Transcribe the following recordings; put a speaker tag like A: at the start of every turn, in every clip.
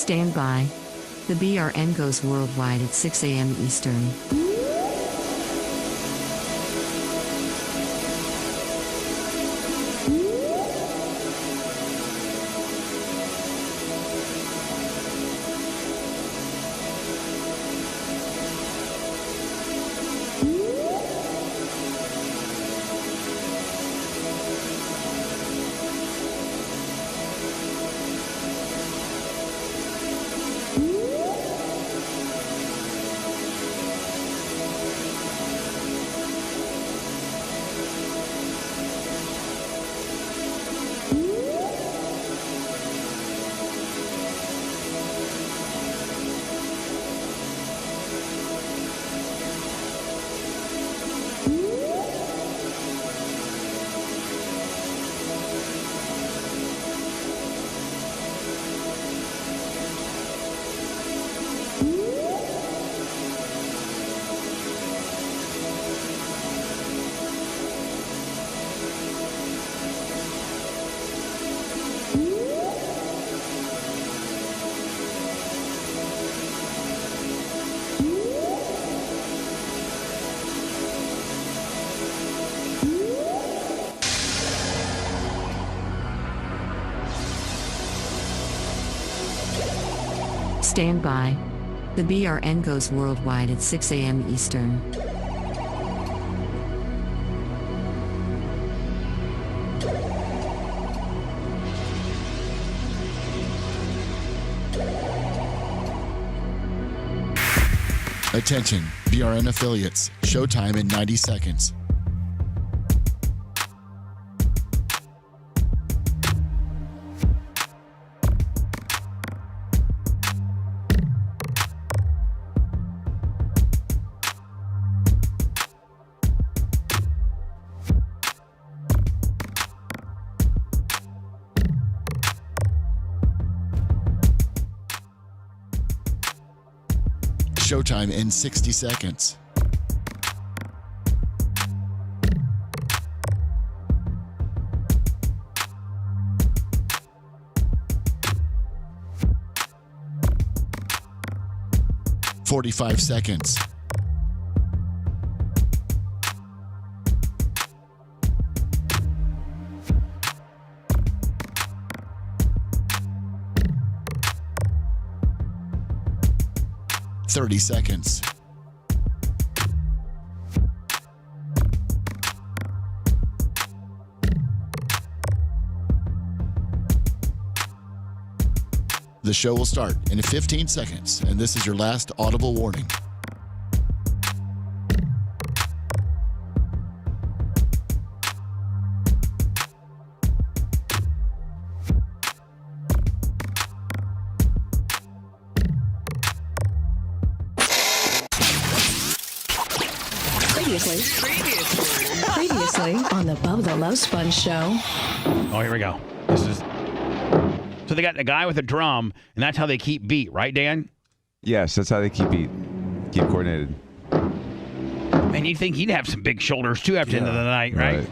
A: Stand by. The BRN goes worldwide at 6 a.m. Eastern. Stand by. The BRN goes worldwide at 6 a.m. Eastern.
B: Attention, BRN affiliates. Showtime in 90 seconds. Showtime in 60 seconds. "45 seconds. "30 seconds. The show will start in 15 seconds, and this is your last audible warning.
C: Previously on the Bubba the Love Sponge show.
D: Oh, here we go. So they got the guy with a drum, and that's how they keep beat, right, Dan?
E: Yes, that's how they keep coordinated.
D: Man, you'd think he'd have some big shoulders, too, after the end of the night, right?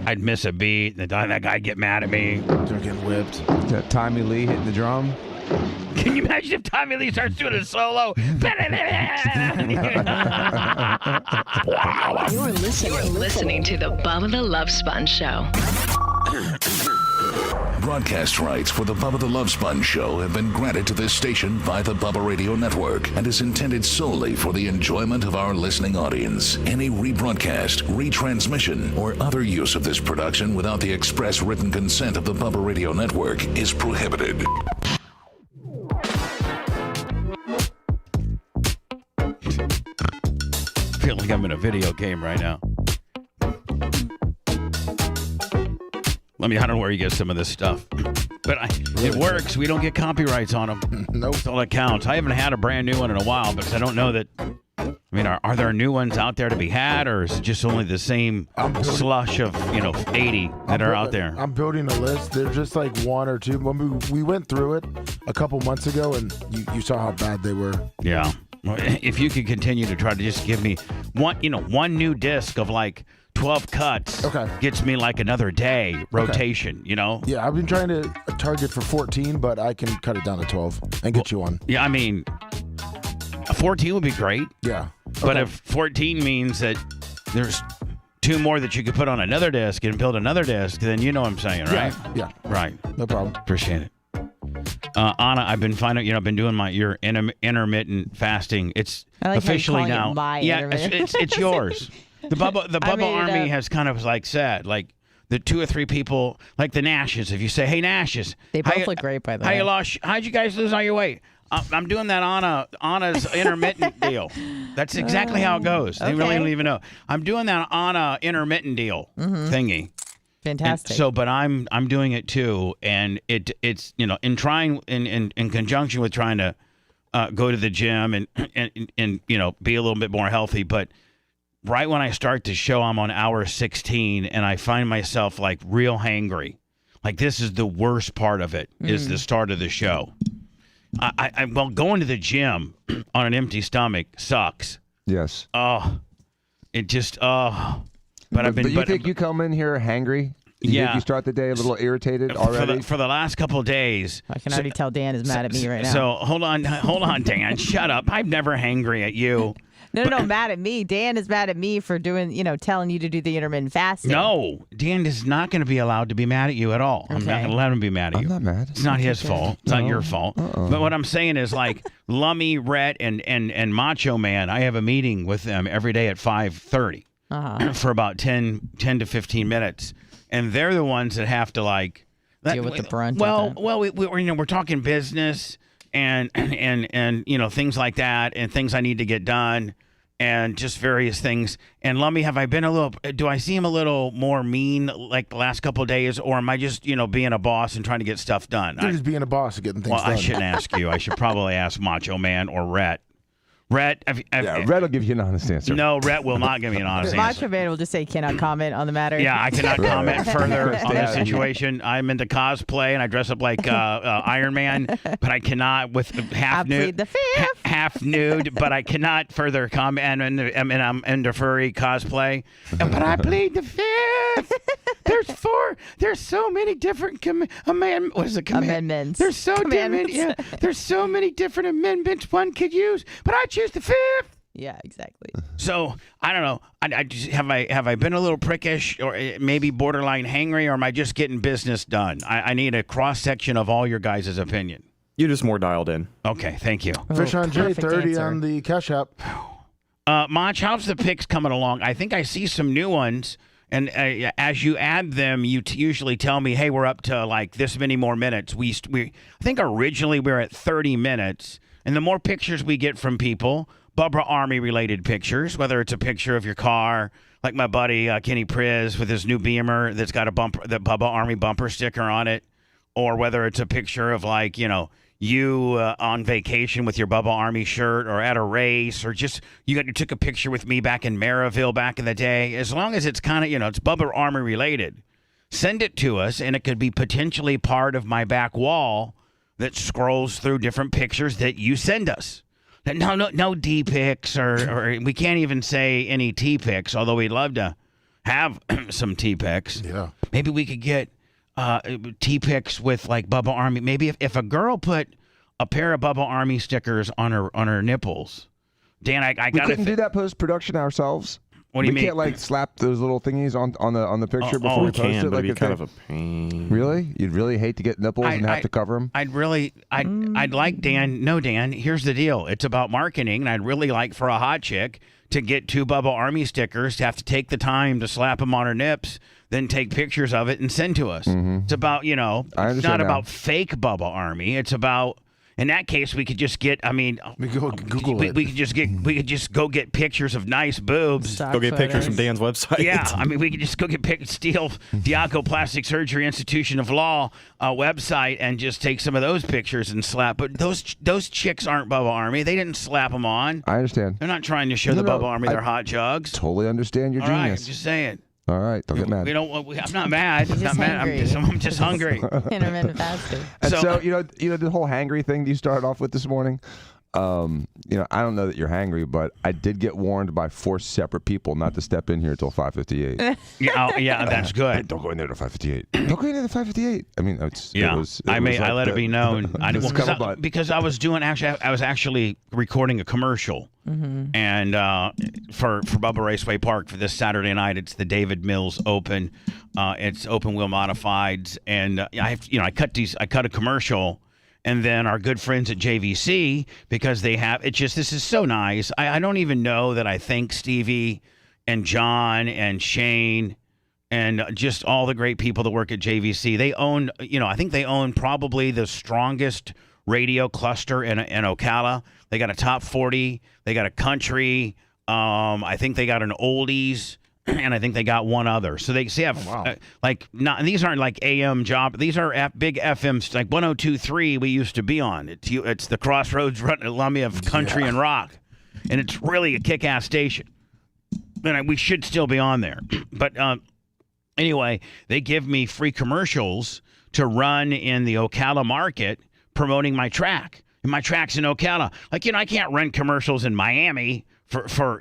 D: I'd miss a beat, and that guy'd get mad at me.
F: They're getting whipped.
E: Tommy Lee hitting the drum.
D: Can you imagine if Tommy Lee starts doing a solo?
C: You're listening to the Bubba the Love Sponge show.
G: Broadcast rights for the Bubba the Love Sponge show have been granted to this station by the Bubba Radio Network and is intended solely for the enjoyment of our listening audience. Any rebroadcast, retransmission, or other use of this production without the express written consent of the Bubba Radio Network is prohibited.
D: I feel like I'm in a video game right now. I don't know where you get some of this stuff. But it works. We don't get copyrights on them.
F: Nope.
D: That's all that counts. I haven't had a brand new one in a while because I don't know that. I mean, are there new ones out there to be had, or is it just only the same slush of 80 that are out there?
F: I'm building a list. They're just like one or two. When we went through it a couple months ago, and you saw how bad they were.
D: Yeah. If you could continue to try to just give me one new disc of like 12 cuts
F: Okay.
D: gets me like another day rotation, you know?
F: Yeah, I've been trying to target for 14, but I can cut it down to 12 and get you one.
D: Yeah, I mean, 14 would be great.
F: Yeah.
D: But
F: Okay.
D: if 14 means that there's 2 more that you could put on another disc and build another disc, then you know what I'm saying, right?
F: Yeah.
D: Right.
F: No problem.
D: Appreciate it. Anna, I've been finding, I've been doing your intermittent fasting. It's
H: I like how you're
D: officially
H: calling it
D: now.
H: my
D: Yeah,
H: intermittent.
D: it's yours. The Bubba
H: I made it
D: Army
H: up.
D: has kind of like said, like the 2 or 3 people, like the Nashes. If you say, "Hey Nashes,"
H: They
D: how
H: both
D: you-
H: look great, by the
D: how
H: way.
D: you lost? How'd you guys lose all your weight? I'm doing that Anna's intermittent deal. That's exactly how it goes. They really
H: okay.
D: don't even know. I'm doing that Anna intermittent deal thingy. And
H: Fantastic.
D: so, but I'm doing it too, and it's in trying in conjunction with trying to go to the gym and be a little bit more healthy. But right when I start the show, I'm on hour 16, and I find myself like real hangry. Like this is the worst part of it is the start of the show. Well, going to the gym on an empty stomach sucks.
E: Yes.
D: It just But I've been.
E: But you think you come in here hangry? You think you start the day a little irritated already?
D: For the last couple of days.
H: I can already tell Dan is mad at me right now.
D: So hold on, Dan. Shut up. I'm never hangry at you.
H: No, mad at me. Dan is mad at me for doing, telling you to do the intermittent fasting.
D: No, Dan is not going to be allowed to be mad at you at all. I'm not
H: Okay.
D: going to let him be mad at you.
E: I'm not mad.
D: It's not his fault. It's not your fault. But what I'm saying is like Lummy, Rhett, and Macho Man, I have a meeting with them every day at 5:30 for about 10 to 15 minutes. And they're the ones that have to like
H: Deal with the brunt of
D: Well,
H: that.
D: we're talking business and things like that, and things I need to get done, and just various things. And Lummy, do I seem a little more mean like the last couple of days, or am I just being a boss and trying to get stuff done?
F: You're just being a boss and getting things
D: Well,
F: done.
D: I shouldn't ask you. I should probably ask Macho Man or Rhett. Rhett,
E: Rhett will give you an honest answer.
D: No, Rhett will not give me an honest answer.
H: Macho Man will just say cannot comment on the matter.
D: Yeah, I cannot comment further on
E: Yeah.
D: the situation. I'm into cosplay and I dress up like Iron Man, but I cannot with half
H: I plead the fifth.
D: half nude. But I cannot further comment. And I'm into furry cosplay, but I plead the fifth. There's so many different
H: Amendments.
D: There's so
H: Commandments.
D: there's so many different amendments one could use, but I choose the fifth.
H: Yeah, exactly.
D: So I don't know. I just, have I been a little prickish or maybe borderline hangry, or am I just getting business done? I need a cross section of all your guys' opinion.
I: You're just more dialed in.
D: Okay, thank you.
F: Fish on J,
H: perfect
F: 30
H: answer.
F: on the Cash App.
D: Mach, how's the picks coming along? I think I see some new ones, and as you add them, you usually tell me, "Hey, we're up to like this many more minutes." I think originally we were at 30 minutes, and the more pictures we get from people, Bubba Army related pictures, whether it's a picture of your car, like my buddy Kenny Priz with his new Beamer that's got the Bubba Army bumper sticker on it, or whether it's a picture of like you on vacation with your Bubba Army shirt, or at a race, or just you took a picture with me back in Maryville back in the day. As long as it's kind of it's Bubba Army related, send it to us, and it could be potentially part of my back wall that scrolls through different pictures that you send us. No D pics, or we can't even say any T pics, although we'd love to have some T pics.
F: Yeah.
D: Maybe we could get T pics with like Bubba Army. Maybe if a girl put a pair of Bubba Army stickers on her nipples. Dan, I
E: We
D: got
E: couldn't do that post production ourselves.
D: What do you mean?
E: We can't like slap those little thingies on the picture before
D: we
E: we post
I: Can,
E: it.
I: but
E: Like
I: it'd be
E: a
I: kind
E: thing?
I: of a pain.
E: Really? You'd really hate to get nipples and have to cover them?
D: I'd like Dan. No, Dan. Here's the deal. It's about marketing, and I'd really like for a hot chick to get 2 Bubba Army stickers, to have to take the time to slap them on her nips, then take pictures of it and send to us. It's about it's
E: understand
D: not
E: now.
D: about fake Bubba Army. It's about. In that case, we could just get.
F: We go Google it.
D: We could just go get pictures of nice boobs.
H: Stock
I: Go get pictures from
H: photos.
I: Dan's website.
D: Yeah, we could just go steal Diaco Plastic Surgery Institution of Law website and just take some of those pictures and slap. But those chicks aren't Bubba Army. They didn't slap them on.
E: I understand.
D: They're not trying to show the
E: No,
D: Bubba Army
E: I
D: their hot jugs.
E: Totally understand your
D: All right, I'm
E: genius.
D: just saying.
E: All right, don't get mad.
D: I'm not mad. I'm
H: He's
D: not
H: just
D: mad.
H: hangry.
D: I'm just hungry.
H: Intermittent fasting.
E: And
D: So-
E: so, the whole hangry thing you started off with this morning, I don't know that you're hangry, but I did get warned by 4 separate people not to step in here until 5:58.
D: Yeah, that's good.
E: Don't go in there till 5:58. Don't go in there till 5:58. I mean,
D: I let it be known. Because I was actually recording a commercial, and for Bubba Raceway Park for this Saturday night. It's the David Mills Open. It's open wheel modifieds, and I cut a commercial. And then our good friends at JVC, because this is so nice. I don't even know that I thank Stevie and John and Shane and just all the great people that work at JVC. They own, I think they own probably the strongest radio cluster in Ocala. They got a top 40. They got a country. I think they got an oldies. And I think they got one other. So they have these aren't like AM job. These are big FMs like 102.3 we used to be on. It's the Crossroads run Lumia of country and rock. And it's really a kick-ass station. And we should still be on there. But anyway, they give me free commercials to run in the Ocala market promoting my track. And my track's in Ocala. I can't run commercials in Miami for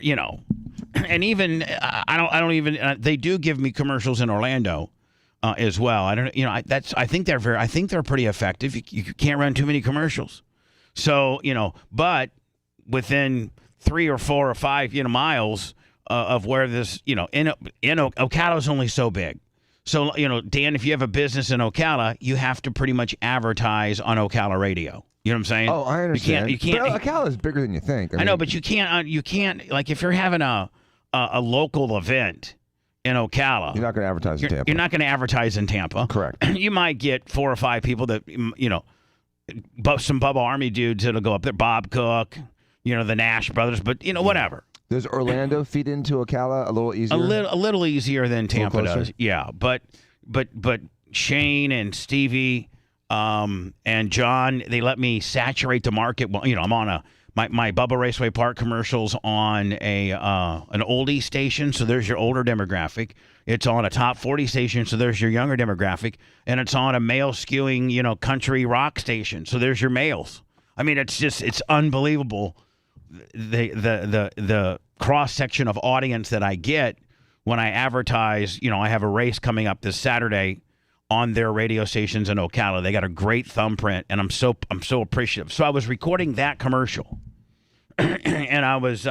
D: and even I don't even they do give me commercials in Orlando as well. I don't I think they're pretty effective. You can't run too many commercials. So, but within 3 or 4 or 5 miles of where this, in Ocala's only so big. So, Dan, if you have a business in Ocala, you have to pretty much advertise on Ocala radio. You know what I'm saying?
E: Oh, I understand.
D: You can't.
E: But Ocala is bigger than you think.
D: I know, but you can't. Like if you're having a local event in Ocala,
E: you're not going to advertise in Tampa.
D: You're not going to advertise in Tampa.
E: Correct.
D: You might get 4 or 5 people that some Bubba Army dudes that'll go up there. Bob Cook, the Nash brothers, but whatever.
E: Does Orlando feed into Ocala a little easier?
D: A little easier than Tampa does. Yeah, but Shane and Stevie. And John, they let me saturate the market. Well, I'm on my Bubba Raceway Park commercials on an oldie station, so there's your older demographic. It's on a top 40 station, so there's your younger demographic, and it's on a male skewing, country rock station, so there's your males. I mean, it's unbelievable the cross section of audience that I get when I advertise. I have a race coming up this Saturday on their radio stations in Ocala. They got a great thumbprint, and I'm so appreciative. So I was recording that commercial, and I was,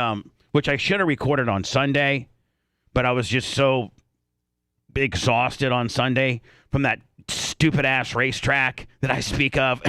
D: which I should have recorded on Sunday, but I was just so exhausted on Sunday from that stupid-ass racetrack that I speak of,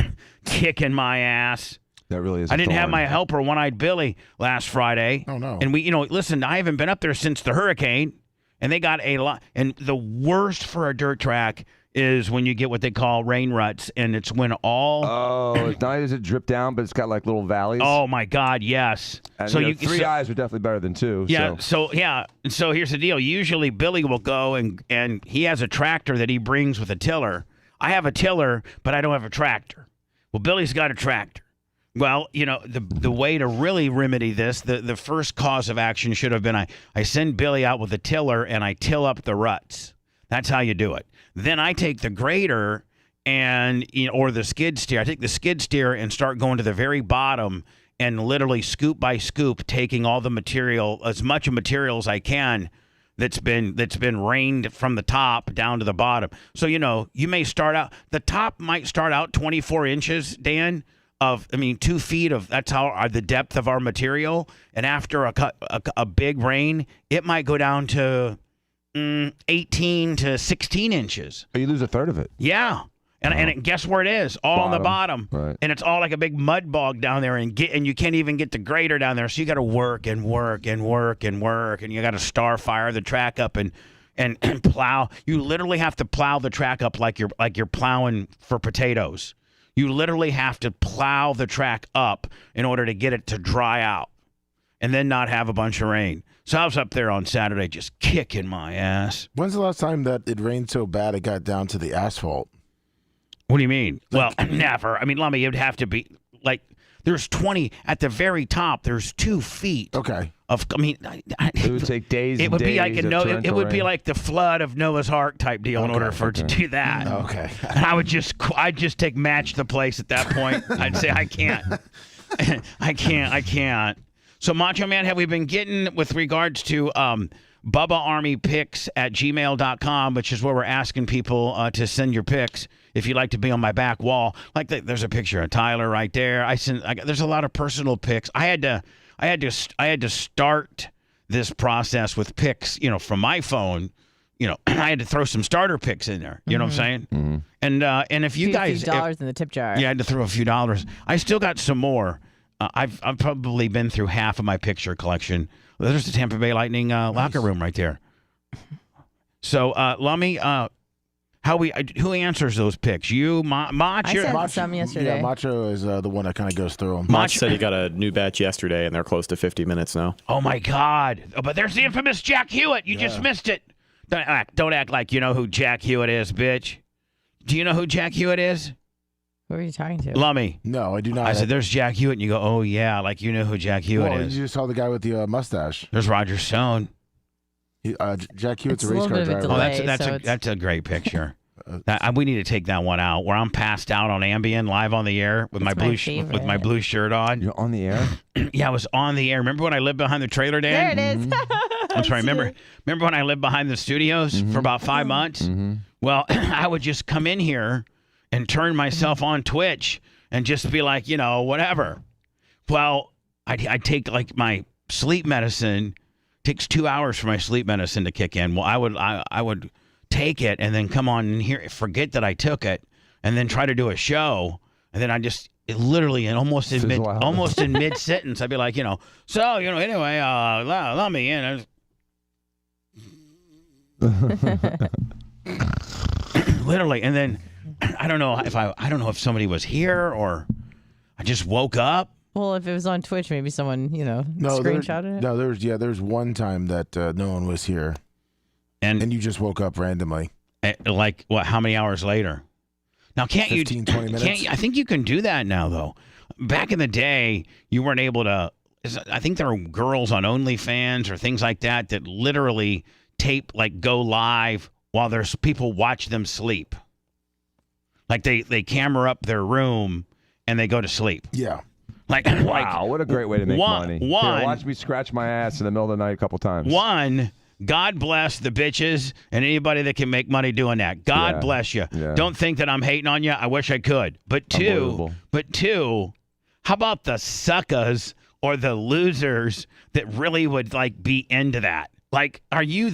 D: kicking my ass.
E: That really is.
D: I didn't have my helper, One-Eyed Billy, last Friday.
F: Oh, no.
D: And we, listen, I haven't been up there since the hurricane, and they got a lot. And the worst for a dirt track is when you get what they call rain ruts, and it's when all...
E: Oh, it's not as it drip down, but it's got like little valleys.
D: Oh, my God, yes.
E: And so three eyes are definitely better than 2.
D: Yeah, so here's the deal. Usually Billy will go, and he has a tractor that he brings with a tiller. I have a tiller, but I don't have a tractor. Well, Billy's got a tractor. Well, the way to really remedy this, the first cause of action should have been I send Billy out with a tiller, and I till up the ruts. That's how you do it. Then I take the grader or the skid steer. I take the skid steer and start going to the very bottom and literally scoop by scoop, taking all the material, as much material as I can that's been rained from the top down to the bottom. So, you may start out, the top might start out 24 inches, Dan, 2 feet of, that's how the depth of our material. And after a big rain, it might go down to 18 to 16 inches.
E: Oh, you lose a third of it.
D: Yeah. And guess where it is? All on the bottom.
E: Right.
D: And it's all like a big mud bog down there, and you can't even get the grader down there. So you got to work and work and work and work, and you got to star fire the track up and plow. You literally have to plow the track up like you're plowing for potatoes. You literally have to plow the track up in order to get it to dry out and then not have a bunch of rain. So I was up there on Saturday just kicking my ass.
F: When's the last time that it rained so bad it got down to the asphalt?
D: What do you mean? Well, never. I mean, Lummy, it would have to be like there's 20 at the very top. There's 2 feet.
F: Okay.
E: It would take days.
D: It would
E: and
D: be like
E: days
D: it would be like the flood of Noah's Ark type deal in order for it to do that.
F: Okay.
D: And I'd just take match the place at that point. I'd say I can't. I can't. So, Macho Man, have we been getting with regards to BubbaArmyPics@gmail.com, which is where we're asking people to send your pics if you'd like to be on my back wall. Like there's a picture of Tyler right there. There's a lot of personal pics. I had to start this process with pics, from my phone. I had to throw some starter pics in there. You know what I'm saying? Mm-hmm. And if you guys,
H: a few dollars in the tip jar.
D: Yeah, I had to throw a few dollars. I still got some more. I've probably been through half of my picture collection. There's the Tampa Bay Lightning locker room right there. So, Lummy, who answers those picks? You, Mach?
H: I sent some yesterday.
F: Yeah, Macho is the one that kind of goes through them.
I: Mach said he got a new batch yesterday, and they're close to 50 minutes now.
D: Oh, my God. Oh, but there's the infamous Jack Hewitt. You just missed it. Don't act like you know who Jack Hewitt is, bitch. Do you know who Jack Hewitt is?
H: Who are you talking to?
D: Lummy.
F: No, I do not.
D: I said, there's Jack Hewitt, and you go, oh, yeah, like you know who Jack Hewitt is.
F: You just saw the guy with the mustache.
D: There's Roger Stone.
F: Jack Hewitt's
H: It's
F: a race
H: a
F: car
H: little bit of a
F: driver.
H: delay.
D: That's a great picture. We need to take that one out where I'm passed out on Ambien live on the air with my blue shirt on.
E: You're on the air?
D: Yeah, I was on the air. Remember when I lived behind the trailer, Dan?
H: There it is.
D: I'm sorry. Remember when I lived behind the studios for about 5 months? Mm-hmm. Well, I would just come in here and turn myself on Twitch and just be like, whatever. Well, I'd take like my sleep medicine. It takes 2 hours for my sleep medicine to kick in. Well, I would take it and then come on and forget that I took it, and then try to do a show, and then I just literally and almost in mid sentence, I'd be like, so anyway, let me in. Literally, and then I don't know if somebody was here or I just woke up.
H: Well, if it was on Twitch, maybe someone screenshotted it.
F: No, there's one time that no one was here, and you just woke up randomly.
D: Like what? How many hours later? Now,
F: 15, 20 minutes?
D: I think you can do that now, though. Back in the day, you weren't able to. I think there are girls on OnlyFans or things like that literally tape, go live while there's people watch them sleep. Like they camera up their room and they go to sleep.
F: Yeah.
E: Wow, what a great way to make money. Here, watch me scratch my ass in the middle of the night a couple times.
D: God bless the bitches and anybody that can make money doing that. God bless you. Yeah. Don't think that I'm hating on you. I wish I could. But two, how about the suckers or the losers that really would be into that? Are you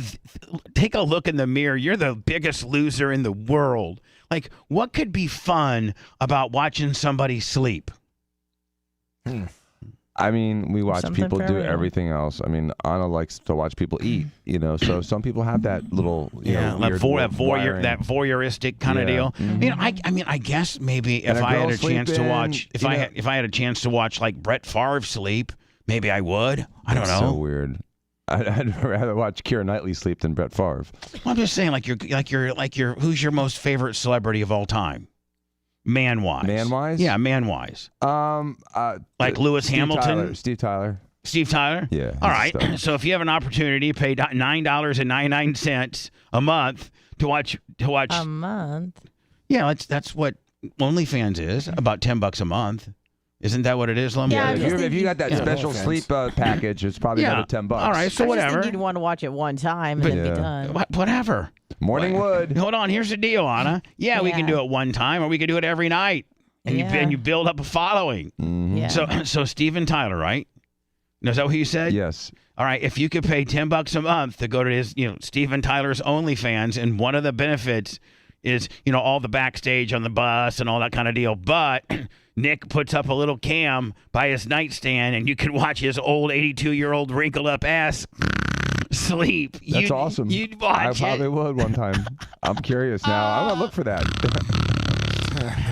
D: take a look in the mirror. You're the biggest loser in the world. What could be fun about watching somebody sleep?
E: I mean, we watch people do everything else. I mean, Anna likes to watch people eat, so some people have that little,
D: that voyeuristic kind of deal. Mm-hmm. I guess maybe if I had a chance to watch, if I had a chance to watch Brett Favre sleep, maybe I would. I don't know.
E: So weird. I'd rather watch Keira Knightley sleep than Brett Favre.
D: Well, I'm just saying, who's your most favorite celebrity of all time? Man-wise.
E: Man-wise?
D: Yeah, man-wise. Lewis Hamilton?
E: Steve Tyler.
D: Steve Tyler?
E: Yeah.
D: All right. So if you have an opportunity, pay $9.99 a month to watch.
H: A month?
D: Yeah, that's what OnlyFans is, about $10 a month. Isn't that what it is, Lummy?
H: Yeah,
E: if you got that special sleep package, it's probably another $10.
D: All right, so whatever.
H: I just think you'd want to watch it one time and then be done.
D: Whatever.
E: Morning wood.
D: Hold on. Here's the deal, Anna. Yeah, we can do it one time, or we can do it every night, and you build up a following.
E: Mm-hmm.
H: Yeah.
D: So Steven Tyler, right? Is that what you said?
E: Yes.
D: All right. If you could pay $10 a month to go to his, Steven Tyler's OnlyFans, and one of the benefits is, all the backstage on the bus and all that kind of deal, but Nick puts up a little cam by his nightstand, and you can watch his old 82-year-old wrinkled up ass sleep.
E: That's awesome.
D: You'd watch
E: I probably would one time. I'm curious now. I'm gonna look for that.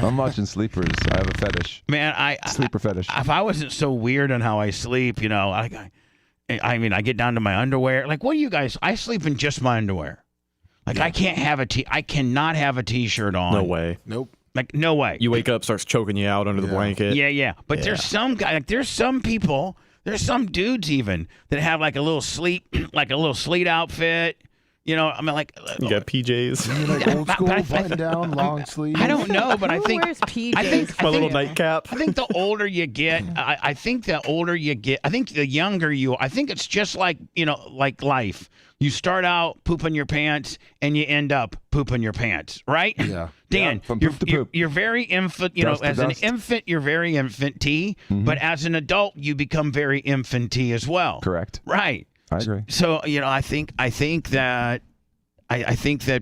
E: I'm watching sleepers. I have a fetish.
D: Man,
E: sleeper fetish.
D: If I wasn't so weird on how I sleep, I get down to my underwear. What do you guys? I sleep in just my underwear. I can't have I cannot have a t-shirt on.
I: No way.
F: Nope.
D: No way.
I: You wake up, starts choking you out under the blanket.
D: Yeah. But there's some guy, there's some people, there's some dudes even that have a little sleep outfit, You know, I mean, like
I: You got PJs.
F: You mean like old school,
D: but I-
F: button down, long sleeve.
D: I don't know, but I
H: Who
D: think
H: wears PJs?
D: I think
I: My little nightcap.
D: I think the older you get, I think the older you get, I think the younger you. I think it's just like like life. You start out pooping your pants, and you end up pooping your pants, right?
F: Yeah.
D: Dan,
E: from
D: you're,
E: poop to
D: you're,
E: poop.
D: you're very infant.
E: Dust to
D: As an
E: dust.
D: infant, you're very infant-y, but as an adult, you become very infant-y as well.
E: Correct.
D: Right.
E: I agree.
D: So I think that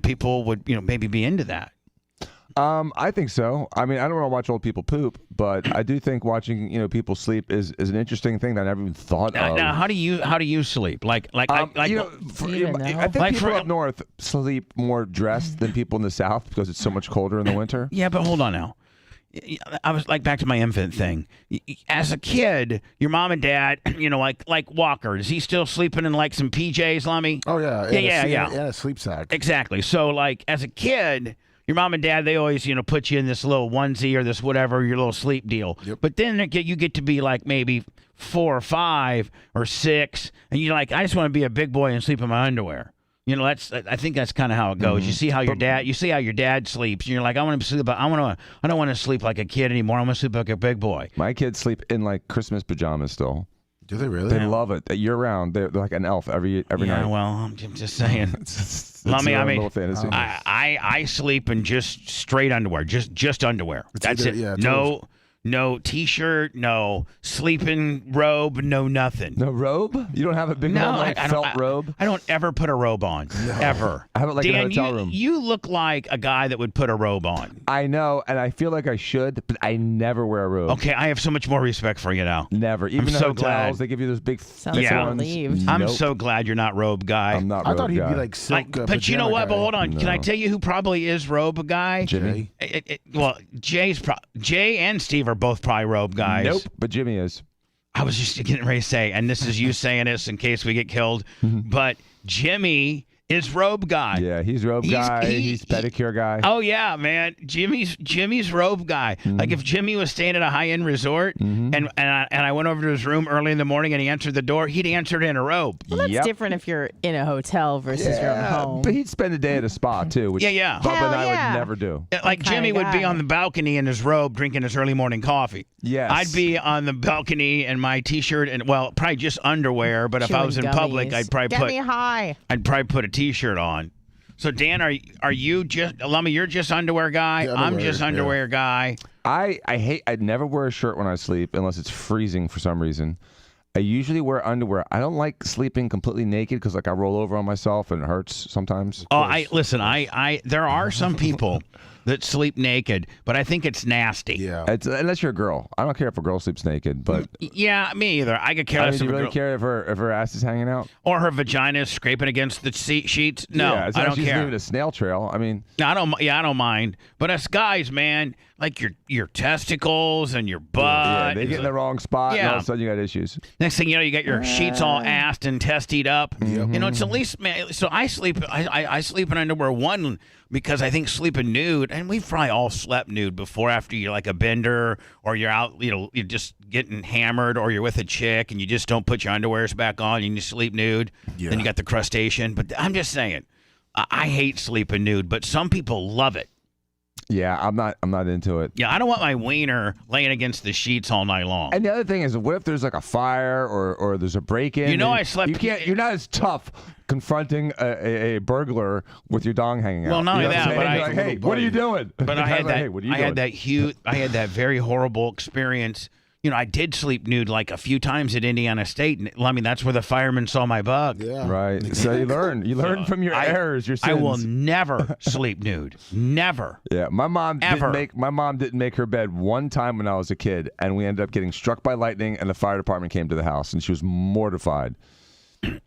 D: people would maybe be into that.
E: I think so. I mean, I don't want to watch old people poop, but I do think watching people sleep is an interesting thing that I never even thought of.
D: Now, how do you sleep? I
H: Do you know?
E: I think
D: Like
E: people
D: for-
E: up north sleep more dressed than people in the south because it's so much colder in the winter.
D: Yeah, but hold on now. I was back to my infant thing. As a kid, your mom and dad, like Walker, is he still sleeping in like some PJs, Lummy?
F: Oh yeah.
D: Yeah.
F: And a sleep sack.
D: Exactly. So like as a kid, your mom and dad, they always put you in this little onesie or this whatever, your little sleep deal.
F: Yep.
D: But then you get to be like maybe 4 or 5 or 6, and you're like, I just want to be a big boy and sleep in my underwear. I think that's kind of how it goes. You see how your dad sleeps, and you're like, I want to sleep, but I don't want to sleep like a kid anymore. I want to sleep like a big boy.
E: My kids sleep in like Christmas pajamas still.
F: Do they really?
E: They love it year round. They're like an elf every
D: Yeah,
E: night.
D: well, I'm just saying.
E: It's
D: Lummy,
E: their
D: I
E: own
D: mean,
E: little fantasy.
D: I sleep in just straight underwear, just underwear. That's
F: either-
D: it.
F: yeah, it's
D: No T-shirt, no sleeping robe, no nothing.
E: No robe? You don't have a big
D: No,
E: old felt robe?
D: I don't ever put a robe on, ever.
E: I have it like in a
D: Dan,
E: hotel room.
D: You look like a guy that would put a robe on.
E: I know, and I feel like I should, but I never wear a robe.
D: Okay, I have so much more respect for you now.
E: Never. Even
D: I'm
E: the
D: so
E: hotels,
D: glad.
E: they give you those big
H: Sounds
E: thick
D: Yeah.
E: ones.
H: relieved.
D: I'm
E: Nope.
D: so glad you're not robe guy.
E: I'm not
F: I
E: robe
F: thought he'd
E: guy.
F: be like silk.
D: But you know
F: pajama
D: what? But
F: guy.
D: hold on. Can I
E: No.
D: tell you who probably is robe guy?
E: Jimmy.
D: Well, Jay and Steve are both probably robe guys.
E: Nope, but Jimmy is.
D: I was just getting ready to say, and this is you saying this in case we get killed, but Jimmy is robe guy.
E: Yeah, he's robe guy. He's pedicure guy.
D: Oh yeah, man. Jimmy's robe guy. Like if Jimmy was staying at a high-end resort and I went over to his room early in the morning and he answered the door, he'd answered in a robe.
H: Well, that's
E: Yep.
H: different if you're in a hotel versus you're at home.
E: But he'd spend a day at a spa too, which
D: Yeah.
E: Bubba
H: Hell
E: and I
H: yeah.
E: would never do.
D: Like
H: kinda
D: Jimmy would be
H: guy.
D: on the balcony in his robe drinking his early morning coffee.
E: Yes.
D: I'd be on the balcony in my t-shirt and probably just underwear, but if I
H: Chewing
D: was in public,
H: gummies.
D: I'd probably
H: Get me high.
D: put a t-shirt on. So Dan, are you just Lummy? You're just underwear guy.
F: Yeah,
D: I'm
F: underwear,
D: just underwear guy.
E: I'd never wear a shirt when I sleep unless it's freezing for some reason. I usually wear underwear. I don't like sleeping completely naked because I roll over on myself and it hurts sometimes.
D: Oh, there are some people that sleep naked, but I think it's nasty.
F: Yeah.
E: Unless you're a girl. I don't care if a girl sleeps naked, but
D: Yeah, me either. I could care
E: I
D: less
E: mean, do
D: if
E: you
D: a
E: really
D: girl-
E: care if her ass is hanging out?
D: or her vagina is scraping against the sheets. No,
E: yeah, it's
D: I
E: not
D: don't
E: she's
D: care.
E: leaving a snail trail. I mean,
D: No, I don't. Yeah, I don't mind. But us guys, man, like your testicles and your butt.
E: yeah, they get in the wrong spot, and all
D: Yeah.
E: of a sudden you got issues.
D: Next thing you know, you got your sheets all assed and testied up. You know, it's at least, man. So I sleep. I sleep in underwear because I think sleeping nude, and we've probably all slept nude before. After you're like a bender, or you're out, you're just getting hammered, or you're with a chick and you just don't put your underwears back on and you sleep nude.
F: Yeah.
D: Then you got the crustacean. But I'm just saying, I hate sleeping nude, but some people love it.
E: Yeah, I'm not into it.
D: Yeah, I don't want my wiener laying against the sheets all night long.
E: And the other thing is, what if there's like a fire or there's a break-in?
D: You know,
E: and
D: I slept-
E: You can't. You're not as tough confronting a burglar with your dong hanging out.
D: Well, not
E: You know
D: only
E: what I'm
D: that, but
E: saying?
D: I-
E: You're like, hey, what are you doing?
D: But I had that.
E: Hey, what are you
D: I
E: doing?
D: had that huge. I had that very horrible experience. You know, I did sleep nude like a few times at Indiana State, and I mean that's where the firemen saw my bug.
F: Yeah.
E: Right. So you learn. You learn from your errors, your sins.
D: I will never sleep nude. Never.
E: Yeah, my mom
D: Ever.
E: didn't make her bed one time when I was a kid, and we ended up getting struck by lightning, and the fire department came to the house, and she was mortified.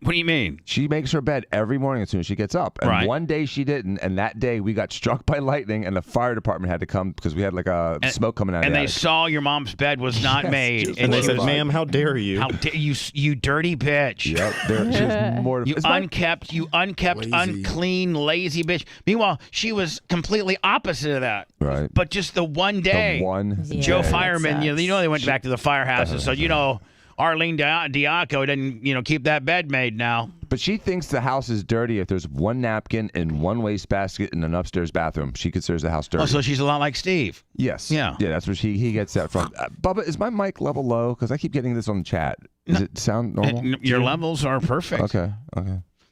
D: What do you mean?
E: She makes her bed every morning as soon as she gets up. And
D: Right.
E: one day she didn't, and that day we got struck by lightning, and the fire department had to come because we had like a smoke coming out of
D: And
E: the
D: they
E: attic.
D: saw your mom's bed was not made,
I: And they said,
E: Mortified.
I: ma'am, how dare you?
D: "How dare you dirty bitch!
E: Yep, she was mortified.
D: You unkept,
F: Lazy.
D: unclean, lazy bitch." Meanwhile, she was completely opposite of that.
E: Right.
D: But just the one day,
E: The one
H: Yeah.
D: Joe
H: that
D: Fireman,
H: sucks.
D: you know they went back to the firehouse and said, Arlene Diaco didn't, keep that bed made now.
E: But she thinks the house is dirty if there's one napkin and one wastebasket in an upstairs bathroom. She considers the house dirty.
D: Oh, so she's a lot like Steve.
E: Yes.
D: Yeah.
E: Yeah, that's where he gets that from. Bubba, is my mic level low? Because I keep getting this on the chat. Does it sound normal?
D: Your levels are perfect.
E: Okay.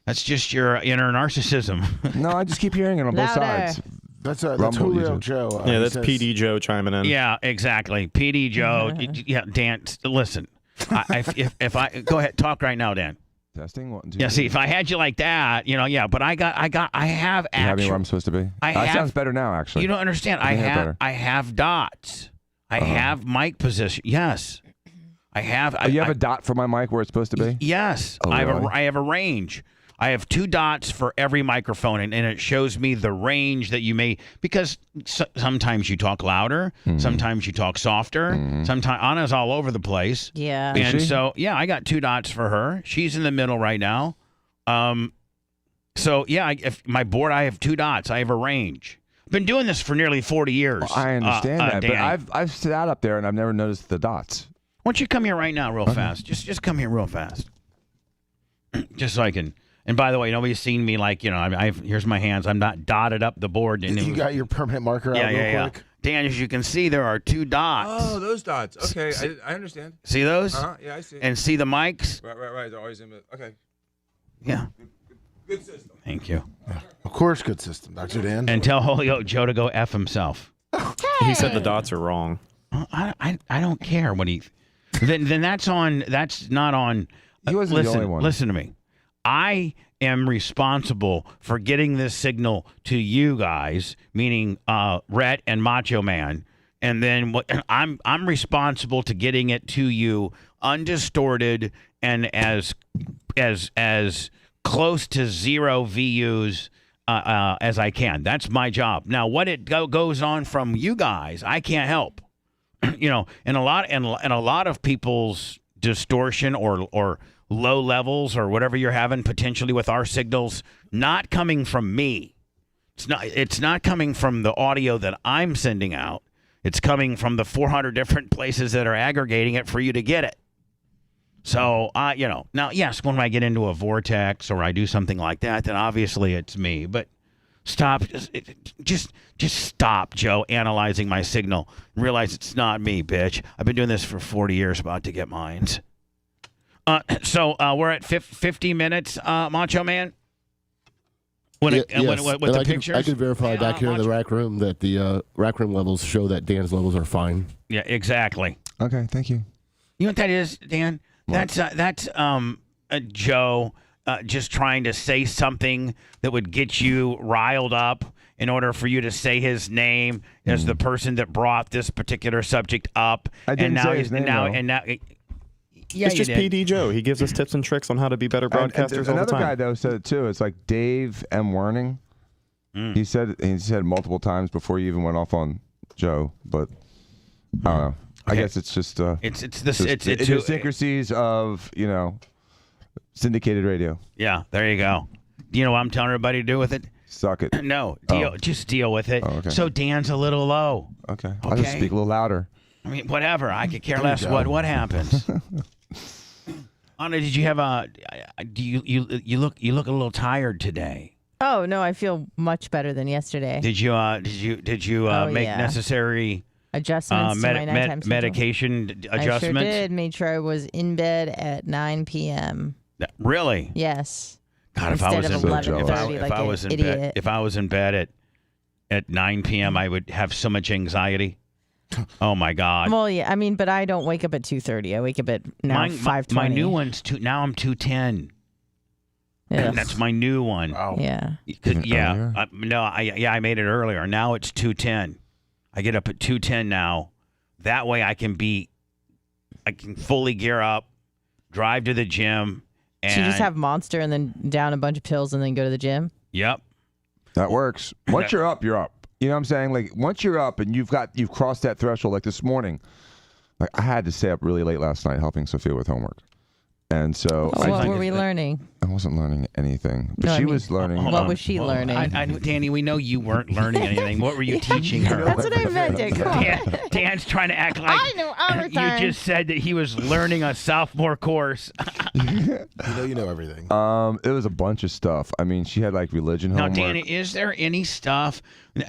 D: That's just your inner narcissism.
E: No, I just keep hearing it on both
H: Louder.
E: sides.
F: That's
E: Rumble
F: Julio
E: user.
F: Joe.
I: Yeah,
F: he
I: that's
F: says-
I: PD Joe chiming in.
D: Yeah, exactly. PD Joe. Yeah, Dan, listen. If I go ahead, talk right now, Dan.
E: Testing 1, 2.
D: Yeah, see, if I had you like that, but I have
E: You have me
D: actual.
E: where I'm supposed to be.
D: I
E: That
D: have-
E: sounds better now, actually.
D: You don't understand.
E: I think better.
D: I have dots. I have mic position. Yes, I have.
E: You have a dot for my mic where it's supposed to be?
D: Yes,
E: Oh,
D: I
E: really?
D: have a range. I have 2 dots for every microphone, and it shows me the range that you may, because sometimes you talk louder, sometimes you talk softer, sometimes Anna's all over the place.
H: Yeah.
D: And
E: she?
D: so, yeah, I got 2 dots for her. She's in the middle right now. So, yeah, if my board, I have 2 dots. I have a range. I've been doing this for nearly 40 years.
E: I understand that, but
D: Danny.
E: I've sat up there and I've never noticed the dots.
D: Why don't you come here right now real fast? Just come here real fast. Just so I can. And by the way, nobody's seen me here's my hands. I'm not dotted up the board. And
F: You got your permanent marker out real quick?
D: Dan, as you can see, there are 2 dots.
E: Oh, those dots. Okay, I understand.
D: See those?
E: Yeah, I see.
D: And see the mics?
E: Right. They're always in the. Okay.
D: Yeah.
E: Good system.
D: Thank you.
F: Of course, good system, Dr. Dan.
D: And tell Holyoke Joe to go F himself.
I: He said the dots are wrong.
D: I don't care what he. Then that's not on.
E: He wasn't the only one.
D: Listen to me. I am responsible for getting this signal to you guys, meaning Rhett and Macho Man, and then I'm responsible to getting it to you undistorted and as close to 0 VUs as I can. That's my job. Now, what it goes on from you guys, I can't help. And a lot of people's distortion or low levels or whatever you're having potentially with our signals, not coming from me. It's not coming from the audio that I'm sending out. It's coming from the 400 different places that are aggregating it for you to get it. So, now, yes, when I get into a vortex or I do something like that, then obviously it's me. But stop, just stop, Joe, analyzing my signal. Realize it's not me, bitch. I've been doing this for 40 years, about to get mines. So we're at 50 minutes, Macho Man. With the pictures,
J: I can verify back here in the
D: Macho.
J: rack room that the rack room levels show that Dan's levels are fine.
D: Yeah, exactly.
E: Okay, thank you.
D: You know what that is, Dan? That's Joe just trying to say something that would get you riled up in order for you to say his name as the person that brought this particular subject up.
E: I didn't say his name, though.
D: Yeah,
I: It's
D: you
I: just
D: did.
I: PD Joe. He gives us tips and tricks on how to be better broadcasters all the
E: Another
I: time.
E: guy though said it too. It's like Dave M. Werning. He said multiple times before you even went off on Joe, but I don't know. I
D: Okay.
E: guess it's just
D: It's
E: the idiosyncrasies of syndicated radio.
D: Yeah, there you go. Do you know what I'm telling everybody to do with it?
E: Suck it.
D: No,
E: Oh.
D: just deal with it.
E: Oh, okay.
D: So Dan's a little low.
E: Okay. I'll just
D: Okay.
E: speak a little louder.
D: I mean, whatever. I could care less what happens. Anna, did you have you look a little tired today?
H: Oh no, I feel much better than yesterday.
D: Did you make
H: yeah.
D: necessary
H: Adjustments to my nighttime schedule.
D: medication adjustments?
H: I sure did. Made sure I was in bed at 9 p.m.
D: Really?
H: Yes.
D: God, if
H: Instead
D: I was
H: of
D: in
H: 11:30 like an idiot.
D: if I was in bed at 9 p.m., I would have so much anxiety. Oh my God.
H: Well, yeah. I mean, but I don't wake up at 2:30. I wake up at now 5:20.
D: My new one's now I'm 2:10.
H: Ugh.
D: That's my new one.
F: Wow.
H: Yeah.
E: Earlier?
D: I made it earlier. Now it's 2:10. I get up at 2:10 now. That way I can fully gear up, drive to the gym, and
H: So you just have Monster and then down a bunch of pills and then go to the gym?
D: Yep.
E: That works. Once you're up, you're up. You know what I'm saying? Like once you're up and you've crossed that threshold. Like this morning, like I had to stay up really late last night helping Sophia with homework, and so
H: What were we learning?
E: I wasn't learning anything, but
H: No, I
E: she
H: mean,
E: was learning.
H: What was she learning?
D: Danny, we know you weren't learning anything. What were you teaching her?
H: That's what I meant. Dick. Come on.
D: Dan's trying to act like
H: I know everything.
D: you just said that he was learning a sophomore course.
F: You know everything.
E: It was a bunch of stuff. I mean, she had like religion
D: Now,
E: homework.
D: Danny, is there any stuff?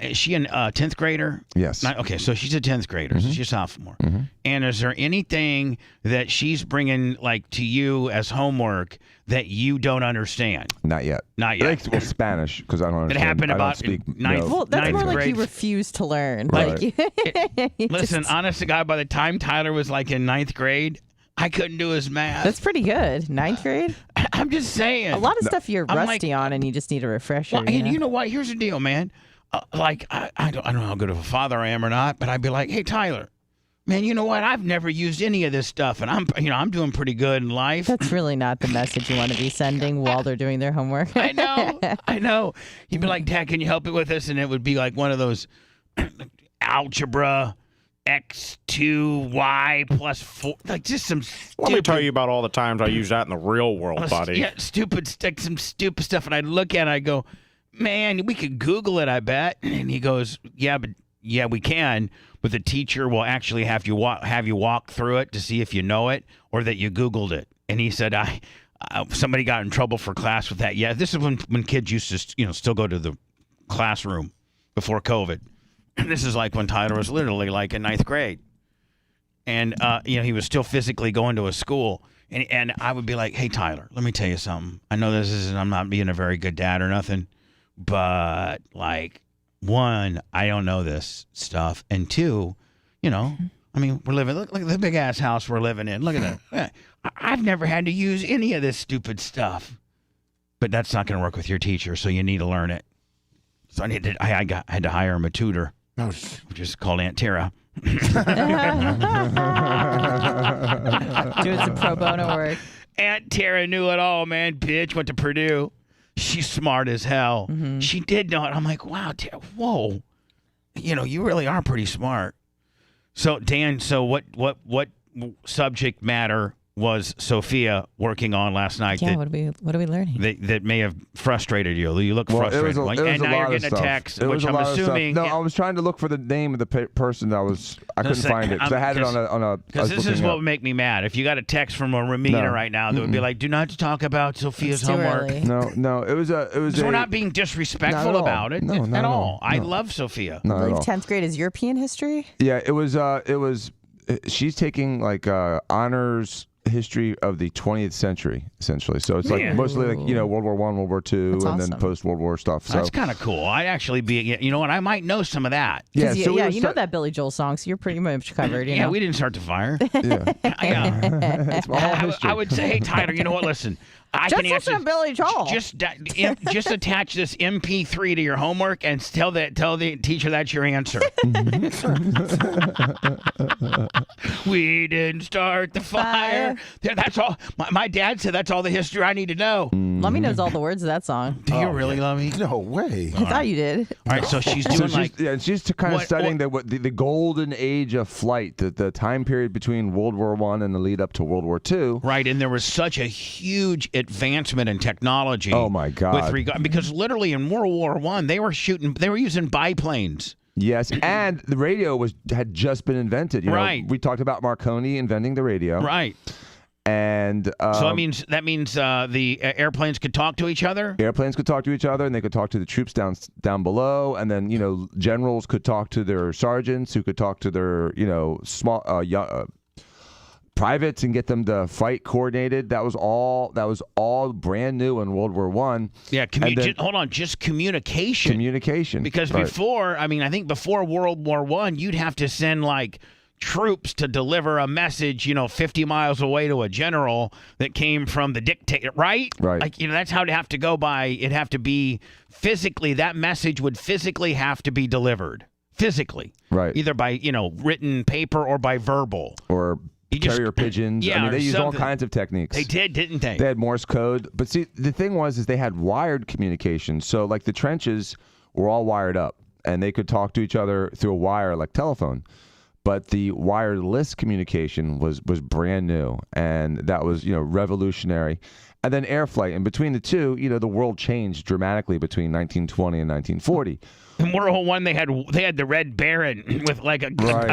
D: Is she a 10th grader?
E: Yes.
D: Okay, so she's a 10th grader. So she's a sophomore. And is there anything that she's bringing like to you as homework that you don't understand?
E: Not yet.
D: Not yet.
E: Well, Spanish, because I don't understand.
D: happened
E: I don't
D: about
E: speak,
D: ninth-
E: no.
H: Well, that's
D: Ninth
H: more like
D: grade.
H: you refuse to learn.
E: Right.
H: Like, you
D: Listen,
H: just-
D: honest to God, by the time Tyler was like in 9th grade, I couldn't do his math.
H: that's pretty good. 9th grade.
D: I'm just saying.
H: A lot of stuff you're
D: I'm
H: rusty on, and you just need a refresher.
D: Well, and you know what? Here's the deal, man. I don't know how good of a father I am or not, but I'd be like, hey, Tyler, man, you know what? I've never used any of this stuff, and I'm doing pretty good in life.
H: That's really not the message you want to be sending while they're doing their homework.
D: I know. He'd be like, Dad, can you help me with this? And it would be like one of those algebra x2 y plus 4, like just some stupid.
I: Let me tell you about all the times I use that in the real world, buddy.
D: Yeah, some stupid stuff, and I'd look at it, and I go, man, we could Google it, I bet. And he goes, yeah, we can, but the teacher will actually have you walk through it to see if you know it or that you Googled it. And he said, somebody got in trouble for class with that. Yeah, this is when kids used to, still go to the classroom before COVID. And this is like when Tyler was literally like in 9th grade. And, he was still physically going to a school. And I would be like, hey, Tyler, let me tell you something. I know I'm not being a very good dad or nothing, but like, one, I don't know this stuff. And two, we're living, look at the big ass house we're living in. Look at that. I've never had to use any of this stupid stuff. But that's not going to work with your teacher, so you need to learn it. So I had to hire him a tutor, which is called Aunt Tara.
H: Doing some pro bono work.
D: Aunt Tara knew it all, man. Bitch went to Purdue. She's smart as hell. She did know it. I'm like, wow, whoa. You really are pretty smart. So, Dan, what subject matter was Sophia working on last night?
H: Yeah, what are we learning?
D: That may have frustrated you. You look
E: Well,
D: frustrated.
E: it was
D: And now
E: a
D: you're
E: lot of
D: getting a
E: stuff.
D: text,
E: It was
D: which
E: a
D: I'm
E: lot of stuff.
D: assuming.
E: No, I was trying to look for the name of the person that I couldn't find it because I had it on a.
D: Because this is what would make me mad. If you got a text from a Ramina right now that would be like, "Do not talk about Sophia's
H: It's too
D: homework."
H: early.
E: No, it was.
D: We're not being disrespectful
E: Not at all.
D: about it
E: No,
D: at
E: not at
D: all.
E: all.
D: I
E: No.
D: love Sophia.
H: I
E: Not at
H: believe
E: all.
H: 10th grade is European history.
E: Yeah, it was. She's taking like honors history of the 20th century, essentially. So it's like
D: Man.
E: mostly like World War I, World War II,
H: That's
E: and then
H: awesome.
E: post World War stuff. So
D: That's kind of cool. I'd actually be. You know what? I might know some of that.
E: yeah,
H: You,
E: so we were
H: you know that Billy Joel song, so you're pretty much covered. You know?
D: We didn't start the fire.
E: Yeah, it's all history.
D: I would say, hey, Tyler, you know what? Listen, I
H: Just
D: can answer.
H: listen to Billy Joel.
D: Just attach this MP3 to your homework and tell the teacher that's your answer. We didn't start the fire. That's all. My dad said that's all the history I need to know.
H: Lummy knows all the words of that song.
D: Do you really love me?
F: No way.
H: I thought you did.
D: All right, so she's
E: So
D: doing like.
E: she's kind of studying the golden age of flight, the time period between World War I and the lead up to World War II.
D: Right, and there was such a huge advancement in technology.
E: Oh my God!
D: Because literally in World War I, they were using biplanes.
E: Yes, and the radio had just been invented. You know,
D: Right.
E: we talked about Marconi inventing the radio.
D: Right.
E: And
D: So that means the airplanes could talk to each other.
E: airplanes could talk to each other, and they could talk to the troops down below, and then generals could talk to their sergeants, who could talk to their small privates and get them to fight coordinated. That was all brand new in World War I.
D: Yeah, hold on, just communication.
E: Communication.
D: Because
E: right.
D: before, I think before World War I, you'd have to send like troops to deliver a message, 50 miles away to a general that came from the dictator, right?
E: Right.
D: Like, that's how it'd have to go by. It'd have to be physically, that message would physically have to be delivered. Physically.
E: Right.
D: Either by, written paper or by verbal.
E: Or carrier pigeons.
D: Yeah,
E: they used all kinds of techniques.
D: They did, didn't they?
E: They had Morse code. But see, the thing was they had wired communication. So like the trenches were all wired up, and they could talk to each other through a wire like telephone. But the wireless communication was brand new, and that was revolutionary. and then air flight. And between the two, the world changed dramatically between 1920 and 1940.
D: In World War I, they had the Red Baron with like a gun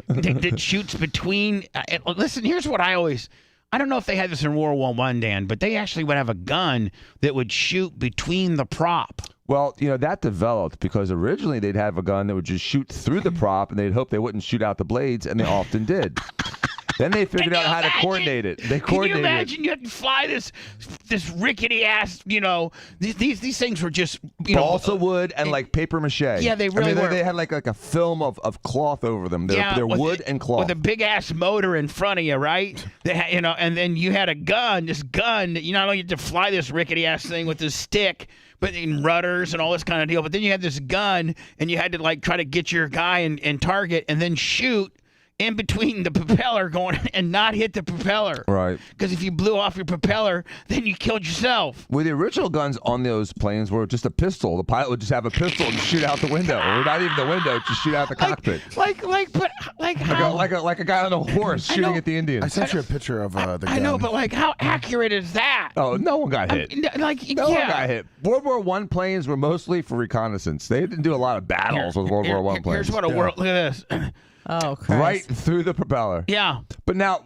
D: that shoots between. Listen, here's what I don't know if they had this in World War I, Dan, but they actually would have a gun that would shoot between the prop.
E: Well, that developed because originally they'd have a gun that would just shoot through the prop, and they'd hope they wouldn't shoot out the blades, and they often did. Then they figured out how to coordinate it. They coordinated.
D: Can you imagine you had to fly this rickety ass? These things were just
E: balsa wood and like paper mache.
D: Yeah, they really were.
E: They had like a film of cloth over them. They're wood and cloth
D: with a big ass motor in front of you, right? And then you had a gun. This gun that not only had to fly this rickety ass thing with this stick, but in rudders and all this kind of deal. But then you had this gun, and you had to like try to get your guy and target, and then shoot in between the propeller going and not hit the propeller.
E: Right.
D: Because if you blew off your propeller, then you killed yourself.
E: Well, the original guns on those planes were just a pistol. The pilot would just have a pistol and shoot out the window, or not even the window, just shoot out the cockpit.
D: Like how?
E: Like a guy on a horse shooting at the Indians.
F: I sent you a picture of the gun.
D: I know, but like how accurate is that?
E: Oh, no one got hit. No one got hit. World War I planes were mostly for reconnaissance. They didn't do a lot of battles with World War I planes.
D: Here's what a world. Look at this.
H: Oh, Christ.
E: Right through the propeller.
D: Yeah.
E: But now,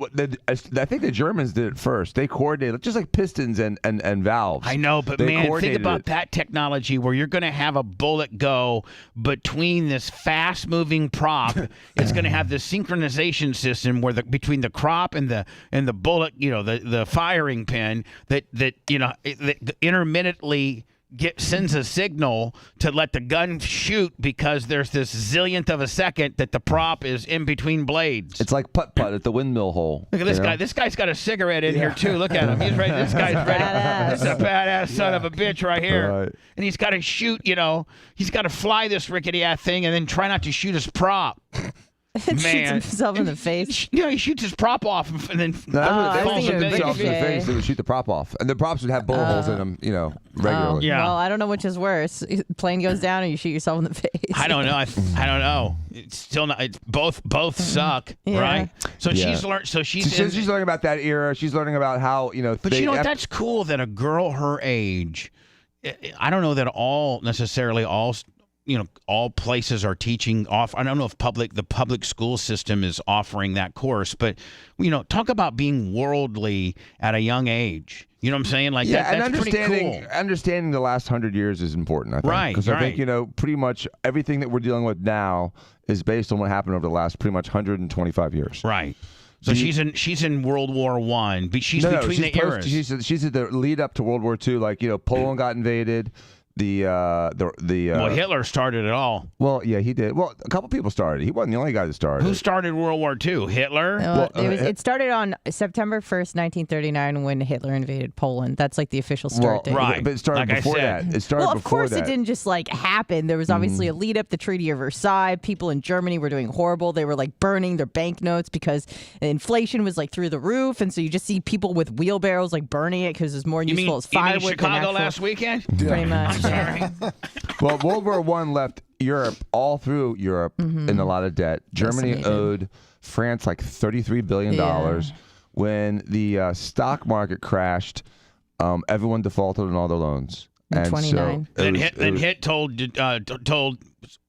E: I think the Germans did it first. They coordinated, just like pistons and valves.
D: I know, but man, think about that technology where you're going to have a bullet go between this fast-moving prop. It's going to have this synchronization system where between the crop and the bullet, the firing pin that intermittently sends a signal to let the gun shoot because there's this zillionth of a second that the prop is in between blades.
E: It's like putt-putt at the windmill hole.
D: Look at this guy. This guy's got a cigarette in here, too. Look at him. He's ready. This guy's ready. This is a badass son of a bitch right here.
E: Right.
D: And he's got to shoot, he's got to fly this rickety-ass thing and then try not to shoot his prop.
H: Shoots himself in the face.
D: He shoots his prop off and then
E: they would shoot themselves in the face. They would shoot the prop off, and the props would have bullet holes in them, regularly.
D: Yeah.
H: Well, I don't know which is worse: plane goes down, or you shoot yourself in the face.
D: I don't know. I don't know. It's still not. It's both suck, right? So she's learned. So she's
E: learning about that era. She's learning about how
D: But that's cool that a girl her age. I don't know that all places are teaching off. I don't know if the public school system is offering that course, but talk about being worldly at a young age. You know what I'm saying? Like that's pretty cool.
E: Understanding the last 100 years is important, I think.
D: Right.
E: Because I think, pretty much everything that we're dealing with now is based on what happened over the last pretty much 125 years.
D: Right. So she's in World War I. She's between the eras.
E: She's at the lead up to World War II. Like, Poland got invaded.
D: Well, Hitler started it all.
E: Well, yeah, he did. Well, a couple people started. He wasn't the only guy that started.
D: Who started World War II? Hitler?
H: It started on September 1st, 1939, when Hitler invaded Poland. That's like the official start date.
D: Right.
E: But it started before that. It started
H: of
E: before
H: course
E: that.
H: it didn't just happen. There was obviously a lead up, the Treaty of Versailles. People in Germany were doing horrible. They were burning their banknotes because inflation was through the roof. And so you just see people with wheelbarrows burning it because it's more useful as firewood.
D: You mean Chicago last weekend?
H: Pretty much.
D: Sorry.
E: Well, World War I left Europe, all through Europe, in a lot of debt. Germany owed France $33 billion. When the stock market crashed, everyone defaulted on all their loans. And
H: 29.
D: Then Hit told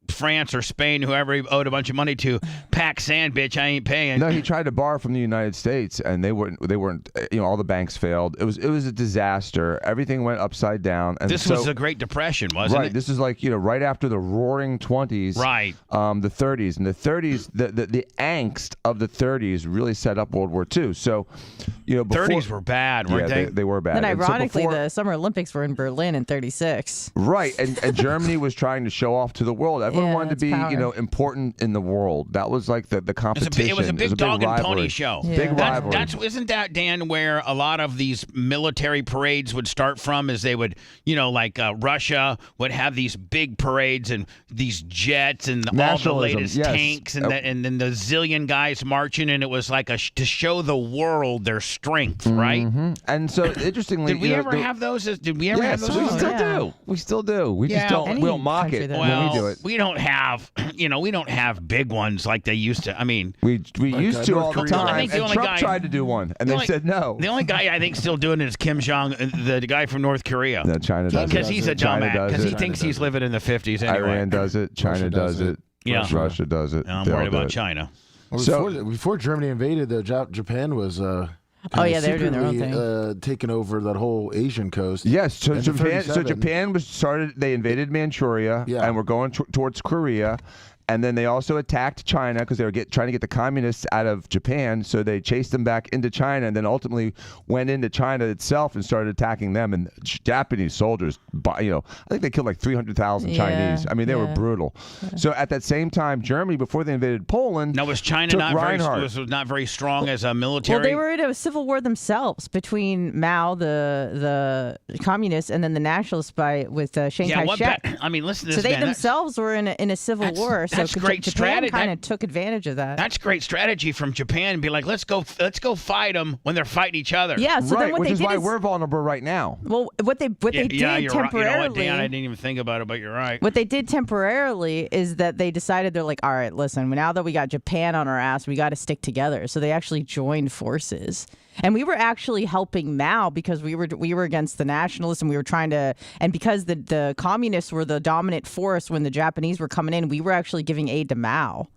D: France or Spain, whoever he owed a bunch of money to, pack sand, bitch, I ain't paying.
E: No, he tried to borrow from the United States, and they weren't. All the banks failed. It was a disaster. Everything went upside down. And
D: this was the Great Depression, wasn't it?
E: Right. This is right after the Roaring 20s.
D: Right.
E: The 30s, and the 30s, the angst of the 30s really set up World War II. So, before,
D: 30s were bad, weren't they?
E: They were bad.
H: Then ironically, the Summer Olympics were in Berlin in '36.
E: Right, and Germany was trying to show off to the world. Everyone wanted to be, important in the world. That was the competition.
D: It was a big dog and pony show.
H: Yeah.
E: Big rivalry.
D: Isn't that, Dan, where a lot of these military parades would start from? Is they would, Russia would have these big parades and these jets and all the latest tanks and then the zillion guys marching, and it was to show the world their strength, right?
E: And so interestingly,
D: did we ever have those? Did we ever have those?
E: We still do. We still do. We just don't. We don't mock it when we do it.
D: don't have, we don't have big ones like they used to. I mean,
E: we used to all the
D: Korea. I
E: time.
D: think the
E: And
D: only
E: Trump
D: guy-
E: tried to do one, and they said no.
D: the only guy I think still doing it is Kim Jong, the guy from North Korea.
E: No, China does it.
D: Because he's a
E: China
D: dumbass.
E: does
D: Because he
E: it.
D: thinks he's living in the 50s anyway.
E: Iran does it. China does it.
D: Yeah.
E: Russia does it.
D: I'm
E: They all
D: worried
E: do
D: about
E: it.
D: China.
F: Well,
E: So-
F: before Germany invaded, Japan was
H: Oh, yeah, they were doing their own
F: secretly, taking over that whole Asian coast.
E: Yes, so
F: And
E: Japan. So
F: 37.
E: Japan was started. They invaded Manchuria,
F: Yeah.
E: and were going towards Korea, and then they also attacked China because they were trying to get the communists out of Japan. So they chased them back into China, and then ultimately went into China itself and started attacking them. And Japanese soldiers, I think they killed like 300,000
H: Yeah,
E: Chinese. I mean, they were brutal. So at that same time, Germany, before they invaded Poland,
D: Now, was China
E: took
D: not
E: Reinhardt.
D: was not very strong as a military?
H: Well, they were in a civil war themselves between Mao, the communists, and then the nationalists with Chiang
D: yeah, what
H: Kai-shek.
D: I mean, listen to
H: So
D: this,
H: they
D: man.
H: themselves were in a civil war. So
D: that's great
H: Japan
D: strategy.
H: kind of took advantage of that.
D: That's great strategy from Japan. Be like, let's go fight them when they're fighting each other.
H: Yeah. So
E: right,
H: then what
E: which
H: they
E: is
H: did
E: why
H: is,
E: we're vulnerable right now.
H: well, what they did
D: yeah, you're right.
H: temporarily.
D: You know what, Dan? I didn't even think about it, but you're right.
H: What they did temporarily is that they decided they're like, all right, listen, now that we got Japan on our ass, we got to stick together. So they actually joined forces. And we were actually helping Mao because we were against the nationalists and we were trying to, and because the communists were the dominant force when the Japanese were coming in, we were actually giving aid to Mao,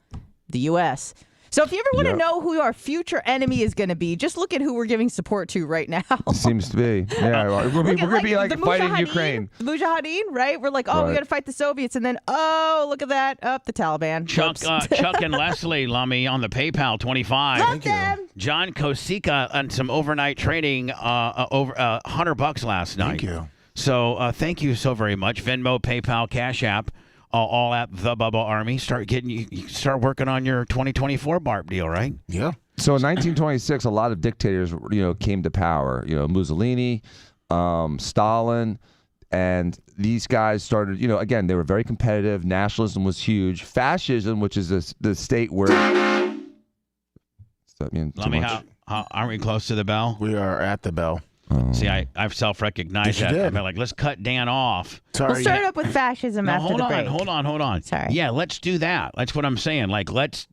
H: the U.S. So if you ever want to know who our future enemy is going to be, just look at who we're giving support to right now.
E: Seems to be. Yeah, we're going to be like
H: the
E: fighting
H: Mujahideen,
E: Ukraine.
H: The Mujahideen, right? We're like, oh, we
E: Right.
H: got to fight the Soviets. And then, oh, look at that. Up the Taliban.
D: Chuck,
H: Whoops.
D: Chuck and Leslie Lummy on the PayPal 25.
H: Love them.
D: John Kosika on some overnight trading over $100 last night.
F: Thank you.
D: So thank you so very much. Venmo, PayPal, Cash App, all at the Bubba Army. You start working on your 2024 BARP deal, right?
F: Yeah.
E: So in 1926, a lot of dictators, came to power. Mussolini, Stalin, and these guys started. Again, they were very competitive. Nationalism was huge. Fascism, which is the state where. Does that mean too
D: Lummy,
E: much?
D: how aren't we close to the bell?
F: We are at the bell.
D: See, I've self-recognized
F: Yes, you
D: that.
F: did.
D: I'm like, let's cut Dan off.
F: Sorry.
H: We'll start up with fascism
D: No,
H: after
D: hold
H: the
D: on,
H: break.
D: hold on.
H: Sorry.
D: Yeah, let's do that. That's what I'm saying. Like, let's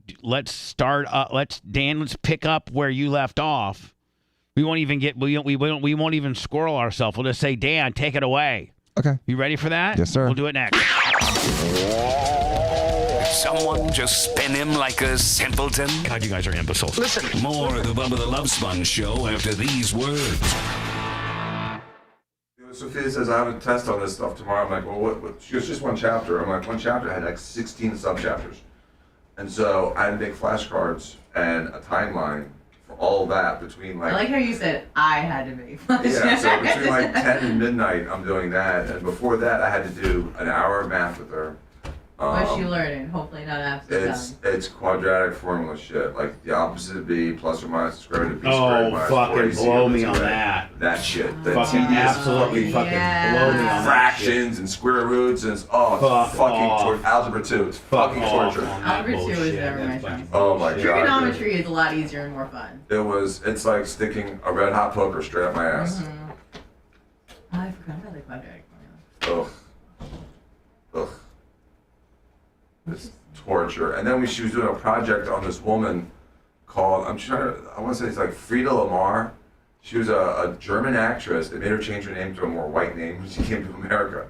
D: start. Let's pick up where you left off. We won't even we won't even squirrel ourselves. We'll just say, Dan, take it away.
E: Okay.
D: You ready for that?
E: Yes, sir.
D: We'll do it next.
K: Someone just spin him like a simpleton?
D: God, you guys are imbeciles.
K: Listen.
G: More of the Bubba the Love Sponge show after these words.
L: Sophia says, I have a test on this stuff tomorrow. I'm like, well, what? She goes, just one chapter. I'm like, one chapter had like 16 sub-chapters. And so I had to make flashcards and a timeline for all that between like...
M: I like how you said, I had to make
L: Yeah, so between like 10 and midnight, I'm doing that. And before that, I had to do an hour of math with her.
M: What's she learning? Hopefully not after
L: It's quadratic formula shit. Like the opposite of b plus or minus the square root of b
D: Oh,
L: squared minus
D: fucking
L: 4ac
D: blow
L: over
D: me on
L: 2a.
D: that.
L: That shit. The
D: Fucking
L: tedious
D: absolutely fucking blow me on that
L: fractions and square roots and it's fucking algebra 2. It's fucking torture.
M: Algebra 2 is never my strong.
L: Oh my god.
M: Trigonometry is a lot easier and more fun.
L: It's like sticking a red hot poker straight up my ass.
M: Oh, I forgot about the quadratic formula.
L: Ugh. It's torture. And then she was doing a project on this woman called, I want to say it's like Frida Lamar. She was a German actress. They made her change her name to a more white name when she came to America.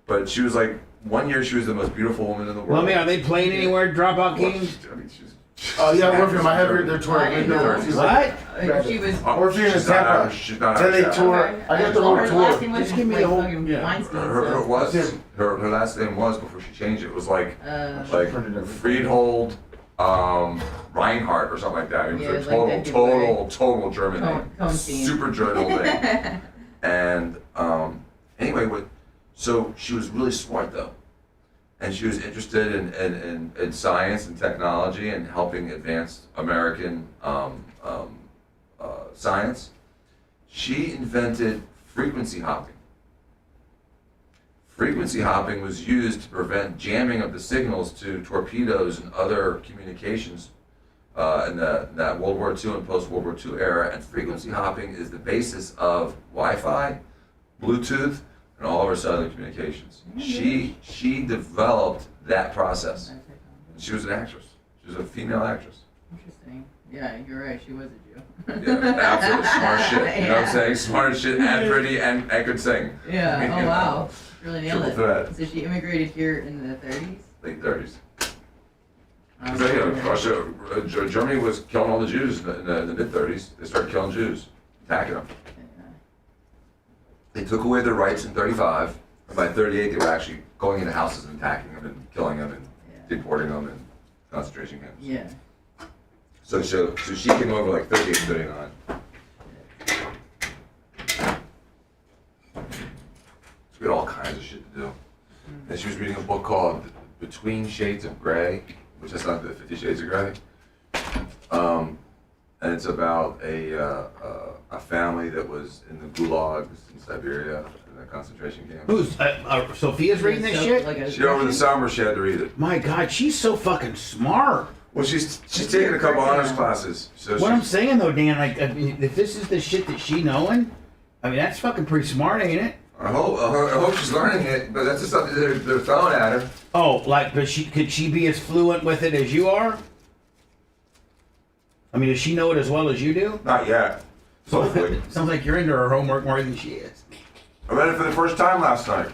L: But she was like, one year she was the most beautiful woman in the world.
D: Lummy, are they playing anywhere, Dropout Kings?
L: I mean, she's...
F: Oh, yeah, Orpheum. I have her. They're touring.
D: What?
M: She was...
F: Orpheum and Tampa.
L: She's not
F: Then they
L: out.
F: tour. I got the whole tour.
M: Just give me the whole... Weinstein
L: Her last name was, before she changed it, was like Friedhold Reinhardt or something like that. It was a total German name. Super German name. And anyway, so she was really smart though. And she was interested in science and technology and helping advance American science. She invented frequency hopping. Frequency hopping was used to prevent jamming of the signals to torpedoes and other communications in that World War II and post-World War II era. And frequency hopping is the basis of Wi-Fi, Bluetooth, and all of our cellular communications. She developed that process. She was an actress. She was a female actress.
M: Interesting. Yeah, you're right. She was a Jew.
L: Yeah, absolutely smart shit. You know what I'm saying? Smart as shit and pretty and could sing.
M: Yeah. Oh, wow. Really nailed it.
L: Threat.
M: So she immigrated here in the 30s?
L: Late 30s. Russia, Germany was killing all the Jews in the mid-30s. They started killing Jews, attacking them. They took away their rights in 35. And by 38, they were actually going into houses and attacking them and killing them and deporting them in concentration camps.
M: Yeah.
L: So she came over like 38, 39. So we had all kinds of shit to do. And she was reading a book called Between Shades of Grey, which is not the 50 Shades of Grey. And it's about a family that was in the gulags in Siberia, in the concentration camp.
D: Who's Sophia's reading this shit?
L: She over the summer she had to read it.
D: My God, she's so fucking smart.
L: Well, she's taking a couple honors classes. So
D: what I'm saying though, Dan, like, I mean, if this is the shit that she knowing, I mean, that's fucking pretty smart, ain't it?
L: I hope she's learning it, but that's just something they're throwing at her.
D: Oh, like, but could she be as fluent with it as you are? I mean, does she know it as well as you do?
L: Not yet. Hopefully.
D: Sounds like you're into her homework more than she is.
L: I read it for the first time last night.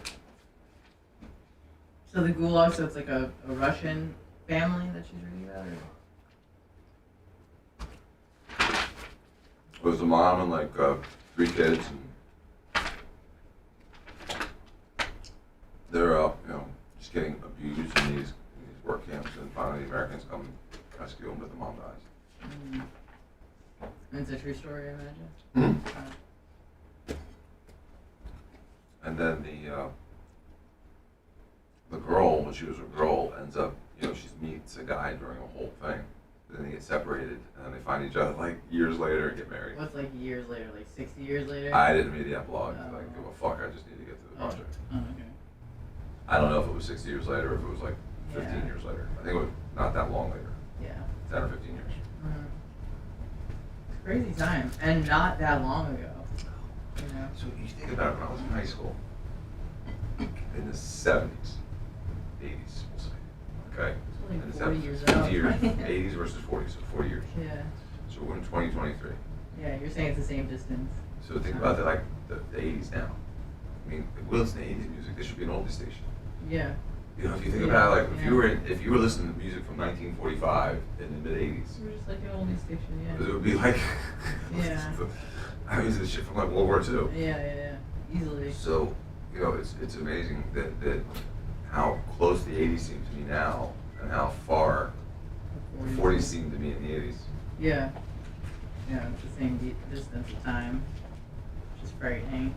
M: So the Gulag, so it's like a Russian family that she's reading about? Or?
L: It was the mom and like 3 kids. And they're just getting abused in these work camps, and finally the Americans come rescue them, but the mom dies.
M: Mm. And it's a true story, I imagine.
L: Mm-hmm. And then the girl, when she was a girl, ends up, she meets a guy during the whole thing. Then they get separated, and then they find each other like years later and get married.
M: What's like years later? Like 60 years later?
L: I didn't read the epilogue. Like, give a fuck. I just need to get to the project.
M: Oh, okay.
L: I don't know if it was 60 years later or if it was like 15 years later. I think it was not that long later.
M: Yeah.
L: 10 or 15 years.
M: Mm-hmm. It's a crazy time, and not that long ago.
L: So you think about it, when I was in high school, in the 70s, 80s, we'll say, okay?
M: Like
L: and
M: 40 years
L: 50
M: out.
L: years, 80s versus 40, so 40 years.
M: Yeah.
L: So we're in 2023.
M: Yeah, you're saying it's the same distance.
L: So think about that, like the 80s now. I mean, if we listen to 80s music, there should be an oldie station.
M: Yeah.
L: If you think about it, like if you were listening to music from 1945 in the mid 80s,
M: We're just like an oldie station, yeah.
L: it would be like
M: Yeah.
L: I mean, this shit from like World War II.
M: Yeah, easily.
L: So, it's amazing that how close the 80s seem to me now, and how far the 40s seem to me in the 80s.
M: Yeah. Yeah, it's the same distance of time. Which is frightening.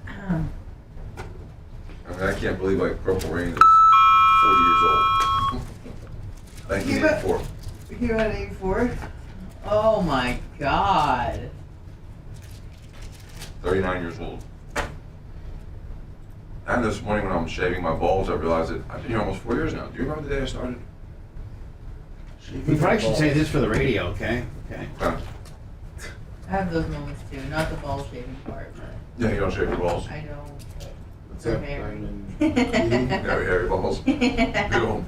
L: I mean, I can't believe like Purple Rain is 40 years old. 1984.
M: You're at 84? Oh my God.
L: 39 years old. And this morning when I'm shaving my balls, I realized that I've been here almost 4 years now. Do you remember the day I started?
D: We probably should say this for the radio, okay? Okay.
M: I have those moments too, not the ball shaving part. But
L: Yeah, you don't shave your balls.
M: I don't.
J: What's
M: They're
J: up,
M: hairy.
L: Hairy balls. Beautiful.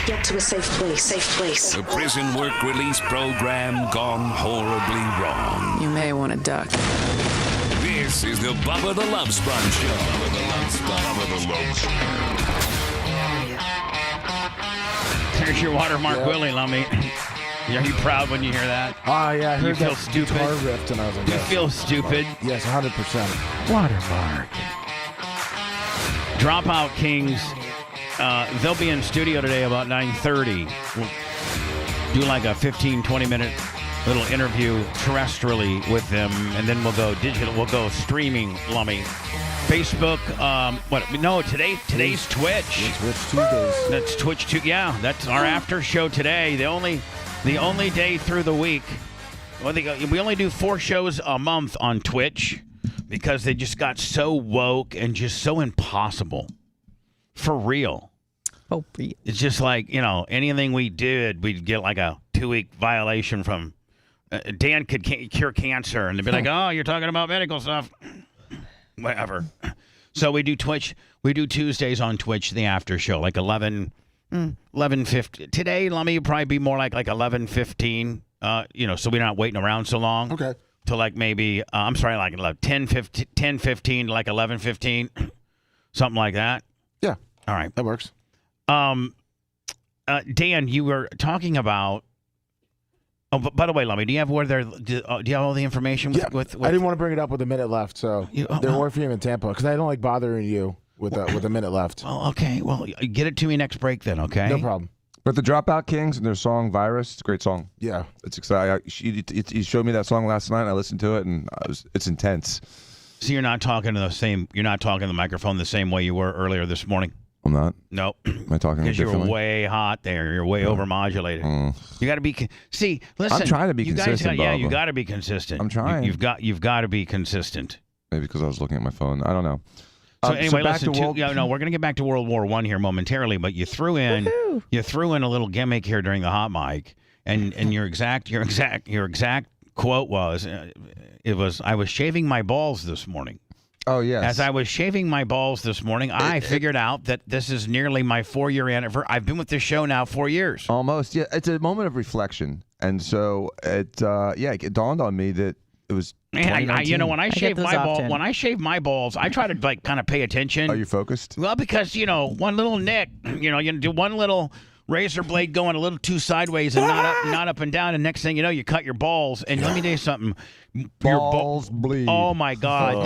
N: Get to a safe place.
G: The prison work release program gone horribly wrong.
A: You may want to duck.
G: This is the Bubba the Love Sponge Show. Bubba the Love Sponge.
D: There's your watermark, Willie Lummy. Are you proud when you hear that?
F: Oh, yeah, I heard
D: You feel
F: that
D: stupid?
F: guitar riff, and I was like,
D: You
F: yes.
D: feel stupid?
F: Yes, 100%.
D: Watermark. Dropout Kings. They'll be in studio today about 9:30. We'll do like a 15, 20-minute little interview terrestrially with them, and then we'll go digital. We'll go streaming, Lummy. Facebook. Today's Twitch.
F: It's Twitch Tuesdays.
D: That's Twitch too. Yeah, that's our after show today. The only day through the week. Well, we only do 4 shows a month on Twitch because they just got so woke and just so impossible. For real.
H: Oh, real.
D: It's just like, anything we did, we'd get like a 2-week violation from Dan could cure cancer, and they'd be like, "Oh, you're talking about medical stuff." Whatever. So we do Twitch. We do Tuesdays on Twitch, the after show, like 11:50. Today, let me probably be more like 11:15. So we're not waiting around so long.
F: Okay.
D: To like maybe, like 10:15 to like 11:15, something like that.
F: Yeah.
D: All right.
F: That works.
D: Dan, you were talking about. Oh, but by the way, Lummy, do you have do you have all the information?
F: I didn't want to bring it up with a minute left, so they're Orpheum in Tampa because I don't like bothering you with a minute left.
D: Well, okay. Well, get it to me next break then, okay?
F: No problem.
E: But the Dropout Kings and their song "Virus," it's a great song.
F: Yeah,
E: it's exciting. You showed me that song last night. And I listened to it, and it's intense.
D: So you're not talking to the microphone the same way you were earlier this morning.
E: I'm not.
D: Nope.
E: Am I talking
D: because
E: differently?
D: You're way hot there. You're way overmodulated. You got to be. Listen.
E: I'm trying to be consistent.
D: You got to be consistent.
E: I'm trying.
D: You've got to be consistent.
E: Maybe because I was looking at my phone. I don't know.
D: So anyway, listen. We're going to get back to World War I here momentarily, but you threw in a little gimmick here during the hot mic, and your exact quote was, I was shaving my balls this morning.
E: Oh, yes.
D: As I was shaving my balls this morning, I figured out that this is nearly my 4-year anniversary. I've been with this show now 4 years.
E: Almost. Yeah. It's a moment of reflection. And so it dawned on me that it was.
D: Man, when I shave my balls, I try to kind of pay attention.
E: Are you focused?
D: Well, because one little nick, you do one little razor blade going a little too sideways and not up and down, and next thing you know, you cut your balls. And let me tell you something.
E: Balls bleed.
D: Oh my God!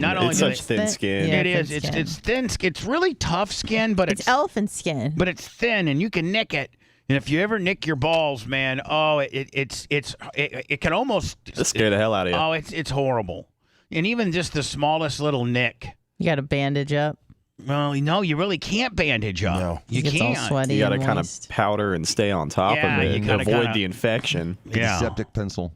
I: It's such thin skin.
D: It is. It's thin. It's really tough skin, but it's
H: elephant skin.
D: But it's thin, and you can nick it. And if you ever nick your balls, man, it can almost
I: scare the hell out of you.
D: Oh, it's horrible. And even just the smallest little nick,
H: you got to bandage up.
D: Well, no, you really can't bandage up. No, you can't.
H: All sweaty.
I: You got to kind of powder and stay on top of it and avoid the infection.
E: Antiseptic pencil.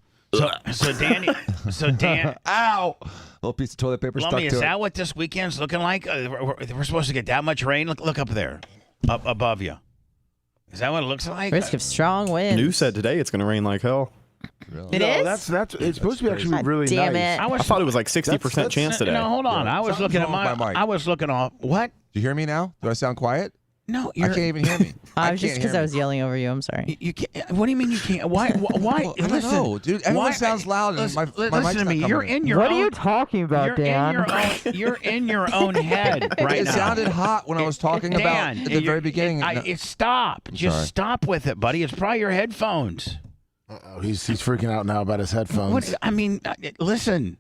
D: So Dan,
E: ow! Little piece of toilet paper stuck to it.
D: Is that what this weekend's looking like? We're supposed to get that much rain. Look up there, up above you. Is that what it looks like?
H: Risk of strong winds.
I: News said today it's going to rain like hell.
H: Really? It is?
F: That's it's supposed to be actually really
H: damn
F: nice.
H: It.
I: I thought it was like 60% chance today.
D: No, hold on. I was looking at I was looking off. What?
E: Do you hear me now? Do I sound quiet?
D: No,
E: I can't even hear me.
H: I was just because I was yelling over you. I'm sorry.
D: You can't. What do you mean you can't? Why?
E: Well, I don't know, dude. Everyone sounds loud. And my
D: listen to me. You're in your.
H: What are you talking about, Dan?
D: You're in your own head right now.
E: It sounded hot when I was talking about at the very beginning.
D: Stop. Just stop with it, buddy. It's probably your headphones.
F: Uh-oh, he's freaking out now about his headphones.
D: Listen.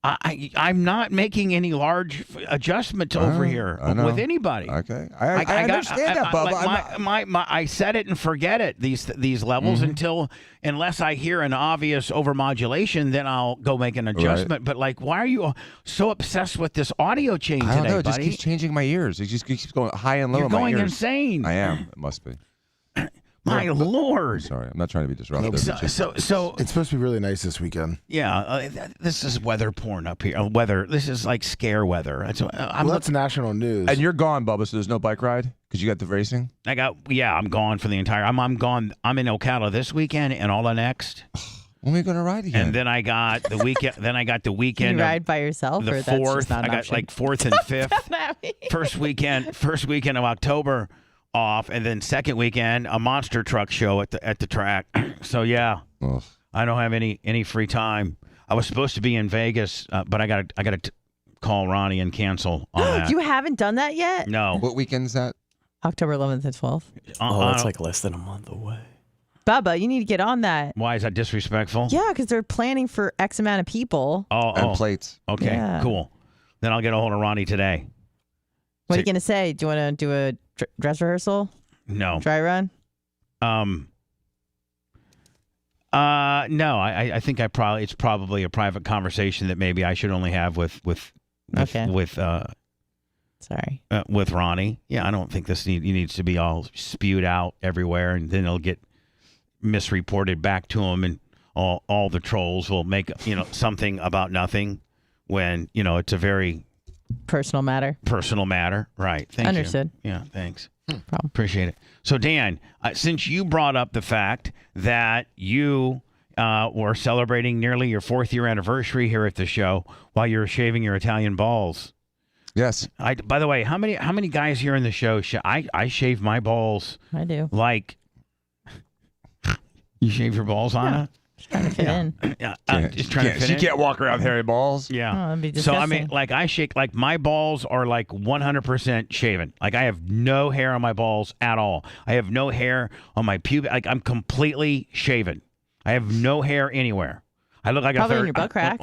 D: I'm not making any large adjustments over here with anybody.
E: Okay, I understand that, Bubba.
D: I set it and forget it. These levels unless I hear an obvious overmodulation, then I'll go make an adjustment. Right. But why are you so obsessed with this audio change today,
E: I don't know. It
D: buddy?
E: just keeps changing my ears. It just keeps going high and low.
D: You're
E: in my
D: going
E: ears.
D: Insane.
E: I am. It must be.
D: My Lord.
E: Sorry, I'm not trying to be disruptive.
F: So it's supposed to be really nice this weekend.
D: Yeah, this is weather porn up here. Weather. This is like scare weather.
F: That's national news.
E: And you're gone, Bubba. So there's no bike ride because you got the racing.
D: I'm gone for the entire. I'm gone. I'm in Ocala this weekend and all the next.
E: When are we going to ride again?
D: And then I got the weekend.
H: Can you ride by yourself?
D: The
H: or
D: 4th.
H: That's just not an
D: I got
H: option?
D: 4th and 5th. First weekend of October off, and then second weekend a monster truck show at the track. So I don't have any free time. I was supposed to be in Vegas, but I got to call Ronnie and cancel on that.
H: You haven't done that yet?
D: No.
E: What weekend's that?
H: October 11th and 12th.
I: It's like less than a month away.
H: Bubba, you need to get on that.
D: Why is that disrespectful?
H: Yeah, because they're planning for X amount of people.
E: And plates.
D: Okay, cool. Then I'll get a hold of Ronnie today.
H: What are you going to say? Do you want to do a dress rehearsal?
D: No.
H: Dry run?
D: No, I think it's probably a private conversation that maybe I should only have with Ronnie. Yeah, I don't think this needs to be all spewed out everywhere, and then it'll get misreported back to him, and all the trolls will make something about nothing when it's a very
H: personal matter.
D: Right. Thank
H: Understood.
D: you. Yeah, thanks. Appreciate it. So, Dan, since you brought up the fact that you were celebrating nearly your 4th year anniversary here at the show while you were shaving your Italian balls.
E: Yes.
D: By the way, how many guys here in the show? I shave my balls.
H: I do.
D: Like, you shave your balls, Anna?
H: Just trying to fit in.
D: Yeah, just trying to fit in.
E: You can't walk around hairy balls.
D: Yeah.
H: Oh, that'd be disgusting.
D: So I mean, like I shake, like my balls are like 100% shaven. Like I have no hair on my balls at all. I have no hair on my pubic. Like I'm completely shaven. I have no hair anywhere. I look like
H: probably
D: a third.
H: In your butt crack.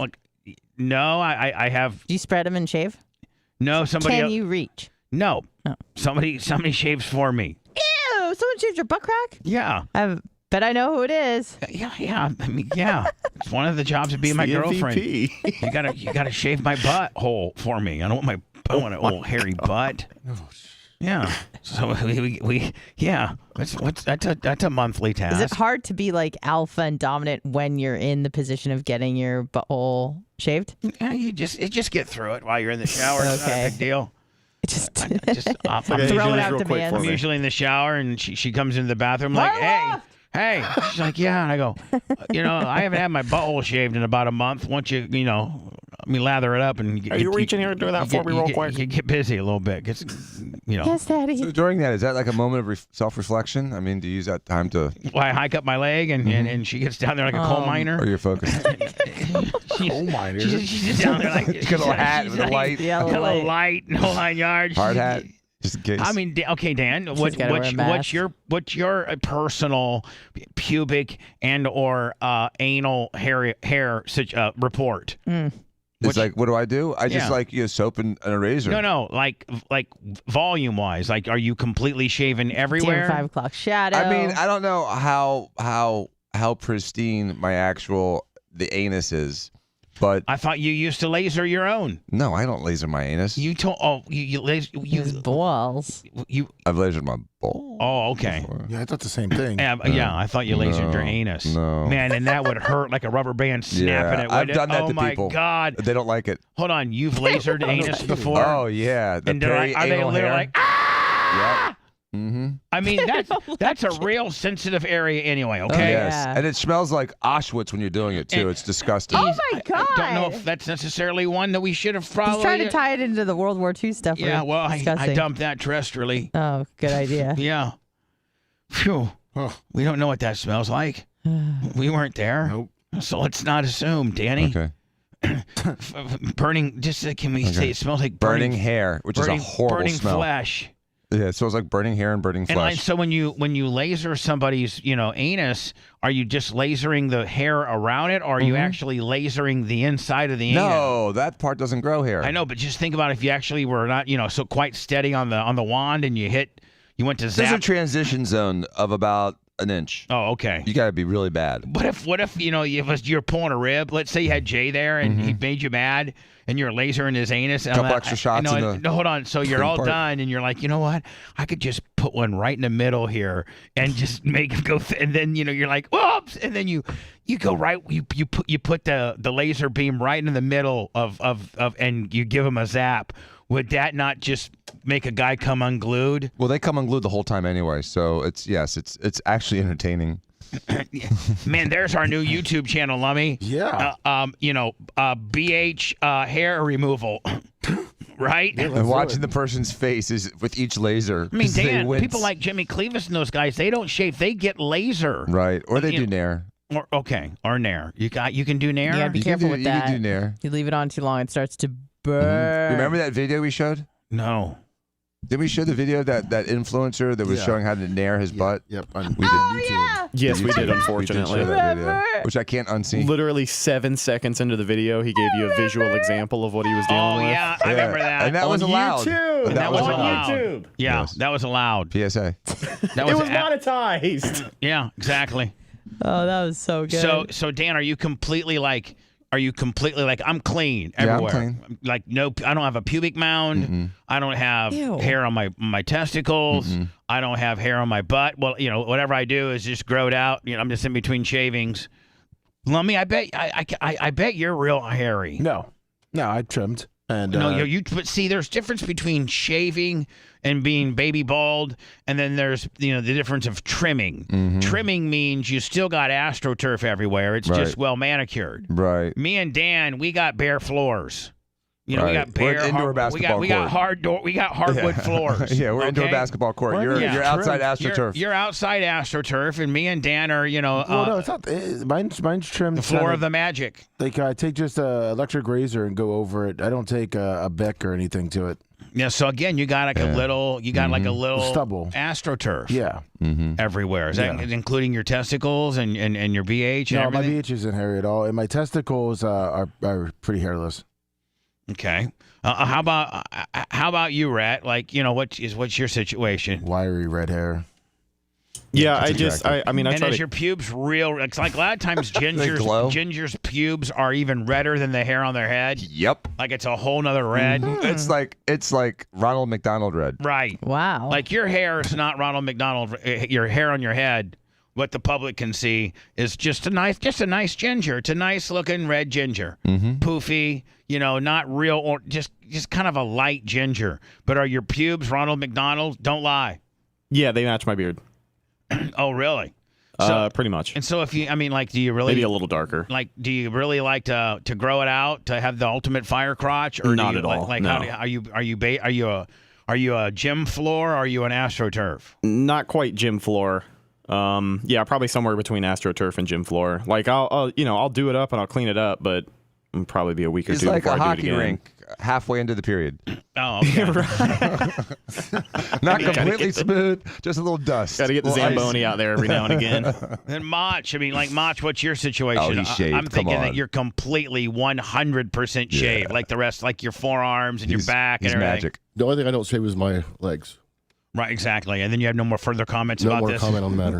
D: No, I have.
H: Do you spread them and shave?
D: No, somebody.
H: Can you reach?
D: No.
H: Oh.
D: Somebody shaves for me.
H: Ew! Someone shaved your butt crack?
D: Yeah.
H: Bet I know who it is.
D: Yeah. I mean, yeah. It's one of the jobs of being my girlfriend. You gotta shave my butt hole for me. I don't want I want an old hairy butt. Yeah. So that's a monthly task.
H: Is it hard to be like alpha and dominant when you're in the position of getting your butthole shaved?
D: Yeah, you just get through it while you're in the shower. It's not a big deal. I'm usually in the shower, and she comes into the bathroom like, hey. She's like, yeah. And I go, I haven't had my butthole shaved in about a month. Once let me lather it up and.
I: Are you reaching here to do that for me real quick?
D: You get busy a little bit.
H: Yes, Daddy.
E: So during that, is that like a moment of self-reflection? I mean, do you use that time to?
D: Well, I hike up my leg, and she gets down there like a coal miner.
E: Or you're focused.
F: Coal miner.
D: She's just down there like.
E: She's got a little hat with a light.
D: Yeah, a little light, no 9 yards.
E: Hard hat. Just in case.
D: I mean, okay, Dan. What's your personal pubic and or anal hair report?
E: It's like, what do I do? I just like soap and a razor.
D: No, like volume wise. Like, are you completely shaven everywhere?
H: 5 o'clock shadow.
E: I mean, I don't know how pristine the anus is. But
D: I thought you used to laser your own.
E: No, I don't laser my anus.
D: You told you
H: his balls.
E: I've lasered my balls.
D: Oh, okay.
E: Before.
F: Yeah, I thought the same thing.
D: Yeah, I thought you lasered your anus.
E: No,
D: man, and that would hurt like a rubber band snapping it.
E: I've done that to people.
D: Oh my God,
E: they don't like it.
D: Hold on, you've lasered anus before?
E: Oh yeah,
D: and are they literally like ah?
E: Yep. Mm-hmm.
D: I mean, that's a real sensitive area anyway, okay?
E: Oh, yes. And it smells like Auschwitz when you're doing it, too. It's disgusting.
H: Oh, my God.
D: I don't know if that's necessarily one that we should have probably...
H: He's trying to tie it into the World War II stuff.
D: Yeah, well, I dumped that terrestrially.
H: Oh, good idea.
D: Yeah. Phew. We don't know what that smells like. We weren't there.
F: Nope.
D: So let's not assume, Danny.
E: Okay.
D: Burning, can we say it smells like
E: burning hair, which is a horrible smell.
D: Burning flesh.
E: Yeah, it smells like burning hair and burning flesh.
D: And so when you laser somebody's anus, are you just lasering the hair around it, or are you actually lasering the inside of the anus?
E: No, that part doesn't grow hair.
D: I know, but just think about if you actually were not so quite steady on the wand and you went to zap.
E: There's a transition zone of about an inch.
D: Oh, okay.
E: You got to be really bad.
D: What if you're pulling a rib? Let's say you had Jay there and he made you mad, and you're lasering his anus.
E: A couple extra shots.
D: No, hold on. So you're all done, and you're like, you know what? I could just put one right in the middle here and just make it go. And then you're like, whoops! And then you go right. You put the laser beam right in the middle of and you give him a zap. Would that not just make a guy come unglued?
E: Well, they come unglued the whole time anyway, so it's actually entertaining.
D: Man, there's our new YouTube channel, Lummy.
F: Yeah.
D: BH hair removal. Right?
E: Yeah, and watching the person's face is with each laser.
D: I mean, Dan, people like Jimmy Clevis and those guys, they don't shave, they get laser.
E: Right. Or they do Nair.
D: Or Nair. You can do Nair?
H: You gotta be careful with that.
E: You can do Nair.
H: You leave it on too long, it starts to burn.
E: Remember that video we showed?
D: No.
E: Did we show the video of that influencer that was showing how to nair his butt?
F: Yep.
E: We did.
H: Yeah.
I: Yes, we did, unfortunately.
E: We did show that video, which I can't unsee.
I: Literally 7 seconds into the video, he gave you a visual example of what he was dealing with.
D: Oh, yeah, I remember that.
E: And that was allowed.
I: YouTube.
E: And that was
I: on
E: allowed.
I: YouTube.
D: Yeah, that was allowed.
E: PSA.
I: It was monetized.
D: Yeah, exactly.
H: Oh, that was so good.
D: So Dan, are you completely like I'm clean everywhere?
E: Yeah, I'm clean.
D: Like no, I don't have a pubic mound.
E: Mm-mm.
D: I don't have
H: Ew.
D: hair on my testicles.
E: Mm-mm.
D: I don't have hair on my butt. Well, whatever I do is just grow it out. I'm just in between shavings. Lummy, I bet you're real hairy.
F: No, I trimmed. And
D: but see, there's difference between shaving and being baby bald, and then there's the difference of trimming.
E: Mm-hmm.
D: Trimming means you still got AstroTurf everywhere. It's just well manicured.
E: Right.
D: Me and Dan, we got bare floors. We
E: Right.
D: got bare
E: We're an indoor basketball
D: we got
E: court.
D: we got hardwood floors.
E: Yeah, we're indoor basketball court. You're outside AstroTurf.
D: You're outside AstroTurf, and me and Dan are
F: well, no, it's not. Mine's trimmed.
D: The floor of the magic.
F: Like I take just a electric razor and go over it. I don't take a Bic or anything to it.
D: Yeah. So again, you got like a little
F: stubble
D: AstroTurf.
F: Yeah.
D: Everywhere. Is that including your testicals and your BH? And
F: no,
D: everything?
F: my BH isn't hairy at all, and my testicles are pretty hairless.
D: Okay. How about you, Rat? Like, what's your situation?
F: Wiry red hair.
I: Yeah, I
D: And
I: try
D: is
I: to.
D: your pubes real? It's like a lot of times gingers' pubes are even redder than the hair on their head.
E: Yep.
D: Like it's a whole nother red.
E: It's like Ronald McDonald red.
D: Right.
H: Wow.
D: Like your hair is not Ronald McDonald. Your hair on your head, what the public can see is just a nice ginger. It's a nice looking red ginger. Poofy, not real, or just kind of a light ginger. But are your pubes Ronald McDonald? Don't lie.
I: Yeah, they match my beard.
D: Oh, really?
I: Pretty much.
D: And so do you really
I: maybe a little darker?
D: Like, do you really like to grow it out to have the ultimate fire crotch, or
I: not at all?
D: Like,
I: no.
D: are you a gym floor, or are you an AstroTurf?
I: Not quite gym floor. Yeah, probably somewhere between AstroTurf and gym floor. Like I'll do it up and I'll clean it up, but it'll probably be a week or two
E: like
I: before
E: a
I: I do it
E: hockey
I: again.
E: rink halfway into the period.
D: Oh, okay.
E: Not completely smooth, just a little dust.
I: Got to get the Zamboni out there every now and again.
D: Then Mach, what's your situation?
E: Oh, he's shaved.
D: I'm thinking
E: Come
D: that
E: on.
D: you're completely 100% shaved, like the rest, like your forearms and your back and
E: He's
D: everything.
E: magic.
J: The only thing I don't shave is my legs.
D: Right, exactly. And then you have no more further comments
J: No
D: about
J: more
D: this.
J: comment on the matter.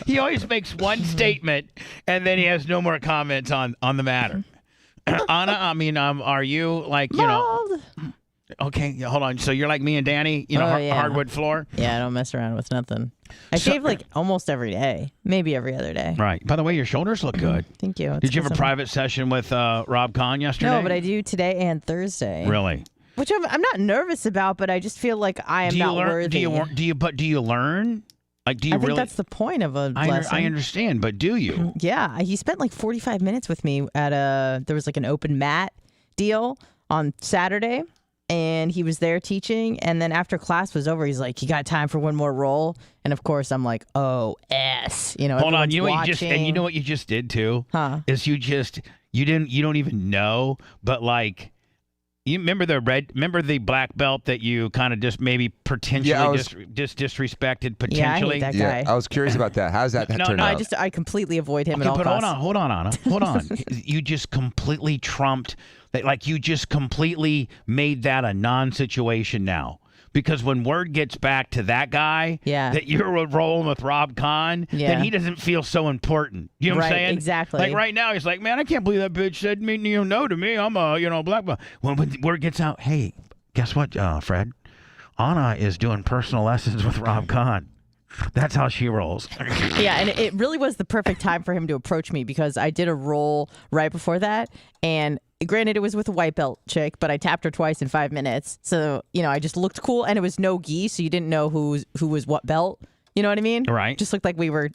D: He always makes one statement, and then he has no more comments on the matter. Anna, are you like, okay, hold on. So you're like me and Danny, hardwood floor?
H: Yeah, I don't mess around with nothing. I shave like almost every day, maybe every other day.
D: Right. By the way, your shoulders look good.
H: Thank you.
D: Did you have a private session with Rob Kahn yesterday?
H: No, but I do today and Thursday.
D: Really?
H: Which I'm not nervous about, but I just feel like I am not worthy.
D: Do you learn? Like, do you
H: I think
D: really?
H: that's the point of a lesson.
D: I understand, but do you?
H: Yeah, he spent like 45 minutes with me at there was like an open mat deal on Saturday, and he was there teaching. And then after class was over, he's like, "You got time for one more roll?" And of course, I'm like, "Oh, S."
D: Hold on, you know what
H: watching.
D: you know what you just did too?
H: Huh?
D: Is you don't even know, but like. You remember the black belt that you kind of just maybe potentially disrespected potentially?
H: Yeah, I hate that guy.
E: I was curious about that. How's that turn out?
H: I completely avoid him at all
D: but
H: costs.
D: hold on, Anna. Hold on. You just completely trumped that. Like you just completely made that a non-situation now. Because when word gets back to that guy that you're rolling with Rob Kahn, then he doesn't feel so important. You know what I'm saying?
H: Exactly.
D: Like right now, he's like, man, I can't believe that bitch said no to me. I'm a black belt. When word gets out, hey, guess what, Fred? Anna is doing personal lessons with Rob Kahn. That's how she rolls.
H: Yeah, and it really was the perfect time for him to approach me because I did a roll right before that, and granted, it was with a white belt chick, but I tapped her twice in 5 minutes. So, I just looked cool, and it was no gi, so you didn't know who was what belt. You know what I mean?
D: Right.
H: Just looked like we were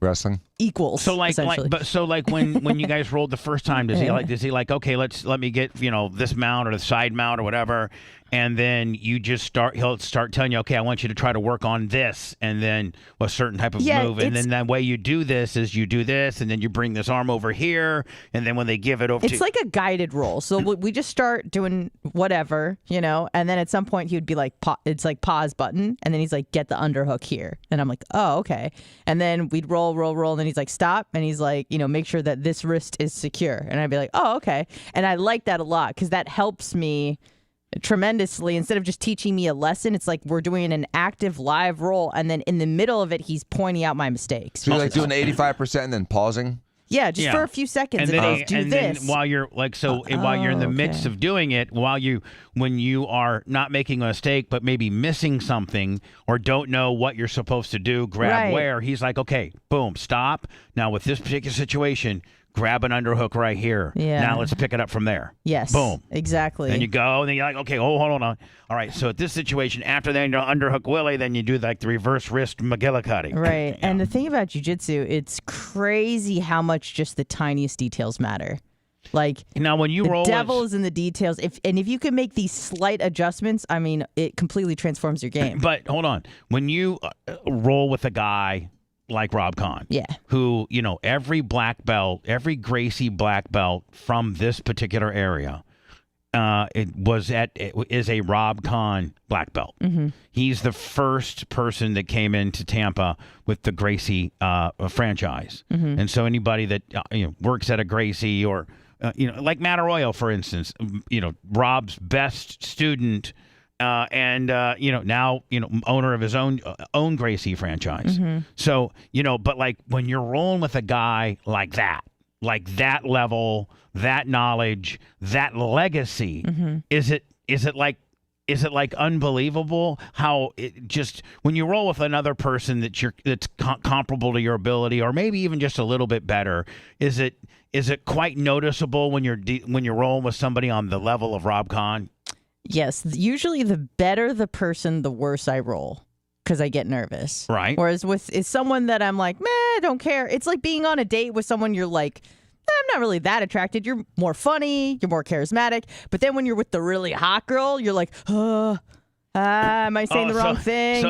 E: wrestling
H: equals.
D: So when you guys rolled the first time, does he like okay, let me get this mount or the side mount or whatever, and then he'll start telling you, okay, I want you to try to work on this, and then a certain type of move, and then that way you do this is you do this, and then you bring this arm over here, and then when they give it over,
H: it's like a guided roll. So we just start doing whatever, and then at some point he would be like, it's like pause button, and then he's like, get the underhook here, and I'm like, oh, okay, and then we'd roll, and then he's like, stop, and he's like, make sure that this wrist is secure, and I'd be like, oh, okay, and I like that a lot because that helps me. tremendously. Instead of just teaching me a lesson, it's like we're doing an active live role, and then in the middle of it, he's pointing out my mistakes.
E: So you're like doing 85% and then pausing?
H: Yeah, just for a few seconds.
D: And then,
H: do this.
D: Then while you're while you're in the midst of doing it, when you are not making a mistake but maybe missing something or don't know what you're supposed to do, grab where, he's like, okay, boom, stop. Now with this particular situation, grab an underhook right here.
H: Yeah.
D: Now let's pick it up from there.
H: Yes.
D: Boom.
H: Exactly.
D: Then you go, and then you're like, okay, hold on. All right, so at this situation, after then you underhook Willie, then you do like the reverse wrist McGillicuddy.
H: Right. And the thing about jiu-jitsu, it's crazy how much just the tiniest details matter. Like
D: now, when you roll,
H: the devil is in the details. If you can make these slight adjustments, I mean, it completely transforms your game.
D: But hold on, when you roll with a guy like Rob Kahn, who, every black belt, every Gracie black belt from this particular area, is a Rob Kahn black belt.
H: Mm-hmm.
D: He's the first person that came into Tampa with the Gracie franchise, and so anybody that works at a Gracie or like Matt Arroyo, for instance, Rob's best student. Now owner of his own Gracie franchise.
H: Mm-hmm.
D: So but like when you're rolling with a guy like that level, that knowledge, that legacy, is it like unbelievable how it just when you roll with another person that's comparable to your ability or maybe even just a little bit better, is it quite noticeable when you're rolling with somebody on the level of Rob Kahn?
H: Yes, usually the better the person, the worse I roll because I get nervous.
D: Right.
H: Whereas with someone that I'm like, I don't care. It's like being on a date with someone you're like, I'm not really that attracted. You're more funny. You're more charismatic. But then when you're with the really hot girl, you're like, am I saying the wrong thing?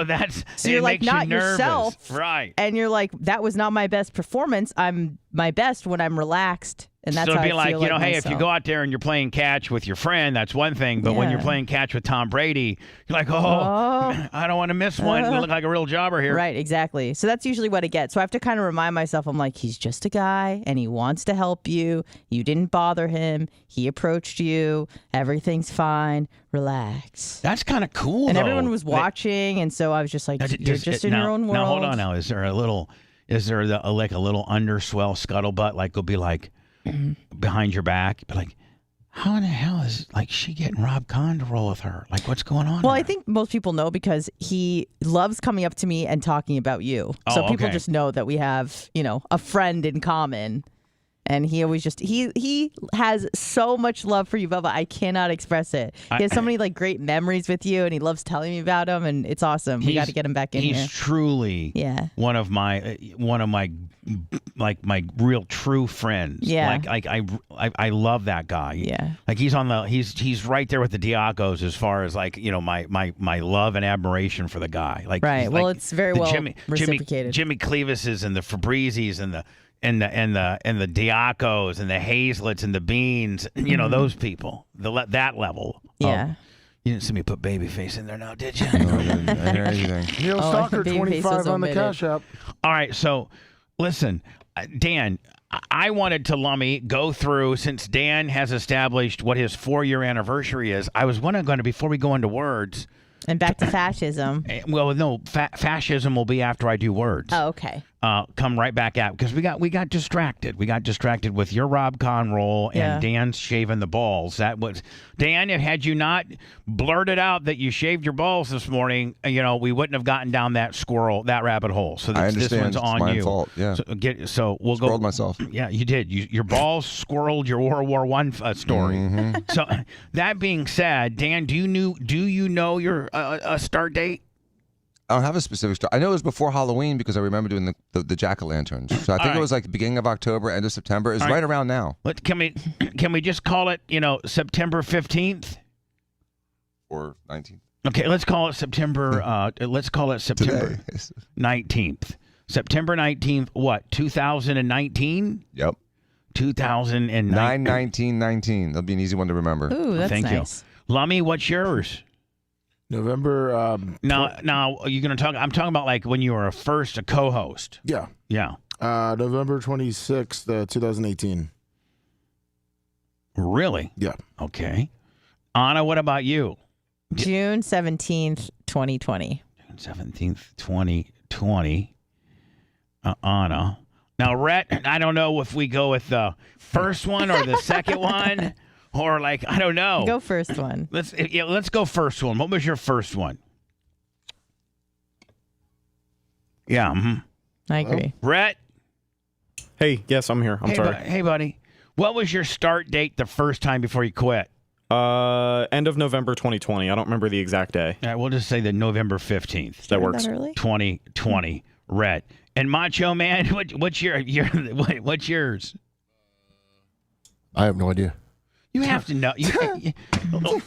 D: So
H: you're like not yourself.
D: Right.
H: And you're like, that was not my best performance. I'm my best when I'm relaxed. And that's
D: so
H: how
D: it'd be
H: I feel
D: like, hey,
H: myself.
D: if you go out there and you're playing catch with your friend, that's one thing. But when you're playing catch with Tom Brady, you're like, I don't want to miss one. You look like a real jobber here.
H: Right, exactly. So that's usually what I get. So I have to kind of remind myself, I'm like, he's just a guy and he wants to help you. You didn't bother him. He approached you. Everything's fine. Relax.
D: That's kind of cool,
H: and
D: though.
H: everyone was watching, and so I was just like, you're just in your own world.
D: Now, hold on now. Is there a little underswell scuttlebutt? Like, it'll be like, behind your back, but like, how in the hell is she getting Rob Kahn to roll with her? Like, what's going on?
H: Well, I think most people know because he loves coming up to me and talking about you. So people just know that we have, a friend in common. And he always he has so much love for you, Bubba. I cannot express it. He has so many great memories with you, and he loves telling me about them, and it's awesome. We got to get him back in here.
D: He's truly one of my my real true friends.
H: Yeah.
D: I love that guy.
H: Yeah.
D: Like he's right there with the Diacos as far as my love and admiration for the guy. Like
H: right. Well, it's very well reciprocated.
D: Jimmy Clevises and the Fabrizis and the Diacos and the Hazlets and the Beans, those people, that level.
H: Yeah.
D: You didn't see me put Babyface in there now, did you?
E: No, I didn't hear anything.
F: Neil Stalker, 25 on the Cash App.
D: All right, so listen, Dan, I wanted to go through, since Dan has established what his 4-year anniversary is, I was going to, before we go into words.
H: And back to fascism.
D: Well, no, fascism will be after I do words.
H: Oh, okay.
D: Come right back out because we got distracted. We got distracted with your Rob Kahn roll and Dan's shaving the balls. That was Dan. Had you not blurted out that you shaved your balls this morning, we wouldn't have gotten down that rabbit hole. So
E: I understand.
D: This one's on
E: it's my
D: you.
E: fault. Yeah.
D: So we'll
E: Squirreled myself.
D: Yeah, you did. Your balls squirreled your World War I story.
E: Mm-hmm.
D: So that being said, Dan, do you know your start date?
E: I don't have a specific start. I know it was before Halloween because I remember doing the jack-o'-lanterns. So I think it was like the beginning of October, end of September. It's right around now.
D: Can we just call it, September 15th?
E: Or 19th.
D: Okay, let's call it September. Let's call it September 19th. September 19th. What? 2019.
E: Yep.
D: 2019.
E: 9/19/19. That'll be an easy one to remember.
H: Ooh, that's
D: Thank
H: nice.
D: you. Lummy, what's yours?
F: November.
D: Now, are you going to talk? I'm talking about like when you were a co-host.
F: Yeah.
D: Yeah.
F: November 26th, 2018.
D: Really?
F: Yeah.
D: Okay. Anna, what about you?
H: June 17th, 2020.
D: June 17th, 2020. Anna. Now, Rhett, I don't know if we go with the first one or the second one, or like, I don't know.
H: Go first one.
D: Let's go first one. What was your first one? Yeah. Mm-hmm.
H: I agree.
D: Rhett?
I: Hey, yes, I'm here. I'm sorry.
D: Hey, buddy. What was your start date the first time before you quit?
I: End of November 2020. I don't remember the exact day.
D: All right, we'll just say the November 15th.
I: That works.
D: 2020. Rhett. And Macho Man, what's yours?
J: I have no idea.
D: You have to know.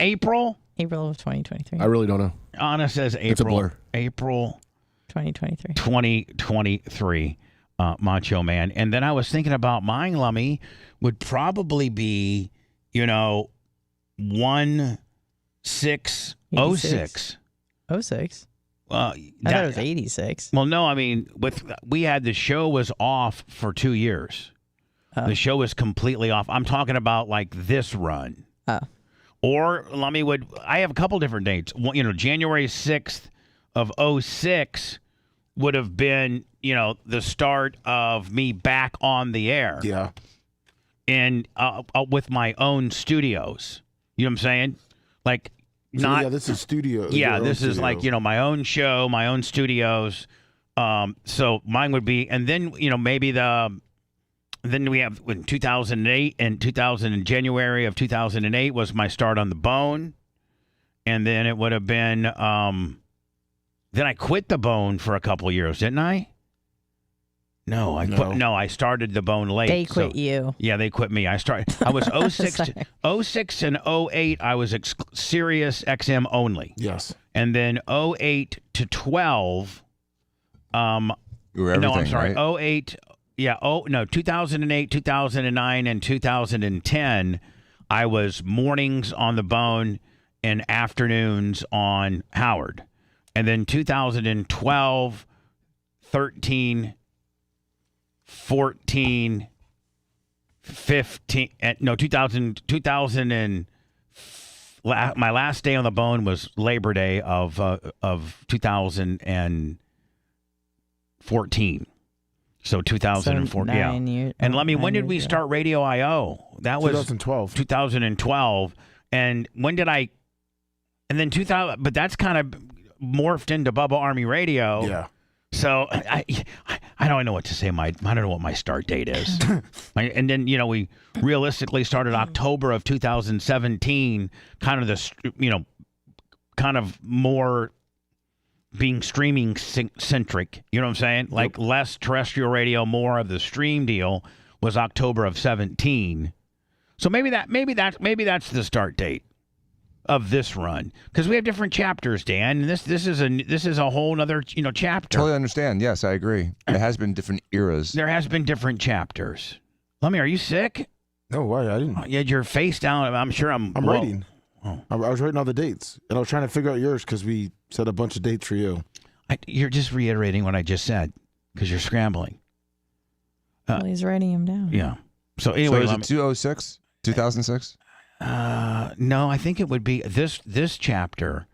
D: April?
H: April of 2023.
J: I really don't know.
D: Anna says April.
J: It's a blur.
D: April
H: 2023.
D: 2023. Macho Man. And then I was thinking about mine, Lummy, would probably be, 1606.
H: 06?
D: I
H: thought it was 86.
D: Well, no, I mean, the show was off for 2 years. The show was completely off. I'm talking about like this run.
H: Oh.
D: Or I have a couple different dates. January 6th of 06 would have been, the start of me back on the air.
F: Yeah.
D: And with my own studios. You know what I'm saying? Like,
F: this is studio.
D: Yeah, this is like, my own show, my own studios. So mine would be, and then, maybe then we have in 2008 and January of 2008 was my start on the Bone. And then it would have been, then I quit the Bone for a couple of years, didn't I? No, I started the Bone late.
H: They quit you.
D: Yeah, they quit me. I was 06 and 08, I was Sirius XM only.
F: Yes.
D: And then 08 to 12,
E: you were everything,
D: no, I'm sorry,
E: right?
D: 08, 2008, 2009, and 2010, I was mornings on the Bone and afternoons on Howard. And then 2012, 13, 14, 15, no, 2000 and my last day on the Bone was Labor Day of 2014. So 2004, yeah. And when did we start Radio IO? That was
F: 2012.
D: 2012. And when did I? And then 2000. But that's kind of morphed into Bubba Army Radio.
F: Yeah.
D: So I don't know what to say. I don't know what my start date is. And then we realistically started October of 2017. Kind of more being streaming centric. You know what I'm saying? Like less terrestrial radio, more of the stream deal was October of 17. So maybe that's the start date of this run, because we have different chapters, Dan. And this is a whole other chapter.
E: Totally understand. Yes, I agree. It has been different eras.
D: There has been different chapters. Lummy, are you sick?
F: No, why? I didn't.
D: You had your face down. I'm sure I'm
F: writing. Oh. I was writing all the dates, and I was trying to figure out yours because we set a bunch of dates for you.
D: You're just reiterating what I just said because you're scrambling.
H: Well, he's writing them down.
D: Yeah. So anyway,
E: is it 2006? 2006?
D: No, I think it would be this chapter,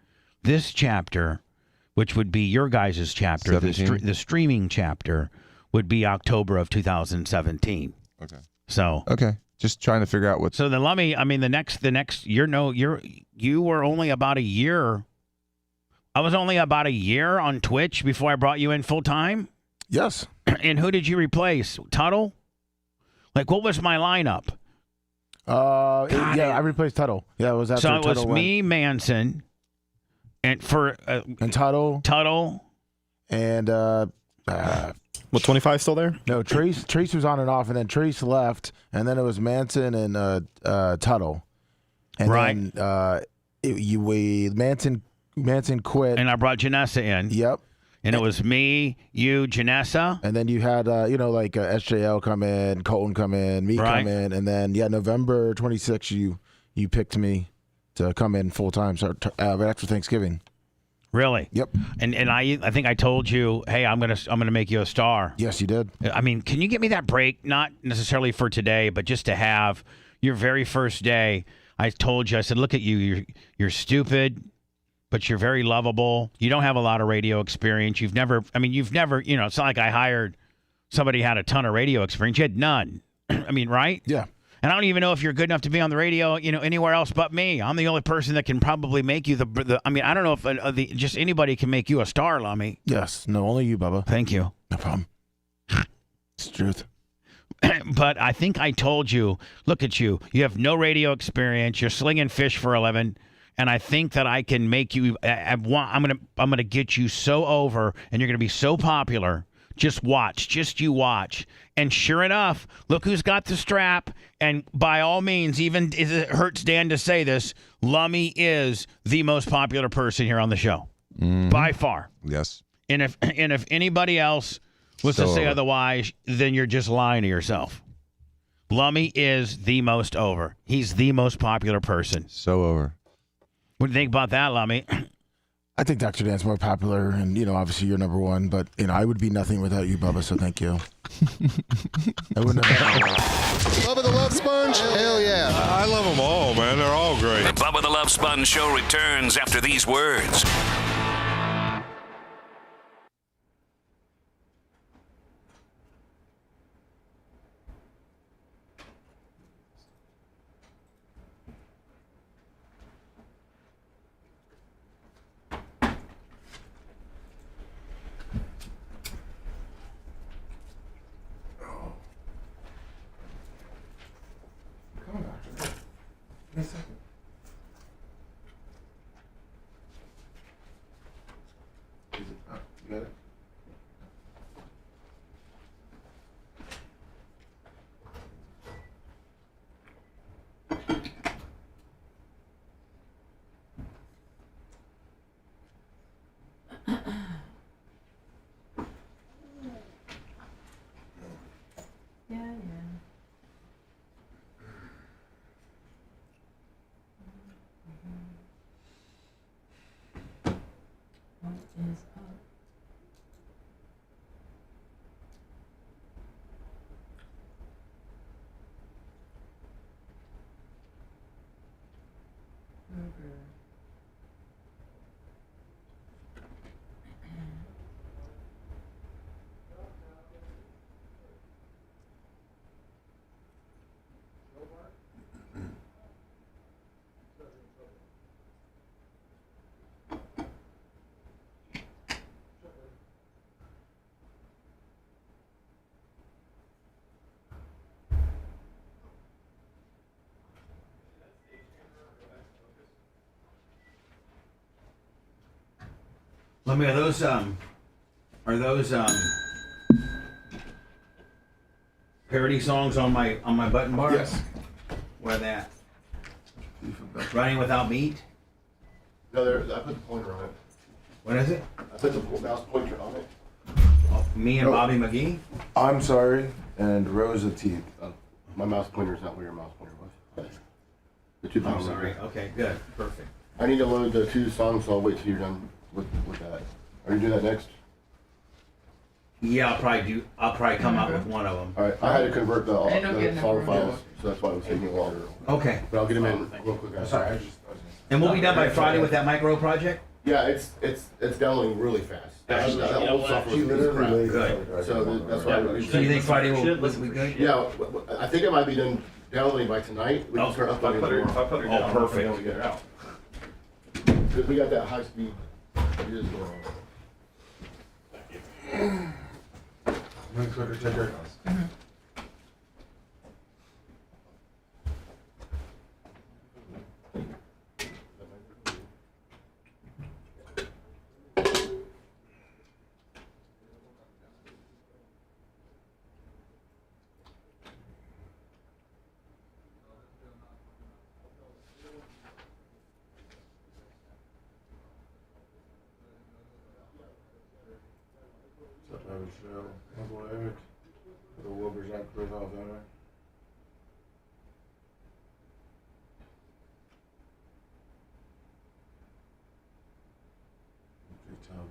D: which would be your guys' chapter, the streaming chapter, would be October of 2017.
E: Okay.
D: So
E: okay, just trying to figure out what.
D: So then, Lummy, I mean, the next, you were only about a year. I was only about a year on Twitch before I brought you in full time.
F: Yes.
D: And who did you replace? Tuttle? Like, what was my lineup?
F: I replaced Tuttle. Yeah, it was after
D: Tuttle. So it was
F: Tuttle
D: me, Manson, and
F: Tuttle, and
I: 25 still there?
F: No, Trace was on and off, and then Trace left, and then it was Manson and Tuttle, and then Manson quit,
D: and I brought Janessa in.
F: Yep.
D: And it was me, you, Janessa.
F: And then you had, SJL come in, Colton come in, me come in. And then, November 26th, you picked me to come in full time after Thanksgiving.
D: Really?
F: Yep.
D: And I think I told you, hey, I'm gonna make you a star.
F: Yes, you did.
D: I mean, can you get me that break? Not necessarily for today, but just to have your very first day. I told you, I said, look at you. You're stupid, but you're very lovable. You don't have a lot of radio experience. You've never, it's not like I hired somebody who had a ton of radio experience. You had none. I mean, right?
F: Yeah.
D: And I don't even know if you're good enough to be on the radio, anywhere else but me. I'm the only person that can probably make you I don't know if just anybody can make you a star, Lummy.
F: Yes. No, only you, Bubba.
D: Thank you.
F: No problem. It's the truth.
D: But I think I told you, look at you. You have no radio experience. You're slinging fish for 11. And I think that I can make you, I'm gonna get you so over, and you're going to be so popular. Just you watch. And sure enough, look who's got the strap. And by all means, even if it hurts Dan to say this, Lummy is the most popular person here on the show. By far.
E: Yes.
D: And if anybody else was to say otherwise, then you're just lying to yourself. Lummy is the most over. He's the most popular person.
E: So over.
D: What do you think about that, Lummy?
F: I think Dr. Dan's more popular, and, obviously you're number one, but, I would be nothing without you, Bubba, so thank you. I wouldn't have.
B: Bubba the Love Sponge? Hell yeah.
O: I love them all, man. They're all great.
K: The Bubba the Love Sponge Show returns after these words.
F: Give me a second. You got it?
D: Let me. Are those parody songs on my button bar?
F: Yes.
D: Where that? Running Without Meat?
J: No, I put the pointer on it.
D: What is it?
J: I put the mouse pointer on it.
D: Oh, me and Bobby McGee?
F: I'm sorry, and rows of teeth.
J: My mouse pointer is not where your mouse pointer was. The two
D: I'm sorry. Okay, good. Perfect.
J: I need to load the two songs, so I'll wait till you're done with that. Are you doing that next?
D: Yeah, I'll probably come out with one of them.
J: All right. I had to convert the
M: I don't get
J: song
M: enough
J: files,
M: room.
J: so that's why it was taking longer.
D: Okay.
J: But I'll get them in real quick. Guys.
F: Sorry,
D: And we'll be done by Friday with that micro project?
J: Yeah, it's downloading really fast. That old software is crap.
D: Good.
J: So that's why.
D: So you think Friday will be good?
J: Yeah, I think it might be done downloading by tonight. We can start uploading tomorrow.
D: Oh, perfect.
J: Get it out. Because we got that high speed.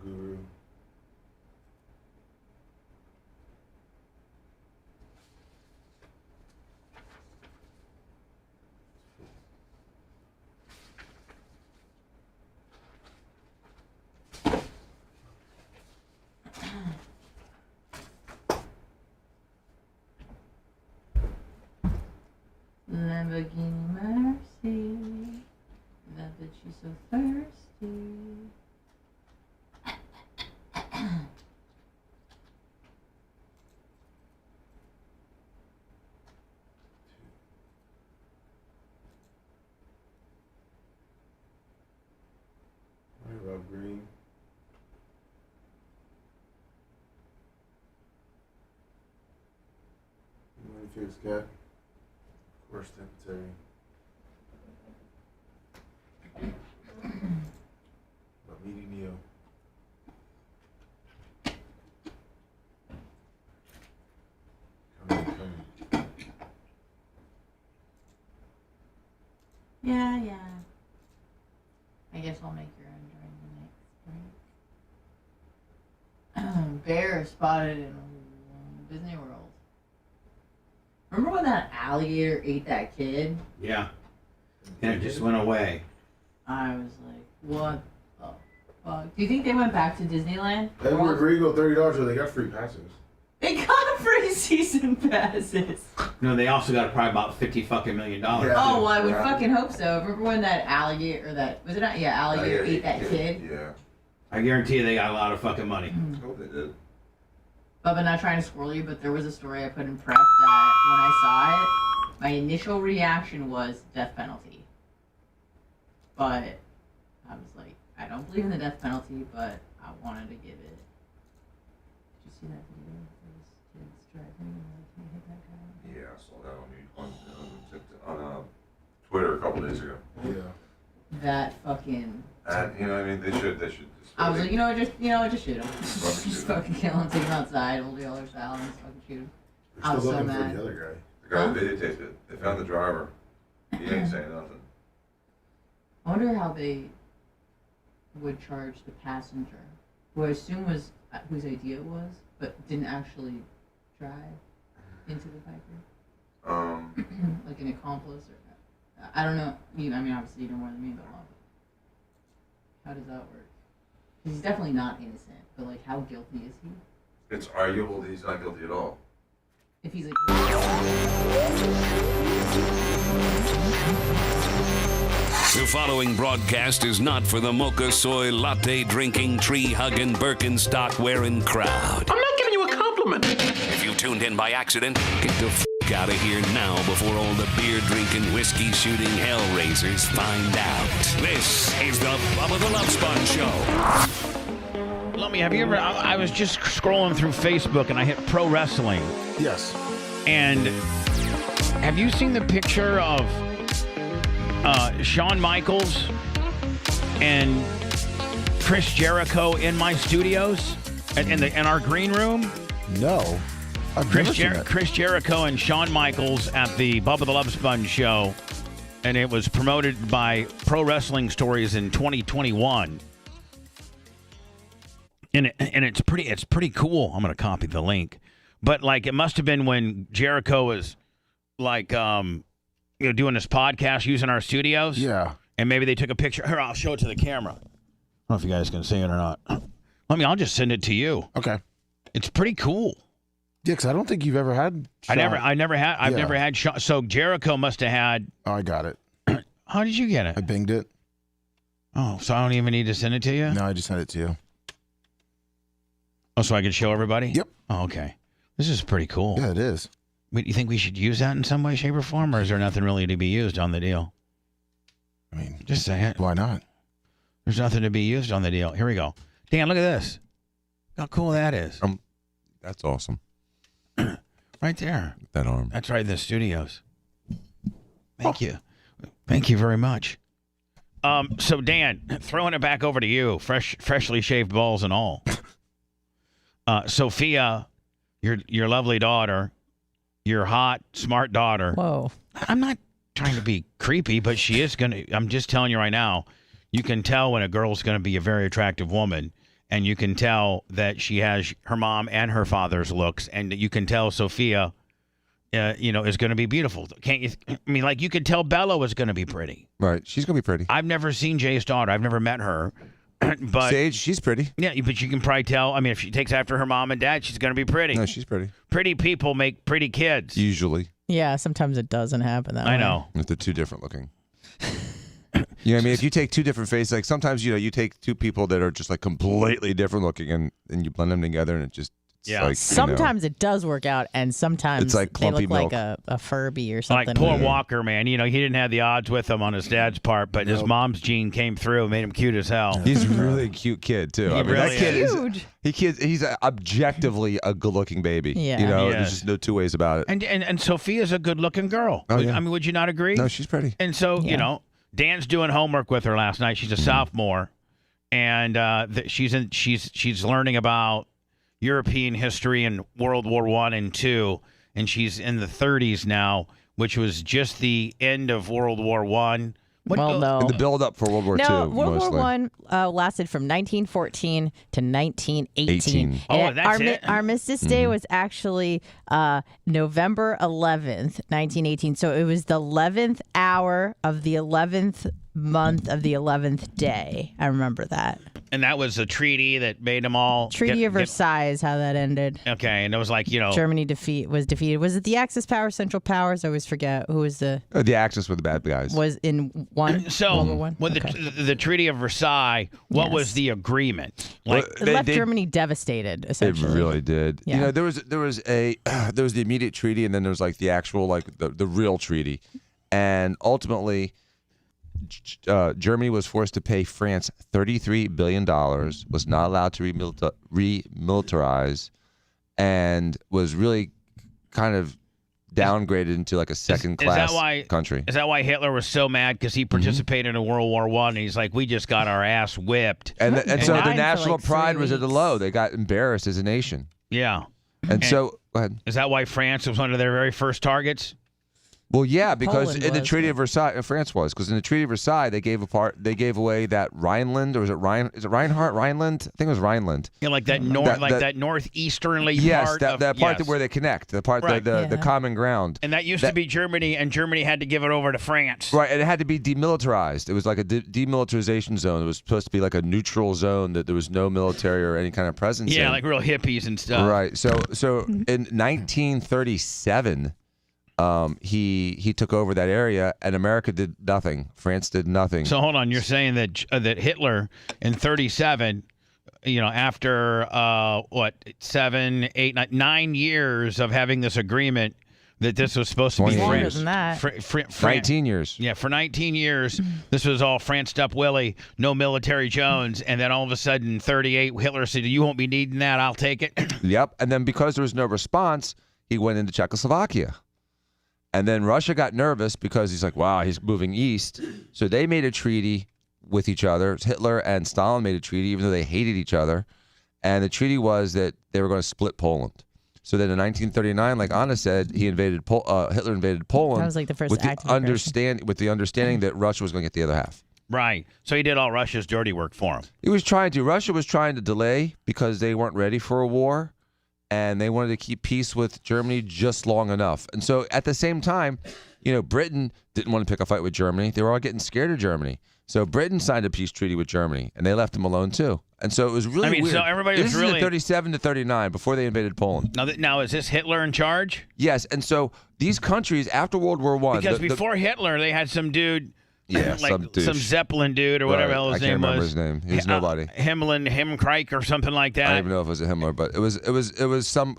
F: Guru.
M: Lamborghini Mercy. That bitch, she's so thirsty.
F: I love green. Manifest cat. Of course, temperature. But meaty Neo. Come.
M: Yeah. I guess I'll make your own during the next break. Bear spotted in Disney World. Remember when that alligator ate that kid?
D: Yeah. And it just went away.
M: I was like, what the fuck? Do you think they went back to Disneyland?
F: They were agreed to go $30, so they got free passes.
M: They got free season passes.
D: No, they also got probably about $50 million.
F: Yeah.
M: Oh, well, I would fucking hope so. Remember when that alligator, alligator ate that kid?
L: Yeah.
D: I guarantee you they got a lot of fucking money.
L: I hope they did.
M: Bubba, not trying to squirrel you, but there was a story I put in prep that when I saw it, my initial reaction was death penalty. But I was like, I don't believe in the death penalty, but I wanted to give it. Did you see that video of those kids driving and they can't hit that guy?
L: Yeah, I saw that on Twitter a couple days ago.
F: Yeah.
M: That fucking.
L: And you know, what I mean, they should. Just
M: I was like, just shoot him. Just fucking kill him, take him outside, hold the other style, and just fucking shoot him. I was so mad.
F: For the other guy.
L: The guy who videotaped it. They found the driver. He ain't saying nothing.
M: I wonder how they would charge the passenger, who I assume was whose idea it was, but didn't actually drive into the Piper. Like an accomplice or I don't know. I mean, obviously you know more than me, but how does that work? Because he's definitely not innocent, but like, how guilty is he?
L: It's arguable that he's not guilty at all.
M: If he's like.
K: The following broadcast is not for the mocha soy latte drinking, tree hugging, Birkenstock wearing crowd.
P: I'm not giving you a compliment.
K: If you tuned in by accident, get the out of here now before all the beer drinking, whiskey shooting hellraisers find out. This is the Bubba the Love Sponge Show.
D: Lummy, have you ever? I was just scrolling through Facebook and I hit pro wrestling.
F: Yes.
D: And have you seen the picture of Shawn Michaels and Chris Jericho in my studios in our green room?
F: No.
D: Chris Jericho and Shawn Michaels at the Bubba the Love Sponge show, and it was promoted by Pro Wrestling Stories in 2021. And it's pretty cool. I'm gonna copy the link, but like it must have been when Jericho was like doing this podcast using our studios.
F: Yeah.
D: And maybe they took a picture. Here, I'll show it to the camera. I don't know if you guys can see it or not. I'll just send it to you.
F: Okay.
D: It's pretty cool.
F: Yeah, because I don't think you've ever had.
D: I've never had Shawn. So Jericho must have had.
F: Oh, I got it.
D: How did you get it?
F: I binged it.
D: Oh, so I don't even need to send it to you?
F: No, I just sent it to you.
D: Oh, so I can show everybody?
F: Yep.
D: Oh, okay. This is pretty cool.
F: Yeah, it is.
D: Wait, you think we should use that in some way, shape, or form, or is there nothing really to be used on the deal?
F: I mean,
D: just say it.
F: Why not?
D: There's nothing to be used on the deal. Here we go. Dan, look at this. How cool that is.
O: That's awesome.
D: Right there.
O: That arm.
D: That's right in the studios. Thank you. Thank you very much. So Dan, throwing it back over to you, freshly shaved balls and all. Sophia, your lovely daughter, your hot, smart daughter.
H: Whoa.
D: I'm not trying to be creepy, but she is I'm just telling you right now, you can tell when a girl's gonna be a very attractive woman. And you can tell that she has her mom and her father's looks, and you can tell Sophia, is going to be beautiful. Can't you? I mean, like you could tell Bella was going to be pretty.
O: Right, she's going to be pretty.
D: I've never seen Jay's daughter. I've never met her, but
O: Sage, she's pretty.
D: Yeah, but you can probably tell. I mean, if she takes after her mom and dad, she's going to be pretty.
O: No, she's pretty.
D: Pretty people make pretty kids.
O: Usually.
H: Yeah, sometimes it doesn't happen that way.
D: I know.
O: If they're too different looking. You know what I mean? If you take two different faces, like sometimes, you take two people that are just like completely different looking and you blend them together and it just, like,
H: sometimes it does work out, and sometimes
O: it's like
H: they look
O: clumpy milk.
H: like a Furby or something.
D: Like poor Walker, man. He didn't have the odds with him on his dad's part, but his mom's gene came through and made him cute as hell.
O: He's a really cute kid, too.
D: He really
O: that kid
H: is. Huge.
O: He's objectively a good-looking baby.
H: Yeah.
O: There's just no two ways about it.
D: And Sophia's a good-looking girl.
O: Oh, yeah.
D: I mean, would you not agree?
O: No, she's pretty.
D: And so, Dan's doing homework with her last night. She's a sophomore, and she's learning about European history and World War I and II, and she's in the 30s now, which was just the end of World War I.
H: No.
O: And the build-up for World War II,
H: World
O: mostly.
H: War I lasted from 1914 to 1918.
D: Oh, that's it?
H: Armistice Day was actually November 11th, 1918. So it was the 11th hour of the 11th month of the 11th day. I remember that.
D: And that was a treaty that made them all...
H: Treaty of Versailles is how that ended.
D: Okay, and it was like,
H: Germany was defeated. Was it the Axis powers, Central Powers? I always forget. Who was the...
O: The Axis were the bad guys.
H: Was in one?
D: So,
H: World War One?
D: with the Treaty of Versailles, what was the agreement?
O: Like,
H: it left Germany devastated, essentially.
O: It really did.
H: Yeah.
O: There was the immediate treaty, and then there was like the actual, like the real treaty. And ultimately... Germany was forced to pay France $33 billion, was not allowed to remilitarize, and was really kind of downgraded into like a second-class country.
D: Is that why Hitler was so mad? Because he participated in World War I, and he's like, we just got our ass whipped.
O: And so the national pride was at the low. They got embarrassed as a nation.
D: Yeah.
O: And so, go ahead.
D: Is that why France was one of their very first targets?
O: Well, yeah, because
H: Poland
O: in the
H: was,
O: Treaty of Versailles, France was, because in the Treaty of Versailles they gave away that Rhineland, or was it Reinhardt, Rhineland? I think it was Rhineland.
D: Yeah, like that that northeasternly
O: yes,
D: part.
O: That part where they connect, the part the common ground.
D: And that used to be Germany, and Germany had to give it over to France.
O: Right, and it had to be demilitarized. It was like a demilitarization zone. It was supposed to be like a neutral zone that there was no military or any kind of presence in.
D: Yeah, like real hippies and stuff.
O: Right. So in 1937. He took over that area, and America did nothing. France did nothing.
D: So hold on, you're saying that Hitler in 1937, after 7, 8, 9 years of having this agreement, that this was supposed to be France.
H: Longer than that.
O: 19 years.
D: Yeah, for 19 years, this was all Franced up Willie, no military Jones, and then all of a sudden, 1938, Hitler said, "You won't be needing that. I'll take it."
O: Yep, and then because there was no response, he went into Czechoslovakia. And then Russia got nervous because he's like, wow, he's moving east. So they made a treaty with each other. Hitler and Stalin made a treaty, even though they hated each other. And the treaty was that they were going to split Poland. So then in 1939, like Anna said, Hitler invaded Poland.
H: That was like the first
O: with
H: act of aggression.
O: With the understanding that Russia was going to get the other half.
D: Right. So he did all Russia's dirty work for him.
O: Russia was trying to delay because they weren't ready for a war. And they wanted to keep peace with Germany just long enough. And so at the same time, Britain didn't want to pick a fight with Germany. They were all getting scared of Germany. So Britain signed a peace treaty with Germany, and they left them alone too. And so it was really weird.
D: So everybody was
O: this is in 37 to 39, before they invaded Poland.
D: Now is this Hitler in charge?
O: Yes. And so these countries, after World War I...
D: Because before Hitler, they had some dude...
O: Yeah,
D: some Zeppelin dude or whatever hell his name was.
O: I can't remember his name. He was nobody.
D: Himkrike or something like that.
O: I don't even know if it was a Himmler, but it was some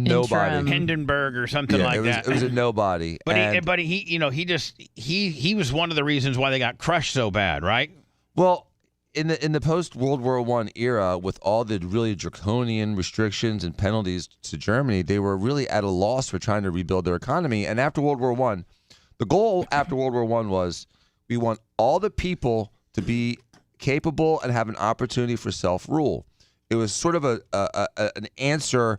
O: nobody.
D: Hindenburg or something like that.
O: It was a nobody.
D: But he was one of the reasons why they got crushed so bad, right?
O: Well, in the post World War I era, with all the really draconian restrictions and penalties to Germany, they were really at a loss for trying to rebuild their economy. And after World War I, the goal after World War I was, we want all the people to be capable and have an opportunity for self-rule. It was sort of an answer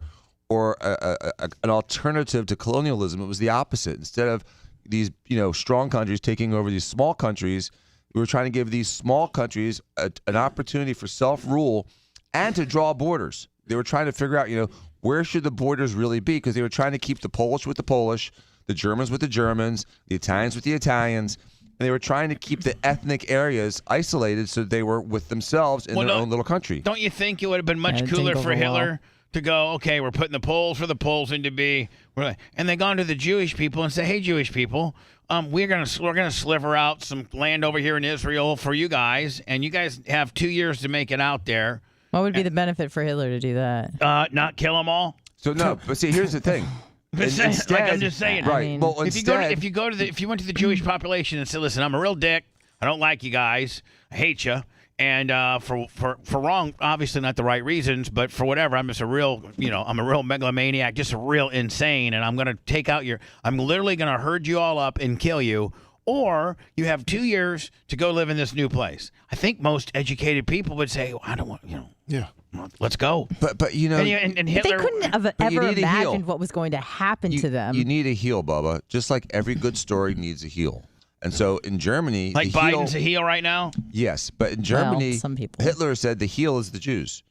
O: or an alternative to colonialism. It was the opposite. Instead of these strong countries taking over these small countries, we were trying to give these small countries an opportunity for self-rule and to draw borders. They were trying to figure out where should the borders really be, because they were trying to keep the Polish with the Polish, the Germans with the Germans, the Italians with the Italians. And they were trying to keep the ethnic areas isolated so they were with themselves in their own little country.
D: Don't you think it would have been much cooler for Hitler to go, okay, we're putting the Poles where the Poles need to be. And they gone to the Jewish people and say, hey, Jewish people, we're gonna sliver out some land over here in Israel for you guys, and you guys have 2 years to make it out there.
H: What would be the benefit for Hitler to do that?
D: Not kill them all.
E: So no, but see, here's the thing.
D: Instead, like I'm just saying,
E: right? Well,
D: if you went to the Jewish population and said, listen, I'm a real dick. I don't like you guys. I hate you. And for wrong, obviously not the right reasons, but for whatever, I'm just a real, I'm a real megalomaniac, just real insane, and I'm going to take out I'm literally going to herd you all up and kill you, or you have 2 years to go live in this new place. I think most educated people would say, I don't want,
F: Yeah.
D: Let's go.
E: But
D: and Hitler,
H: they couldn't have ever imagined what was going to happen to them.
O: You need a heel, Bubba, just like every good story needs a heel. And so in Germany,
D: like Biden's a heel right now?
O: Yes, but in Germany,
H: some people.
O: Hitler said the heel is the Jews.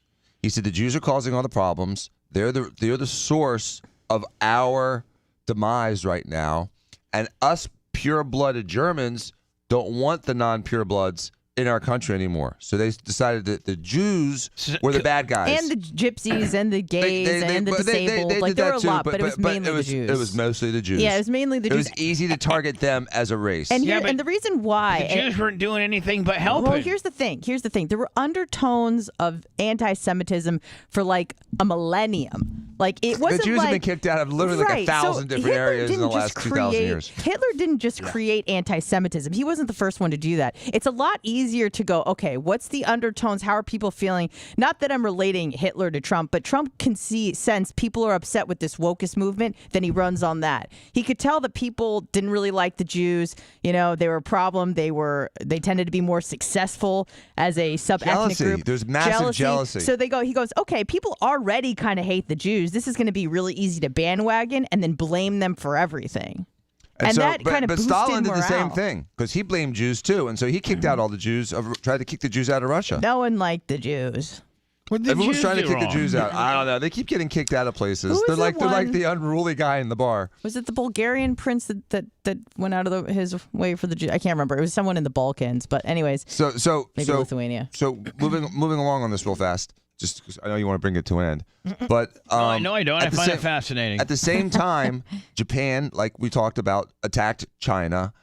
O: He said the Jews are causing all the problems. They're the source of our demise right now. And us pure-blooded Germans don't want the non-pure-bloods in our country anymore. So they decided that the Jews were the bad guys.
H: And the gypsies and the gays and the disabled. There were a lot, but it was mainly the Jews.
O: It was mostly the Jews.
H: Yeah, it was mainly the Jews.
O: It was easy to target them as a race.
H: And the reason why...
D: The Jews weren't doing anything but helping.
H: Well, here's the thing. There were undertones of anti-Semitism for like a millennium. Like it wasn't
O: the Jews have been kicked out of literally like 1,000 different areas in the last 2,000 years.
H: Hitler didn't just create anti-Semitism. He wasn't the first one to do that. It's a lot easier to go, okay, what's the undertones? How are people feeling? Not that I'm relating Hitler to Trump, but Trump can sense people are upset with this wokist movement, then he runs on that. He could tell that people didn't really like the Jews. They were a problem. They tended to be more successful as a sub-ethnic group.
O: There's massive jealousy.
H: So he goes, okay, people already kind of hate the Jews. This is going to be really easy to bandwagon and then blame them for everything. And
O: so,
H: that kind of boosted
O: Stalin did the same
H: morale.
O: thing because he blamed Jews too, and so he kicked out all the Jews. Tried to kick the Jews out of Russia.
H: No one liked the Jews.
O: Everyone was trying to kick the Jews out. I don't know. They keep getting kicked out of places. They're like the unruly guy in the bar.
H: Was it the Bulgarian prince that went out of his way for the Jews? I can't remember. It was someone in the Balkans. But anyways, maybe Lithuania.
O: So moving along on this real fast. Just because I know you want to bring it to an end, but
D: no, I don't. I find it fascinating.
O: At the same time, Japan, like we talked about, attacked China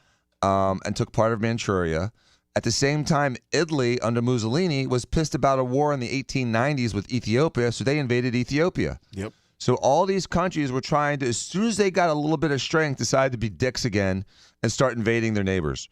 O: and took part of Manchuria. At the same time, Italy under Mussolini was pissed about a war in the 1890s with Ethiopia, so they invaded Ethiopia.
F: Yep.
O: So all these countries were trying to, as soon as they got a little bit of strength, decide to be dicks again and start invading their neighbors.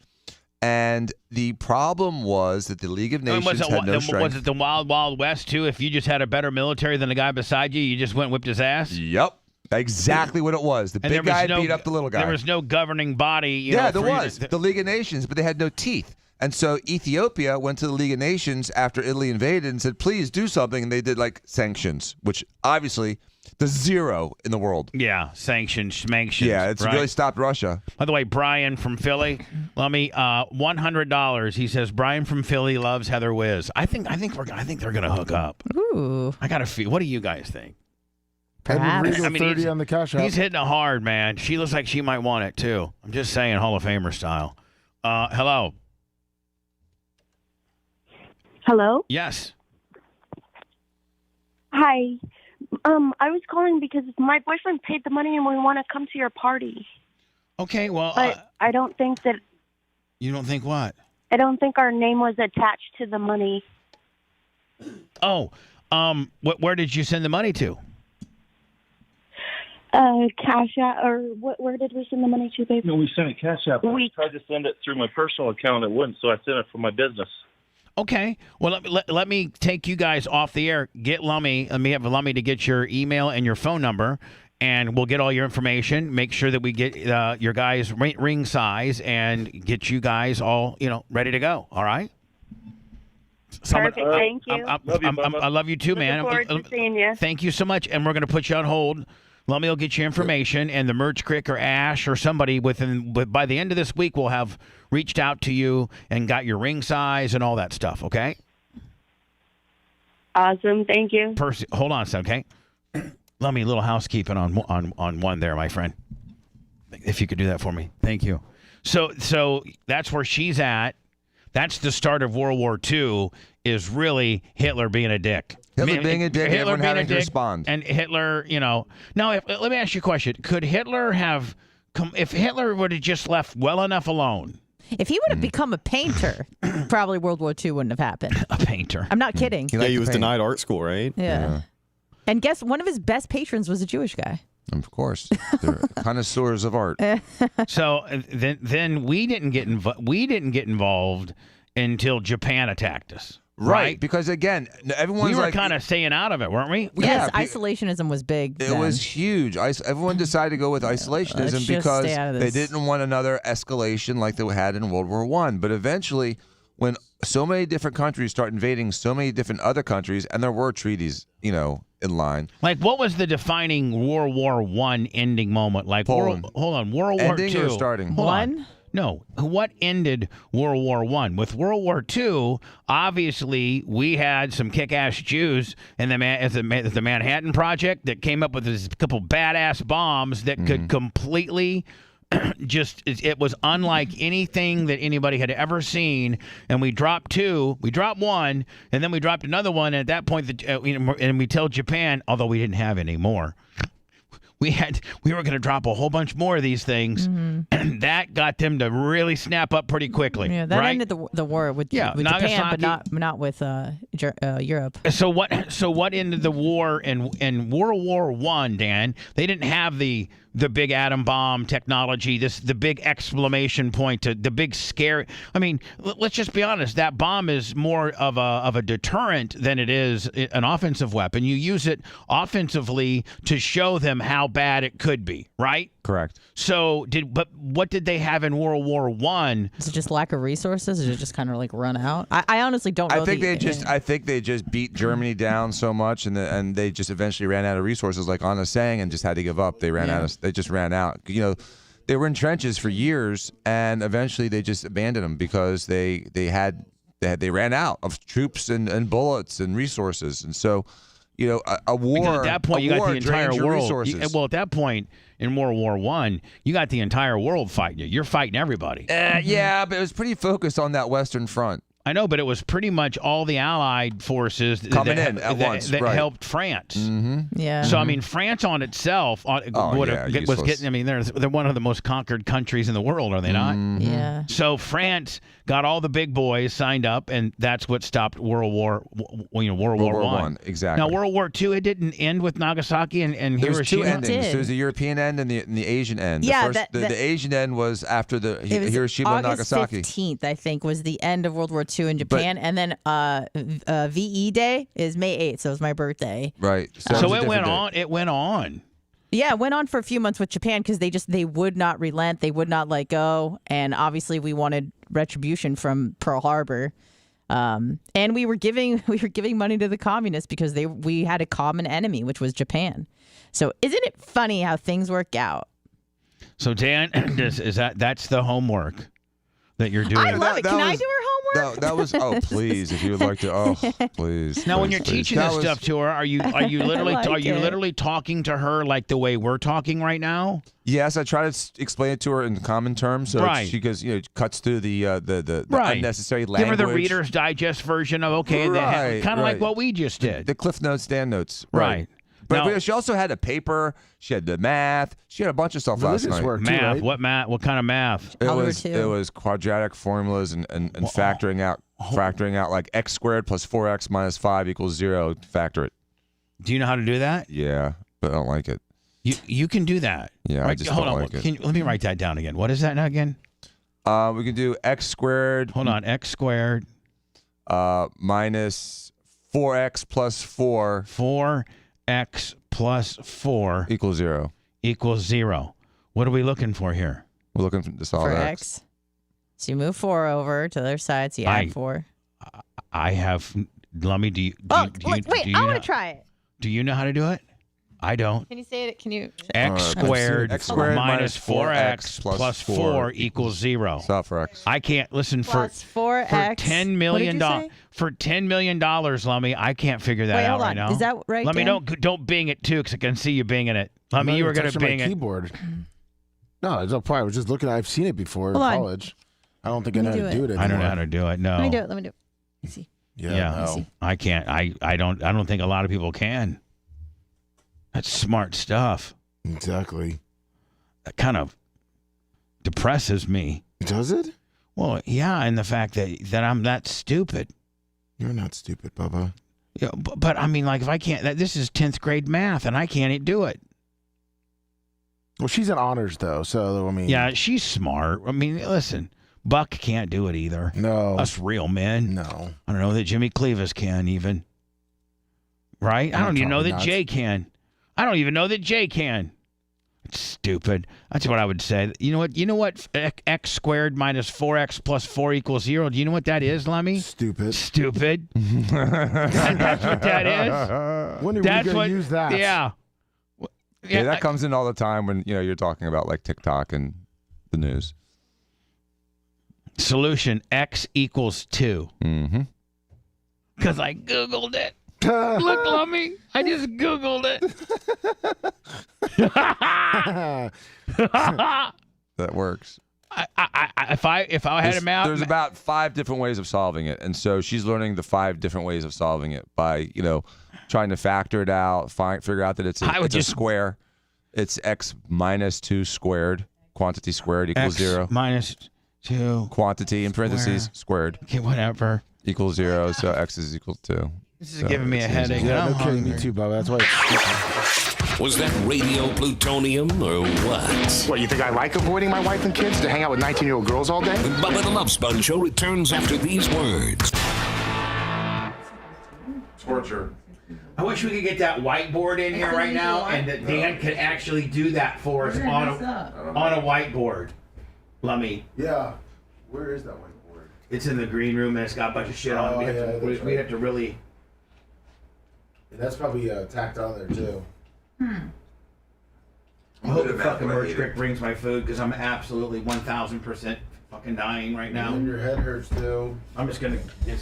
O: And the problem was that the League of Nations had no strength.
D: Was it the Wild Wild West, too? If you just had a better military than the guy beside you, you just went and whipped his ass?
O: Yep. Exactly what it was. The big guy beat up the little guy.
D: There was no governing body.
O: There was. The League of Nations, but they had no teeth. And so Ethiopia went to the League of Nations after Italy invaded and said, please do something. And they did like sanctions, which obviously the zero in the world.
D: Yeah, sanctions.
O: Yeah, it's
D: right?
O: Really stopped Russia.
D: By the way, Brian from Philly, let me $100. He says Brian from Philly loves Heather Wiz. I think they're gonna hook up.
H: Ooh,
D: I got a feel. What do you guys think?
F: Perhaps. 30 on the cash app.
D: He's hitting it hard, man. She looks like she might want it too. I'm just saying, Hall of Famer style. Hello.
P: Hello?
D: Yes.
P: Hi. I was calling because my boyfriend paid the money and we want to come to your party.
D: Okay, well...
P: But I don't think that...
D: You don't think what?
P: I don't think our name was attached to the money.
D: Oh, where did you send the money to?
P: Cash App, or where did we send the money to, babe?
Q: No, we sent a Cash App. I tried to send it through my personal account. It wouldn't, so I sent it from my business.
D: Okay. Well, let me take you guys off the air. Get Lummy. Let me have Lummy to get your email and your phone number, and we'll get all your information. Make sure that we get your guys' ring size and get you guys all
P: ready
D: to go. All right.
P: Perfect. Thank you.
D: I love you too, man.
P: Looking forward to seeing you.
D: Thank you so much, and we're going to put you on hold. Lummy will get you information, and the Merch Crick or Ash or somebody by the end of this week will have reached out to you and got your ring size and all that stuff, okay?
P: Awesome. Thank you.
D: Hold on a second, okay? Lummy, a little housekeeping on one there, my friend. If you could do that for me. Thank you. So that's where she's at. That's the start of World War II, is really Hitler being a dick.
O: Hitler being a dick, everyone having to respond.
D: And Hitler, now, let me ask you a question. Could Hitler have, if Hitler would have just left well enough alone?
H: If he would have become a painter, probably World War II wouldn't have happened.
D: A painter.
H: I'm not kidding.
I: He was denied art school, right?
H: Yeah. And guess one of his best patrons was a Jewish guy.
O: Of course, they're connoisseurs of art.
D: So then we didn't get involved until Japan attacked us. Right?
O: Because again, everyone's
D: we were kind of staying out of it, weren't we?
H: Yes, isolationism was big.
O: It was huge. Everyone decided to go with isolationism because they didn't want another escalation like they had in World War I. But eventually, when so many different countries start invading so many different other countries, and there were treaties, in line.
D: Like, what was the defining World War I ending moment? Like,
O: Poland.
D: World War
O: Ending
D: II.
O: or starting?
D: Hold on. No. What ended World War I? With World War II, obviously, we had some kick-ass Jews in the Manhattan Project that came up with a couple badass bombs that could completely... it was unlike anything that anybody had ever seen, and we dropped two, we dropped one, and then we dropped another one. And at that point, and we tell Japan, although we didn't have any more, we were going to drop a whole bunch more of these things, and that got them to really snap up pretty quickly.
H: Yeah, that ended the war with Japan, but not with Europe.
D: So what ended the war in World War I, Dan? They didn't have the big atom bomb technology, the big exclamation point, to the big scare. I mean, let's just be honest. That bomb is more of a deterrent than it is an offensive weapon. You use it offensively to show them how bad it could be, right?
E: Correct.
D: So but what did they have in World War I?
H: Is it just lack of resources? Or did it just kind of like run out? I honestly don't know.
O: I think they just beat Germany down so much, and they just eventually ran out of resources, like Anna's saying, and just had to give up. They just ran out. They were in trenches for years, and eventually they just abandoned them because they ran out of troops and bullets and resources, and so. A war.
D: Because at that point, you got the entire world.
O: Well,
D: at that point in World War I, you got the entire world fighting you. You're fighting everybody.
O: Yeah, but it was pretty focused on that Western Front.
D: I know, but it was pretty much all the Allied forces
O: coming in at once
D: that helped France.
O: Mm-hmm.
H: Yeah.
D: So I mean, France on itself was getting. I mean, they're one of the most conquered countries in the world, are they not?
O: Mm-hmm.
H: Yeah.
D: So France got all the big boys signed up, and that's what stopped World War I.
O: Exactly.
D: Now World War II, it didn't end with Nagasaki and Hiroshima.
O: There's two endings. There's the European end and the Asian end.
H: Yeah,
O: the Asian end was after the Hiroshima and Nagasaki.
H: August 15th, I think, was the end of World War II in Japan, and then VE Day is May 8th, so it was my birthday.
O: Right.
D: So it went on. It went on.
H: Yeah, it went on for a few months with Japan because they would not relent, they would not let go, and obviously we wanted retribution from Pearl Harbor, and we were giving money to the communists because we had a common enemy, which was Japan. So isn't it funny how things work out?
D: So Dan, that's the homework that you're doing?
H: I love it. Can I do her homework?
O: That was please, if you would like to please.
D: Now when you're teaching this stuff to her, are you literally talking to her like the way we're talking right now?
O: Yes, I try to explain it to her in common terms, so she goes, cuts through the unnecessary language.
D: Give her the Reader's Digest version of kind of like what we just did.
O: The Cliff Notes, Dan Notes,
D: right.
O: But she also had a paper. She had the math. She had a bunch of stuff last night.
D: Math. What math? What kind of math?
O: It was quadratic formulas and factoring out like x squared plus 4x minus 5 equals 0. Factor it.
D: Do you know how to do that?
O: Yeah, but I don't like it.
D: You can do that.
O: Yeah, I just don't like it.
D: Let me write that down again. What is that now again?
O: We can do x squared.
D: Hold on, x squared.
O: Minus 4x plus 4.
D: 4x plus 4
O: equals 0.
D: Equals 0. What are we looking for here?
O: We're looking to solve
H: x. So you move 4 over to the other side, so you add 4.
D: I have. Let me. Do you?
H: Wait, I want to try it.
D: Do you know how to do it? I don't.
H: Can you say it? Can you?
D: X squared minus 4x plus 4 equals 0.
O: Stop for x.
D: I can't listen
H: plus
D: for
H: 4x.
D: $10 million. For $10 million, Lummy, I can't figure that out right now.
H: Is that right?
D: Lummy, don't bing it too, because I can see you binging it. Lummy, you were going to bing it.
F: Keyboard. No, it's no problem. I was just looking. I've seen it before in college. I don't think I know how to do it anymore.
D: I don't know how to do it. No.
H: Let me do it. Let me see.
F: No.
D: I can't. I don't think a lot of people can. That's smart stuff.
F: Exactly.
D: That kind of depresses me.
F: Does it?
D: Well, yeah, and the fact that I'm that stupid.
F: You're not stupid, Bubba.
D: Yeah, but I mean, like, if I can't, this is 10th grade math, and I can't do it.
F: Well, she's in honors, though, so, I mean.
D: Yeah, she's smart. I mean, listen, Buck can't do it either.
F: No.
D: Us real men.
F: No.
D: I don't know that Jimmy Cleavis can even. Right? I don't even know that Jay can. I don't even know that Jay can. It's stupid. That's what I would say. You know what? X squared minus 4x plus 4 equals 0. Do you know what that is, Lemmy?
F: Stupid.
D: Stupid. That's what that is.
F: When are we going to use that?
D: Yeah.
E: Yeah, that comes in all the time when you're talking about like TikTok and the news.
D: Solution: X equals 2.
E: Mm-hmm.
D: Because I Googled it. Look, Lummy, I just Googled it.
E: That works.
D: If I had a map,
E: there's about 5 different ways of solving it, and so she's learning the 5 different ways of solving it by trying to factor it out, figure out that it's a square. It's x minus 2 squared. Quantity squared equals 0.
D: Minus 2.
E: Quantity in parentheses squared.
D: Okay, whatever.
E: Equals 0, so x is equal to.
D: This is giving me a headache.
F: Yeah, no kidding, me too, Bubba. That's why it's stupid.
K: Was that radio plutonium or what?
R: What, you think I like avoiding my wife and kids to hang out with 19-year-old girls all day?
K: The Bubba the Love Sponge Show returns after these words.
L: Torture.
D: I wish we could get that whiteboard in here right now, and that Dan could actually do that for us on a whiteboard. Lummy.
F: Yeah. Where is that whiteboard?
D: It's in the green room, and it's got a bunch of shit on it. We have to really.
F: That's probably tacked on there too.
D: I hope the fucking merch crick brings my food because I'm absolutely 1,000% fucking dying right now.
F: And your head hurts too.
D: I'm just gonna get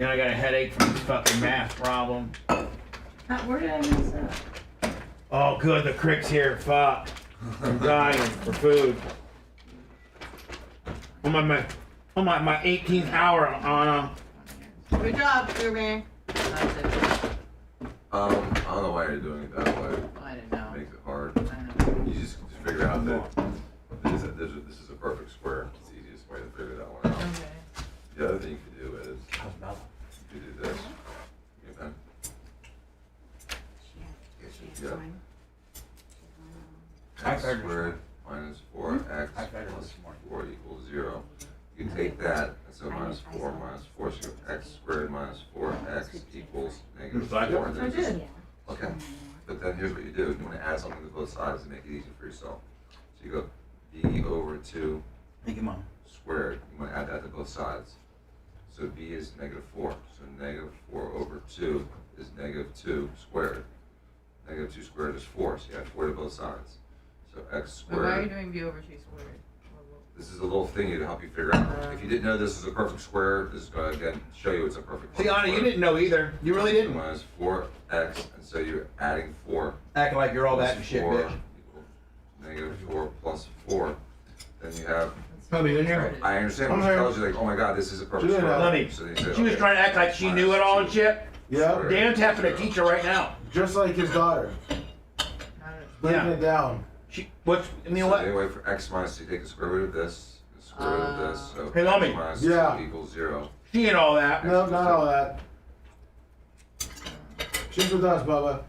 D: and I got a headache from this fucking math problem.
M: Where did I mess up?
D: Oh, good, the crick's here. Fuck, I'm dying for food. I'm on my 18th hour on
M: Good job, Scooby. That's it.
L: I don't know why you're doing it that way.
M: I didn't know.
L: It makes it hard. You just figure out that this is a perfect square. It's the easiest way to figure that one out.
M: Okay.
L: The other thing you could do is you could do this. Okay. X squared minus 4x plus 4 equals 0. You take that, so minus 4, so you have x squared minus 4x equals negative 4. Okay, but then here's what you do. You want to add something to both sides to make it easy for yourself. So you go b over 2 squared. You want to add that to both sides. So b is negative 4. So negative 4 over 2 is negative 2 squared. Negative 2 squared is 4, so you add 4 to both sides. So x squared.
M: But why are you doing b over 2 squared?
L: This is a little thingy to help you figure out. If you didn't know this is a perfect square, this is going to, again, show you it's a perfect
D: See, Anna, you didn't know either. You really didn't.
L: Minus 4x, and so you're adding 4.
D: Acting like you're all that and shit, bitch.
L: Negative 4 plus 4. Then you have...
D: Honey, in here.
L: I understand when she tells you, like, oh my god, this is a perfect square.
D: Honey,
L: So
D: she was trying to act like she knew it all and shit.
F: Yeah.
D: Dan's having to teach her right now.
F: Just like his daughter. Breaking it down.
D: What?
L: Anyway, for x minus, you take the square root of this, the square root of this, so
D: Hey,
L: x
D: Lummy.
L: minus
F: Yeah.
L: 2 equals 0.
D: She ain't all that.
F: No, not all that. She's with us, Bubba.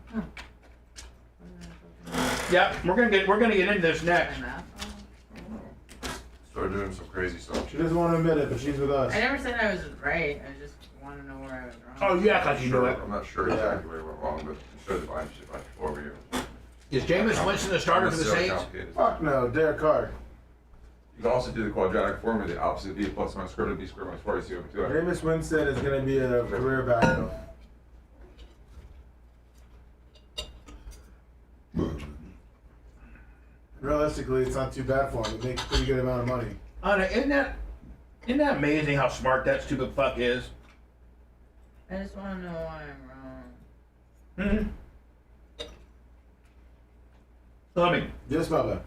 D: Yep, we're gonna get into this next.
L: Start doing some crazy stuff.
F: She doesn't want to admit it, but she's with us.
M: I never said I was right. I just want to know where I was wrong.
D: Oh, you act like you know it.
L: I'm not sure exactly where we went wrong, but I'm sure the line should be over here.
D: Is Jameis Winston the starter for the Saints?
F: Fuck no, Derek Carr.
L: You can also do the quadratic formula, the opposite of b plus minus square root of b squared minus 4 is 0 2.
F: Jameis Winston is going to be a career backup. Realistically, it's not too bad for him. It makes a pretty good amount of money.
D: Anna, isn't that amazing how smart that stupid fuck is?
M: I just want to know why I'm wrong.
D: Let me.
F: Yes, Bubba.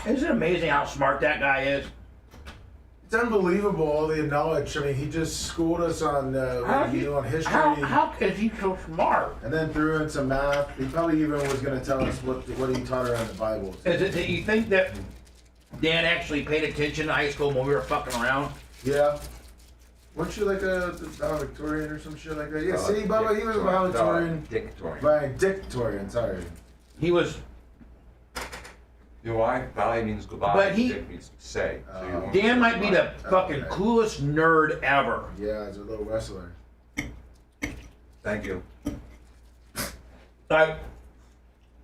D: Isn't it amazing how smart that guy is?
F: It's unbelievable all the knowledge. I mean, he just schooled us on on history.
D: How is he so smart?
F: And then threw in some math. He probably even was going to tell us what he taught her in the Bible.
D: Is it that you think that Dan actually paid attention to high school when we were fucking around?
F: Yeah. Weren't you like a valedictorian or some shit like that? Yeah, see, Bubba, he was a valedictorian. Valedictorian, sorry.
D: He was.
L: You know why? Valley means goodbye.
D: But
L: Dick means say. So
D: Dan might be the fucking coolest nerd ever.
F: Yeah, as a little wrestler.
L: Thank you.
D: Like,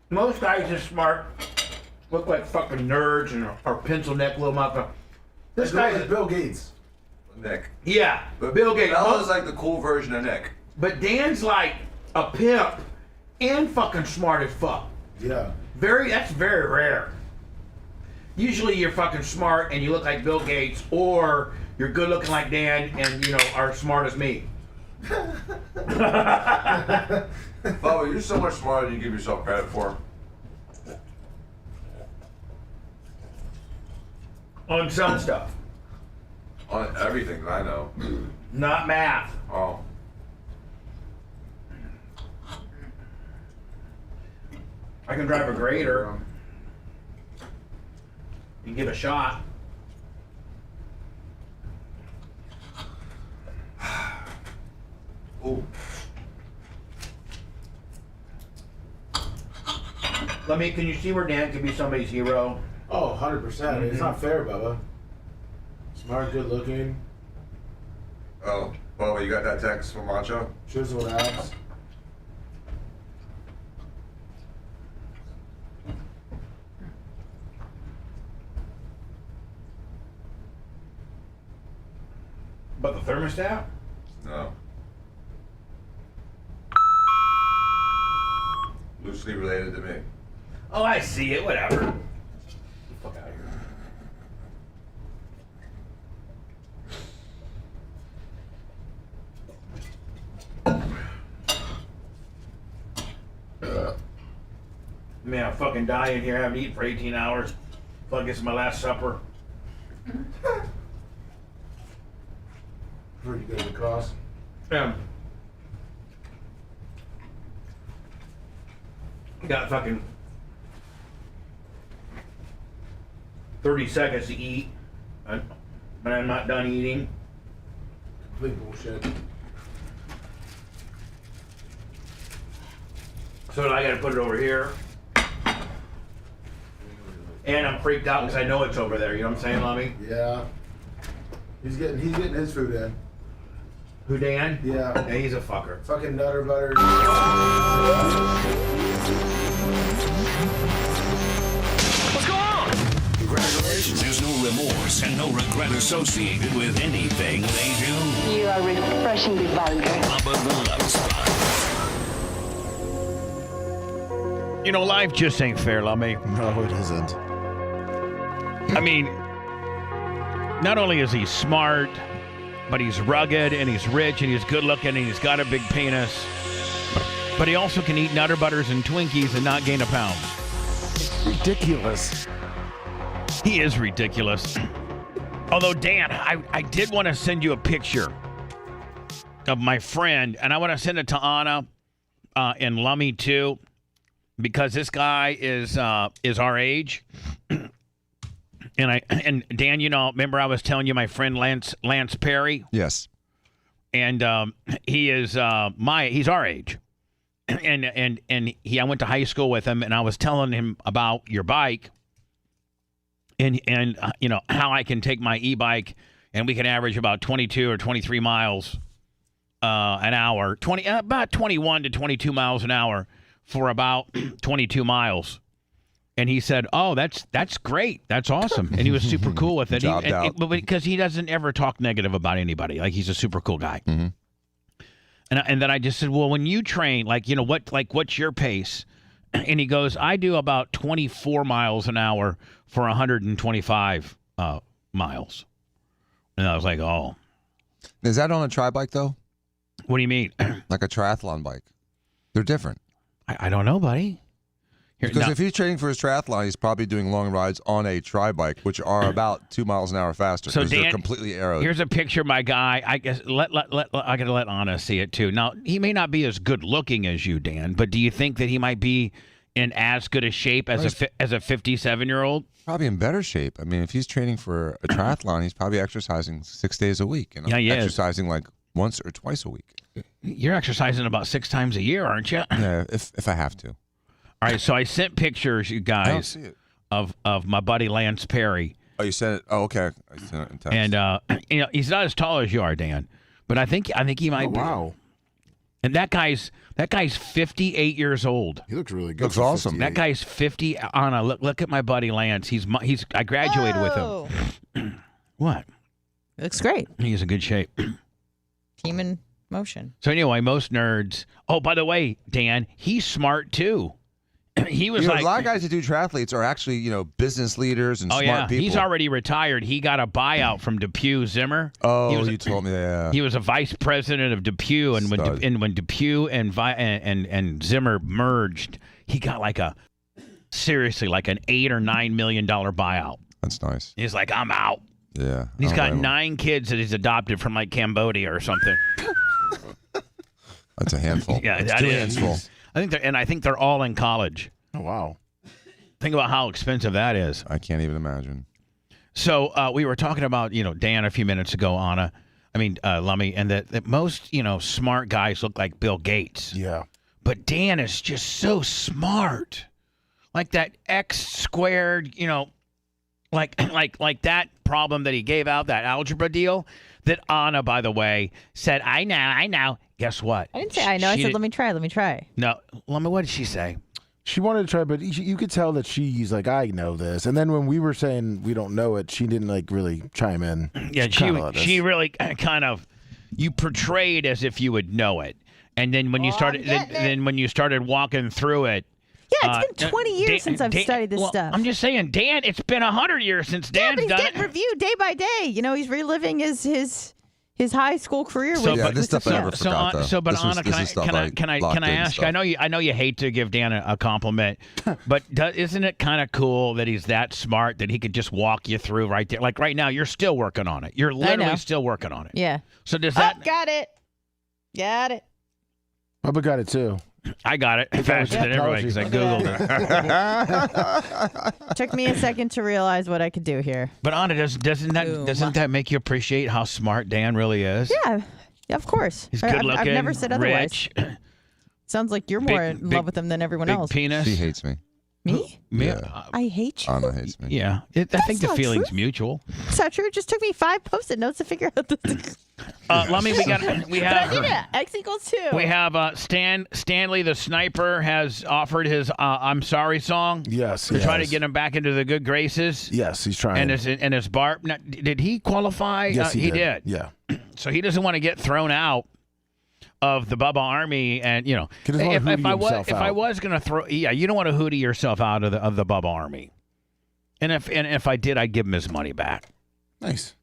D: most guys are smart, look like fucking nerds and are pencil neck little motherfucker. This guy's
F: Bill Gates.
L: Nick.
D: Yeah,
L: But
D: Bill Gates.
L: Bella's like the cool version of Nick.
D: But Dan's like a pimp and fucking smart as fuck.
F: Yeah.
D: That's very rare. Usually you're fucking smart and you look like Bill Gates, or you're good looking like Dan and are smart as me.
L: Bubba, you're so much smarter than you give yourself credit for.
D: On some stuff.
L: On everything that I know.
D: Not math.
L: Oh.
D: I can drive a grader. You can give a shot.
L: Ooh.
D: Can you see where Dan could be somebody's hero?
F: Oh, 100%. It's not fair, Bubba. Smart, good looking.
L: Oh, Bubba, you got that text from Macho?
F: Chiseled abs.
D: But the thermostat?
L: No. Loosely related to me.
D: Oh, I see it. Whatever. Get the fuck out of here. Man, I'm fucking dying here. I haven't eaten for 18 hours. Fuck, this is my last supper.
F: Pretty good across.
D: Got fucking 30 seconds to eat, but I'm not done eating.
F: Complete bullshit.
D: So I gotta put it over here. And I'm freaked out because I know it's over there. You know what I'm saying, Lummy?
F: Yeah. He's getting his food in.
D: Who, Dan?
F: Yeah.
D: Yeah, he's a fucker.
F: Fucking Nutter Butter.
K: What's going on? Congratulations. There's no remorse and no regret associated with anything they do.
N: You are refreshingly vulgar.
K: Bubba the Love Sponge.
D: Life just ain't fair, Lummy.
F: No, it isn't.
D: I mean, not only is he smart, but he's rugged and he's rich and he's good looking and he's got a big penis. But he also can eat Nutter Butters and Twinkies and not gain a pound.
F: Ridiculous.
D: He is ridiculous. Although, Dan, I did want to send you a picture of my friend, and I want to send it to Anna and Lummy too, because this guy is our age. And Dan, remember I was telling you my friend Lance Perry?
O: Yes.
D: And he is he's our age. And I went to high school with him, and I was telling him about your bike and how I can take my e-bike and we can average about 22 or 23 miles an hour, about 21 to 22 miles an hour for about 22 miles. And he said, "Oh, that's great. That's awesome." And he was super cool with it. Because he doesn't ever talk negative about anybody. Like, he's a super cool guy.
O: Mm-hmm.
D: And then I just said, "Well, when you train, what's your pace?" And he goes, "I do about 24 miles an hour for 125 miles." And I was like, "Oh."
O: Is that on a tri-bike, though?
D: What do you mean?
O: Like a triathlon bike. They're different.
D: I don't know, buddy.
O: Because if he's training for his triathlon, he's probably doing long rides on a tri-bike, which are about 2 miles an hour faster.
D: So
O: because
D: Dan,
O: they're completely arrowed.
D: Here's a picture of my guy. I guess I gotta let Anna see it too. Now he may not be as good looking as you, Dan, but do you think that he might be in as good a shape as a 57-year-old?
O: Probably in better shape. I mean, if he's training for a triathlon, he's probably exercising 6 days a week. And
D: yeah,
O: exercising like once or twice a week.
D: You're exercising about 6 times a year, aren't you?
O: Yeah, if I have to.
D: All right, so I sent pictures, you guys,
O: I don't see it.
D: of my buddy Lance Perry.
O: Oh, you sent it? Oh, okay. I sent it in text.
D: And he's not as tall as you are, Dan, but I think he might be.
F: Wow.
D: And that guy's 58 years old.
F: He looks really good.
O: Looks awesome.
D: That guy's 50. Anna, look at my buddy Lance. I graduated with him. What?
H: Looks great.
D: He's in good shape.
H: Team in motion.
D: So anyway, most nerds. Oh, by the way, Dan, he's smart too. He was like
O: a lot of guys that do triathletes are actually, business leaders and smart people.
D: He's already retired. He got a buyout from DePuy Zimmer.
O: Oh, you told me that. Yeah.
D: He was a vice president of DePuy, and when DePuy and Zimmer merged, he got like an $8 or $9 million buyout.
O: That's nice.
D: He's like, I'm out.
O: Yeah.
D: He's got 9 kids that he's adopted from like Cambodia or something.
O: That's a handful.
D: Yeah,
O: that's
D: that
O: 2
D: is.
O: handsful.
D: I think they're all in college.
F: Oh wow!
D: Think about how expensive that is.
O: I can't even imagine.
D: So we were talking about Dan a few minutes ago, Anna. I mean Lummy, and that most smart guys look like Bill Gates.
F: Yeah.
D: But Dan is just so smart, like that X squared. Like that problem that he gave out, that algebra deal. That Anna, by the way, said, I know. Guess what?
H: I didn't say I know. I said, let me try.
D: No, Lummy, what did she say?
F: She wanted to try, but you could tell that she's like, I know this. And then when we were saying we don't know it, she didn't really chime in.
D: Yeah, she really kind of, you portrayed as if you would know it. And then when you started walking through it.
H: Yeah, it's been 20 years since I've studied this stuff.
D: I'm just saying, Dan, it's been 100 years since Dan's
H: but he's
D: done
H: getting reviewed day by day. He's reliving his high school career.
O: This stuff I never forgot, though.
D: But Anna, can I ask? I know you hate to give Dan a compliment, but isn't it kind of cool that he's that smart that he could just walk you through right there? Like right now, you're still working on it. You're literally still working on it.
H: Yeah.
D: So does that?
H: Got it.
F: Bubba got it too.
D: I got it faster than everybody because I Googled
H: it. Took me a second to realize what I could do here.
D: But Anna, doesn't that make you appreciate how smart Dan really is?
H: Yeah, of course.
D: He's good looking.
H: I've never said otherwise.
D: Rich.
H: Sounds like you're more in love with him than everyone else.
D: Big penis.
O: She hates me.
H: Me?
O: Yeah.
H: I hate you.
O: Anna hates me.
D: Yeah. I think the feeling's mutual.
H: It's not true. It just took me 5 Post-it notes to figure out this.
D: Lummy, we have.
H: X equals 2.
D: We have Stanley the sniper has offered his "I'm Sorry" song.
F: Yes,
D: to try to get him back into the good graces.
F: Yes, he's trying.
D: And his bar. Now, did he qualify?
F: Yes, he did.
D: Yeah. So he doesn't want to get thrown out of the Bubba Army, and if I was gonna throw, you don't want to hootie yourself out of the Bubba Army. And if I did, I'd give him his money back.
F: Nice.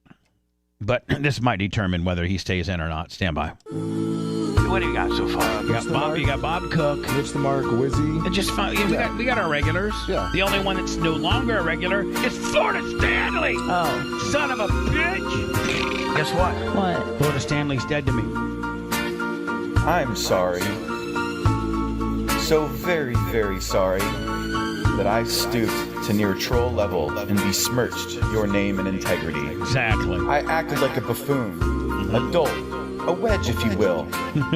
D: But this might determine whether he stays in or not. Stand by. What do you got so far? You got Bob Cook.
F: Rich the Mark, Wizzy.
D: It's just fun. We got our regulars.
F: Yeah.
D: The only one that's no longer a regular is Florida Stanley.
H: Oh.
D: Son of a bitch. Guess what?
H: What?
D: Florida Stanley's dead to me.
S: I'm sorry. So very, very sorry that I stooped to near troll level and besmirched your name and integrity.
D: Exactly.
S: I acted like a buffoon, a dolt, a wedge, if you will,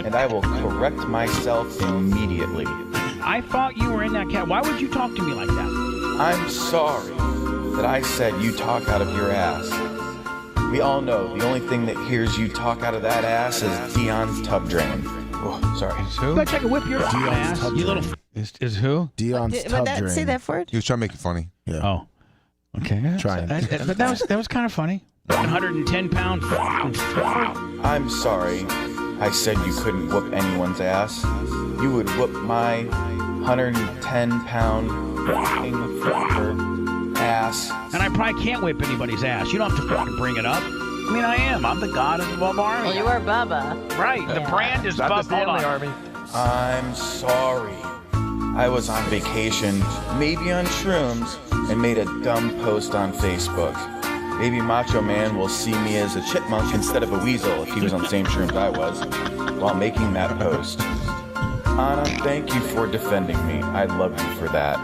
S: and I will correct myself immediately.
D: I thought you were in that cat. Why would you talk to me like that?
S: I'm sorry that I said you talk out of your ass. We all know the only thing that hears you talk out of that ass is DEION's tub drain. Oh, sorry.
D: Who? Go check a whip your ass. You little. Is who?
F: DEION's tub drain.
H: Say that for it.
O: He was trying to make it funny.
F: Yeah.
D: Oh. Okay.
F: Trying.
D: But that was kind of funny. 110-pound.
S: I'm sorry. I said you couldn't whoop anyone's ass. You would whoop my 110-pound ass.
D: And I probably can't whip anybody's ass. You don't have to fucking bring it up. I mean, I am. I'm the god of the Bubba Army.
H: Well, you are Bubba.
D: Right. The brand is Bubba Army.
S: I'm sorry. I was on vacation, maybe on shrooms, and made a dumb post on Facebook. Maybe Macho Man will see me as a chipmunk instead of a weasel if he was on the same shrooms I was while making that post. Anna, thank you for defending me. I love you for that.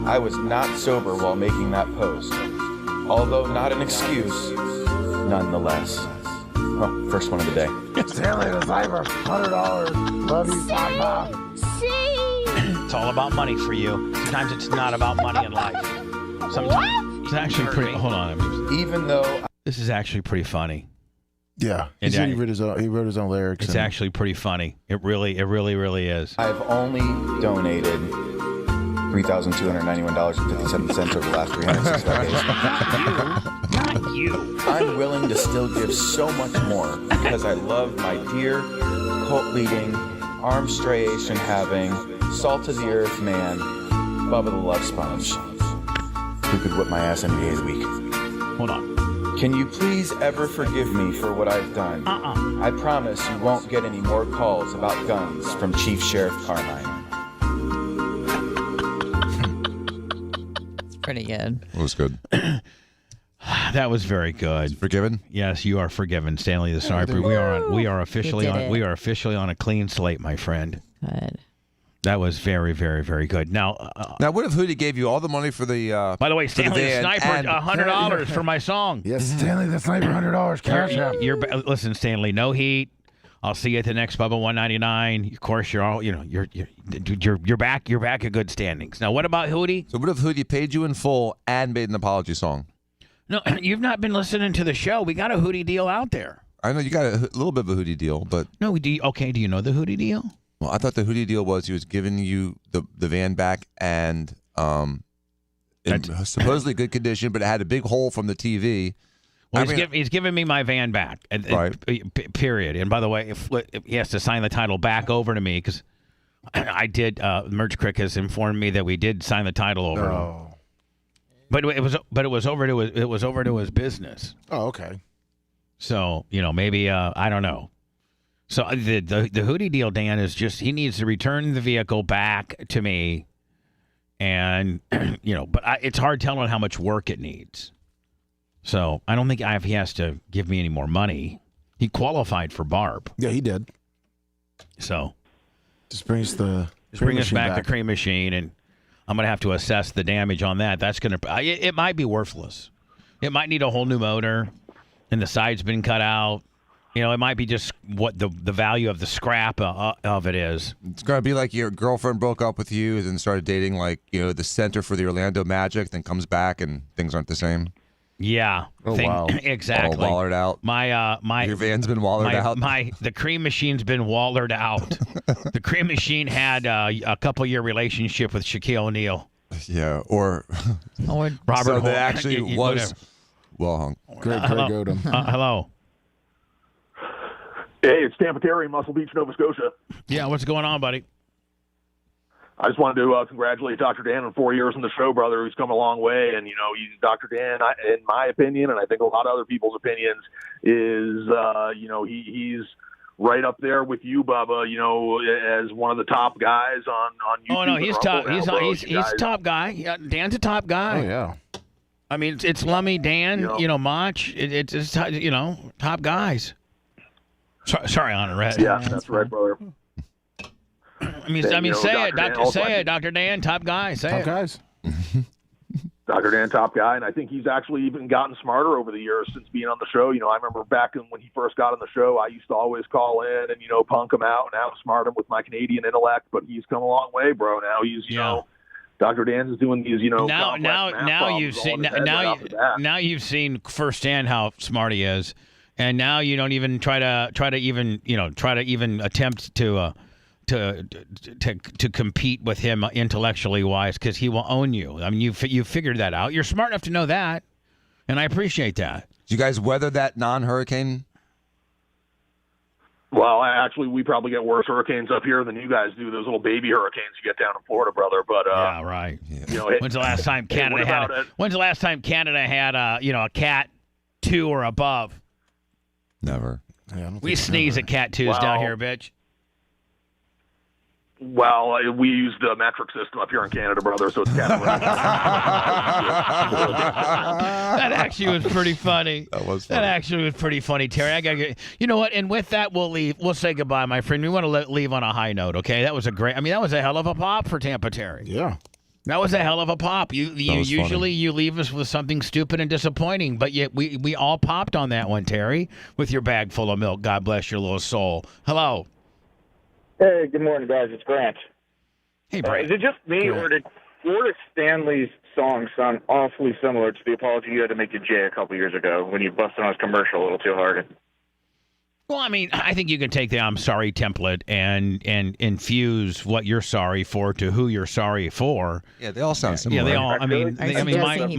S: I was not sober while making that post. Although not an excuse, nonetheless. Well, first one of the day.
F: Stanley the Cyber, $100. Love you, Papa.
D: It's all about money for you. Sometimes it's not about money in life. Sometimes it's actually pretty. Hold on.
S: Even though
D: this is actually pretty funny.
F: Yeah, he wrote his own lyrics.
D: It's actually pretty funny. It really is.
S: I've only donated $3,291.57 over the last 365 days.
D: Not you.
S: I'm willing to still give so much more because I love my dear, cult-leading, arm striation having, salt of the earth man, Bubba the Love Sponge, who could whip my ass any day of the week.
D: Hold on.
S: Can you please ever forgive me for what I've done? I promise you won't get any more calls about guns from Chief Sheriff Carmine.
H: It's pretty good.
O: It was good.
D: That was very good.
O: Forgiven?
D: Yes, you are forgiven, Stanley the Sniper. We are officially on a clean slate, my friend.
H: Good.
D: That was very, very, very good. Now,
O: what if Hootie gave you all the money for the?
D: By the way, Stanley the Sniper, $100 for my song.
F: Yes, Stanley the Sniper, $100 cash out.
D: Listen, Stanley, no heat. I'll see you at the next Bubba 199. Of course, you're all you're back. You're back at good standings. Now, what about Hootie?
O: So, what if Hootie paid you in full and made an apology song?
D: No, you've not been listening to the show. We got a Hootie deal out there.
O: I know you got a little bit of a Hootie deal, but
D: no, do you know the Hootie deal?
O: Well, I thought the Hootie deal was he was giving you the van back and in supposedly good condition, but it had a big hole from the TV.
D: Well, he's giving me my van back, period. And by the way, if he has to sign the title back over to me because I did. Merch Crick has informed me that we did sign the title over.
F: Oh.
D: But it was over to his business.
F: Oh, okay.
D: So maybe I don't know. So the Hootie deal, Dan, is just he needs to return the vehicle back to me, and but it's hard telling how much work it needs. So I don't think he has to give me any more money. He qualified for Barb.
F: Yeah, he did.
D: So
F: just bring us
D: back the cream machine, and I'm gonna have to assess the damage on that. That's it might be worthless. It might need a whole new motor, and the side's been cut out. It might be just what the value of the scrap of it is.
O: It's going to be like your girlfriend broke up with you and started dating the center for the Orlando Magic, then comes back and things aren't the same.
D: Yeah.
O: Wow.
D: Exactly.
O: All wallered out.
D: Your
O: van's been wallered out.
D: The cream machine's been wallered out. The cream machine had a couple-year relationship with Shaquille O'Neal.
O: Yeah, or
D: Robert.
O: So
D: Holt.
O: they actually was well hung.
F: Greg Odom.
D: Hello.
T: Hey, it's Tampa Terry in Muscle Beach, Nova Scotia.
D: Yeah, what's going on, buddy?
T: I just wanted to congratulate Dr. Dan on 4 years on the show, brother. He's come a long way, and he's Dr. Dan. In my opinion, and I think a lot of other people's opinions, is he's right up there with you, Bubba. As one of the top guys on YouTube.
D: Oh no, he's top. He's top guy. Yeah, Dan's a top guy.
F: Oh yeah.
D: I mean, it's Lummy, Dan, Mach. It's top guys. Sorry, on red.
T: Yeah, that's right, brother.
D: Say it, Dr. Dan, top guy. Say it.
F: Top guys.
T: Dr. Dan, top guy, and I think he's actually even gotten smarter over the years since being on the show. I remember back when he first got on the show, I used to always call in and punk him out and outsmart him with my Canadian intellect. But he's come a long way, bro. Now he's Dr. Dan is doing these
D: now you've seen firsthand how smart he is. And now you don't even try to even attempt to compete with him intellectually wise because he will own you. I mean, you figured that out. You're smart enough to know that, and I appreciate that.
O: Did you guys weather that non-hurricane?
T: Well, actually, we probably get worse hurricanes up here than you guys do. Those little baby hurricanes you get down in Florida, brother. But
D: yeah, right. When's the last time Canada had a Cat 2 or above?
O: Never.
D: We sneeze at Cat 2s down here, bitch.
T: Well, we use the metric system up here in Canada, brother, so it's kind of
D: That actually was pretty funny.
E: That was funny.
D: That actually was pretty funny, Terry. I gotta get, you know what? And with that, we'll leave. We'll say goodbye, my friend. We want to leave on a high note, okay? That was a great. I mean, that was a hell of a pop for Tampa, Terry.
F: Yeah.
D: That was a hell of a pop. You usually
E: funny.
D: you leave us with something stupid and disappointing, but yet we all popped on that one, Terry, with your bag full of milk. God bless your little soul. Hello.
U: Hey, good morning, guys. It's Grant.
D: Hey, Brant.
U: Is it just me, or did Stanley's song sound awfully similar to the apology you had to make to Jay a couple years ago when you busted on his commercial a little too hard?
D: Well, I mean, I think you can take the "I'm sorry" template and infuse what you're sorry for to who you're sorry for.
E: Yeah, they all sound similar.
D: Yeah, they all. I mean,
H: Mine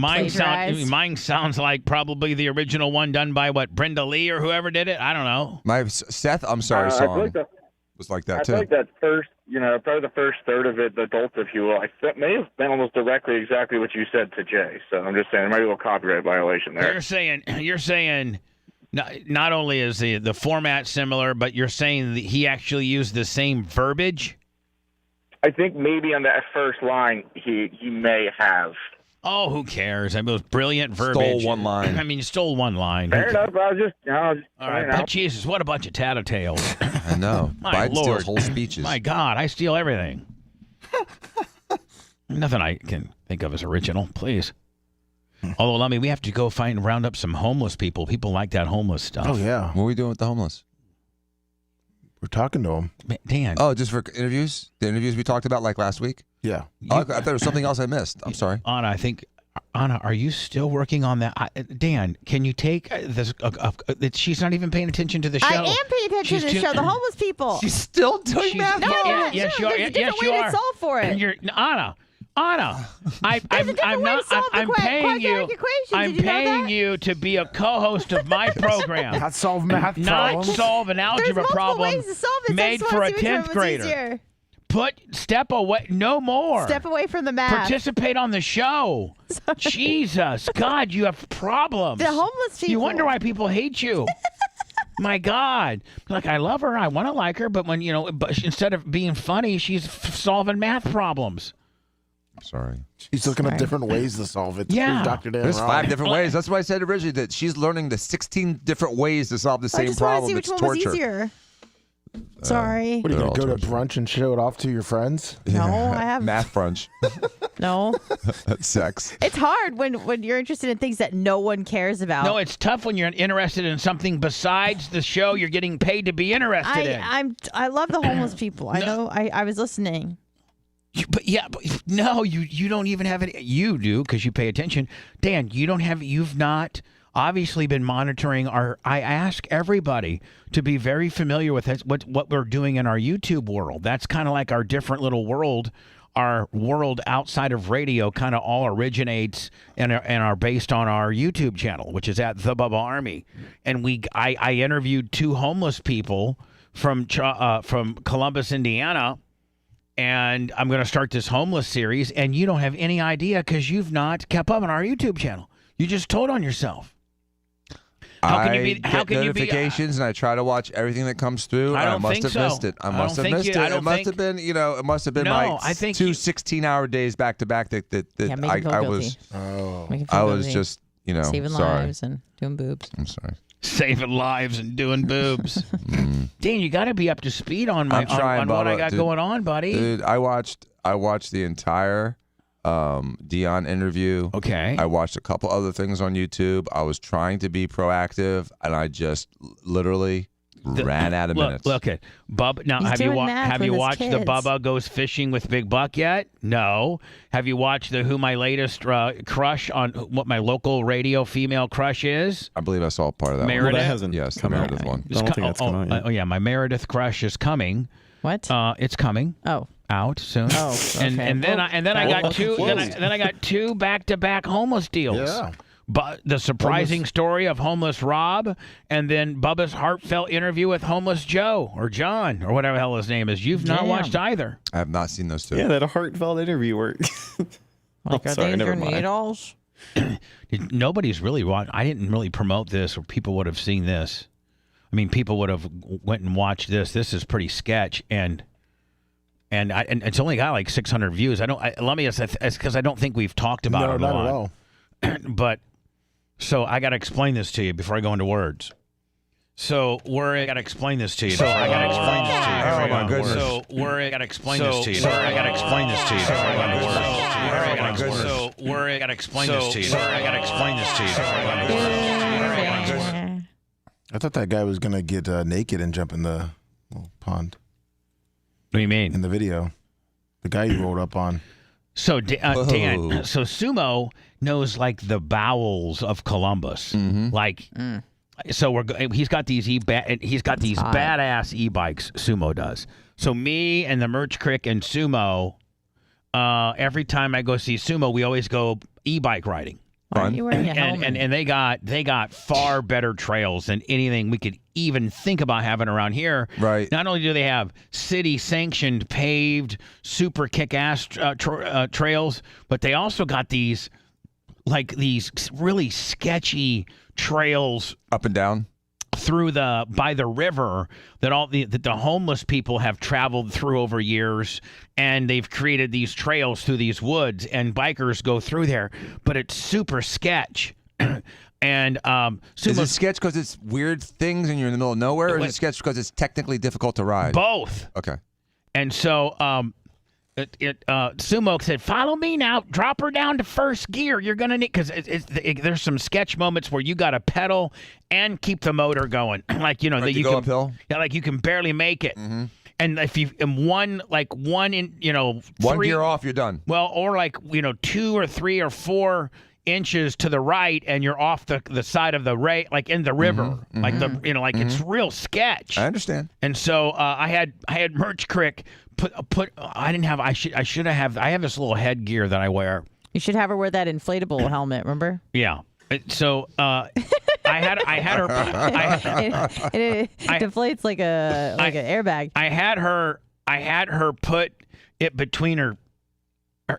D: mine sounds like probably the original one done by Brenda Lee or whoever did it. I don't know.
E: My Seth, I'm sorry song was like that
U: I
E: too.
U: feel like that first, probably the first third of it, the adult, if you will, I think may have been almost directly exactly what you said to Jay. So I'm just saying there might be a little copyright violation there.
D: You're saying. Not only is the format similar, but you're saying that he actually used the same verbiage?
U: I think maybe on that first line he may have.
D: Oh, who cares? I mean, it was brilliant verbiage.
E: Stole one line.
D: I mean, you stole one line.
U: Fair enough. I was just,
D: all right, but Jesus, what a bunch of tattletales.
E: I know.
D: My
E: Biden
D: Lord.
E: steals whole speeches.
D: My God, I steal everything. Nothing I can think of as original, please. Although, I mean, we have to go round up some homeless people. People like that homeless stuff.
F: Oh, yeah.
E: What are we doing with the homeless?
F: We're talking to them.
D: Dan.
E: Oh, just for interviews? The interviews we talked about like last week?
F: Yeah.
E: I thought there was something else I missed. I'm sorry.
D: Anna, are you still working on that? Dan, can you take this? She's not even paying attention to the show.
H: I am paying attention to the show. The homeless people.
E: She's still doing that?
H: No,
D: yes, you are.
H: There's a different way to solve for it.
D: And you're Anna, I'm paying you. I'm paying you to be a co-host of my program.
F: Not solve math
D: not
F: problems.
D: solve an algebra problem
H: ways to solve it.
D: made for a 10th grader.
H: Easier.
D: Step away, no more.
H: Step away from the math.
D: Participate on the show.
H: Sorry.
D: Jesus, God, you have problems.
H: The homeless people.
D: You wonder why people hate you. My God, like I love her, I want to like her, but but instead of being funny, she's solving math problems.
E: I'm sorry.
F: She's looking at different ways to solve it.
D: Yeah.
F: Dr. Dan
E: There's
F: wrong.
E: 5 different ways. That's why I said originally that she's learning the 16 different ways to solve the same problem.
H: I
E: It's
H: just want to see which
E: torture.
H: one was easier. Sorry.
F: What are you going to go to brunch and show it off to your friends?
H: No, I have
E: Math brunch.
H: No.
E: That's sex.
H: It's hard when you're interested in things that no one cares about.
D: No, it's tough when you're interested in something besides the show you're getting paid to be interested in.
H: I love the homeless people. I know. I was listening.
D: But no, you don't even have it. You do because you pay attention. Dan, you've not obviously been monitoring I ask everybody to be very familiar with what we're doing in our YouTube world. That's kind of like our different little world. Our world outside of radio kind of all originates and are based on our YouTube channel, which is at The Bubba Army. And I interviewed 2 homeless people from Columbus, Indiana. And I'm going to start this homeless series, and you don't have any idea because you've not kept up on our YouTube channel. You just told on yourself.
E: I get notifications, and I try to watch everything that comes through.
D: I don't
E: must
D: think
E: have
D: so.
E: missed it. I must have missed it. It must have been, it must have been my 2 16-hour days back to back that I was. I was just,
H: saving
E: sorry.
H: lives and doing boobs.
E: I'm sorry.
D: Saving lives and doing boobs. Dan, you got to be up to speed on what I got going on, buddy.
E: Dude, I watched the entire DEION interview.
D: Okay.
E: I watched a couple other things on YouTube. I was trying to be proactive, and I just literally ran out of minutes.
D: Look at Bubba. Now, have you watched the Bubba Goes Fishing with Big Buck yet? No. Have you watched who my latest crush on what my local radio female crush is?
E: I believe I saw part of that.
D: Meredith.
E: Well, that hasn't the Meredith one.
I: I don't think that's come out yet.
D: Oh yeah, my Meredith crush is coming.
H: What?
D: It's coming.
H: Oh.
D: Out soon.
H: Oh, okay.
D: And then I got 2. Then I got 2 back-to-back homeless deals.
F: Yeah.
D: But the surprising story of homeless Rob, and then Bubba's heartfelt interview with homeless Joe or John or whatever the hell his name is. You've not watched either.
E: I have not seen those 2.
I: Yeah, that heartfelt interview work.
H: Are these your needles?
D: Nobody's really watched. I didn't really promote this, or people would have seen this. I mean, people would have went and watched this. This is pretty sketch, and and it's only got like 600 views. Let me. It's because I don't think we've talked about it a lot.
F: Not at all.
D: But so I got to explain this to you before I go into words. So I got to explain this to you. So I got to explain this to you.
O: Oh my goodness.
D: So I got to explain this to you. So I got to explain this to you. So I got to explain this to you. So I got to explain this to you. So I got to explain this to you.
F: I thought that guy was gonna get naked and jump in the little pond.
D: What do you mean?
F: In the video, the guy you rolled up on.
D: So Dan, so Sumo knows like the bowels of Columbus, like. So he's got these badass e-bikes. Sumo does. So me and the Merch Crick and Sumo, every time I go see Sumo, we always go e-bike riding.
H: Why aren't you wearing a helmet?
D: And they got far better trails than anything we could even think about having around here.
O: Right.
D: Not only do they have city-sanctioned, paved, super kick-ass trails, but they also got these really sketchy trails
O: up and down
D: through by the river that the homeless people have traveled through over years, and they've created these trails through these woods, and bikers go through there, but it's super sketch. And
O: is it sketch because it's weird things and you're in the middle of nowhere, or is it sketch because it's technically difficult to ride?
D: Both.
O: Okay.
D: And so Sumo said, "Follow me now. Drop her down to first gear. You're gonna need because there's some sketch moments where you got to pedal and keep the motor going, like that you
O: go
D: can
O: uphill.
D: Yeah, like you can barely make it. And if you one
O: gear off, you're done.
D: Well, or 2 or 3 or 4 inches to the right, and you're off the side of the like in the river, like it's real sketch.
O: I understand.
D: And so I had Merch Crick. I have this little headgear that I wear.
H: You should have her wear that inflatable helmet. Remember?
D: Yeah. So I had her.
H: It deflates like an airbag.
D: I had her put it between her.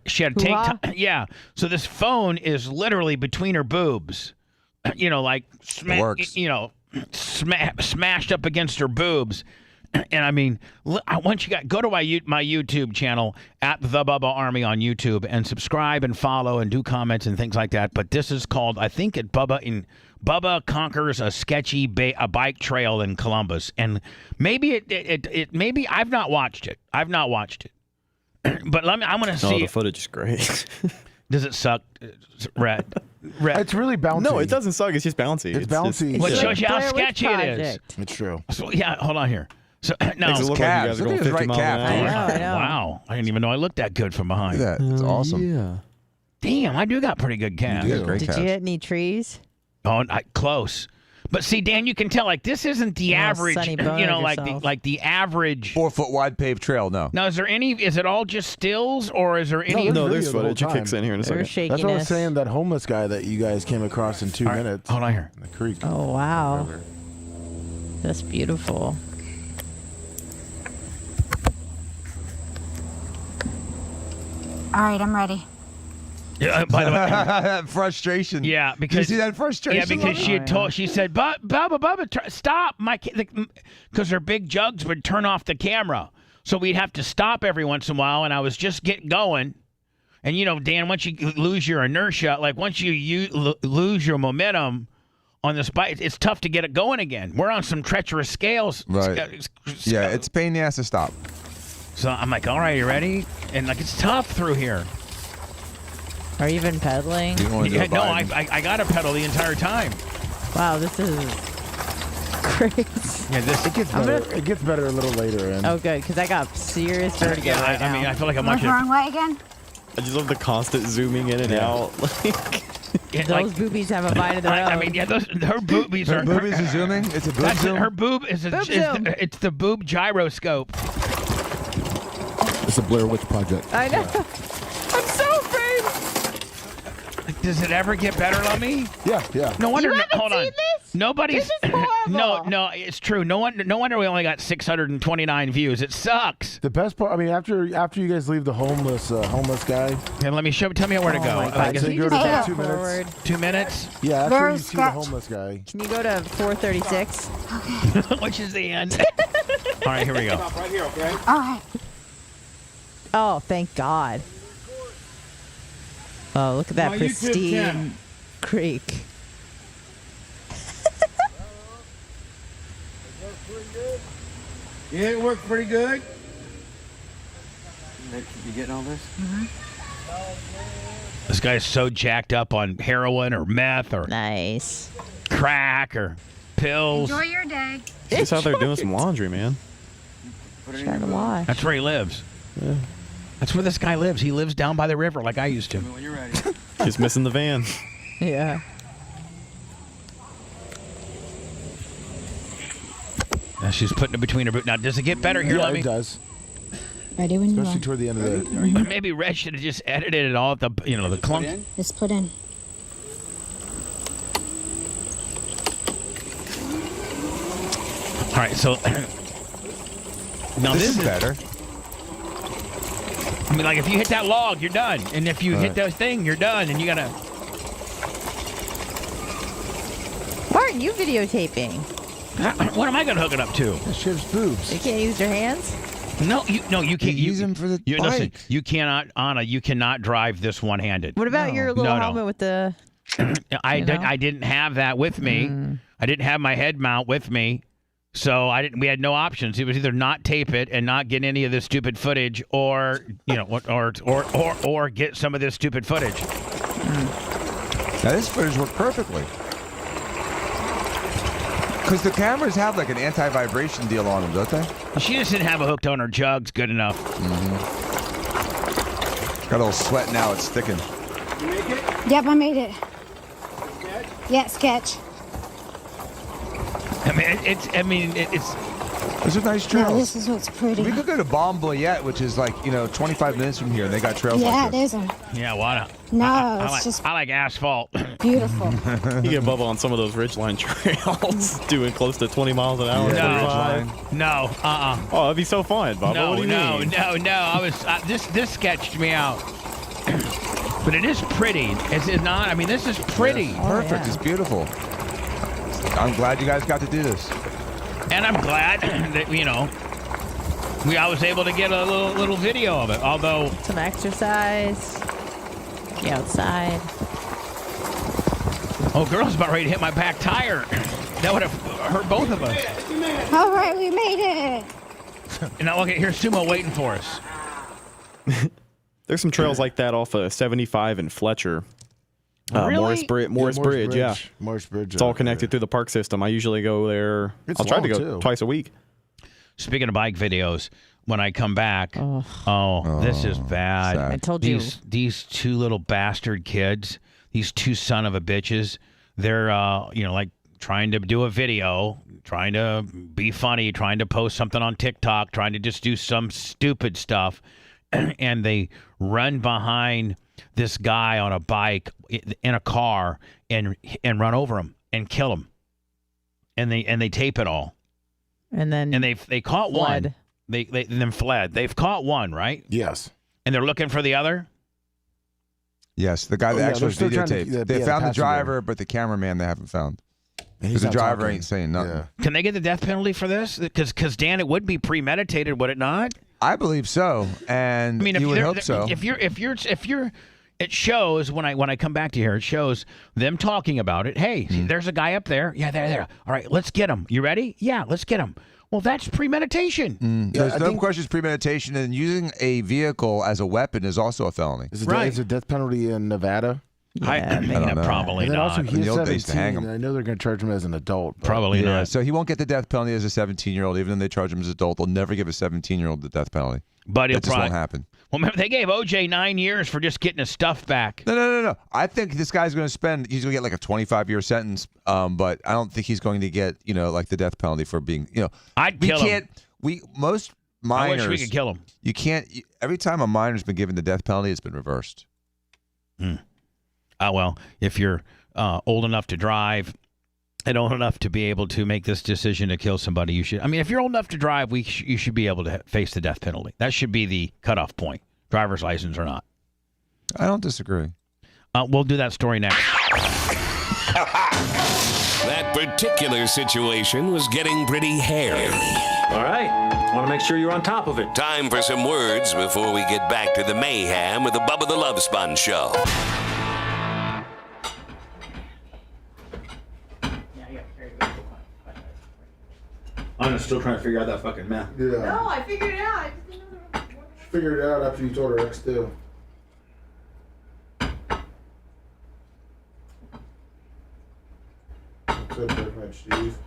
D: She had a tank top. Yeah. So this phone is literally between her boobs. Smashed up against her boobs. And I mean, I want you guys go to my YouTube channel at the Bubba Army on YouTube and subscribe and follow and do comments and things like that. But this is called, I think, Bubba conquers a sketchy bike trail in Columbus, and maybe maybe I've not watched it. But I'm gonna see.
I: Oh, the footage is great.
D: Does it suck, Red?
F: It's really bouncy.
I: No, it doesn't suck. It's just bouncy.
F: It's bouncy.
D: Well, it shows you how sketchy it is.
F: It's true.
D: So, yeah, hold on here. So now,
I: Makes it look like you guys are going 50 miles an hour.
H: I know.
D: Wow, I didn't even know I looked that good from behind.
O: Look at that. It's awesome.
I: Yeah.
D: Damn, I do got pretty good calves.
O: You got great
H: Did
O: calves.
H: you hit any trees?
D: Oh, close. But see, Dan, you can tell this isn't the average.
H: Sunny bone
D: like the average
O: 4-foot wide paved trail. No.
D: Now, is it all just stills, or is there any?
I: No, there's footage. It kicks in here in a second.
H: Shakiness.
F: That's what I was saying. That homeless guy that you guys came across in 2 minutes.
D: Hold on here.
F: In the creek.
H: Oh wow, that's beautiful.
C: All right, I'm ready.
D: Yeah, by the way,
O: that frustration.
D: Yeah,
O: Did
D: because
O: you see that frustration?
D: Yeah, because she said, Bubba, stop, because her big jugs would turn off the camera, so we'd have to stop every once in a while, and I was just getting going, and Dan, once you lose your inertia, once you lose your momentum on this bike, it's tough to get it going again. We're on some treacherous scales.
O: Right. Yeah, it's a pain in the ass to stop.
D: So I'm like, all right, you ready? And it's tough through here.
H: Are you even pedaling?
D: Yeah, no, I got to pedal the entire time.
H: Wow, this is crazy.
D: Yeah,
F: it gets better. It gets better a little later.
H: Oh, good, because I got serious vertigo right now.
D: I mean, I feel like I'm
C: What's
D: watching.
C: wrong way again?
I: I just love the constant zooming in and out.
H: Those boobies have a bite of their own.
D: I mean, yeah, her boobies are.
O: Her boobies are zooming. It's a boob zoom.
D: Her boob is it's the boob gyroscope.
F: It's a Blair Witch Project.
H: I know. I'm so afraid.
D: Does it ever get better, Lummy?
F: Yeah.
D: No wonder.
H: You haven't
D: hold
H: seen
D: on.
H: this?
D: Nobody's.
H: This is horrible.
D: No, it's true. No wonder we only got 629 views. It sucks.
F: The best part, I mean, after you guys leave the homeless guy.
D: And let me tell me where to go.
F: So you go to
H: step
F: 2
H: forward?
F: minutes.
D: 2 minutes.
F: Yeah, after
C: Very
F: you see the
C: sketch.
F: homeless guy.
H: Can you go to 436?
D: Which is the end. All right, here we go.
J: Stop right here, okay?
C: All right.
H: Oh, thank God. Oh, look at that pristine creek.
A: Yeah, it worked pretty good.
V: You getting all this?
H: Mm-hmm.
D: This guy's so jacked up on heroin or meth or crack or pills.
C: Enjoy your day.
I: He's out there doing some laundry, man.
H: Trying to wash.
D: That's where he lives.
I: Yeah.
D: That's where this guy lives. He lives down by the river like I used to.
V: When you're ready.
I: Just missing the van.
H: Yeah.
D: Now she's putting it between her boot. Now, does it get better here,
F: Yeah,
D: Lemmy?
F: it does.
C: Ready when
F: Especially
C: you are.
F: toward the end of the.
D: Maybe Red should have just edited it all at the, the clunk.
C: Just put in.
D: All right, so now
O: this is better.
D: I mean, like if you hit that log, you're done, and if you hit that thing, you're done, and you gotta.
H: Why aren't you videotaping?
D: What am I gonna hook it up to?
F: She has boobs.
H: You can't use your hands?
D: No, you can't
O: use them for the bike.
D: Listen, you cannot, Anna. You cannot drive this one-handed.
H: What about your little helmet with the?
D: I didn't have that with me. I didn't have my head mount with me, so I didn't. We had no options. It was either not tape it and not get any of this stupid footage, or or get some of this stupid footage.
O: Now this footage worked perfectly. Because the cameras have like an anti-vibration deal on them, don't they?
D: She just didn't have it hooked on her jugs good enough.
O: Got a little sweat now. It's sticking.
A: You make it?
C: Yep, I made it. Yeah, sketch.
D: It's.
O: Those are nice trails.
C: No, this is what's pretty.
O: We could go to Bomb Boyette, which is like 25 minutes from here, and they got trails
C: Yeah,
O: like this.
C: it isn't.
D: Yeah, why not?
C: No,
D: I
C: it's
D: like,
C: just
D: I like asphalt.
C: beautiful.
I: You get Bubba on some of those ridgeline trails, doing close to 20 miles an hour.
D: No,
I: Oh, that'd be so fun, Bubba.
D: No,
I: What do you mean?
D: no. I was this sketched me out. But it is pretty, is it not? I mean, this is pretty.
O: Yes, perfect. It's beautiful. I'm glad you guys got to do this.
D: And I'm glad that I was able to get a little video of it. Although
H: some exercise, be outside.
D: Oh, girl's about ready to hit my back tire. That would have hurt both of us.
C: All right, we made it.
D: And now look at here's Sumo waiting for us.
I: There's some trails like that off of 75 and Fletcher.
D: Really?
I: Morris Bridge, yeah.
F: Morris Bridge.
I: It's all connected through the park system. I usually go there.
F: It's
I: I'll try to
F: long,
I: go
F: too.
I: twice a week.
D: Speaking of bike videos, when I come back, this is bad.
H: I told
D: these two little bastard kids, these two son of a bitches, they're like trying to do a video, trying to be funny, trying to post something on TikTok, trying to just do some stupid stuff, and they run behind this guy on a bike in a car and run over him and kill him, and they tape it all.
H: And
D: they caught
H: fled.
D: one. They then fled. They've caught one, right?
F: Yes.
D: And they're looking for the other?
O: Yes, the guy that actually was
F: they're still trying
O: videotaped.
F: to-
O: They
F: yeah,
O: found the
F: passenger.
O: driver, but the cameraman they haven't found.
F: And
O: Because
F: he's
O: the
F: not
O: driver
F: talking.
O: ain't saying nothing.
F: Yeah.
D: Can they get the death penalty for this? Because Dan, it would be premeditated, would it not?
O: I believe so, and
D: I mean,
O: you would hope so.
D: If you're, it shows when I come back to here, it shows them talking about it. Hey, see, there's a guy up there. Yeah, there. All right, let's get him. You ready? Yeah, let's get him. Well, that's premeditation.
O: There's no question it's premeditation, and using a vehicle as a weapon is also a felony.
F: Is there death penalty in Nevada?
D: I don't know. Probably
F: And then also
D: not.
F: he's
O: In the old days, to hang
F: 17.
O: him.
F: I know they're going to charge him as an adult. but-
D: Probably
O: Yeah,
D: not.
O: so he won't get the death penalty as a 17-year-old, even though they charge him as an adult. They'll never give a 17-year-old the death penalty.
D: But
O: that just won't happen.
D: Well, remember, they gave OJ 9 years for just getting his stuff back.
O: No. I think this guy's going to he's going to get like a 25-year sentence, but I don't think he's going to get, like the death penalty for being,
D: I'd kill him.
O: Most minors.
D: I wish we could kill him.
O: You can't, every time a minor's been given the death penalty, it's been reversed.
D: Well, if you're old enough to drive and old enough to be able to make this decision to kill somebody, you should. I mean, if you're old enough to drive, you should be able to face the death penalty. That should be the cutoff point, driver's license or not.
O: I don't disagree.
D: We'll do that story next.
K: That particular situation was getting pretty hairy.
G: All right. Want to make sure you're on top of it.
K: Time for some words before we get back to the mayhem with the Bubba the Love Sponge Show.
A: I'm still trying to figure out that fucking map.
F: Yeah.
M: No, I figured it out. I just didn't know
F: She figured it out after you told her ex too. What's up, Dirk Match Steve?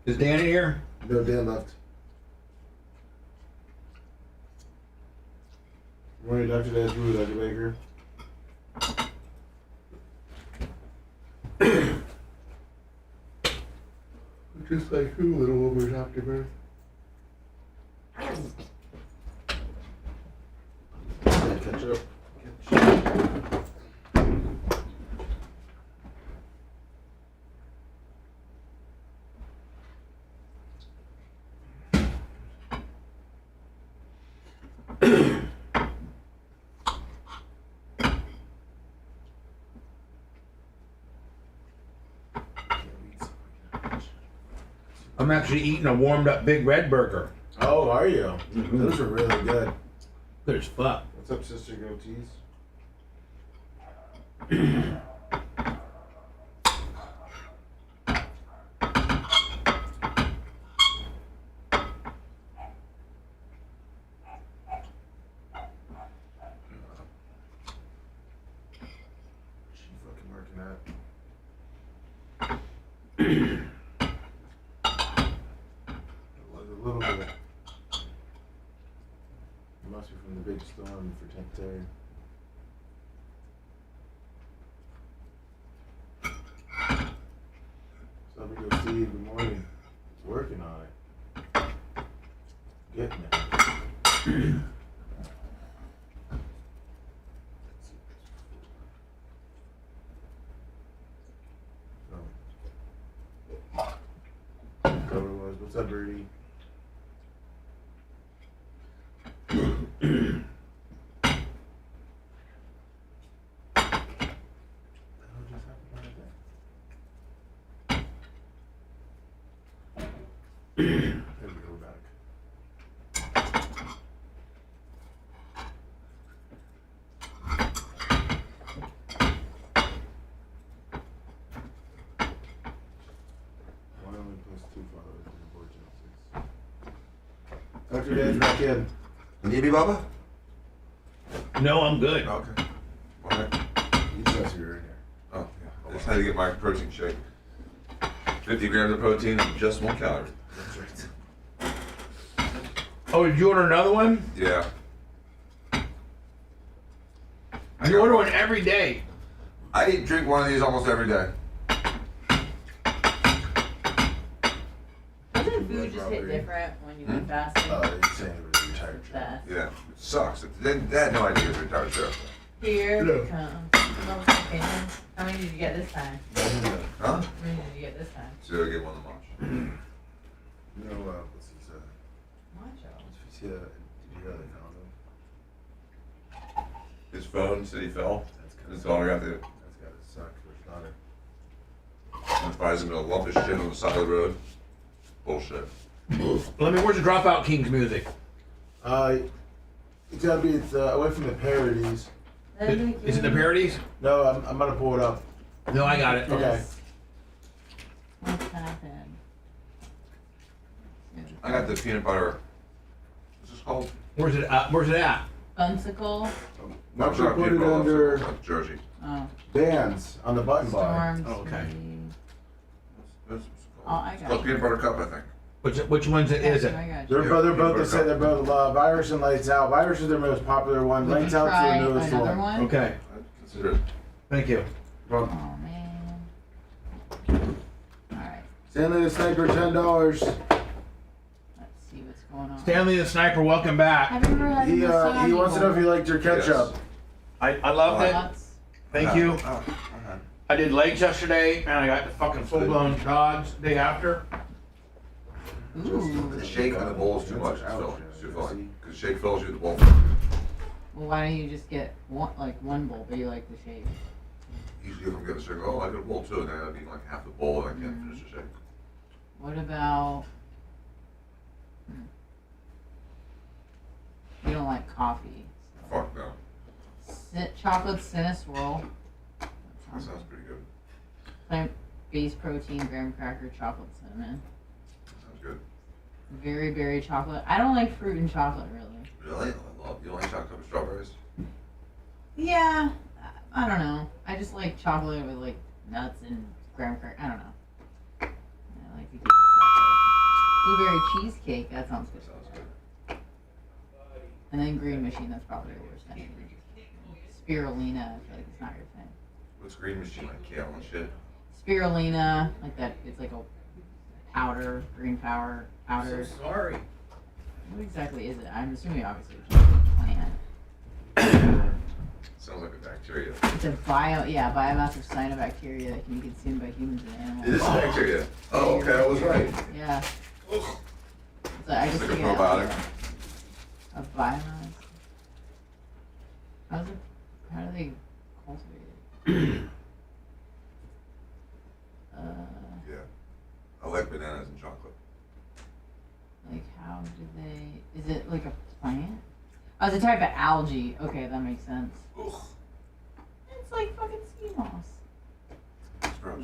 A: Is Dan in here?
F: No, Dan left. Morning, Dr. Dad's Woo, Dr. Baker. Just like who, little over Dr. Birth? Catch up.
A: I'm actually eating a warmed up Big Red burger.
F: Oh, are you? Those are really good.
A: Good as fuck.
F: What's up, Sister Goatees? She fucking working out. A little bit. It must be from the big storm for 10th Terry. So we go, Steve. Good morning. Working on it. Getting it. Whoever it was. What's up, Birdie? There we go, back. Wyoming plus 2 followers in the board Genesis. Dr. Dan's back in.
L: Need me, Bubba?
A: No, I'm good.
L: Okay. All right.
F: You said you were in here.
L: Oh, yeah. I just had to get my protein shake. 50 grams of protein and just 1 calorie.
F: That's right.
A: Oh, did you order another one?
L: Yeah.
A: You order one every day.
L: I drink one of these almost every day.
M: Doesn't food just hit different when you've been fasting?
F: You're saying it was a retired chef.
L: Yeah. It sucks. They had no idea he was a retired chef.
M: Here it comes. How many did you get this time?
L: Huh?
M: How many did you get this time?
L: So I get one of the munch.
F: No, what's his,
M: Macho.
F: did you hear they found him?
L: His phone said he fell. His daughter got the.
F: That's gotta suck for his daughter.
L: And finds him in a lump of shit on the side of the road. Bullshit.
A: Let me, where's the Dropout Kings music?
F: It's gotta be, away from the parodies.
A: Is it the parodies?
F: No, I'm gonna pull it up.
A: No, I got it.
F: Okay.
M: What's happened?
L: I got the peanut butter. What's this called?
A: Where's it at?
M: Bunsicle?
F: Why don't you put it under
L: Jersey.
M: Oh.
F: bands on the button bar?
M: Storm.
A: Okay.
M: Oh, I
L: It's
M: got
L: called
M: it.
L: peanut butter cup, I think.
A: Which one's it? Is it?
M: I got
F: They're
M: you.
F: both the same. They're both Virus and Lights Out. Virus is their most popular one.
M: Would you
F: Lights Out's
M: try
F: the newest
M: another
F: one.
M: one?
A: Okay.
L: Consider it.
A: Thank you.
M: Oh, man. Alright.
F: Stanley the Sniper, $10.
M: Let's see what's going on.
A: Stanley the Sniper, welcome back.
M: Have you ever had
F: He
M: massage
F: wants to know if you liked your ketchup.
A: I loved it.
M: Lots.
A: Thank you. I did legs yesterday, and I got the fucking full-blown dogs day after.
M: Ooh.
L: The shake on the bowl is too much. It's too filling. Because shake fills you the bowl.
M: Well, why don't you just get one bowl, but you like the shake?
L: Usually if I'm getting a shake, oh, I get a bowl too, and then I'd eat like half the bowl and I can't finish the shake.
M: What about You don't like coffee.
L: Fuck no.
M: Chocolate Cinnaswirl.
L: That sounds pretty good.
M: Plant-based protein, graham cracker, chocolate cinnamon.
L: Sounds good.
M: Very berry chocolate. I don't like fruit and chocolate really.
L: Really? You don't like chocolate with strawberries?
M: Yeah, I don't know. I just like chocolate with like nuts and graham cracker. I don't know. I like to keep it separate. Blueberry cheesecake. That sounds good. And then green machine. That's probably the worst thing. Spirulina. I feel like it's not your thing.
L: What's green machine, like kale and shit?
M: Spirulina, like that. It's like a powder, green powder.
A: I'm so sorry.
M: What exactly is it? I'm assuming obviously it's a plant.
L: Sounds like a bacteria.
M: It's a biomass of cyanobacteria that can be consumed by humans and animals.
L: It is bacteria. Oh, okay, I was right.
M: Yeah. So I just
L: It's like a
M: figured out
L: probiotic.
M: a biomass. How do they cultivate it?
L: Yeah. I like bananas and chocolate.
M: Like how do they? Is it like a plant? Oh, it's a type of algae. Okay, that makes sense.
L: Ugh.
M: It's like fucking sea moss.
L: It's gross.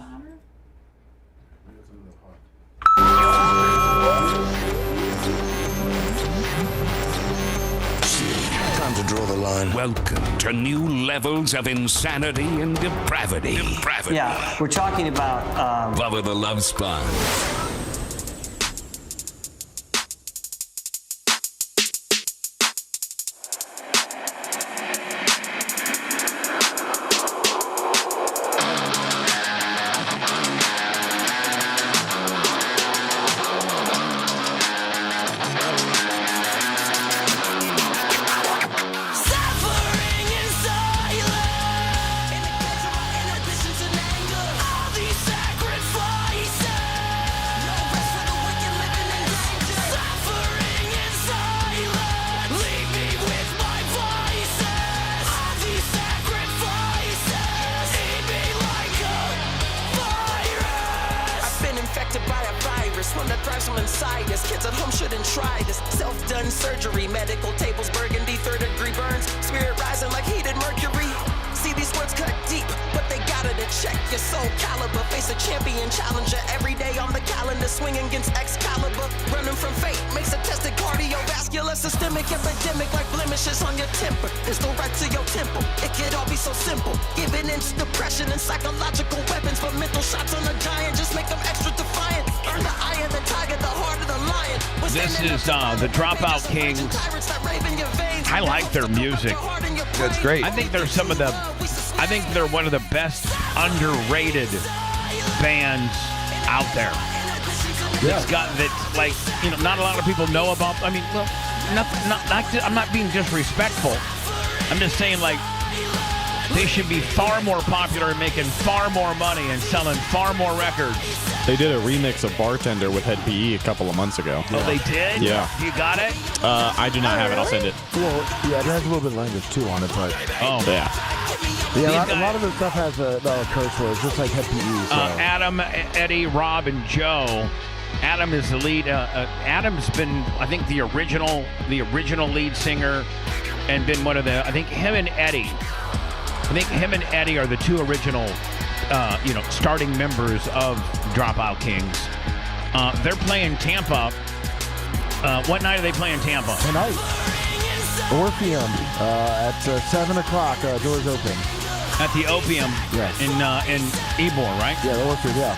K: Time to draw the line. Welcome to new levels of insanity and depravity.
B: Yeah, we're talking about
K: Bubba the Love Sponge.
V: One that thrives from inside us. Kids at home shouldn't try this. Self-done surgery, medical tables, burgundy, third-degree burns. Spirit rising like heated mercury. See these words cut deep, but they got it to check your soul caliber. Face a champion challenger every day on the calendar. Swinging against Excalibur, running from fate makes a tested cardiovascular systemic epidemic like blemishes on your temper. It's the right to your temple. It could all be so simple. Giving in to depression and psychological weapons, but mental shots on a giant just make them extra defiant. Earn the eye of the tiger, the heart of the lion.
D: This is the Dropout Kings. I like their music.
E: That's great.
D: I think they're one of the best underrated bands out there.
F: Yeah.
D: It's got that, like, not a lot of people know about. I mean, well, I'm not being disrespectful. I'm just saying, like, they should be far more popular and making far more money and selling far more records.
I: They did a remix of Bartender with Head PE a couple of months ago.
D: Oh, they did?
I: Yeah.
D: You got it?
I: I do not have it. I'll send it.
F: Well, yeah, it has a little bit of language too on it, but
I: Yeah.
F: a lot of the stuff has a curse words, just like Head PE. So.
D: Adam, Eddie, Rob, and Joe. Adam is the lead. Adam's been, I think, the original lead singer, and been one of the. I think him and Eddie are the two original, starting members of Dropout Kings. They're playing Tampa. What night are they playing Tampa?
F: Tonight. Orpheum at 7 o'clock. Doors open.
D: At the Opium.
F: Yes.
D: In Ybor, right?
F: Yeah, the Orpheum. Yeah.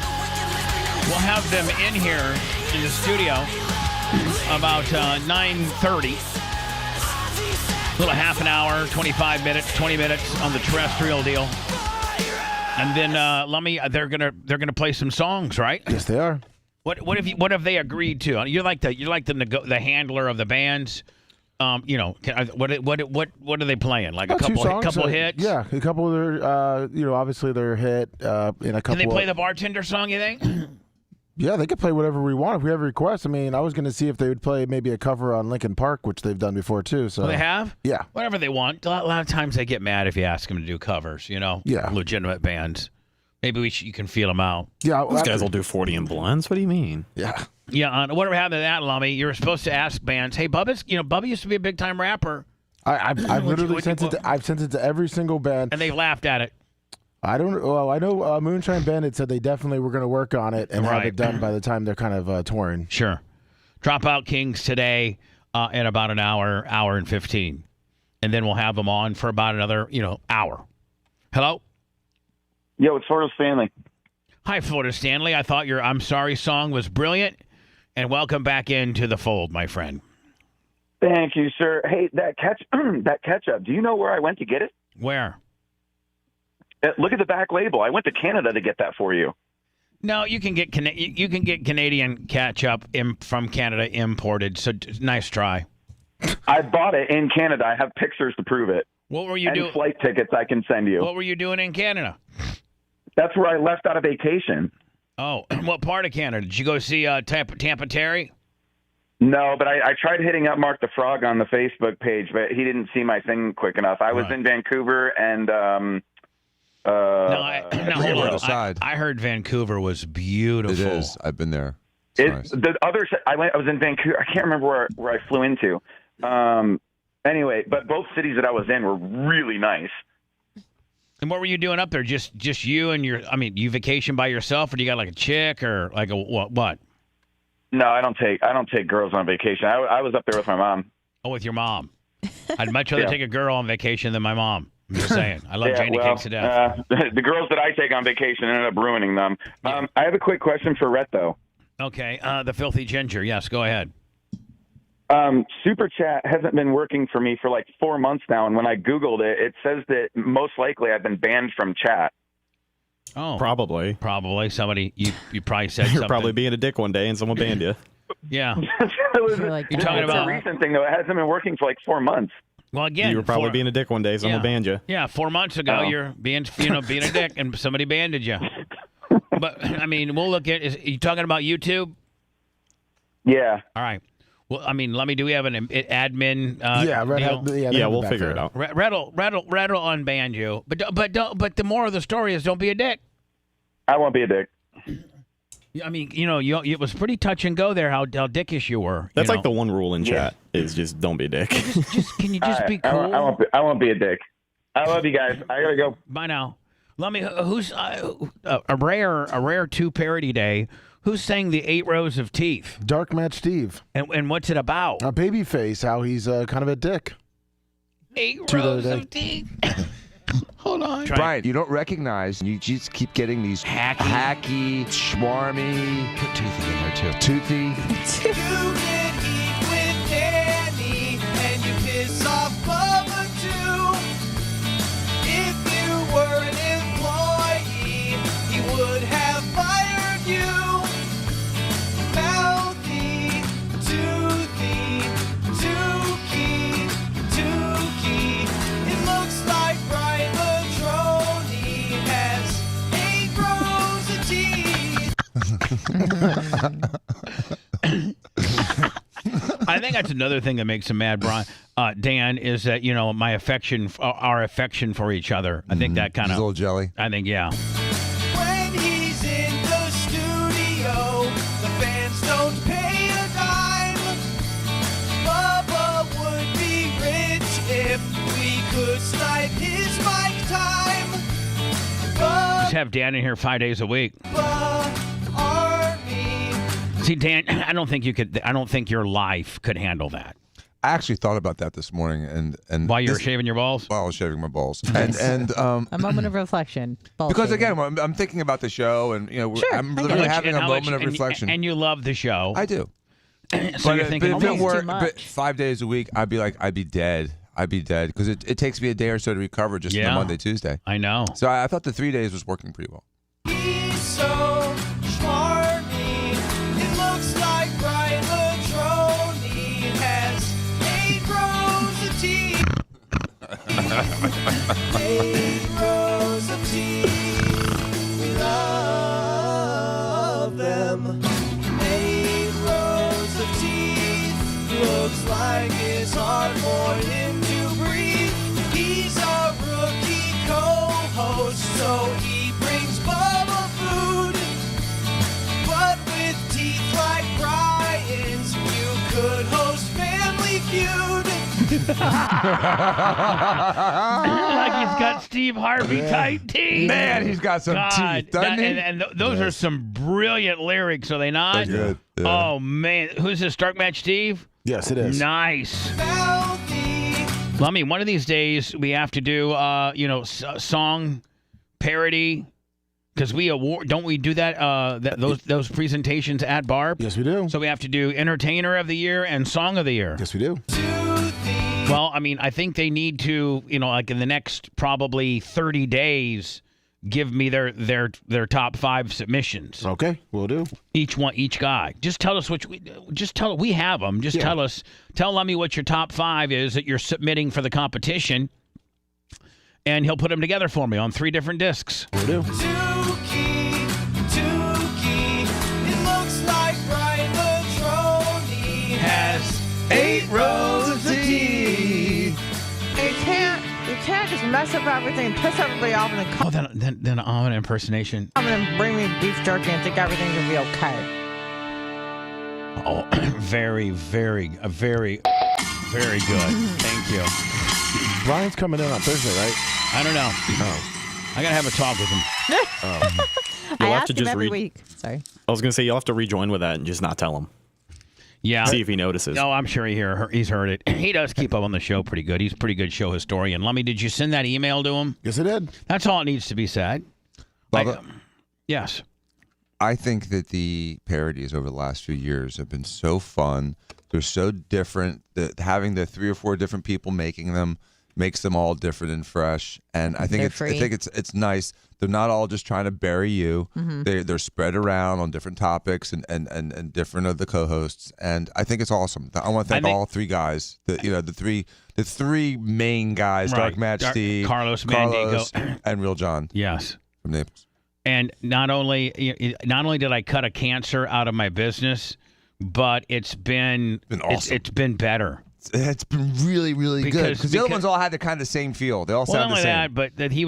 D: We'll have them in here in the studio about 9:30. A little half an hour, 25 minutes, 20 minutes on the terrestrial deal, and then they're gonna play some songs, right?
F: Yes, they are.
D: What have they agreed to? You're like the handler of the bands. What are they playing? Like a couple hits?
F: Yeah, a couple of their obviously their hit in a couple.
D: Can they play the Bartender song? You think?
F: Yeah, they could play whatever we want if we have requests. I mean, I was going to see if they would play maybe a cover on Linkin Park, which they've done before too. So
D: they have?
F: Yeah.
D: Whatever they want. A lot of times they get mad if you ask them to do covers.
F: Yeah.
D: Legitimate bands. Maybe you can feel them out.
F: Yeah.
I: Those guys will do 40 in blends. What do you mean?
F: Yeah.
D: Yeah, whatever happened to that, Lummy? You were supposed to ask bands, hey, Bubba used to be a big-time rapper.
F: I've literally sent it. I've sent it to every single band,
D: and they laughed at it.
F: I don't. Well, I know Moonshine Bandit said they definitely were going to work on it and have it done by the time they're kind of touring.
D: Sure. Dropout Kings today in about an hour and 15, and then we'll have them on for about another hour. Hello.
U: Yo, it's Florida Stanley.
D: Hi, Florida Stanley. I thought your "I'm Sorry" song was brilliant, and welcome back into the fold, my friend.
U: Thank you, sir. Hey, that ketchup. Do you know where I went to get it?
D: Where?
U: Look at the back label. I went to Canada to get that for you.
D: No, you can get Canadian ketchup from Canada imported. So nice try.
U: I bought it in Canada. I have pictures to prove it.
D: What were you doing?
U: And flight tickets I can send you.
D: What were you doing in Canada?
U: That's where I left out of vacation.
D: Oh, what part of Canada? Did you go see Tampa Terry?
U: No, but I tried hitting up Mark the Frog on the Facebook page, but he didn't see my thing quick enough. I was in Vancouver and
D: hold on. I heard Vancouver was beautiful.
E: It is. I've been there.
U: The other I was in Vancouver. I can't remember where I flew into. Anyway, but both cities that I was in were really nice.
D: And what were you doing up there? Just you and you vacation by yourself, or do you got like a chick or like a what?
U: No, I don't take girls on vacation. I was up there with my mom.
D: Oh, with your mom. I'd much rather take a girl on vacation than my mom. I'm just saying. I love Janie Cakes to death.
U: The girls that I take on vacation ended up ruining them. I have a quick question for Rhett, though.
D: Okay. The Filthy Ginger. Yes, go ahead.
U: Super Chat hasn't been working for me for like 4 months now, and when I Googled it, it says that most likely I've been banned from chat.
D: Oh,
I: probably.
D: Somebody you probably said
I: You're
D: something.
I: probably being a dick one day and someone banned you.
D: Yeah.
U: You're talking about a recent thing though. It hasn't been working for like 4 months.
D: Well, again,
I: you were probably being a dick one day. Someone banned you.
D: Yeah, 4 months ago, you're being a dick, and somebody banned you. But I mean, we'll look at. Are you talking about YouTube?
U: Yeah.
D: All right. Well, I mean, do we have an admin?
U: We'll figure it out.
D: Red'll unban you, but the moral of the story is don't be a dick.
U: I won't be a dick.
D: I mean, it was pretty touch and go there how dickish you were.
I: That's like the one rule in chat is just don't be a dick.
D: Can you just be cool?
U: I won't be a dick. I love you guys. I gotta go.
D: Bye now. Let me. Who's a rare 2 parody day? Who's saying the 8 rows of teeth?
F: Dark Match Steve.
D: And what's it about?
F: A Babyface, how he's kind of a dick.
D: 8 rows of teeth. Hold on.
E: Brian, you don't recognize, you just keep getting these hacky, schmarmy.
D: Put Toothy in there, too.
E: Toothy.
P: You can eat with Danny, and you piss off Bubba, too. If you were an employee, he would have fired you. Mouthy, toothy, Tukey, Tukey. It looks like Brian Latroni has 8 rows of teeth.
D: I think that's another thing that makes him mad, Brian. Dan, is that my affection, our affection for each other. I think that kind of
E: a little jelly.
D: I think yeah.
P: When he's in the studio, the fans don't pay a dime. Bubba would be rich if we could snipe his mic time.
D: Just have Dan in here 5 days a week. See, Dan, I don't think you could. I don't think your life could handle that.
E: I actually thought about that this morning, and
D: while you were shaving your balls.
E: While I was shaving my balls, and
H: a moment of reflection.
E: Because again, I'm thinking about the show, and I'm really having a moment of reflection.
D: And you love the show.
E: I do.
D: So you're thinking,
E: if it were 5 days a week, I'd be dead. I'd be dead because it takes me a day or so to recover just on Monday, Tuesday.
D: I know.
E: So I thought the 3 days was working pretty well.
P: He's so smarmy. It looks like Brian Latroni has 8 rows of teeth. 8 rows of teeth. We love them. 8 rows of teeth. Looks like it's hard for him to breathe. He's a rookie co-host, so he brings Bubba food. But with teeth like Brian.
D: he's got Steve Harvey type teeth.
E: Man, he's got some teeth, doesn't he?
D: And those are some brilliant lyrics, are they not?
E: They're good. Yeah.
D: Oh, man. Who's this, Dark Match Steve?
F: Yes, it is.
D: Nice. Well, I mean, one of these days we have to do, song parody. Because don't we do that? Those presentations at Barb?
F: Yes, we do.
D: So we have to do Entertainer of the Year and Song of the Year.
F: Yes, we do.
D: Well, I mean, I think they need to, like in the next probably 30 days, give me their top 5 submissions.
F: Okay, we'll do.
D: Each guy. Just tell us we have them. Just tell Lummy what your top 5 is that you're submitting for the competition. And he'll put them together for me on 3 different discs.
F: We'll do.
P: Tukey, it looks like Brian Matroni
D: has
P: 8 rows of teeth.
H: You can't just mess up everything and piss everybody off in the car.
D: Oh, then an impersonation.
H: I'm gonna bring me beef jerky and think everything's gonna be okay.
D: Oh, very, very, very, very good. Thank you.
F: Brian's coming in on Thursday, right?
D: I don't know.
F: Oh.
D: I gotta have a talk with him.
I: You'll
H: I
I: have
H: ask
I: to
H: him
I: just
H: every week. Sorry.
I: I was gonna say you'll have to rejoin with that and just not tell him.
D: Yeah.
I: See if he notices.
D: No, I'm sure he's heard it. He does keep up on the show pretty good. He's a pretty good show historian. Lummy, did you send that email to him?
F: Yes, I did.
D: That's all it needs to be said.
E: Bubba,
D: yes.
E: I think that the parodies over the last few years have been so fun. They're so different. That having the 3 or 4 different people making them makes them all different and fresh. And I think it's nice. They're not all just trying to bury you.
H: Mm-hmm.
E: They're spread around on different topics and different of the co-hosts. And I think it's awesome. I want to thank all 3 guys. The three main guys:
D: Right.
E: Dark Match Steve,
D: Carlos Mandigo,
E: and Real John.
D: Yes.
E: From Naples.
D: And not only did I cut a cancer out of my business, but it's been
E: awesome.
D: It's been better.
E: It's been really, really good. Because the other ones all had the kind of same feel. They all sound the same.
D: Not only that, but that he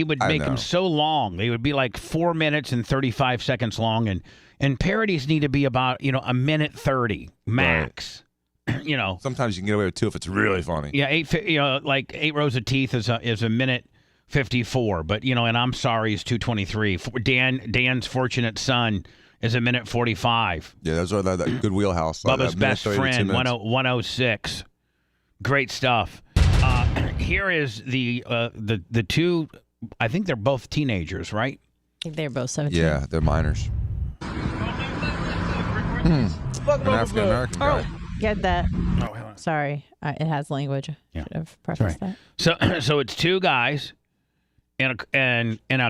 D: would make them so long. They would be like 4 minutes and 35 seconds long, and parodies need to be about a minute 30 max. Right.
E: Sometimes you can get away with 2 if it's really funny.
D: Yeah, 8 rows of teeth is a minute 54. But and I'm sorry is 2:23. Dan's fortunate son is a minute 45.
E: Yeah, those are that good wheelhouse.
D: Bubba's best friend, 106. Great stuff. Here is the 2. I think they're both teenagers, right?
H: I think they're both 17.
E: Yeah, they're minors. An African American guy.
H: Get that.
D: Oh, hold on.
H: Sorry. It has language.
D: Yeah.
H: Should have prefaced that.
D: So it's 2 guys in a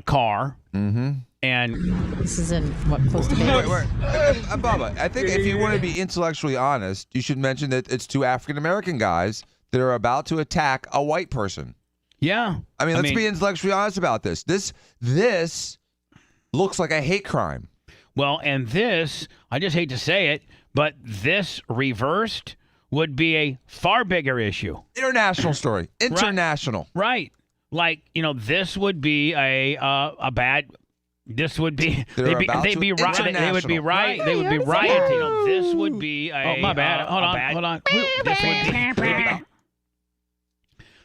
D: car.
E: Mm-hmm.
H: And this is in what, close to Vegas?
E: Bubba, I think if you want to be intellectually honest, you should mention that it's 2 African American guys that are about to attack a white person.
D: Yeah.
E: I mean, let's be intellectually honest about this. This looks like a hate crime.
D: Well, and this, I just hate to say it, but this reversed would be a far bigger issue.
E: International story. International.
D: Right. Like, this would be a bad. This would be they'd be rioting. They would be rioting. This would be a. Oh, my bad. Hold on.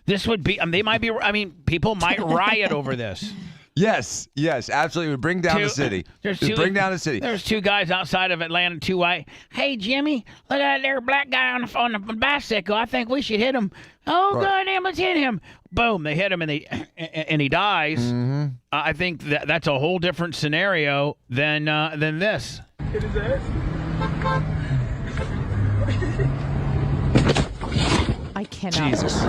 D: This would be. They might be. I mean, people might riot over this.
E: Yes, absolutely. It would bring down the city. Bring down the city.
D: There's 2 guys outside of Atlanta, 2 white. Hey, Jimmy, look at that there black guy on the bicycle. I think we should hit him. Oh, goddamn, let's hit him. Boom, they hit him and he dies.
E: Mm-hmm.
D: I think that's a whole different scenario than this.
H: I cannot.
D: Jesus.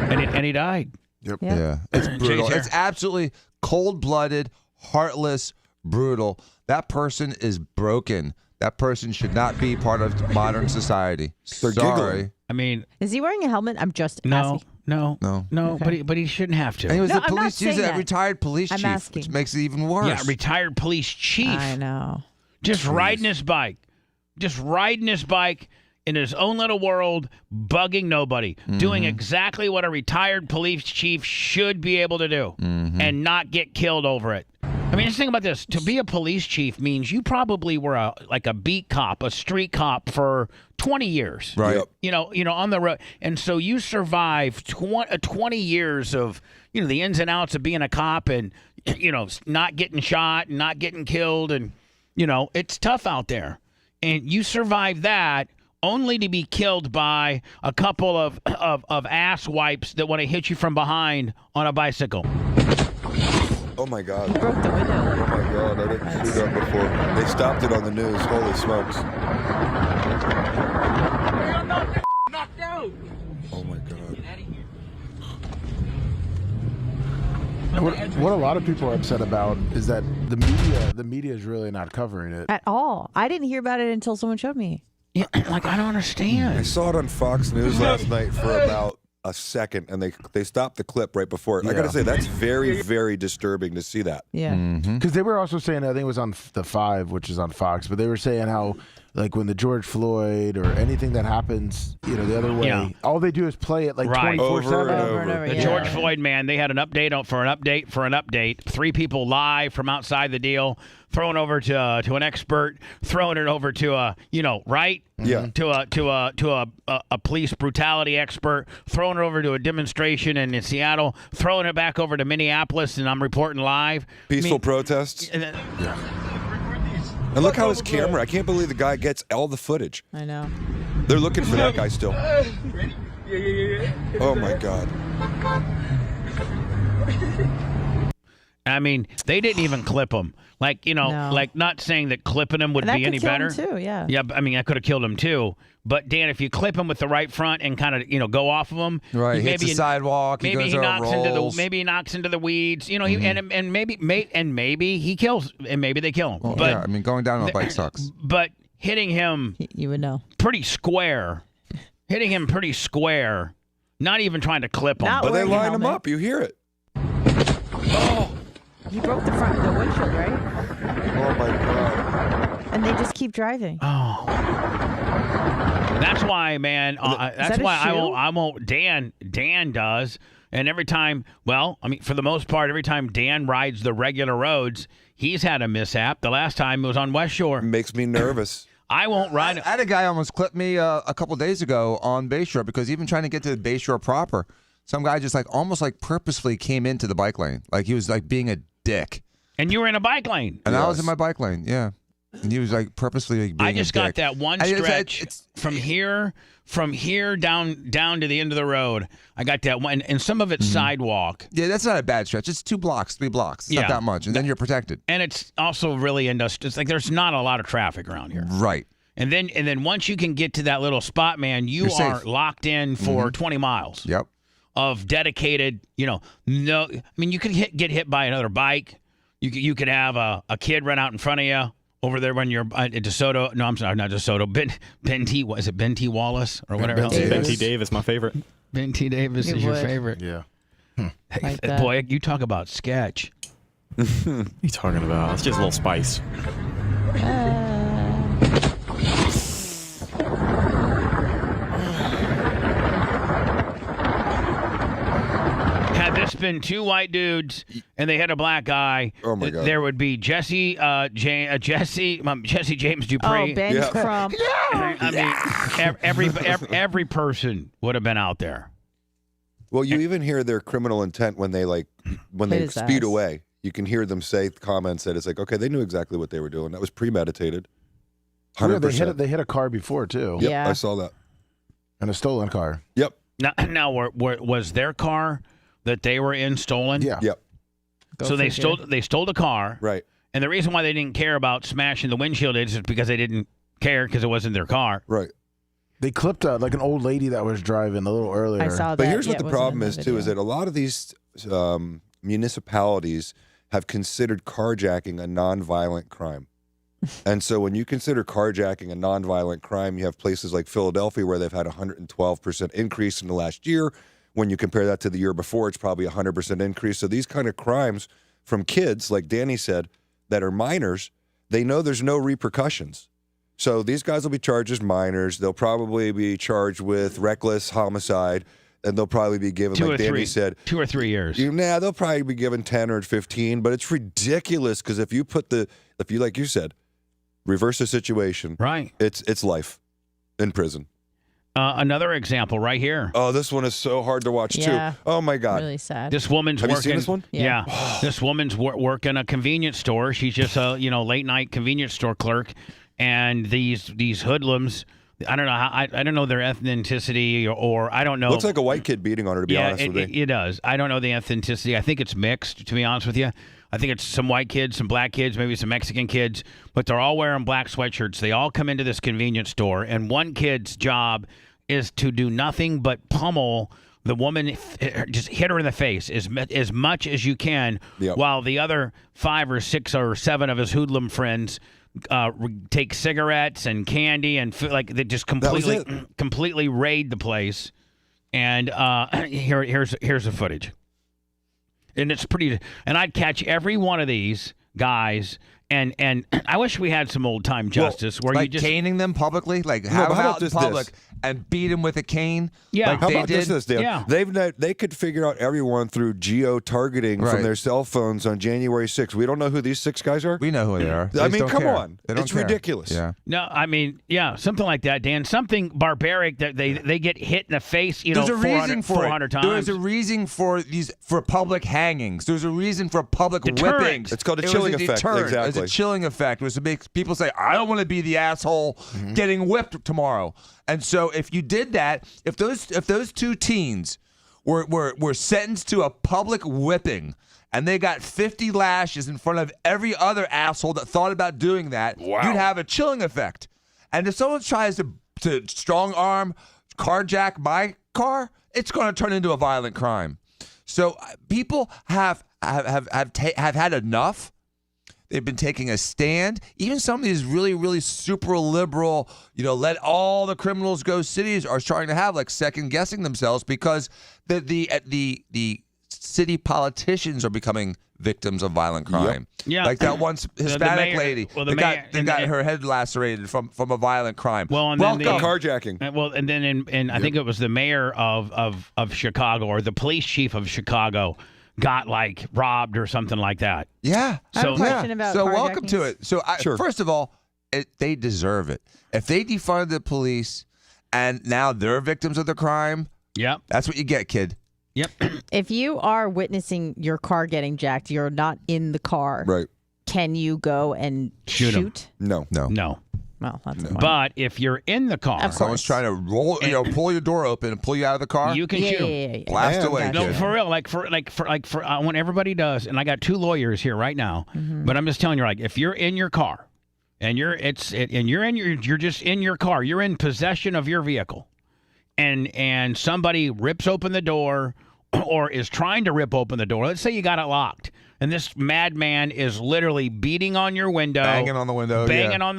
D: And he died.
F: Yep.
E: Yeah. It's brutal. It's absolutely cold-blooded, heartless, brutal. That person is broken. That person should not be part of modern society. Sorry.
D: I mean,
H: is he wearing a helmet? I'm just asking.
D: No.
H: Okay.
D: But he shouldn't have to.
E: And he was
H: No,
E: the
H: I'm not
E: police. He's
H: saying
E: a
H: that.
E: retired police
H: I'm
E: chief,
H: asking.
E: which makes it even worse.
D: Yeah, retired police chief.
H: I know.
D: Just riding his bike. In his own little world, bugging nobody, doing exactly what a retired police chief should be able to do, and not get killed over it. I mean, just think about this. To be a police chief means you probably were like a beat cop, a street cop for 20 years.
O: Right.
D: You know, on the road. And so you survived 20 years of, the ins and outs of being a cop and, not getting shot and not getting killed. And, it's tough out there. And you survived that only to be killed by a couple of ass wipes that want to hit you from behind on a bicycle.
Q: Oh my God.
H: He broke the window.
Q: Oh my God, I didn't see that before. They stopped it on the news. Holy smokes.
P: Knocked out.
Q: Oh my God.
F: What a lot of people are upset about is that the media is really not covering it
H: At all. I didn't hear about it until someone showed me.
D: Yeah, like, I don't understand.
Q: I saw it on Fox News last night for about a second, and they stopped the clip right before it. I got to say, that's very, very disturbing to see that.
H: Yeah.
F: Because they were also saying, I think it was on the 5, which is on Fox, but they were saying how, like, when the George Floyd or anything that happens, the other way, all they do is play it like 24/7.
H: Over and over.
D: The George Floyd man, they had an update for an update. 3 people live from outside the deal, thrown over to an expert, throwing it over to a a police brutality expert, throwing it over to a demonstration in Seattle, throwing it back over to Minneapolis, and I'm reporting live.
Q: Peaceful protests. And look how his camera, I can't believe the guy gets all the footage.
H: I know.
Q: They're looking for that guy still. Oh my God.
D: I mean, they didn't even clip him. Like, like not saying that clipping him would be any better.
H: That could kill him too, yeah.
D: Yeah, I mean, that could have killed him too. But Dan, if you clip him with the right front and kind of, go off of him,
O: right? He hits the sidewalk.
D: Maybe he knocks into the weeds. And maybe he kills, and maybe they kill him.
O: Well,
D: but
O: yeah, I mean, going down on a bike sucks.
D: But hitting him,
H: you would know,
D: pretty square. Hitting him pretty square. Not even trying to clip him.
Q: But they line him up. You hear it.
H: Oh. He broke the windshield, right?
Q: Oh my God.
H: And they just keep driving.
D: Oh. That's why, man. That's why I won't. Dan does, and every time. Well, I mean, for the most part, every time Dan rides the regular roads, he's had a mishap. The last time it was on West Shore.
Q: Makes me nervous.
D: I won't ride.
O: I had a guy almost clip me a couple days ago on Bayshore because even trying to get to the Bayshore proper, some guy just almost purposefully came into the bike lane, like he was being a dick.
D: And you were in a bike lane.
O: And I was in my bike lane, yeah. And he was purposely being
D: I just
O: a dick.
D: got that one stretch from here down to the end of the road. I got that one, and some of it's sidewalk.
O: Yeah, that's not a bad stretch. It's 2 blocks, 3 blocks. It's not that much, and then you're protected.
D: And it's also really industrial. It's like there's not a lot of traffic around here.
O: Right.
D: And then once you can get to that little spot, man, you are locked in for 20 miles.
O: Yep.
D: Of dedicated, no. I mean, you could get hit by another bike. You could have a kid run out in front of you over there when you're at DeSoto. No, I'm sorry, not DeSoto. Ben T. Is it Ben T. Wallace or whatever else?
I: Ben T. Dave is my favorite.
D: Ben T. Davis is your favorite.
Q: Yeah.
D: Hey, boy, you talk about sketch.
I: What are you talking about? It's just a little spice.
D: Had this been 2 white dudes and they had a black guy,
Q: oh my God,
D: there would be Jesse James Dupree.
H: Oh, Ben Crump.
D: I mean, every person would have been out there.
Q: Well, you even hear their criminal intent when they speed away. You can hear them say comments that it's like, okay, they knew exactly what they were doing. That was premeditated. 100%.
F: Yeah, they hit a car before too.
Q: Yep, yeah, I saw that.
F: And a stolen car.
Q: Yep.
D: Now was their car that they were in stolen?
F: Yeah.
Q: Yep.
D: So they stole the car.
Q: Right.
D: And the reason why they didn't care about smashing the windshield is because they didn't care because it wasn't their car.
Q: Right.
F: They clipped like an old lady that was driving a little earlier.
H: I saw that.
Q: But here's what the problem is too: is that a lot of these municipalities have considered carjacking a nonviolent crime. And so when you consider carjacking a nonviolent crime, you have places like Philadelphia where they've had a 112% increase in the last year. When you compare that to the year before, it's probably a 100% increase. So these kind of crimes from kids, like Danny said, that are minors, they know there's no repercussions. So these guys will be charged as minors. They'll probably be charged with reckless homicide. and they'll probably be given, like Danny said,
D: 2 or 3 years.
Q: They'll probably be given 10 or 15, but it's ridiculous because if you like you said, reverse the situation,
D: right?
Q: It's life in prison.
D: Another example right here.
Q: Oh, this one is so hard to watch too. Oh my God,
H: really sad.
D: This woman's
Q: Have
D: working.
Q: you seen this one?
D: Yeah. This woman's working a convenience store. She's just a late night convenience store clerk, and these hoodlums. I don't know I don't know their ethnicity or I don't know.
Q: Looks like a white kid beating on her. To be honest with you,
D: it does. I don't know the ethnicity. I think it's mixed. To be honest with you, I think it's some white kids, some black kids, maybe some Mexican kids, but they're all wearing black sweatshirts. They all come into this convenience store, and one kid's job is to do nothing but pummel the woman, just hit her in the face as much as you can, while the other 5 or 6 or 7 of his hoodlum friends take cigarettes and candy and they just completely raid the place. And here's the footage, and it's pretty. And I'd catch every one of these guys. And I wish we had some old time justice where
O: like
D: you just
O: caning them publicly, like have them out in public and beat them with a cane.
D: Yeah,
O: like
Q: how
O: they
Q: about
O: did.
Q: this, Dale?
D: Yeah.
Q: They could figure out everyone through geo-targeting from their cell phones on January 6th. We don't know who these 6 guys are.
O: We know who they are.
Q: I mean, come on, it's ridiculous.
O: Yeah.
D: No, I mean, yeah, something like that, Dan. Something barbaric that they get hit in the face.
O: There's a reason for
D: 400 times.
O: There's a reason for public hangings. There's a reason for public whippings.
Q: It's called a chilling effect. Exactly.
O: It's a chilling effect. It was to make people say, "I don't want to be the asshole getting whipped tomorrow." And so, if you did that, if those 2 teens were sentenced to a public whipping, and they got 50 lashes in front of every other asshole that thought about doing that, you'd have a chilling effect. And if someone tries to strong arm, carjack my car, it's going to turn into a violent crime. So people have had enough. They've been taking a stand. Even some of these really, really super liberal, let all the criminals go cities are starting to have second guessing themselves because the city politicians are becoming victims of violent crime.
D: Yep. Yeah,
O: like that one Hispanic lady that got her head lacerated from a violent crime.
D: Well, and
Q: welcome carjacking.
D: And then I think it was the mayor of Chicago or the police chief of Chicago got robbed or something like that.
O: Yeah.
H: I have a question about
O: so
H: carjackings.
O: Welcome to it. So first of all, they deserve it. If they defunded the police and now they're victims of the crime, that's what you get, kid.
D: Yep.
H: If you are witnessing your car getting jacked, you're not in the car.
Q: Right.
H: Can you go and shoot?
Q: No.
H: Well, that's
D: But if you're in the car,
O: someone's trying to pull your door open and pull you out of the car.
D: You can shoot them.
H: Yeah.
O: Blast away.
D: No,
O: kid.
D: for real. I want everybody does, and I got 2 lawyers here right now. But I'm just telling you, if you're in your car, and you're just in your car, you're in possession of your vehicle, and somebody rips open the door, or is trying to rip open the door. Let's say you got it locked. And this madman is literally beating on your window.
O: Banging on the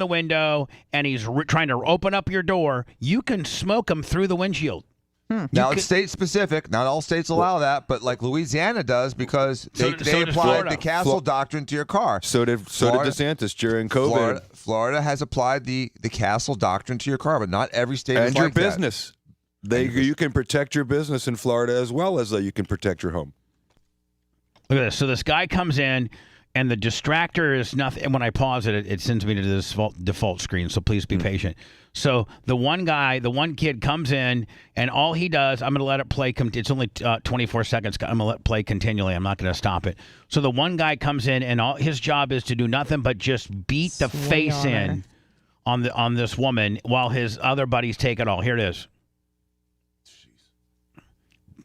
O: window.
D: And he's trying to open up your door. You can smoke him through the windshield.
O: Now, it's state-specific. Not all states allow that, but Louisiana does because they applied the Castle Doctrine to your car.
Q: So did DeSantis during COVID.
O: Florida has applied the Castle Doctrine to your car, but not every state is
Q: like
O: like
Q: that. And your business. You can protect your business in Florida as well as you can protect your home.
D: Look at this. So this guy comes in, and the distractor is nothing. And when I pause it, it sends me to this default screen. So please be patient. So the one kid comes in, and all he does, I'm going to let it play. It's only 24 seconds. I'm going to let it play continually. I'm not going to stop it. So the one guy comes in, and all his job is to do nothing but just beat the face in on this woman while his other buddies take it all. Here it is.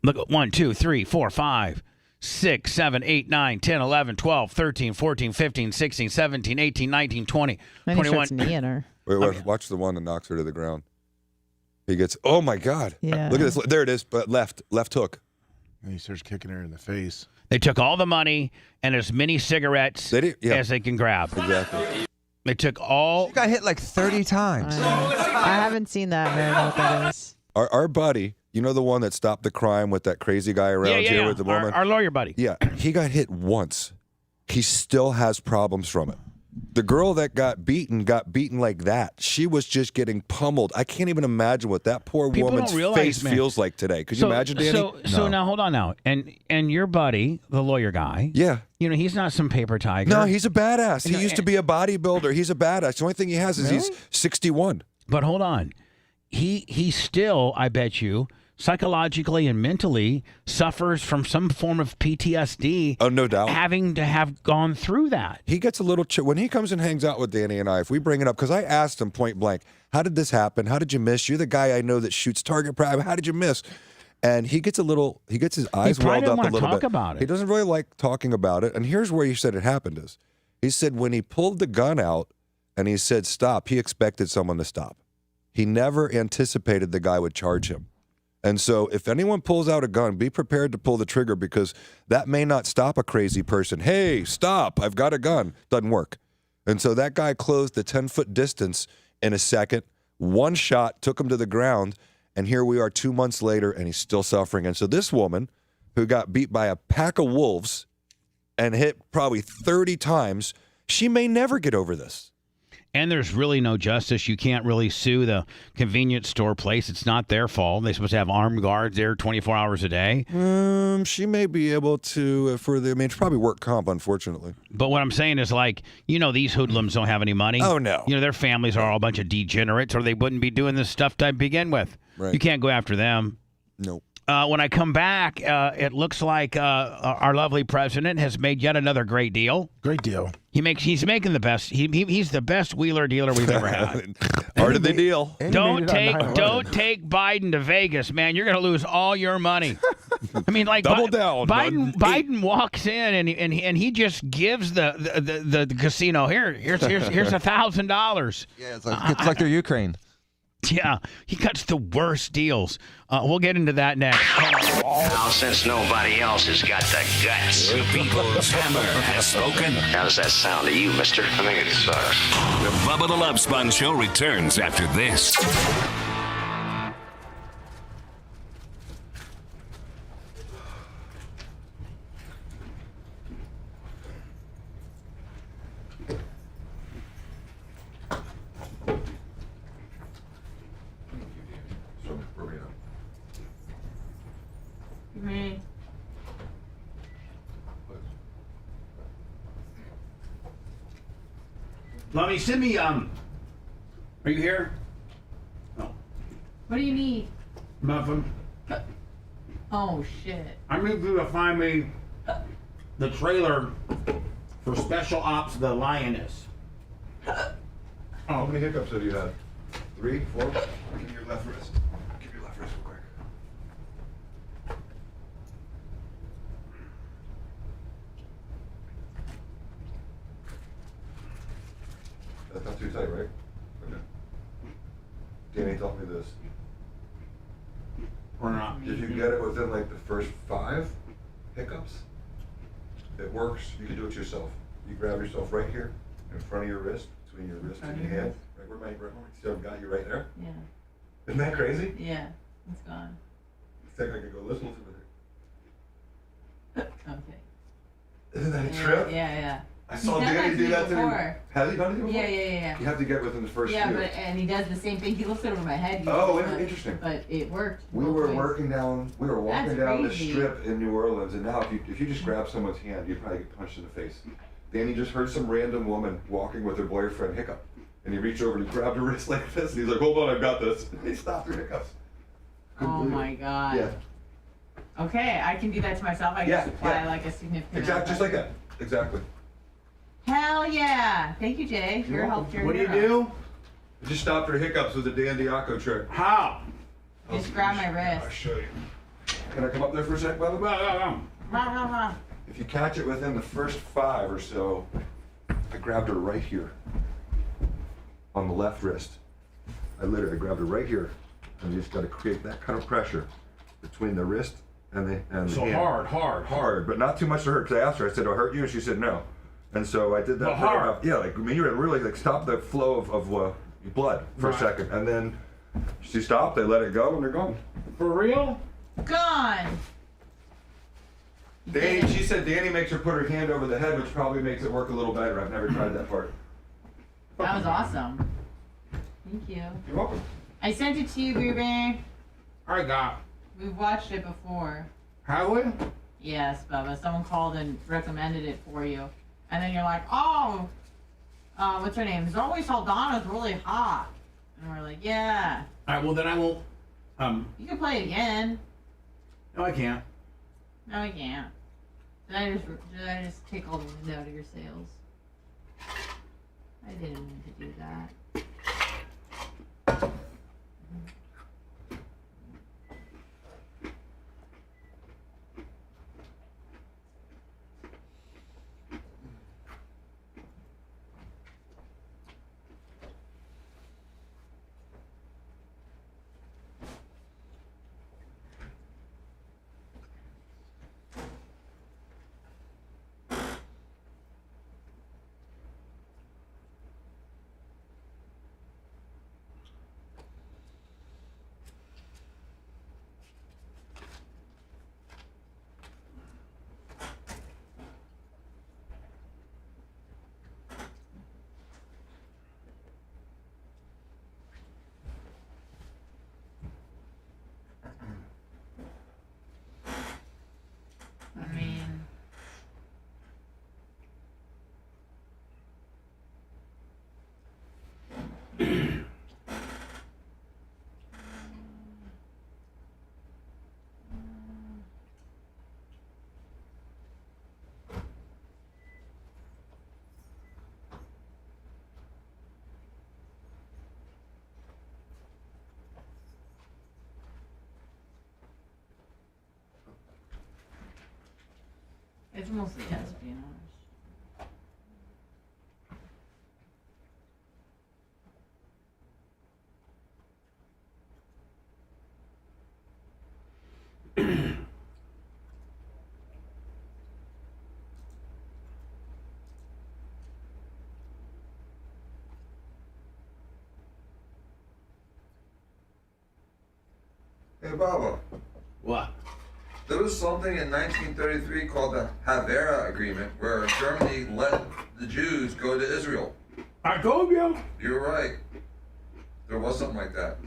D: Look at 1, 2, 3, 4, 5. 6, 7, 8, 9, 10, 11, 12, 13, 14, 15, 16, 17, 18, 19, 20, 21.
Q: Wait, watch the one that knocks her to the ground. He gets, oh my God.
H: Yeah.
Q: Look at this. There it is, but left hook.
F: And he starts kicking her in the face.
D: They took all the money and as many cigarettes as they can grab.
Q: Exactly.
D: They took all.
O: She got hit 30 times.
H: I haven't seen that. I don't know what that is.
Q: Our buddy, the one that stopped the crime with that crazy guy around here with the woman?
D: Our lawyer buddy.
Q: Yeah, he got hit once. He still has problems from it. The girl that got beaten like that. She was just getting pummeled. I can't even imagine what that poor
D: People
Q: woman's
D: don't realize,
Q: face
D: man.
Q: feels like today. Could you imagine, Danny?
D: So now hold on now, and your buddy, the lawyer guy.
Q: Yeah.
D: He's not some paper tiger.
Q: No, he's a badass. He used to be a bodybuilder. He's a badass. The only thing he has is he's 61.
D: But hold on, he still, I bet you, psychologically and mentally suffers from some form of PTSD.
Q: Oh, no doubt.
D: Having to have gone through that.
Q: He gets a little when he comes and hangs out with Danny and I, if we bring it up, because I asked him point blank, how did this happen? How did you miss? You're the guy I know that shoots target practice. How did you miss? And he gets his eyes welled up a little bit.
D: About it.
Q: He doesn't really like talking about it. And here's where he said it happened is, he said when he pulled the gun out and he said stop, he expected someone to stop. He never anticipated the guy would charge him. And so if anyone pulls out a gun, be prepared to pull the trigger because that may not stop a crazy person. Hey, stop, I've got a gun. Doesn't work. And so that guy closed the 10-foot distance in a second. One shot took him to the ground. And here we are 2 months later, and he's still suffering. And so this woman who got beat by a pack of wolves and hit probably 30 times, she may never get over this.
D: And there's really no justice. You can't really sue the convenience store place. It's not their fault. They're supposed to have armed guards there 24 hours a day.
Q: She may be able to, it's probably work comp, unfortunately.
D: But what I'm saying is these hoodlums don't have any money.
Q: Oh, no.
D: Their families are all a bunch of degenerates or they wouldn't be doing this stuff to begin with.
Q: Right.
D: You can't go after them.
Q: Nope.
D: When I come back, it looks like our lovely president has made yet another great deal.
F: Great deal.
D: He's making the best. He's the best wheeler dealer we've ever had.
Q: Part of the deal.
D: Don't take Biden to Vegas, man. You're gonna lose all your money. I mean,
Q: double down.
D: Biden walks in and he just gives the casino here's $1,000.
O: Yeah, it's like they're Ukraine.
D: Yeah, he cuts the worst deals. We'll get into that next.
N: Now, since nobody else has got the guts,
K: The People's Hammer has spoken.
N: how does that sound to you, mister? I think it sucks.
K: The Bubba the Love Sponge Show returns after this.
A: Mommy, send me, are you here? No.
M: What do you need?
A: Muffin.
M: Oh, shit.
A: I need you to find me the trailer for Special Ops The Lioness.
Q: How many hiccups have you had? 3, 4? Give me your left wrist. Give me your left wrist real quick. That's not too tight, right? Okay. Danny taught me this.
A: Or not.
Q: If you get it within like the first 5 hiccups, it works. You can do it yourself. You grab yourself right here in front of your wrist, between your wrist and your hand. Right where my see, I've got you right there.
M: Yeah.
Q: Isn't that crazy?
M: Yeah. It's gone.
Q: I think I could go listen to it.
M: Okay.
Q: Isn't that a trip?
M: Yeah.
Q: I saw Danny do that to me. Has he done it before?
M: Yeah.
Q: You have to get within the first few.
M: And he does the same thing. He looks over my head.
Q: Oh,
M: usually,
Q: interesting.
M: But it worked.
Q: We were walking down the
M: crazy.
Q: strip in New Orleans, and now if you just grab someone's hand, you'd probably get punched in the face. Danny just heard some random woman walking with her boyfriend hiccup, and he reached over and he grabbed her wrist like this, and he's like, "Hold on, I've got this." And he stopped her hiccups.
M: Oh my god.
Q: Yeah.
M: Okay, I can do that to myself. I just apply like a significant.
Q: Exactly, just like that. Exactly.
M: Hell yeah! Thank you, Jay. Your help.
A: What do you do?
Q: I just stopped her hiccups with a Dan Diaco trick.
A: How?
M: Just grab my wrist.
Q: I'll show you. Can I come up there for a sec, Bubba? If you catch it within the first 5 or so, I grabbed her right here on the left wrist. I grabbed her right here, and you just got to create that kind of pressure between the wrist and the hand. Hard, but not too much to hurt. Because I asked her, I said, "Do I hurt you?" And she said, "No." And so I did that.
A: Hard.
Q: You really stop the flow of blood for a second, and then she stopped. They let it go, and they're gone.
A: For real?
M: Gone.
Q: She said Danny makes her put her hand over the head, which probably makes it work a little better. I've never tried that part.
M: That was awesome. Thank you.
A: You're welcome.
M: I sent it to you, Booby.
A: I got.
M: We've watched it before.
A: Have we?
M: Yes, Bubba. Someone called and recommended it for you. And then you're like, oh, what's her name? Zoe Saldana's really hot. And we're like, yeah.
A: All right, well, then I won't.
M: You can play it again.
A: No, I can't.
M: No, we can't. Did I just take all the wind out of your sails? I didn't mean to do that. I mean, it's mostly espionage.
L: Hey, Baba.
A: What?
L: There was something in 1933 called the Havara Agreement where Germany let the Jews go to Israel.
A: I told you.
L: You're right. There was something like that.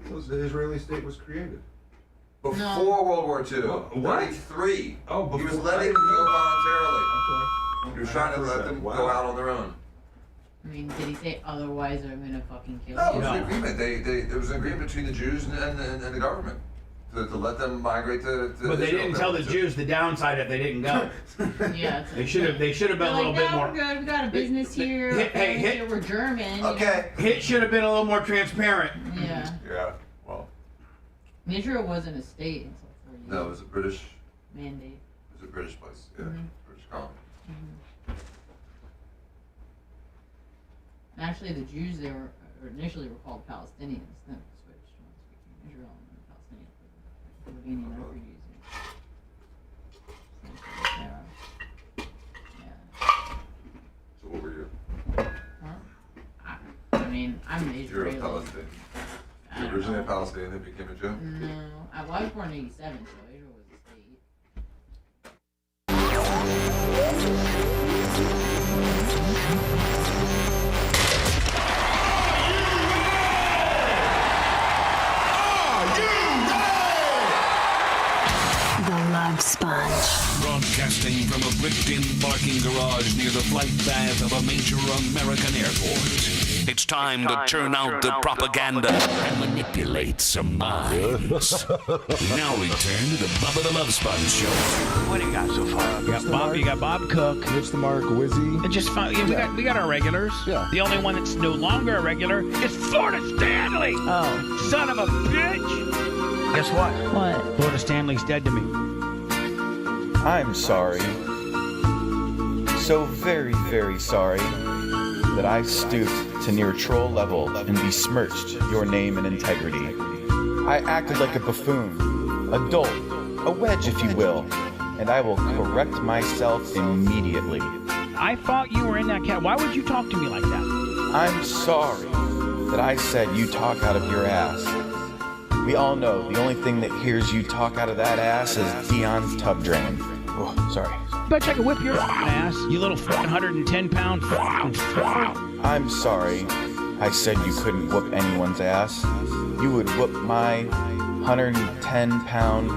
J: Because the Israeli state was created.
L: Before World War II.
J: What?
L: 33.
J: Oh, before.
L: He was letting them go voluntarily.
J: Okay.
L: He was trying to let them go out on their own.
M: I mean, did he say otherwise I'm gonna fucking kill
L: No, it
M: you?
L: was an agreement. There was an agreement between the Jews and the government to let them migrate to
A: But they
L: Israel.
A: didn't tell the Jews the downside if they didn't go.
M: Yeah.
A: They should have been
M: They're
A: a little
M: like,
A: bit
M: no,
A: more.
M: we're good. We got a business here.
A: Hey,
M: we're German. you
L: Okay.
A: Hit should have been a little more transparent.
M: know? Yeah.
L: Yeah. Well.
M: Israel wasn't a state until 4 years.
L: No, it was a British.
M: Mandate.
L: It was a British place. Yeah.
M: Mhm.
L: British colony.
M: And actually, the Jews there were initially were called Palestinians. Then it switched once it became Israel and then Palestinians for the Jordanian refugees. Yeah.
L: So what were you?
M: Huh? I mean, I'm an
L: You're
M: Israeli.
L: a Palestinian. You're originally a Palestinian that became a Jew?
M: No, I was born in '87, so Israel was a state.
R: The Love Sponge.
K: Broadcasting from a bricked-in parking garage near the flight path of a major American airport. It's time to turn out the propaganda and manipulate some minds. Now return to the Bubba the Love Sponge Show.
D: What do you got so far? You got Bob Cook.
F: Rich the Mark, Wizzy.
D: And just fine. Yeah, we got our regulars.
F: Yeah.
D: The only one that's no longer a regular is Florida Stanley.
H: Oh.
D: Son of a bitch. Guess what?
H: What?
D: Florida Stanley's dead to me.
S: I'm sorry. So very, very sorry that I stooped to near troll level and besmirched your name and integrity. I acted like a buffoon, a dolt, a wedge if you will, and I will correct myself immediately.
D: I thought you were in that cat. Why would you talk to me like that?
S: I'm sorry that I said you talk out of your ass. We all know the only thing that hears you talk out of that ass is Dion's tub drain. Oh, sorry.
D: bet you I could whip your ass, you little 110-pound fucking.
S: I'm sorry. I said you couldn't whoop anyone's ass. You would whoop my 110-pound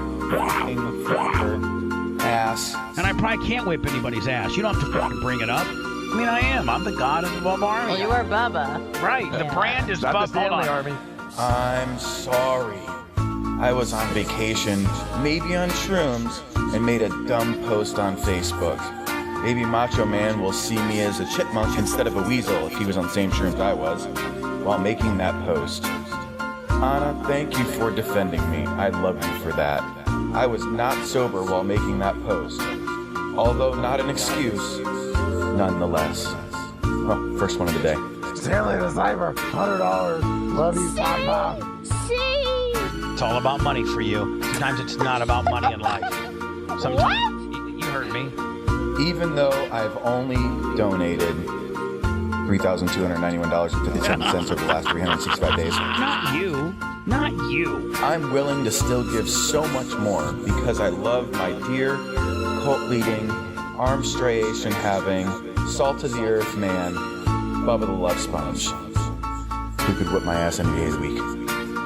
S: fucking ass.
D: And I probably can't whip anybody's ass. You don't have to fucking bring it up. I mean, I am. I'm the god of the Bubba Army.
H: Well, you are Bubba.
D: Right. The brand is Bubba. Hold on.
S: Army. I'm sorry. I was on vacation, maybe on shrooms, and made a dumb post on Facebook. Maybe Macho Man will see me as a chipmunk instead of a weasel if he was on the same shrooms I was while making that post. Anna, thank you for defending me. I love you for that. I was not sober while making that post. Although not an excuse, nonetheless. Well, first one of the day.
F: Stanley the Cyber, $100. Love you, Papa.
D: It's all about money for you. Sometimes it's not about money in life. Sometimes you heard me.
S: Even though I've only donated $3,291.57 over the last 365 days.
D: Not you. Not you.
S: I'm willing to still give so much more because I love my dear, cult-leading, arm striation having, salt-to-the-earth man, Bubba the Love Sponge, who could whip my ass any day of the week.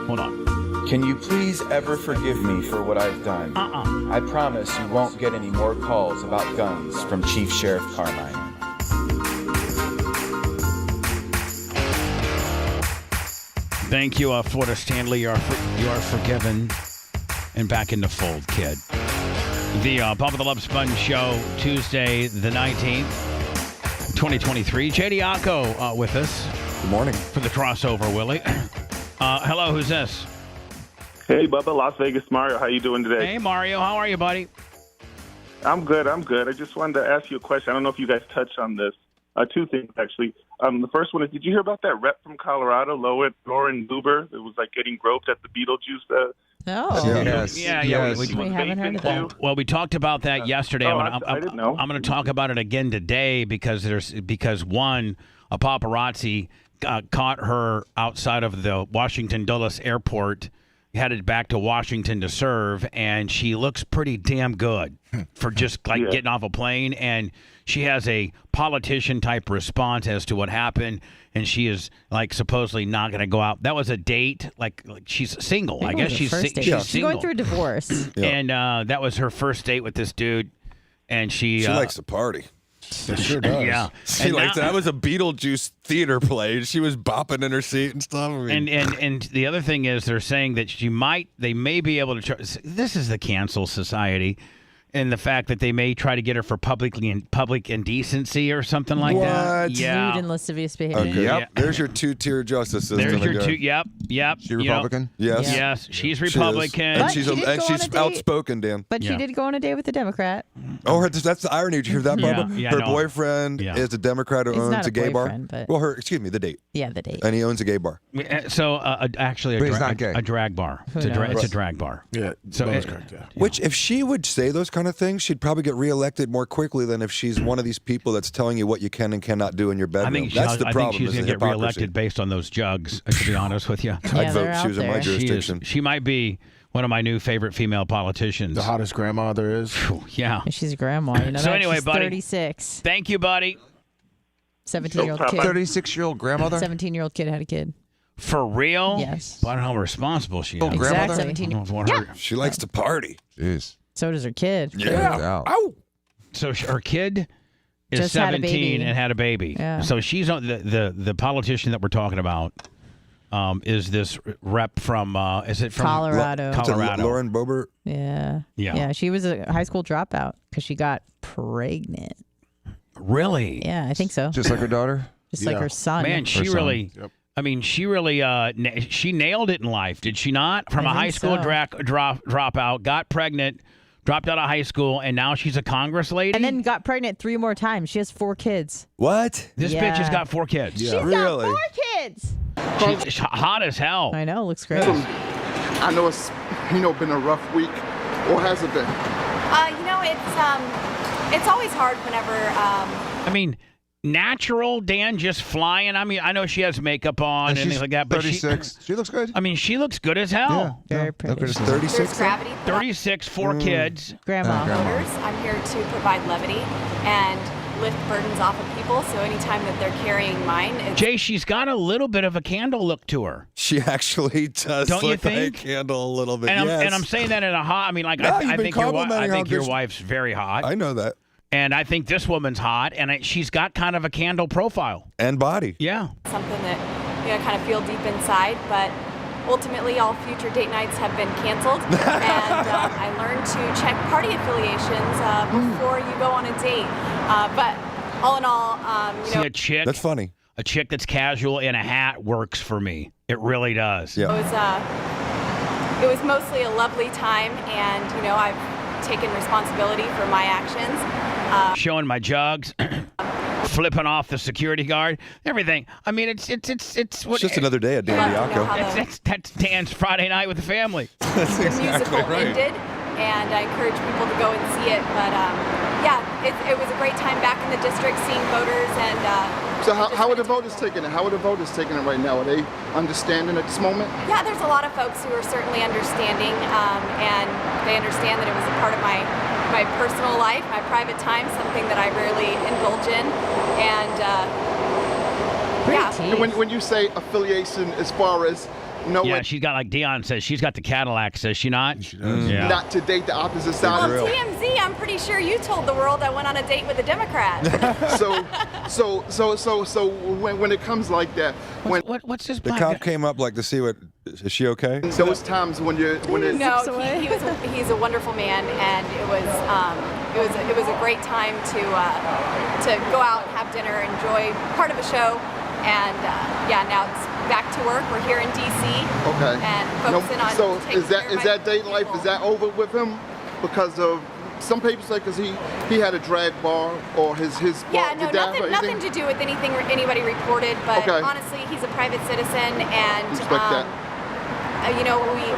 D: Hold on.
S: Can you please ever forgive me for what I've done? I promise you won't get any more calls about guns from Chief Sheriff Carmine.
D: Thank you, Florida Stanley. You are forgiven and back in the fold, kid. The Bubba the Love Sponge Show, Tuesday the 19th, 2023. JD Acco with us.
Q: Good morning.
D: For the crossover, Willie. Hello, who's this?
C: Hey, Bubba, Las Vegas Mario. How you doing today?
D: Hey, Mario. How are you, buddy?
C: I'm good. I just wanted to ask you a question. I don't know if you guys touched on this. Two things, actually. The first one is, did you hear about that rep from Colorado, Lauren Buber, that was like getting groped at the Beetlejuice?
D: Yes. We
H: haven't heard of that.
D: Well, we talked about that yesterday.
C: I didn't know.
D: I'm going to talk about it again today because one, a paparazzi caught her outside of the Washington Dulles Airport, headed back to Washington to serve, and she looks pretty damn good for just getting off a plane. And she has a politician type response as to what happened, and she is supposedly not going to go out. That was a date, she's single. I guess she's single.
H: She's going through a divorce,
D: and that was her first date with this dude, and she
Q: likes to party.
F: She sure does.
D: Yeah,
Q: She likes that. Was a Beetlejuice theater play. She was bopping in her seat and stuff. I mean.
D: And the other thing is, they're saying that they may be able to. This is the cancel society, and the fact that they may try to get her for public indecency or something like that. Yeah,
H: rude and lascivious behavior.
Q: Okay. Yep. There's your two-tier justice system.
D: There's your two. Yep.
E: She Republican?
Q: Yes.
D: Yes, she's Republican.
Q: And she's outspoken, Dan.
H: But she did go on a date with a Democrat.
Q: Oh, that's the irony. Did you hear that, Bubba?
D: Yeah,
Q: her boyfriend is a Democrat who owns a gay bar.
H: But...
Q: Well, the date.
H: Yeah, the date.
Q: And he owns a gay bar.
D: So actually,
E: But he's not gay.
D: a drag bar. It's a drag bar.
F: Yeah.
D: So
F: that's correct. Yeah.
Q: Which, if she would say those kind of things, she'd probably get reelected more quickly than if she's one of these people that's telling you what you can and cannot do in your bedroom. That's the problem.
D: I think she's going to get reelected based on those jugs, to be honest with you.
Q: I'd vote she was in my jurisdiction.
D: She might be one of my new favorite female politicians.
F: The hottest grandma there is.
D: Yeah.
H: She's a grandma. You know
D: So anyway,
H: she's
D: buddy.
H: 36.
D: Thank you, buddy.
H: 17-year-old kid.
E: 36-year-old grandmother?
H: 17-year-old kid had a kid.
D: For real?
H: Yes.
D: But I don't know how responsible she is.
H: Exactly. 17.
D: Yeah.
Q: She likes to party.
E: Jeez.
H: So does her kid.
Q: Yeah.
D: So her kid is
H: Just had a
D: 17
H: baby.
D: and had a baby.
H: Yeah.
D: So she's on the politician that we're talking about. Is this rep from? Is it from
H: Colorado?
D: Colorado.
Q: Lauren Boebert.
H: Yeah.
D: Yeah.
H: Yeah. She was a high school dropout because she got pregnant.
D: Really?
H: Yeah, I think so.
E: Just like her daughter?
H: Just like her son.
D: Man, she really.
F: Yep.
D: I mean, she really. She nailed it in life, did she not? From
H: I
D: a high
H: think
D: school
H: so.
D: dropout, got pregnant, dropped out of high school, and now she's a Congress lady.
H: And then got pregnant 3 more times. She has 4 kids.
Q: What?
D: This bitch has got 4 kids.
H: She's got 4 kids.
D: She's hot as hell.
H: I know. Looks great.
J: I know it's been a rough week. What has it been?
T: It's always hard whenever.
D: I mean, natural Dan just flying. I mean, I know she has makeup on and things like that, but
E: 36. She looks good.
D: I mean, she looks good as hell.
H: Yeah, very pretty.
Q: 36.
D: 36, 4 kids.
H: Grandma.
G: I'm here to provide levity and lift burdens off of people. So anytime that they're carrying mine, it's
D: Jay, she's got a little bit of a candle look to her.
Q: She actually does
D: Don't you
Q: look like a
D: think?
Q: candle a little bit.
D: And,
Q: yes.
D: I'm saying that in a hot. I mean, like
Q: No,
D: I
Q: you've been
D: think your
Q: complimenting how
D: wife's very hot.
Q: I know that.
D: And I think this woman's hot, and she's got kind of a candle profile.
Q: And body.
D: Yeah.
G: something that kind of feel deep inside. But ultimately, all future date nights have been canceled, and I learned to check party affiliations before you go on a date. But all in all,
D: See, a chick.
Q: That's funny.
D: A chick that's casual in a hat works for me. It really does.
G: it was mostly a lovely time, and I've taken responsibility for my actions.
D: Showing my jugs, flipping off the security guard, everything. I mean, it's what.
Q: It's just another day at Dan Diaco.
D: That's Dan's Friday night with the family.
Q: That's
G: the
Q: exactly
G: musical
Q: right.
G: ended, and I encourage people to go and see it. But it was a great time back in the district, seeing voters and.
J: So how are the voters taking it? How are the voters taking it right now? Are they understanding at this moment?
G: Yeah, there's a lot of folks who are certainly understanding, and they understand that it was a part of my personal life, my private time, something that I rarely indulge in, and
J: And when you say affiliation, as far as
D: Yeah, she's got, like Dion says, she's got the Cadillac, says she not? She does. Yeah.
J: not to date the opposite side.
G: well, TMZ, I'm pretty sure you told the world I went on a date with a Democrat.
J: So when it comes like that,
D: what's this?
Q: The cop came up to see what. Is she okay?
J: Those times when it's
G: he's a wonderful man, and it was a great time to go out and have dinner, enjoy part of a show, and now it's back to work. We're here in DC.
J: Okay.
G: And focusing on.
J: So
G: taking
J: is
G: care of my
J: that date life? Is that over with him because of? Some people say because he had a drag bar or his
G: Yeah,
J: bar
G: no,
J: did that or
G: nothing
J: anything?
G: to do with anything anybody reported. But
J: Okay.
G: honestly, he's a private citizen, and
J: Respect that.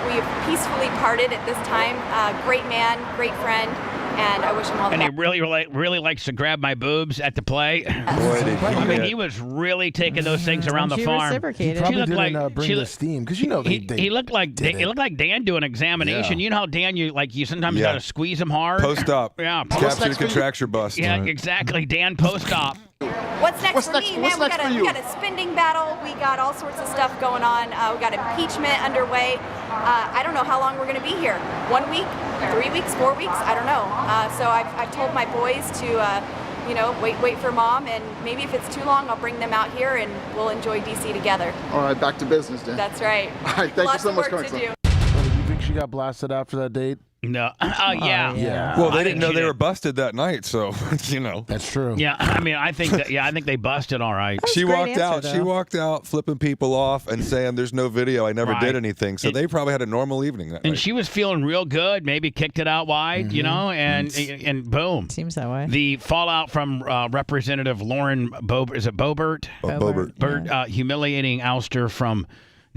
G: we peacefully parted at this time. Great man, great friend, and I wish him all the
D: And he
G: best.
D: really likes to grab my boobs at the play.
Q: Boy, did he
D: I mean,
Q: get-
D: he was really taking those things around the
F: She
D: farm.
F: reciprocated. He probably didn't bring the steam because
D: he looked like he looked like Dan doing an examination.
Q: Yeah.
D: You know how Dan, you sometimes
Q: Yeah.
D: got to squeeze him hard.
Q: Post op.
D: Yeah.
Q: Capture the contracture bust.
D: Yeah, exactly. Dan post op.
G: What's next
J: What's
G: for
J: next-
G: me?
J: what's
G: Man,
J: next for
G: we
J: you?
G: got a spending battle. We got all sorts of stuff going on. We got impeachment underway. I don't know how long we're going to be here. 1 week, 3 weeks, 4 weeks. I don't know. So I've told my boys to, wait for mom, and maybe if it's too long, I'll bring them out here and we'll enjoy DC together.
J: All right, back to business then.
G: That's right.
J: All right, thank
G: Lots
J: you so
G: of
J: much,
G: work to
J: Congressman.
G: do.
F: You think she got blasted after that date?
D: No. Yeah.
F: Yeah.
Q: Well,
D: I
Q: they
D: think
Q: didn't know
D: she
Q: they
D: did.
Q: were busted that night, so
F: That's true.
D: Yeah. I mean, I think they busted all right.
Q: She
H: great
Q: walked
H: answer,
Q: out. She
H: though.
Q: walked out, flipping people off and saying, "There's no video. I never
D: Right.
Q: did anything." So
D: And-
Q: they probably had a normal evening that
D: And
Q: night.
D: she was feeling real good. Maybe kicked it out wide, and boom.
H: Seems that way.
D: The fallout from Representative Lauren Boebert?
Q: Boebert.
D: Humiliating ouster from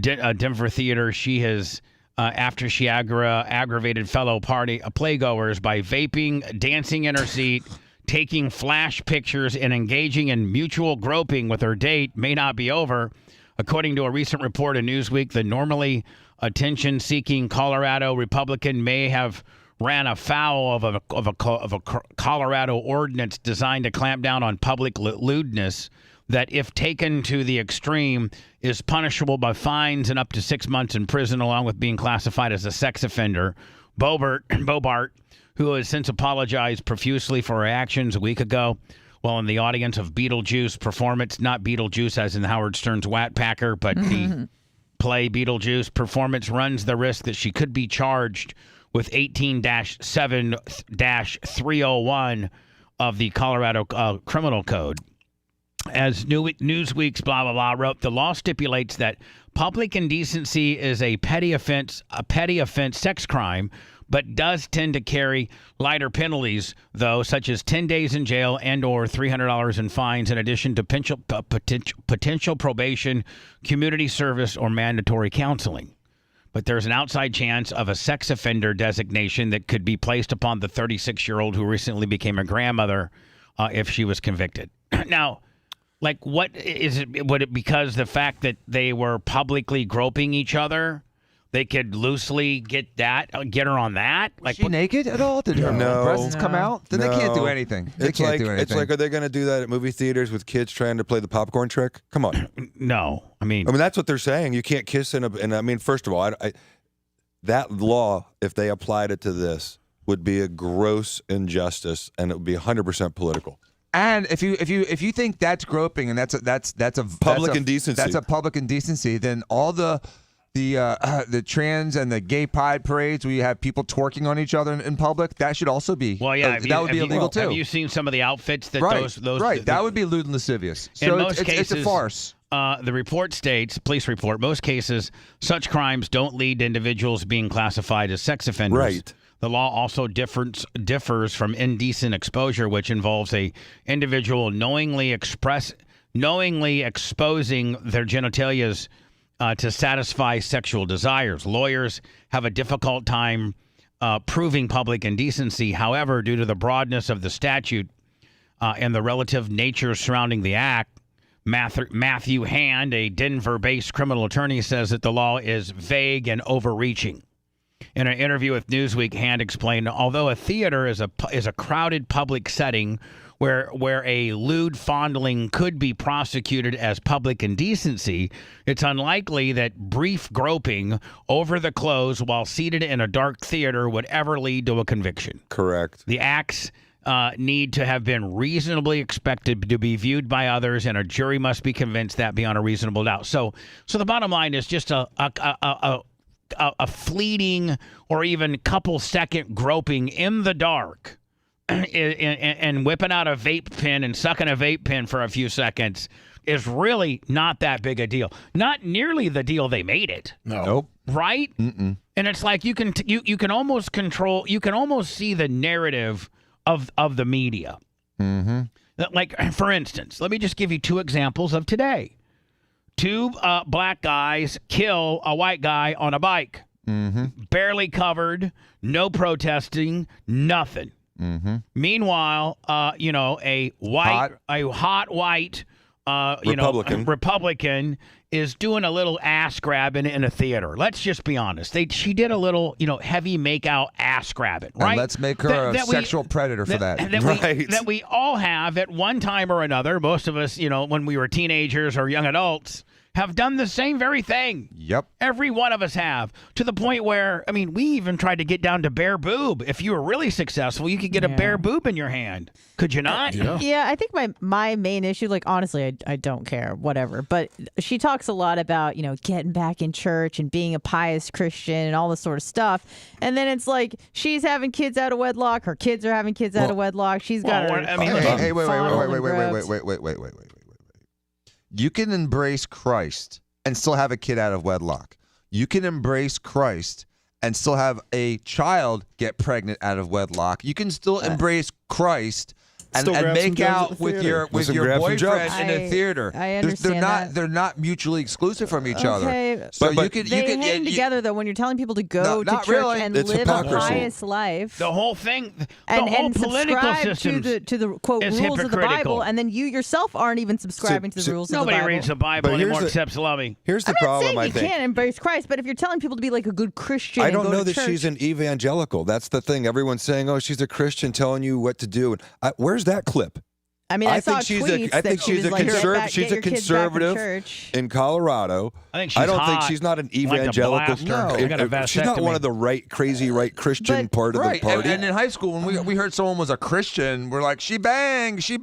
D: Denver Theater. She has, after she aggravated fellow playgoers by vaping, dancing in her seat, taking flash pictures, and engaging in mutual groping with her date, may not be over. According to a recent report in Newsweek, the normally attention-seeking Colorado Republican may have ran afoul of a Colorado ordinance designed to clamp down on public lewdness that, if taken to the extreme, is punishable by fines and up to 6 months in prison, along with being classified as a sex offender. Bobart, who has since apologized profusely for her actions a week ago, while in the audience of Beetlejuice performance, not Beetlejuice as in Howard Stern's Wat Packer, but the play Beetlejuice performance, runs the risk that she could be charged with 18-7-301 of the Colorado Criminal Code. As Newsweek's blah blah blah wrote, the law stipulates that public indecency is a petty offense sex crime, but does tend to carry lighter penalties, though, such as 10 days in jail and or $300 in fines, in addition to potential probation, community service, or mandatory counseling. But there's an outside chance of a sex offender designation that could be placed upon the 36-year-old who recently became a grandmother if she was convicted. Now, Like, what is it? Would it because the fact that they were publicly groping each other, they could loosely get her on that? Like,
E: was she naked at all? Did her breasts come out? Then they can't do
Q: No.
E: anything. They
Q: It's
E: can't
Q: like
E: do anything.
Q: it's like, are they going to do that at movie theaters with kids trying to play the popcorn trick? Come on.
D: No, I mean
Q: that's what they're saying. You can't kiss and I mean, first of all, that law, if they applied it to this, would be a gross injustice, and it would be 100% political.
E: And if you think that's groping and that's a
Q: Public indecency.
E: that's a public indecency, then all the trans and the gay pride parades where you have people twerking on each other in public, that should also be that would be illegal too.
D: Have you seen some of the outfits that those
E: right? That would be lewd and lascivious.
D: In
E: So
D: most
E: it's
D: cases,
E: a farce.
D: The report states, police report, most cases, such crimes don't lead to individuals being classified as sex offenders.
Q: Right.
D: The law also differs from indecent exposure, which involves a individual knowingly exposing their genitalias to satisfy sexual desires. Lawyers have a difficult time proving public indecency. However, due to the broadness of the statute and the relative nature surrounding the act, Matthew Hand, a Denver-based criminal attorney, says that the law is vague and overreaching. In an interview with Newsweek, Hand explained, although a theater is a crowded public setting where a lewd fondling could be prosecuted as public indecency, it's unlikely that brief groping over the clothes while seated in a dark theater would ever lead to a conviction.
Q: Correct.
D: The acts need to have been reasonably expected to be viewed by others, and a jury must be convinced that beyond a reasonable doubt. So the bottom line is just a fleeting or even couple second groping in the dark and whipping out a vape pen and sucking a vape pen for a few seconds is really not that big a deal. Not nearly the deal they made it.
F: No.
E: Nope.
D: Right?
E: Mm-mm.
D: And it's like you can almost see the narrative of the media.
E: Mm-hmm.
D: Like, for instance, let me just give you two examples of today. Two black guys kill a white guy on a bike.
E: Mm-hmm.
D: Barely covered, no protesting, nothing.
E: Mm-hmm.
D: Meanwhile, a hot white Republican is doing a little ass grabbing in a theater. Let's just be honest. She did a little, heavy make-out ass grabbing, right?
E: And let's make her a sexual predator for that.
D: That we all have at one time or another. Most of us, when we were teenagers or young adults, have done the same very thing.
E: Yep.
D: Every one of us have, to the point where, we even tried to get down to bare boob. If you were really successful, you could get a bare boob in your hand. Could you not?
H: Yeah, I think my main issue, honestly, I don't care, whatever. But she talks a lot about, getting back in church and being a pious Christian and all this sort of stuff. And then it's like she's having kids out of wedlock. Her kids are having kids out of wedlock. She's got her.
E: Hey, wait. You can embrace Christ and still have a kid out of wedlock. You can embrace Christ and still have a child get pregnant out of wedlock. You can still embrace Christ and make out with your boyfriend in a theater.
H: I understand that.
E: They're not mutually exclusive from each other.
H: So
E: you can
H: hang together though when you're telling people to go to church and live a pious life.
D: The whole thing,
H: and
D: whole political
H: subscribe
D: system
H: to the quote rules of the Bible, and then you yourself aren't even subscribing to the rules of the Bible.
D: Nobody reads the Bible anymore except Salami.
Q: Here's the
H: I'm
Q: problem.
H: not saying you can't embrace Christ, but if you're telling people to be like a good Christian,
Q: I don't know that
H: church,
Q: she's an evangelical. That's the thing. Everyone's saying, "Oh, she's a Christian, telling you what to do." Where's that clip?
H: I saw
Q: think
H: tweets
Q: I think she's a conservative. She's a conservative in Colorado.
D: I think she's
Q: I don't
D: hot,
Q: think she's not an evangelical. She's not one of the crazy right Christian part of the party.
E: And in high school, when we heard someone was a Christian, we're like, she banged.
H: Yeah,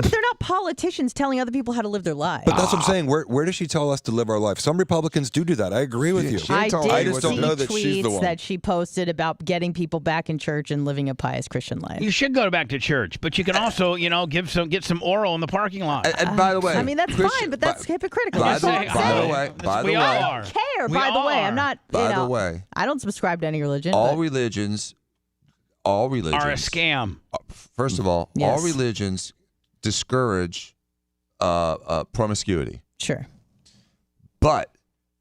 H: but they're not politicians telling other people how to live their lives.
Q: But that's what I'm saying. Where does she tell us to live our life? Some Republicans do that. I agree with you.
H: I
Q: just don't know that she's the one.
H: That she posted about getting people back in church and living a pious Christian life.
D: You should go back to church, but you can also, get some oral in the parking lot.
E: And by the way,
H: that's fine, but that's hypocritical.
E: By
H: That's all I'm saying.
E: the way,
H: By the way, I'm not.
E: By the way,
H: I don't subscribe to any religion.
E: All religions
D: are a scam.
E: First of all,
H: Yes.
E: all religions discourage promiscuity.
H: Sure.
E: But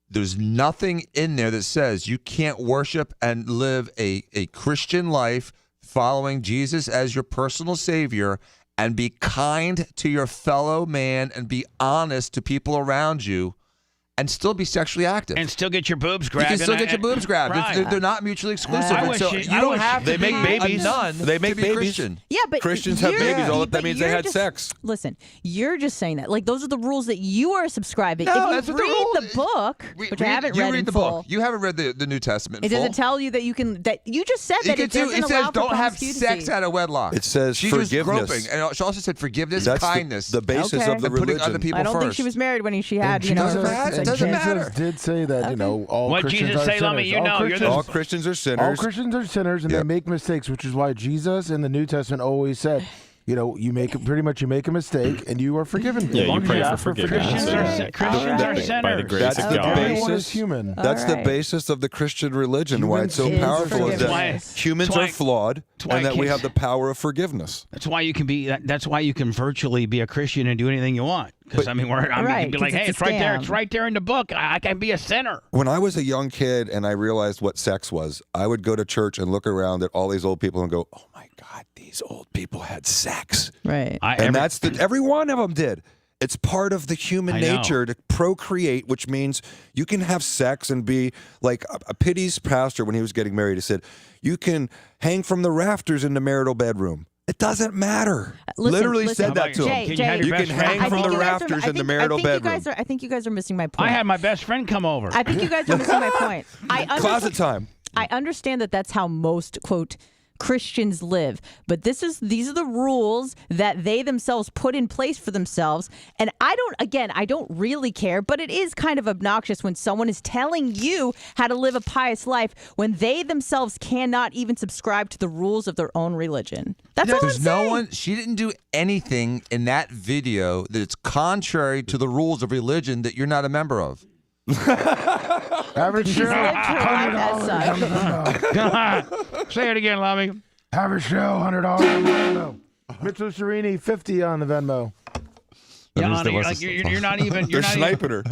E: there's nothing in there that says you can't worship and live a Christian life following Jesus as your personal savior
O: and be kind to your fellow man and be honest to people around you and still be sexually active.
D: And still get your boobs grabbed.
O: You can still get your boobs grabbed.
D: Right.
O: They're not mutually exclusive.
D: I
O: And
D: wish
O: so
D: it-
O: you
D: I
O: don't
D: wish-
O: have to
D: They make
O: be
D: babies.
O: a nun
Q: They make
O: to be
Q: babies.
O: Christian.
H: Yeah, but
Q: Christians have
H: you're-
Q: babies. All that
H: but
Q: means they
H: you're
Q: had
H: just-
Q: sex.
H: Listen, you're just saying that. Like, those are the rules that you are subscribing.
O: No,
H: if
O: that's
H: you
O: what the
H: read
O: rules-
H: the book, which I haven't
O: you
H: read
O: read
H: in
O: the
H: full,
O: book. You haven't read the New Testament.
H: it
O: in full.
H: doesn't tell you that you can. That you just said that it doesn't
O: it
H: allow
O: says
H: for
O: don't have
H: promiscuity.
O: sex out of wedlock.
Q: It says
O: she was
Q: forgiveness.
O: groping, and she also said forgiveness,
Q: That's
O: kindness.
Q: the basis
H: Okay.
Q: of the
O: and putting
Q: religion.
O: other people
H: I don't
O: first.
H: think she was married when she had,
F: And
H: her
F: Jesus,
H: first
F: and
O: doesn't
F: Jesus
O: matter.
F: did say that, all
D: What
F: Christians
D: Jesus
F: are
D: say,
F: sinners.
D: Lummi? You
F: all
D: know, you're
F: Christians,
Q: All Christians are
F: all
Q: sinners.
F: Christians are sinners, and they make mistakes, which is why Jesus in the New Testament always said, you make a mistake, and you are forgiven.
I: Yeah,
F: As
I: you
F: long as
I: pray for
F: ask
I: forgiveness.
D: Christians are sinners.
I: By the grace
Q: That's
I: of
Q: the
I: God.
F: Everyone is
Q: basis.
F: human.
Q: That's the
H: right.
Q: basis of the Christian religion. Why it's so
H: Humans is
Q: powerful is that
H: forgiveness.
Q: humans
D: That's why-
Q: are flawed,
D: that's why
Q: and that we
D: kids-
Q: have the power of forgiveness.
D: That's why you can be. That's why you can virtually be a Christian and do anything you want. Because you can
H: Right,
D: be like,
H: 'cause
D: hey,
H: it's
D: it's
H: a
D: right there.
H: scam.
D: It's right there in the book. I can be a sinner.
Q: When I was a young kid and I realized what sex was, I would go to church and look around at all these old people and go, "Oh my God, these old people had sex."
H: Right.
Q: Every one of them did. It's part of the human
D: I know.
Q: nature to procreate, which means you can have sex and be like a Pity's pastor when he was getting married. He said, "You can hang from the rafters in the marital bedroom. It doesn't matter."
H: Listen,
Q: said that to
H: Jay,
Q: him.
H: Jay,
Q: You can hang from the rafters in the marital bedroom.
H: I think you guys are missing my point.
D: I had my best friend come over.
H: I think you guys are missing my point.
Q: Closet time.
H: I understand that that's how most, quote, Christians live, but these are the rules that they themselves put in place for themselves. And I don't really care, but it is kind of obnoxious when someone is telling you how to live a pious life when they themselves cannot even subscribe to the rules of their own religion. That's all I'm
O: There's
H: saying.
O: no one. She didn't do anything in that video that it's contrary to the rules of religion that you're not a member of.
F: Average
H: She's
F: Joe,
H: lived her life as such.
D: Say it again, Lummi.
F: Average Joe, $100 on Venmo. Mitchell Serini, 50 on the Venmo.
D: Yeah, you're not even.
Q: They're
D: You're not
Q: sniping her.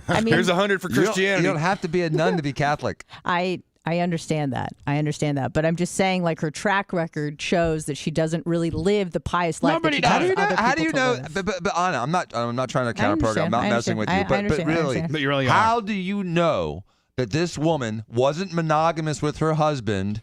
H: I mean,
Q: Here's 100 for Christianity.
O: You don't have to be a nun to be Catholic.
H: I understand that. But I'm just saying, like, her track record shows that she doesn't really live the pious life.
D: Nobody
H: that she
D: does.
H: tells other
O: How do you
H: people to
O: know?
H: live.
O: But Anna, I'm not trying to counter program. I'm not
H: I
O: messing with you.
H: understand.
O: But really,
H: understand.
D: But you really are.
O: how do you know that this woman wasn't monogamous with her husband,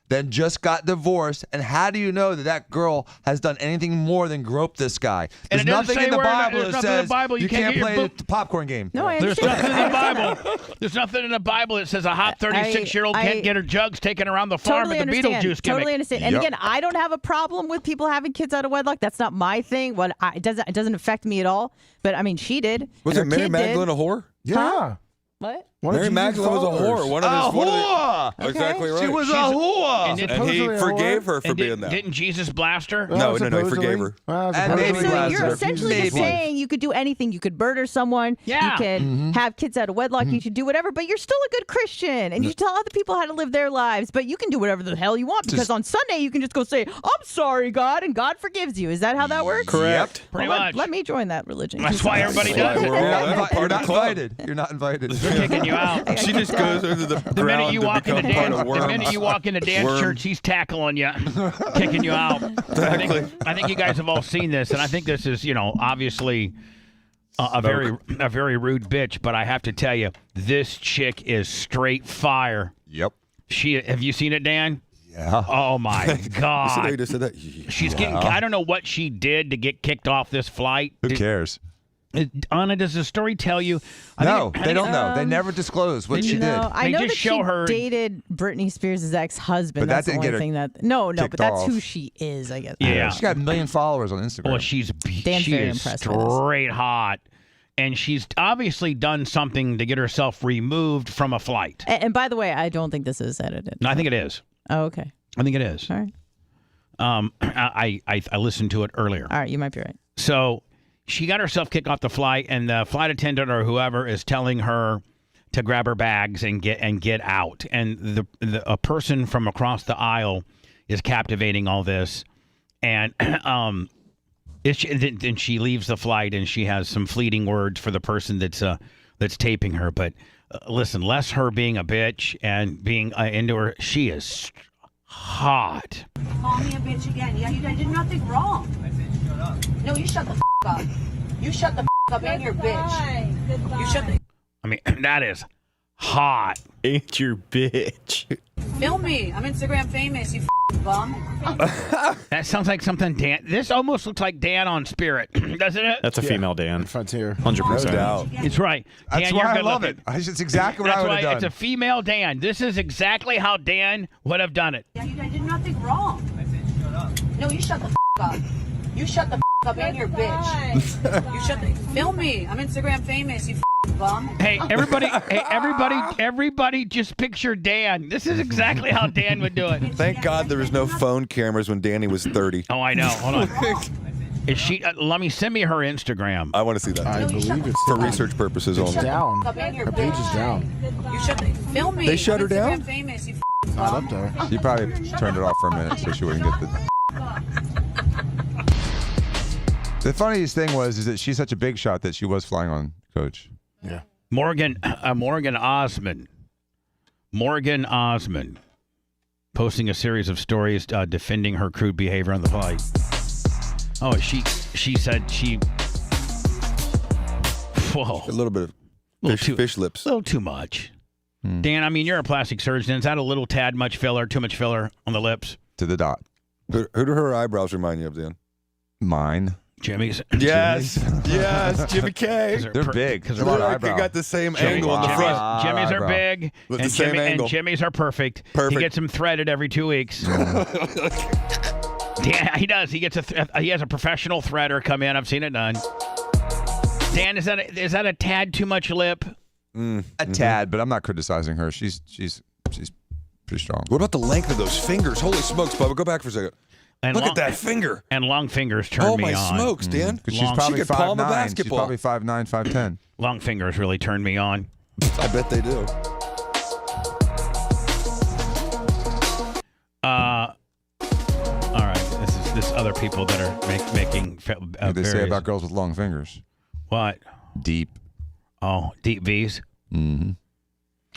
O: then just got divorced? And how do you know that that girl has done anything more than grope this guy?
D: And
O: There's
D: it doesn't
O: nothing
D: say
O: in the
D: where-
O: Bible
D: there's
O: that
D: nothing in the
O: says
D: Bible you can't
O: can't
D: get your
O: play
D: book-
O: the popcorn game.
H: No, I
D: There's
H: understand.
D: nothing in the Bible. There's nothing in the Bible that says a hot 36-year-old can't get her jugs taken around the farm
H: Totally
D: at the
H: understand.
D: Beetlejuice gimmick.
H: Totally understand. And
O: Yep.
H: again, I don't have a problem with people having kids out of wedlock. That's not my thing. It doesn't affect me at all. But I mean, she did.
Q: Was
H: and
Q: it
H: her
Q: Mary
H: kid
Q: Magdalene
H: did.
Q: a whore?
F: Yeah.
H: What?
F: One of
Q: Mary
F: Jesus'
Q: Magdalene was a
F: followers.
Q: whore. One of his.
O: whore.
Q: Exactly right.
O: She was a whore.
D: And
Q: And
F: Supposedly
Q: he
F: a
Q: forgave
F: whore.
Q: her for
D: And
Q: being that.
D: didn't Jesus blast her?
Q: No, he
F: supposedly.
Q: forgave her.
O: And maybe
H: So
O: Lazarus.
H: you're essentially just
O: Maybe.
H: saying you could do anything. You could murder someone.
D: Yeah.
H: You can have kids out of wedlock. You should do whatever. But you're still a good Christian, and you tell other people how to live their lives. But you can do whatever the hell you want because on Sunday you can just go say, "I'm sorry, God," and God forgives you. Is that how that works?
Q: Correct.
D: Pretty
H: Well,
D: much.
H: Let me join that religion.
D: That's why everybody does it.
Q: We're all
O: You're
Q: part of
O: not
Q: the club.
O: invited. You're not invited.
D: Kicking you out.
Q: She just goes into the
D: The minute
Q: ground
D: you
Q: to
D: walk into
Q: become part
D: dance,
Q: of worms.
D: the minute you walk into dance
Q: Worm.
D: church, he's tackling you, kicking you out. I think you guys have all seen this, and I think this is, obviously a very rude bitch. But I have to tell you, this chick is straight fire.
O: Yep.
D: Have you seen it, Dan?
O: Yeah.
D: Oh my
Q: You said
D: God.
Q: you just said that.
D: She's getting. I don't know what she did to get kicked off this flight.
O: Who cares?
D: Anna, does the story tell you?
O: No, they don't know. They never disclosed what she did.
H: I
D: They
H: know
D: just
H: that
D: show
H: she
D: her-
H: dated Britney Spears' ex-husband.
O: But that
H: That's the
O: didn't
H: only
O: get her
H: thing that. No, but
O: kicked
H: that's
O: off.
H: who she is, I guess.
D: Yeah.
O: She got 1 million followers on Instagram.
D: Well, she
H: Dan's very
D: is
H: impressed with this.
D: straight hot, and she's obviously done something to get herself removed from a flight.
H: And by the way, I don't think this is edited.
D: No, I think it is.
H: Oh, okay.
D: I think it is.
H: All right.
D: I listened to it earlier.
H: All right, you might be right.
D: So she got herself kicked off the flight, and the flight attendant or whoever is telling her to grab her bags and get out. And a person from across the aisle is captivating all this, and then she leaves the flight, and she has some fleeting words for the person that's taping her. But listen, less her being a bitch and being into her, she is hot.
B: Call me a bitch again. Yeah, I did nothing wrong. I said shut up. No, you shut the up. You shut the up and you're bitch. Goodbye. You shut the.
D: I mean, that is hot.
I: Ain't your bitch.
B: Film me. I'm Instagram famous, you bum.
D: That sounds like something Dan. This almost looks like Dan on Spirit, doesn't it?
I: That's a female Dan.
F: Frontier.
I: 100%.
Q: No doubt.
D: It's right.
E: That's
D: Dan,
E: why
D: you're
E: I
D: good
E: love
D: looking.
E: it. It's exactly what
D: That's
E: I would
D: why
E: have done.
D: it's a female Dan. This is exactly how Dan would have done it.
B: Yeah, I did nothing wrong. I said shut up. No, you shut the up. You shut the up and you're bitch. You shut the. Film me. I'm Instagram famous, you bum.
D: Hey, everybody just picture Dan. This is exactly how Dan would do it.
Q: Thank God there was no phone cameras when Danny was 30.
D: Oh, I know. Hold on. Is she? Send me her Instagram.
Q: I want to see that.
F: I believe it's
Q: for
F: down.
Q: research purposes
F: It's
Q: only.
F: down. Her page is down.
B: You shut the. Film me.
Q: They shut her
B: I'm
Q: down?
B: Instagram famous, you
F: It's not up there.
E: She probably turned it off for a minute so she wouldn't get the. The funniest thing is that she's such a big shot that she was flying on Coach.
F: Yeah.
D: Morgan Osmond posting a series of stories defending her crude behavior on the flight. Oh, she said she. Whoa.
Q: A little bit of fish lips.
D: A little too much. Dan, I mean, you're a plastic surgeon. Is that a little tad much filler, too much filler on the lips?
E: To the dot.
Q: Who do her eyebrows remind you of, Dan?
E: Mine.
D: Jimmy's.
Q: Yes. Yes, Jimmy K.
E: They're big.
D: Because
E: They're
Q: They got the same angle on the front.
D: Jimmy's are big,
Q: With the
D: and,
Q: same angle.
D: and Jimmy's are perfect.
Q: Perfect.
D: He gets them threaded every 2 weeks. Dan, he does. He gets he has a professional threader come in. I've seen it done. Dan, is that a tad too much lip?
E: A tad, but I'm not criticizing her. She's pretty strong.
Q: What about the length of those fingers? Holy smokes, Bubba. Go back for a second. Look at that finger.
D: And long fingers turn me on.
Q: Oh, my smokes, Dan.
E: Because she's probably
Q: she could palm a
E: 5'9". She's
Q: basketball.
E: probably 5'9", 5'10".
D: Long fingers really turn me on.
Q: I bet they do.
D: All right. This other people that are making.
E: What do they say about girls with long fingers?
D: What?
E: Deep.
D: Oh, deep V's.
E: Mm-hmm.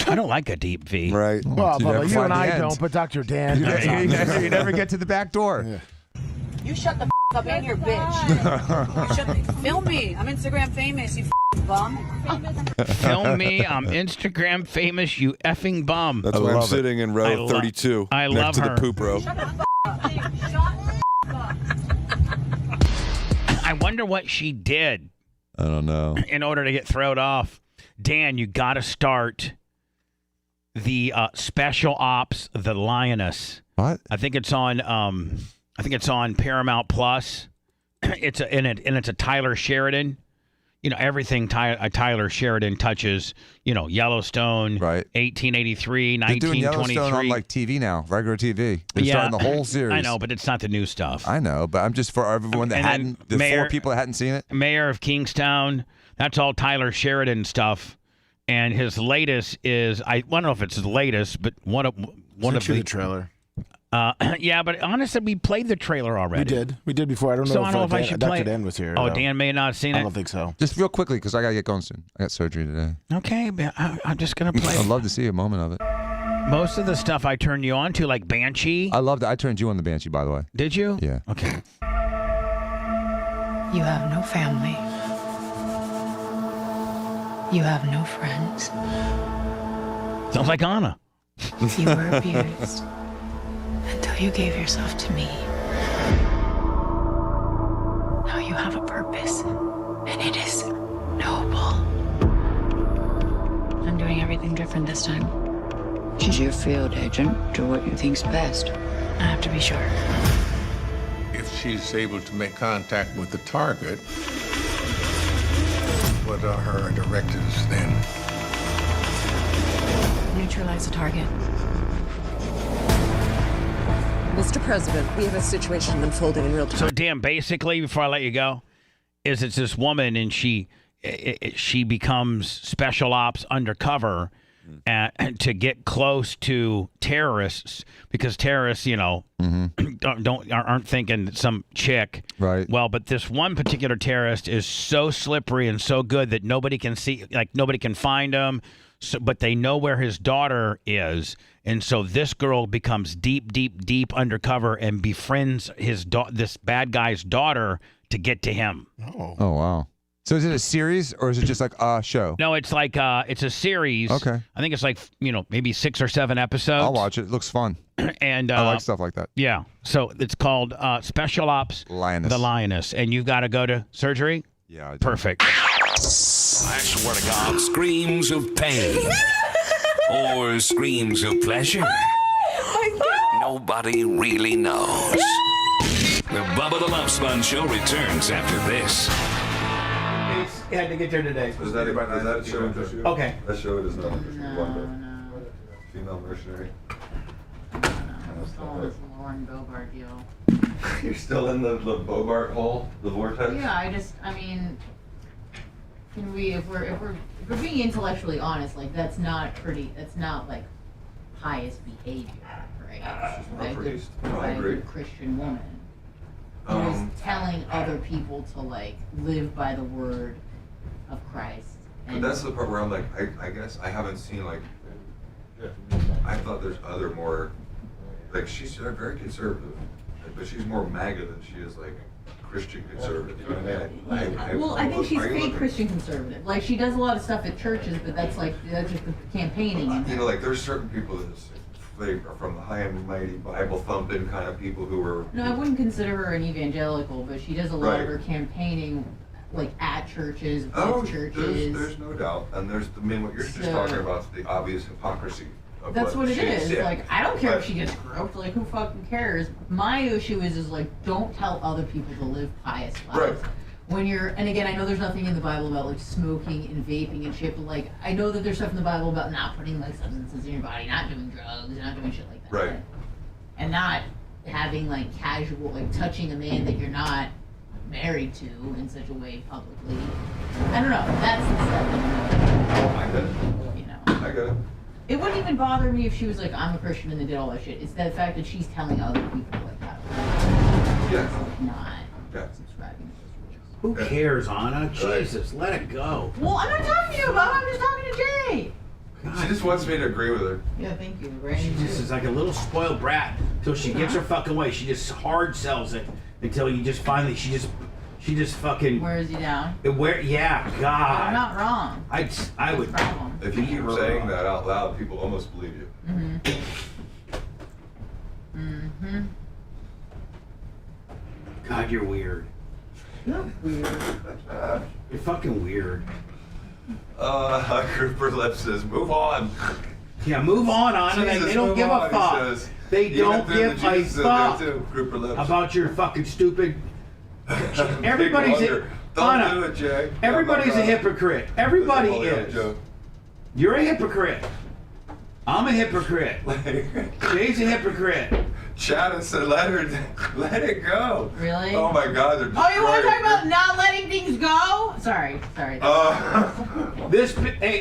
D: I don't like a deep V.
Q: Right.
F: Well,
E: you
F: Bubba,
E: never
F: you
E: find
F: and
E: the
F: I
E: end.
F: don't, but Dr. Dan.
E: You never get to the back door.
F: Yeah.
B: You shut the up and you're bitch. You shut the. Film me. I'm Instagram famous, you bum.
D: Film me. I'm Instagram famous, you effing bum.
Q: That's why I'm sitting in row 32
D: I
Q: next
D: love
Q: to
D: her.
Q: the poop row.
D: I wonder what she did
E: I don't know.
D: in order to get thrown off. Dan, you got to start the special ops, The Lioness.
E: What?
D: I think it's on. I think it's on Paramount Plus. It's a Tyler Sheridan. You know, everything Tyler Sheridan touches. You know, Yellowstone,
E: right?
D: 1883,
E: They're doing
D: 1923.
E: Yellowstone on like TV now, regular TV. They're starting the whole series.
D: I know, but it's not the new stuff.
E: I know, but I'm just for everyone that
D: And
E: hadn't,
D: then
E: the 4 people that hadn't seen it.
D: Mayor of Kingstown. That's all Tyler Sheridan stuff. And his latest is I don't know if it's his latest, but one of the
F: trailer.
D: Yeah, but honestly, we played the trailer already.
F: We did before. I don't know
D: So
F: if,
D: I don't know if I should play
F: Dr.
D: it.
F: Dan was here.
D: Oh, Dan may not have seen it.
F: I don't think so.
E: Just real quickly, because I gotta get going soon. I got surgery today.
D: Okay, but I'm just gonna play.
E: I'd love to see a moment of it.
D: Most of the stuff I turned you on to, like Banshee.
E: I loved it. I turned you on the Banshee, by the way.
D: Did you?
E: Yeah.
D: Okay.
T: You have no family. You have no friends.
D: Sounds like Anna.
T: You were abused until you gave yourself to me. Now you have a purpose, and it is noble. I'm doing everything different this time.
W: She's your field agent. Do what you think's best.
T: I have to be sure.
X: If she's able to make contact with the target, what are her directives then?
T: Neutralize the target.
Y: Mr. President, we have a situation unfolding in real time.
D: So, Dan, basically, before I let you go, it's this woman and she becomes special ops undercover to get close to terrorists because terrorists, you know, aren't thinking that some chick.
E: Right.
D: Well, but this one particular terrorist is so slippery and so good that nobody can see, like nobody can find him. So, but they know where his daughter is, and so this girl becomes deep undercover and befriends this bad guy's daughter to get to him.
E: Oh wow. So is it a series or is it just like a show?
D: No, it's like it's a series.
E: Okay.
D: I think it's like maybe 6 or 7 episodes.
E: I'll watch it. It looks fun.
D: And
E: I like stuff like that.
D: Yeah. So it's called Special Ops
E: Lioness.
D: The Lioness, and you've got to go to surgery.
E: Yeah.
D: Perfect.
K: I swear to God, screams of pain or screams of pleasure. Nobody really knows. The Bubba the Love Sponge Show returns after this.
D: He had to get there today.
Q: Is that a show?
D: Okay.
Q: That show does not. Female mercenary.
M: Oh, this Lauren Bobart deal.
Q: You're still in the Bobart hole, the vortex.
M: Yeah, I mean, can we, if we're being intellectually honest, like that's not like pious behavior, right? By a good Christian woman who's telling other people to like live by the word of Christ.
L: But that's the part where I'm like, I guess I haven't seen like. I thought there's other more, like she's very conservative, but she's more MAGA than she is like Christian conservative. You know what I mean?
M: I think she's fake Christian conservative. Like she does a lot of stuff at churches, but that's just the campaigning.
L: You know, like there's certain people that are from the high and mighty Bible thumping kind of people who are.
M: No, I wouldn't consider her an evangelical, but she does a lot of her campaigning. Like at churches, with churches.
L: There's no doubt, and what you're just talking about is the obvious hypocrisy. Of
M: That's what it is.
L: Yeah.
M: Like I don't care if she gets groped. Like who fucking cares? My issue is like don't tell other people to live pious lives.
L: Right.
M: When and again, I know there's nothing in the Bible about like smoking and vaping and shit, but like I know that there's stuff in the Bible about not putting like substances in your body, not doing drugs, not doing shit like that.
L: Right.
M: And not having like casual, like touching a man that you're not married to in such a way publicly. I don't know. That's the stuff.
L: I get it.
M: You know.
L: I get it.
M: It wouldn't even bother me if she was like, I'm a Christian and they did all that shit. It's the fact that she's telling other people like that.
L: Yeah.
M: Not subscribing to those rules.
D: Who cares, Anna? Jesus, let it go.
M: Well, I'm not talking to you, Bob. I'm just talking to Jay.
L: She just wants me to agree with her.
M: Yeah, thank you. Right?
D: She just is like a little spoiled brat until she gets her fucking way. She just hard sells it until you just finally she just fucking
M: wears you down.
D: Yeah, God.
M: I'm not wrong.
D: I would.
L: If you keep saying that out loud, people almost believe you.
M: Mm-hmm.
D: God, you're weird.
M: You're weird.
D: You're fucking weird.
L: Cooper Lip says, move on.
D: Yeah, move on, Anna. They don't give a fuck. They don't give a fuck about your fucking stupid. Everybody's
L: Don't do it, Jay.
D: Everybody's a hypocrite. Everybody is. You're a hypocrite. I'm a hypocrite. Jay's a hypocrite.
L: Chad said, let it go.
M: Really?
L: Oh my God, they're
M: Oh, you want to talk about not letting things go? Sorry.
D: Hey,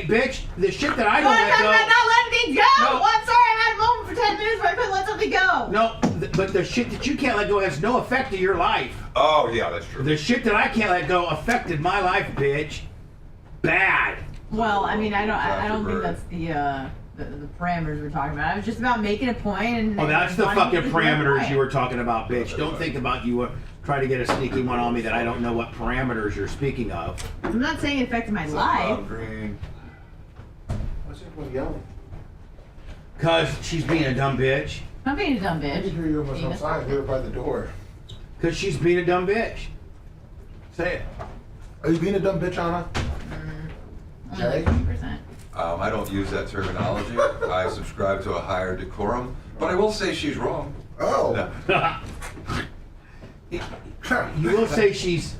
D: bitch, the shit that I
M: You
D: don't
M: want to
D: let
M: talk
D: go.
M: about not letting things go?
D: No.
M: Well, I'm sorry, I had a moment for 10 minutes where I couldn't let something go.
D: No, but the shit that you can't let go has no effect to your life.
L: Oh, yeah, that's true.
D: The shit that I can't let go affected my life, bitch. Bad.
M: Well, I mean, I don't think that's the parameters we're talking about. I was just about making a point and.
D: Oh, that's the
M: wanting
D: fucking
M: to make a
D: parameters
M: point.
D: you were talking about, bitch. Don't think about you try to get a sneaky one on me that I don't know what parameters you're speaking of.
M: I'm not saying it affected my life.
F: What's everyone yelling?
D: Cause she's being a dumb bitch.
M: I'm being a dumb bitch.
F: I can hear you almost
M: Being a
F: outside. We were by the door.
D: Cause she's being a dumb bitch. Say it.
F: Are you being a dumb bitch, Anna?
M: Only like 50%.
L: I don't use that terminology. I subscribe to a higher decorum, but I will say she's wrong.
F: Oh.
L: No.
D: You will say she's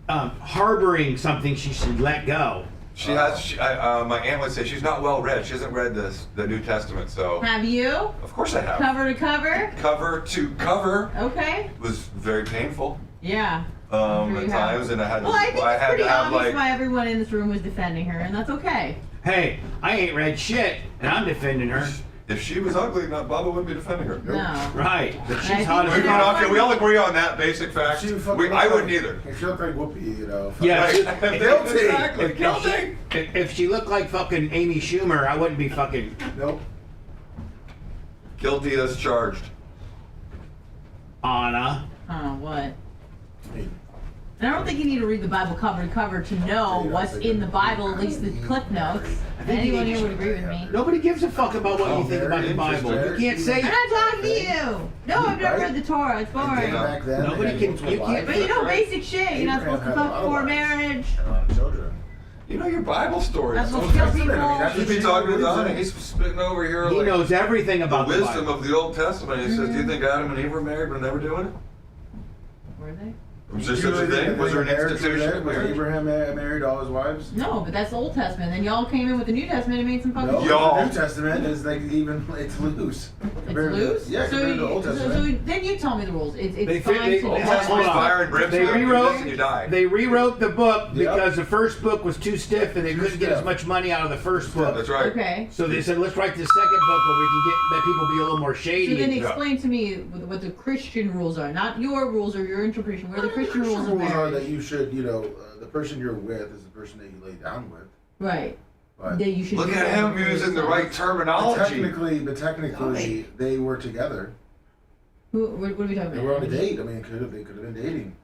D: harboring something she should let go.
L: She has. My aunt would say she's not well read. She hasn't read the New Testament, so.
M: Have you?
L: Of course I have.
M: Cover to cover?
L: Cover to cover.
M: Okay.
L: Was very painful.
M: Yeah.
L: At times, and I had to.
M: Well, I think it's pretty
L: to have
M: obvious why everyone in this room was defending her, and that's okay.
D: Hey, I ain't read shit, and I'm defending her.
L: If she was ugly, Bubba wouldn't be defending her.
H: No.
D: Right.
L: If she's hot, we all agree on that basic fact. I wouldn't either.
F: If she looked like Whoopi, you know.
D: Yeah.
F: Guilty.
D: If she looked like fucking Amy Schumer, I wouldn't be fucking.
F: Nope.
L: Guilty as charged.
D: Anna.
H: What? And I don't think you need to read the Bible cover to cover to know what's in the Bible, at least the cliff notes. Anyone here would agree with me.
D: Nobody gives a fuck about what you think about the Bible. You can't say.
H: I'm not talking to you. No, I've never read the Torah. It's boring.
D: Nobody can. You can't.
H: But you know basic shit. You're not supposed to fuck before marriage.
L: You know your Bible stories.
H: That's what kill people.
L: You'd be talking to Donnie. He's spitting over here.
D: He knows everything about
L: the wisdom
D: Bible.
L: of the Old Testament. He says, "Do you think Adam and Eve were married but never doing it?
H: Were they?
L: Was there such a thing? Was there an institution of
F: Was
L: marriage?
F: Abraham married all his wives?
H: No, but that's the Old Testament. Then y'all came in with the New Testament and made some fucking shit.
F: The New Testament is like it's loose.
H: It's loose?
F: Yeah, compared to the Old Testament.
H: So then you tell me the rules. It's fine to
L: Old Testament's fire and brimstone, and you die.
D: They rewrote the book because the first book was too stiff and they couldn't get as much money out of the first book.
L: That's right.
H: Okay.
D: So they said, let's write the second book where we can let people be a little more shady.
H: So then explain to me what the Christian rules are, not your rules or your interpretation. Where the Christian rules of marriage.
F: That you should, the person you're with is the person that you lay down with.
H: Right.
F: But
H: that you should
L: look at him using the right terminology.
F: But technically, they were together.
H: What are we talking about?
F: They were on a date. I mean, they could have been dating.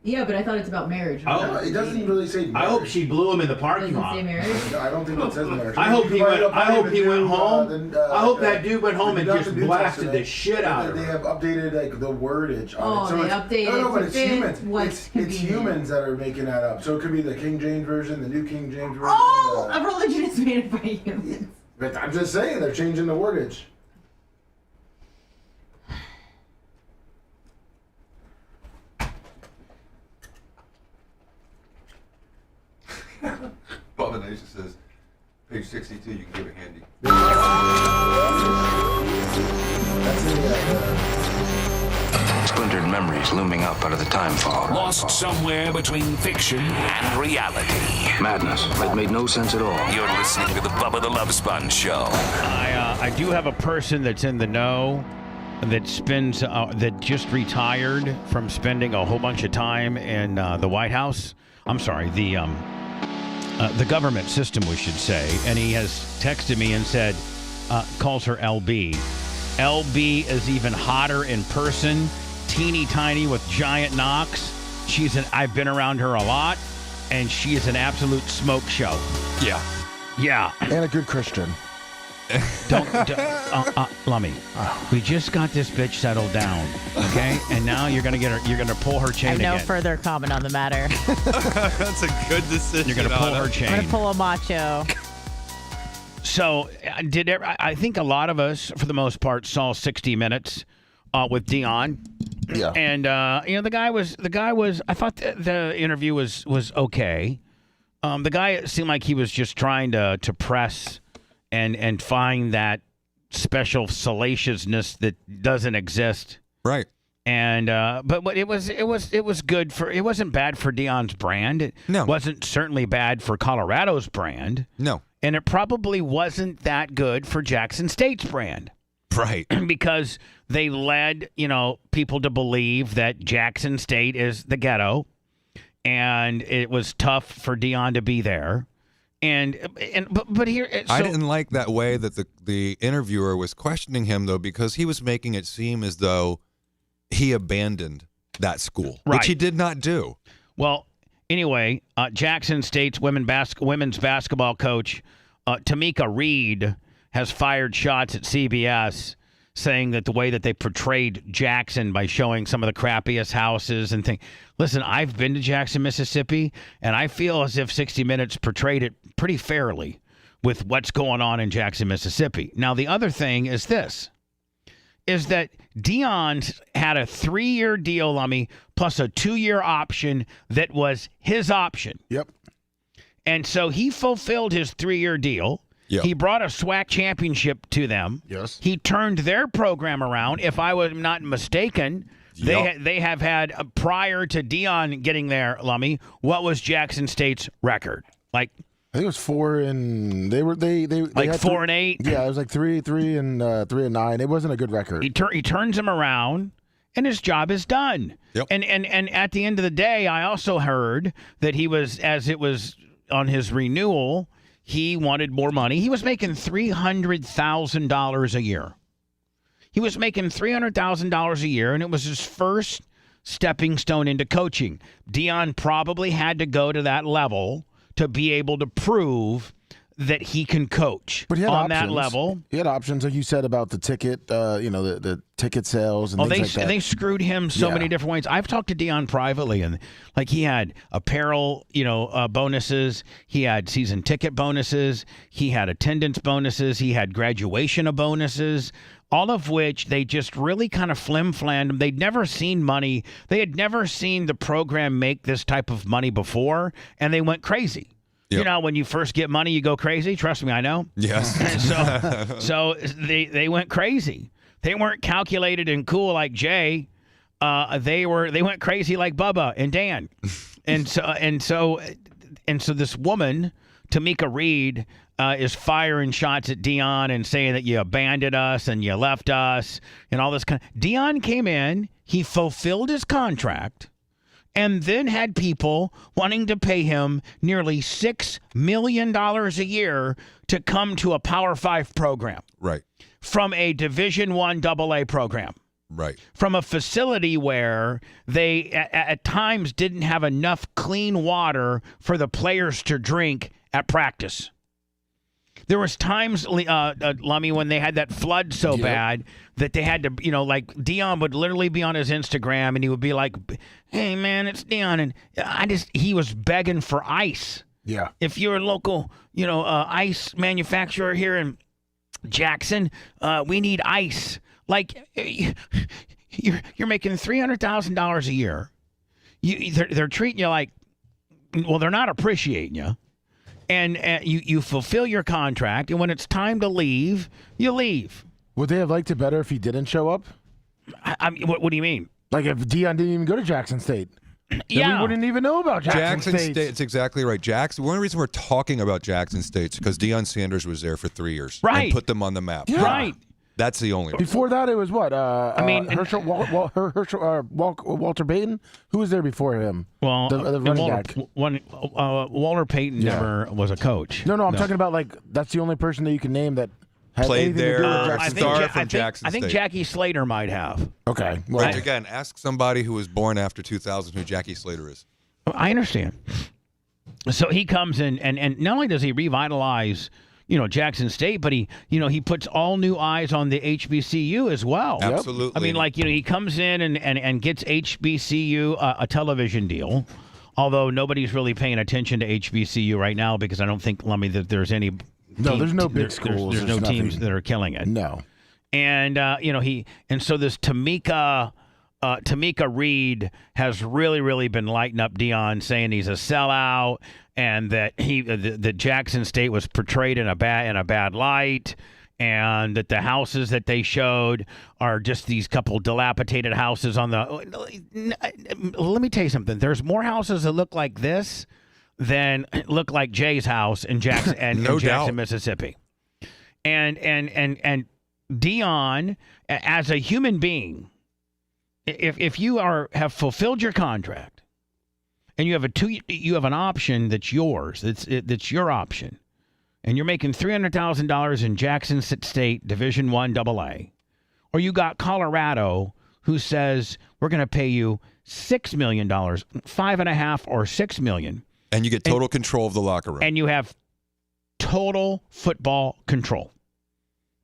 H: Yeah, but I thought it's about marriage.
F: Oh, it doesn't really say marriage.
D: I hope she blew him in the parking lot.
H: Doesn't say marriage?
F: No, I don't think it says marriage.
D: I hope he went home. I hope that dude went home and just blasted the shit out of her.
F: They have updated like the wordage on it. So
H: they updated
F: no, but
H: to
F: it's
H: fit
F: humans.
H: what's
F: It's humans that are making that up. So it could be the King James version, the New King James version.
H: Oh, a religion is made by humans.
F: But I'm just saying they're changing the wordage.
L: Bubba Nation says, page 62, you can give it handy.
K: Splintered memories looming up out of the time fog. Lost somewhere between fiction and reality. Madness that made no sense at all. You're listening to the Bubba the Love Sponge Show.
D: I do have a person that's in the know that just retired from spending a whole bunch of time in the White House. I'm sorry, the government system, we should say. And he has texted me and said, calls her LB. LB is even hotter in person, teeny tiny with giant knocks. I've been around her a lot, and she is an absolute smoke show.
I: Yeah.
D: Yeah.
F: And a good Christian.
D: Lummy, we just got this bitch settled down, okay? And now you're gonna pull her chain
H: I have no
D: again.
H: further comment on the matter.
I: That's a good decision.
D: You're gonna pull her chain.
H: I'm gonna pull a macho.
D: So, I think a lot of us, for the most part, saw 60 Minutes with DEION.
F: Yeah.
D: And the guy was. I thought the interview was okay. The guy seemed like he was just trying to press and find that special salaciousness that doesn't exist.
I: Right.
D: And but it was good for. It wasn't bad for DEION's brand. It wasn't certainly bad for Colorado's brand.
I: No.
D: And it probably wasn't that good for Jackson State's brand.
I: Right.
D: Because they led, people to believe that Jackson State is the ghetto, and it was tough for DEION to be there. But here,
I: I didn't like that way that the interviewer was questioning him, though, because he was making it seem as though he abandoned that school, which he did not do.
D: Well, anyway, Jackson State's women's basketball coach, Tamika Reed, has fired shots at CBS, saying that the way that they portrayed Jackson by showing some of the crappiest houses and things. Listen, I've been to Jackson, Mississippi, and I feel as if 60 Minutes portrayed it pretty fairly with what's going on in Jackson, Mississippi. Now, the other thing is this, is that DEION had a 3-year deal, Lummy, plus a 2-year option that was his option.
F: Yep.
D: And so he fulfilled his 3-year deal. Yep. He brought a SWAC championship to them.
F: Yes.
D: He turned their program around. If I was not mistaken, they have had, prior to DEION getting there, Lummy, what was Jackson State's record? Like
F: I think it was 4 and they
D: like
F: had
D: 4-8.
F: Yeah, it was like 3 and 9. It wasn't a good record.
D: He turns him around, and his job is done.
I: Yep.
D: And at the end of the day, I also heard that he was, as it was on his renewal, he wanted more money. He was making $300,000 a year. He was making $300,000 a year, and it was his first stepping stone into coaching. DEION probably had to go to that level to be able to prove that he can coach.
F: But he had
D: on
F: options.
D: that level.
F: He had options, like you said about the ticket, the ticket sales and things like that.
D: They screwed him so many different ways. I've talked to DEION privately, and like he had apparel, bonuses. He had season ticket bonuses. He had attendance bonuses. He had graduation of bonuses. All of which they just really kind of flim-flammed them. They'd never seen money. They had never seen the program make this type of money before, and they went crazy. Yep. You know, when you first get money, you go crazy. Trust me, I know.
I: Yes.
D: So they went crazy. They weren't calculated and cool like Jay. They went crazy like Bubba and Dan. And so this woman, Tamika Reed, is firing shots at DEION and saying that you abandoned us and you left us and all this kind of. DEION came in, he fulfilled his contract, and then had people wanting to pay him nearly $6 million a year to come to a Power 5 program.
I: Right.
D: From a Division I AA program.
I: Right.
D: From a facility where they at times didn't have enough clean water for the players to drink at practice. There was times, Lummy, when they had that flood so bad that they had to, like DEION would literally be on his Instagram and he would be like, "Hey man, it's DEION," and he was begging for ice.
F: Yeah.
D: If you're a local, ice manufacturer here in Jackson, we need ice. Like you're making $300,000 a year. They're treating you like, well, they're not appreciating you. And you fulfill your contract, and when it's time to leave, you leave.
F: Would they have liked it better if he didn't show up?
D: I mean, what do you mean?
F: Like if DEION didn't even go to Jackson State?
D: Yeah.
F: Then we wouldn't even know about Jackson State.
I: It's exactly right. One of the reasons we're talking about Jackson State is because Deion Sanders was there for 3 years.
D: Right.
I: And put them on the map.
F: Yeah.
D: Right.
I: That's the only reason.
F: Before that, it was what? Walter Payton? Who was there before him?
D: Well,
F: the running back.
D: Walter Payton never was a coach.
F: No, I'm talking about like that's the only person that you can name that had
I: played
F: anything
I: there.
F: To do with Jackson
I: Jackson
D: I think
I: State.
D: Jackie Slater might have.
F: Okay.
I: Well, again, ask somebody who was born after 2000 who Jackie Slater is.
D: I understand. So he comes in, and not only does he revitalize, Jackson State, but he puts all new eyes on the HBCU as well.
I: Absolutely.
D: I mean, he comes in and gets HBCU a television deal. Although nobody's really paying attention to HBCU right now because I don't think, Lummy, that there's any.
F: There's no big schools.
D: There's no teams that are killing it.
F: No.
D: And so this Tamika Reed has really been lighting up DEION, saying he's a sellout and that the Jackson State was portrayed in a bad light, and that the houses that they showed are just these couple dilapidated houses on the. Let me tell you something. There's more houses that look like this than look like Jay's house in Jackson in Jackson, Mississippi. And DEION, as a human being, if you have fulfilled your contract and you have an option that's yours, that's your option, and you're making $300,000 in Jackson State Division I AA, or you got Colorado who says we're going to pay you $6 million, $5.5 or $6 million.
I: And you get total control of the locker room.
D: And you have total football control.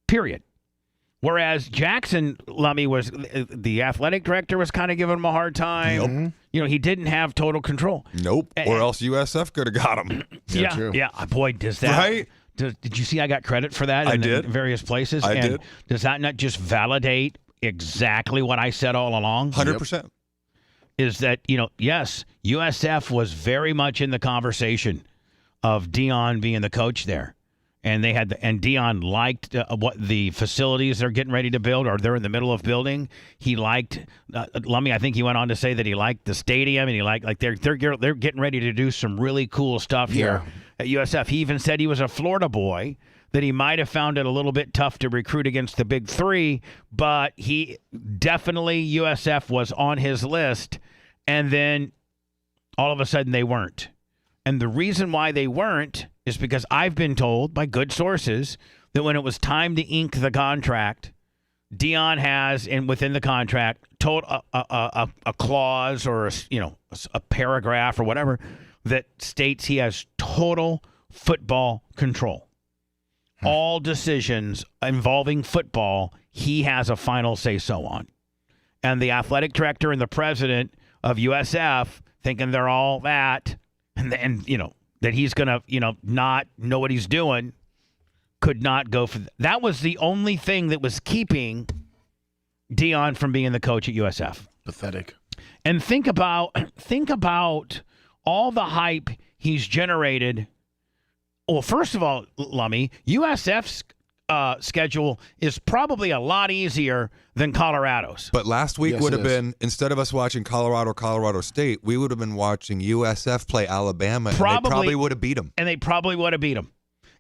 D: Period. Whereas Jackson, Lummy, was the athletic director was kind of giving him a hard time.
I: Nope.
D: He didn't have total control.
I: Nope. Or else USF could have got him.
D: Yeah. Boy, does that.
I: Right?
D: Did you see I got credit for that in various places?
I: I did.
D: Does that not just validate exactly what I said all along?
I: 100%.
D: Is that, yes, USF was very much in the conversation of DEION being the coach there. And they had and DEION liked what the facilities they're getting ready to build, or they're in the middle of building. He liked, Lummy, I think he went on to say that he liked the stadium, and he liked they're getting ready to do some really cool stuff here at USF. He even said he was a Florida boy, that he might have found it a little bit tough to recruit against the big three, but he definitely, USF was on his list, and then all of a sudden they weren't. And the reason why they weren't is because I've been told by good sources that when it was time to ink the contract, DEION has within the contract told a clause or a paragraph or whatever that states he has total football control. All decisions involving football, he has a final say-so on. And the athletic director and the president of USF, thinking they're all that, and that he's going to, not know what he's doing, could not go for that. Was the only thing that was keeping DEION from being the coach at USF.
F: Pathetic. And
D: think about all the hype he's generated. Well, first of all, Lummy, USF's schedule is probably a lot easier than Colorado's.
I: But last week would have been, instead of us watching Colorado State, we would have been watching USF play Alabama, and they probably would have beat them.
D: And they probably would have beat them.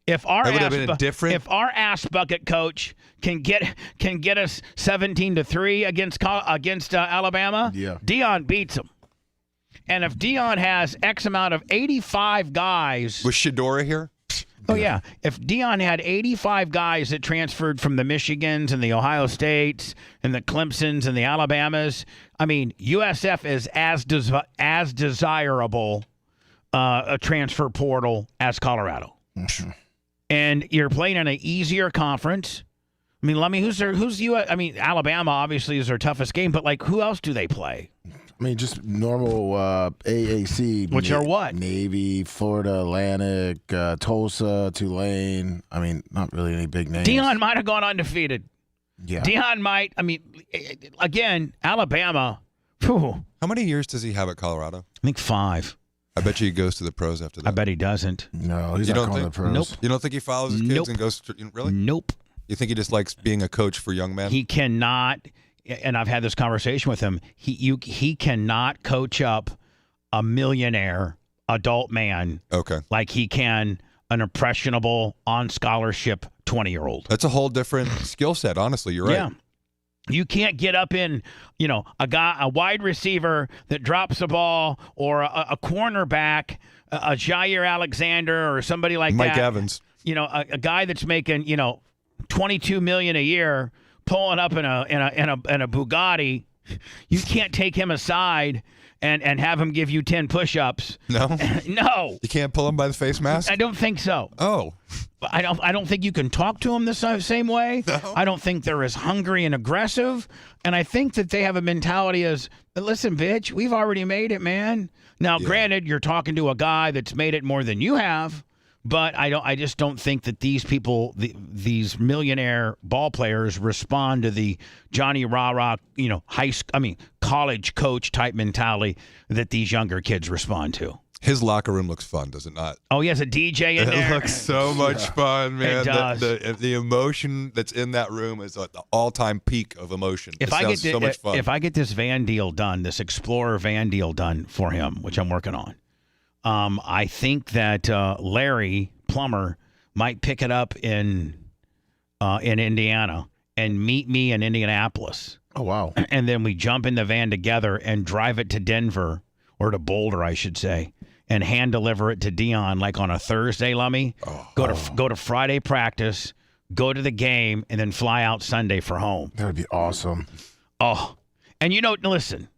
D: If our ass bucket coach can get us 17-3 against Alabama, DEION beats them. And if DEION has X amount of 85 guys,
I: was Shedora here?
D: Oh yeah. If DEION had 85 guys that transferred from the Michigans and the Ohio States and the Clemsons and the Alabamas, I mean, USF is as desirable a transfer portal as Colorado. And you're playing in an easier conference. I mean, let me who's US? I mean, Alabama obviously is their toughest game, but like, who else do they play?
F: I mean, just normal AAC.
D: Which are what?
F: Navy, Florida Atlantic, Tulsa, Tulane. I mean, not really any big names.
D: DEION might have gone undefeated.
F: Yeah.
D: DEION might. I mean, again, Alabama. Whew.
I: How many years does he have at Colorado?
D: I think 5.
I: I bet you he goes to the pros after that.
D: I bet he doesn't.
F: No, he's not going to the pros.
D: Nope.
I: You don't think he follows his kids and goes to, really?
D: Nope.
I: You think he just likes being a coach for young men?
D: He cannot, and I've had this conversation with him, he cannot coach up a millionaire adult man like he can an impressionable, on scholarship 20-year-old.
I: That's a whole different skill set, honestly. You're right.
D: Yeah. You can't get up in, a wide receiver that drops the ball, or a cornerback, a Jair Alexander, or somebody like
I: Mike
D: that.
I: Evans.
D: A guy that's making, $22 million a year, pulling up in a Bugatti. You can't take him aside and have him give you 10 push-ups.
I: No.
D: No.
I: You can't pull him by the face mask?
D: I don't think so.
I: Oh.
D: I don't think you can talk to them the same way.
I: No.
D: I don't think they're as hungry and aggressive. And I think that they have a mentality as, listen, bitch, we've already made it, man. Now, granted, you're talking to a guy that's made it more than you have, but I just don't think that these people, these millionaire ball players, respond to the Johnny Rah-Rah, college coach type mentality that these younger kids respond to.
I: His locker room looks fun, does it not?
D: Oh, he has a DJ in there.
I: It looks so much fun, man.
D: It does.
I: The emotion that's in that room is at the all-time peak of emotion.
D: If
I: so much fun.
D: If I get this van deal done, this Explorer van deal done for him, which I'm working on, I think that Larry Plummer might pick it up in Indiana and meet me in Indianapolis.
F: Oh, wow.
D: And then we jump in the van together and drive it to Denver, or to Boulder, I should say, and hand deliver it to DEION like on a Thursday, Lummy. Go to Friday practice, go to the game, and then fly out Sunday for home.
F: That would be awesome.
D: Oh, and listen,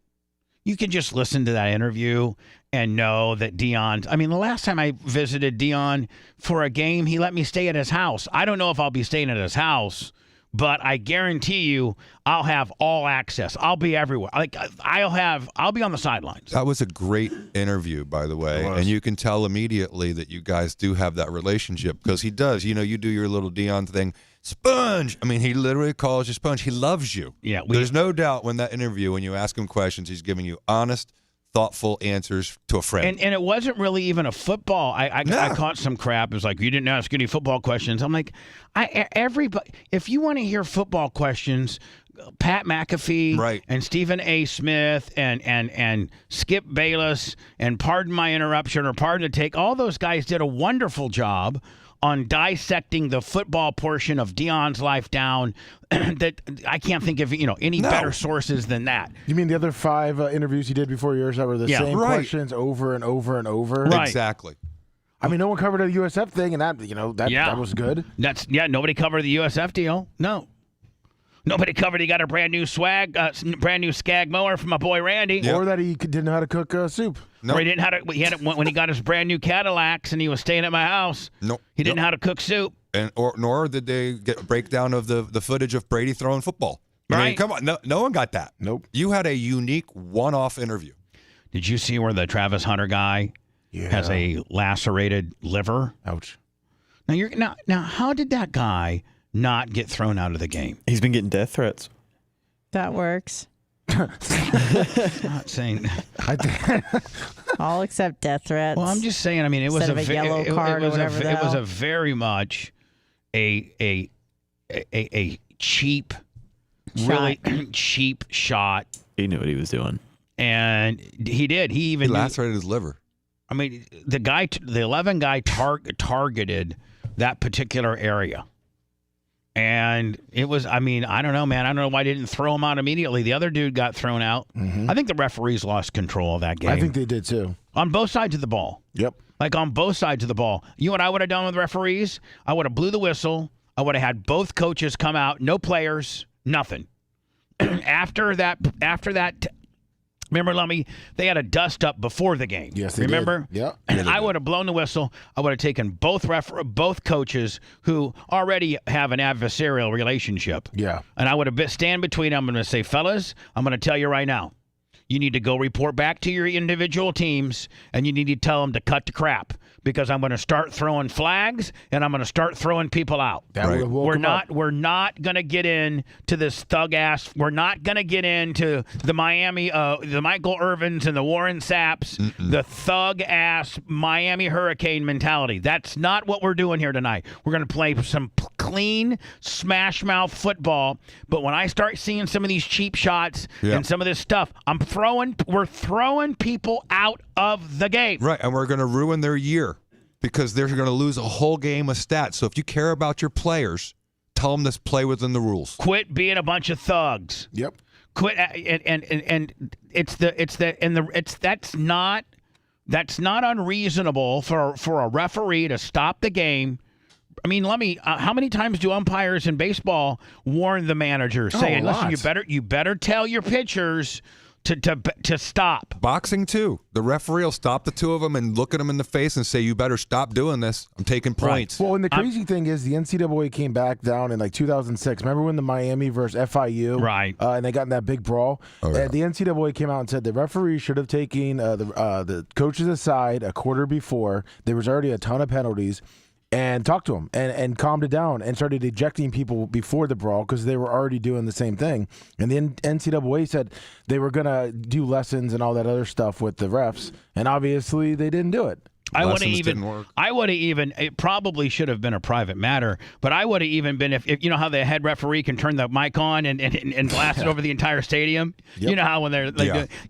D: you can just listen to that interview and know that DEION, the last time I visited DEION for a game, he let me stay at his house. I don't know if I'll be staying at his house, but I guarantee you I'll have all access. I'll be everywhere. I'll be on the sidelines.
I: That was a great interview, by the way. And you can tell immediately that you guys do have that relationship, because he does. You do your little DEION thing. Sponge. He literally calls you Sponge. He loves you.
D: Yeah.
I: There's no doubt when that interview, when you ask him questions, he's giving you honest, thoughtful answers to a friend.
D: And it wasn't really even a football. I caught some crap. It was like, you didn't ask any football questions. I'm like, everybody, if you want to hear football questions, Pat McAfee
I: Right.
D: and Stephen A. Smith and Skip Bayless and pardon my interruption or pardon the take, all those guys did a wonderful job on dissecting the football portion of Deion's life down. That I can't think of any better sources than that.
F: You mean the other 5 interviews he did before yours that were the same questions over and over and over?
D: Right.
I: Exactly.
F: I mean, no one covered the USF thing, and that was good.
D: Nobody covered the USF deal. No. Nobody covered he got a brand new skag mower from my boy Randy.
F: Or that he didn't know how to cook soup.
D: Or he didn't know how to. He had it when he got his brand new Cadillacs and he was staying at my house.
I: Nope.
D: He didn't know how to cook soup.
I: Nor did they get a breakdown of the footage of Brady throwing football. I mean, come on, no one got that.
F: Nope.
I: You had a unique one-off interview.
D: Did you see where the Travis Hunter guy has a lacerated liver?
F: Ouch.
D: Now how did that guy not get thrown out of the game?
A: He's been getting death threats.
H: That works.
D: Not saying.
H: All except death threats.
D: Well, I'm just saying. I mean, it was
H: Instead of a yellow card or whatever the
D: it was
H: hell.
D: a very much a cheap, really cheap shot.
A: He knew what he was doing,
D: and he did. He
I: lacerated his liver.
D: I mean, the 11 guy targeted that particular area. And it was, I mean, I don't know, man. I don't know why they didn't throw him out immediately. The other dude got thrown out.
F: Mm-hmm.
D: I think the referees lost control of that game.
F: I think they did too.
D: On both sides of the ball.
F: Yep.
D: Like on both sides of the ball. You know what I would have done with referees? I would have blew the whistle. I would have had both coaches come out. No players. Nothing. After that. Remember, Lummy, they had a dust up before the game.
F: Yes, they
D: Remember?
F: did. Yeah.
D: And I would have blown the whistle. I would have taken both coaches who already have an adversarial relationship.
F: Yeah.
D: And I would have stand between them and say, fellas, I'm going to tell you right now. You need to go report back to your individual teams, and you need to tell them to cut the crap because I'm going to start throwing flags and I'm going to start throwing people out. We're not going to get into this thug ass. We're not going to get into the Miami, the Michael Irvins and the Warren Sapps, the thug ass Miami Hurricane mentality. That's not what we're doing here tonight. We're going to play some clean smash mouth football. But when I start seeing some of these cheap shots and some of this stuff, we're throwing people out of the game.
I: Right, and we're going to ruin their year because they're going to lose a whole game of stats. So if you care about your players, tell them to play within the rules.
D: Quit being a bunch of thugs.
F: Yep.
D: Quit and that's not unreasonable for a referee to stop the game. I mean, how many times do umpires in baseball warn the manager saying, "Listen, you better tell your pitchers to stop."
I: Boxing too. The referee will stop the two of them and look at them in the face and say, "You better stop doing this. I'm taking points."
F: Well, and the crazy thing is the NCAA came back down in like 2006. Remember when the Miami versus FIU?
D: Right.
F: And they got in that big brawl? The NCAA came out and said the referee should have taken the coaches aside a quarter before. There was already a ton of penalties. And talked to him and calmed it down and started ejecting people before the brawl because they were already doing the same thing. And the NCAA said they were going to do lessons and all that other stuff with the refs. And obviously they didn't do it.
D: It probably should have been a private matter, but I would have even been if you know how the head referee can turn the mic on and blast it over the entire stadium. Yep. You know how when they're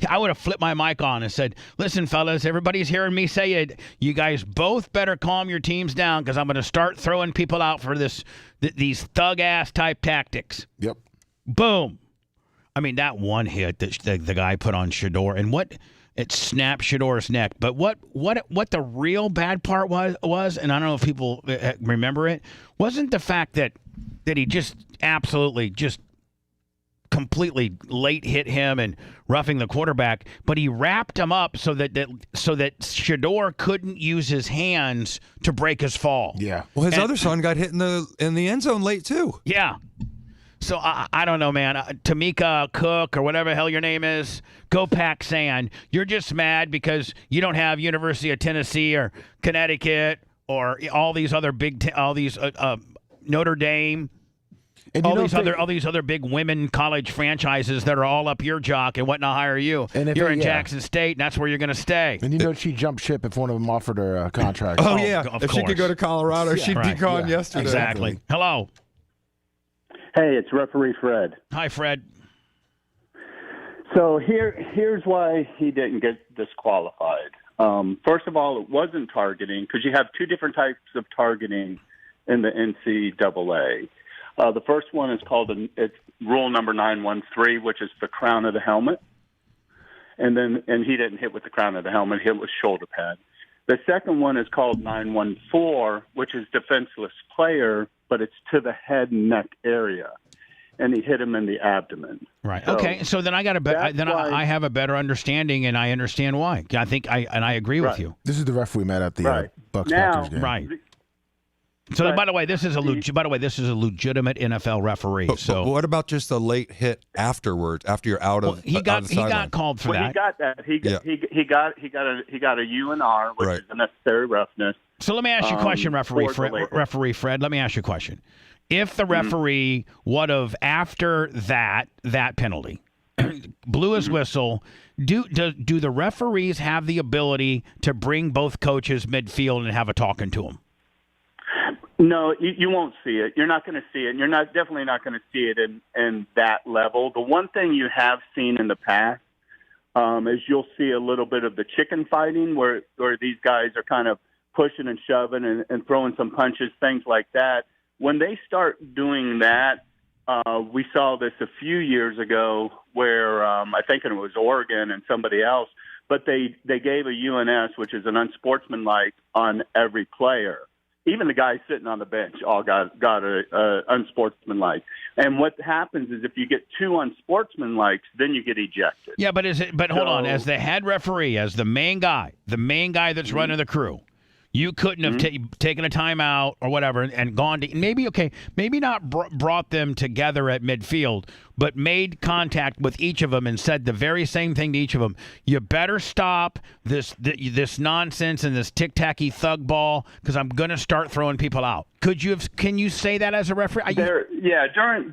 D: I would have flipped my mic on and said, "Listen, fellas, everybody's hearing me say it. You guys both better calm your teams down because I'm going to start throwing people out for these thug ass type tactics."
F: Yep.
D: Boom. I mean that one hit that the guy put on Shedeur and what. It snapped Shedeur's neck. But what the real bad part was, and I don't know if people remember it, wasn't the fact that he just absolutely just completely late hit him and roughing the quarterback, but he wrapped him up so that Shedeur couldn't use his hands to break his fall.
F: Yeah.
I: Well, his other son got hit in the end zone late too.
D: Yeah. So I don't know, man. Tamika Cook or whatever the hell your name is, go pack sand. You're just mad because you don't have University of Tennessee or Connecticut or all these other Notre Dame, and all these other big women college franchises that are all up your jock and want to hire you. And you're in Jackson State, and that's where you're going to stay.
F: And she jumped ship if one of them offered her a contract.
I: Oh yeah, if she could go to Colorado, she'd be gone yesterday.
D: Exactly. Hello.
N: Hey, it's referee Fred.
D: Hi, Fred.
N: So here's why he didn't get disqualified. First of all, it wasn't targeting because you have two different types of targeting in the NCAA. The first one is called it's rule number 913, which is the crown of the helmet. And he didn't hit with the crown of the helmet, he hit with shoulder pad. The second one is called 914, which is defenseless player, but it's to the head and neck area. And he hit him in the abdomen.
D: Right. Okay. So then I got I have a better understanding, and I understand why. I think I agree with you.
F: This is the ref we met at the Bucks Packers game.
D: Right. So by the way, this is a legitimate NFL referee.
I: But what about just a late hit afterwards? After you're out of
D: he got called for that.
N: He got that. He got a UNR, which is the necessary roughness.
D: So let me ask you a question, referee Fred. Let me ask you a question. If the referee would have, after that penalty, blew his whistle, do the referees have the ability to bring both coaches midfield and have a talking to them?
N: No, you won't see it. You're not going to see it. And you're definitely not going to see it in that level. The one thing you have seen in the past is you'll see a little bit of the chicken fighting where these guys are kind of pushing and shoving and throwing some punches, things like that. When they start doing that, we saw this a few years ago where I think it was Oregon and somebody else, but they gave a UNS, which is an unsportsmanlike, on every player. Even the guys sitting on the bench all got a unsportsmanlike. And what happens is if you get two unsportsmanlikes, then you get ejected.
D: Yeah, but hold on. As the head referee, as the main guy that's running the crew, you couldn't have taken a timeout or whatever and gone to maybe not brought them together at midfield, but made contact with each of them and said the very same thing to each of them. You better stop this nonsense and this tic-tacky thug ball because I'm going to start throwing people out. Can you say that as a referee?
N: During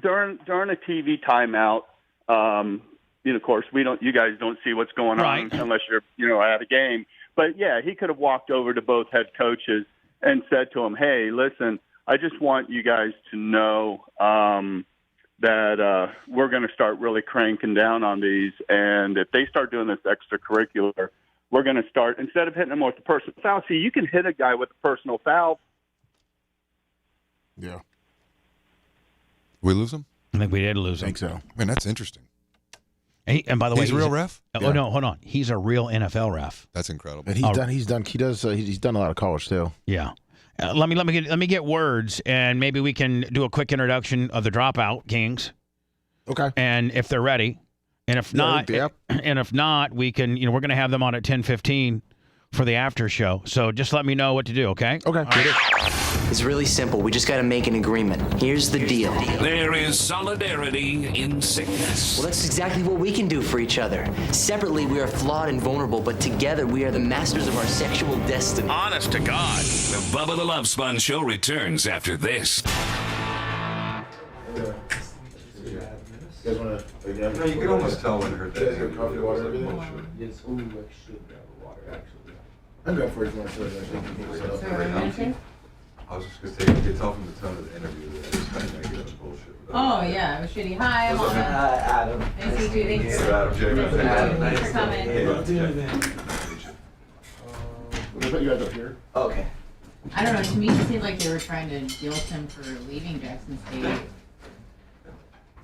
N: a TV timeout, of course you guys don't see what's going on unless you're at a game. But, yeah, he could have walked over to both head coaches and said to them, hey, listen, I just want you guys to know that we're going to start really cranking down on these. And if they start doing this extracurricular, we're going to start, instead of hitting them with the personal foul, see, you can hit a guy with a personal foul.
F: Yeah.
I: We lose him?
D: I think we did lose him.
F: I think so.
I: Man, that's interesting.
D: And by the way,
I: he's a real ref?
D: Oh no, hold on. He's a real NFL ref.
I: That's incredible.
F: And he's done a lot of college too.
D: Yeah. Let me get words, and maybe we can do a quick introduction of the Dropout Kings.
F: Okay.
D: And if they're ready, and if not, we can. We're going to have them on at 10:15 for the after show. So just let me know what to do. Okay.
F: Okay.
D: Right.
P: It's really simple. We just got to make an agreement. Here's the deal.
K: There is solidarity in sickness.
P: Well, that's exactly what we can do for each other. Separately, we are flawed and vulnerable, but together, we are the masters of our sexual destiny.
K: Honest to God. The Bubba the Love Sponge show returns after this.
L: No, you can almost tell when her dad's in coffee water.
R: Yes, who should have water actually?
F: I'm going for it.
L: I was just going to say, you could tell from the tone of the interview that it's kind of negative bullshit.
M: Oh, yeah, it was shitty. Hi, I'm Anna.
R: Adam.
M: Nice to meet you. Thanks for coming.
F: I bet you guys up here.
R: Okay.
M: I don't know, to me it seemed like they were trying to guilt him for leaving Jackson State.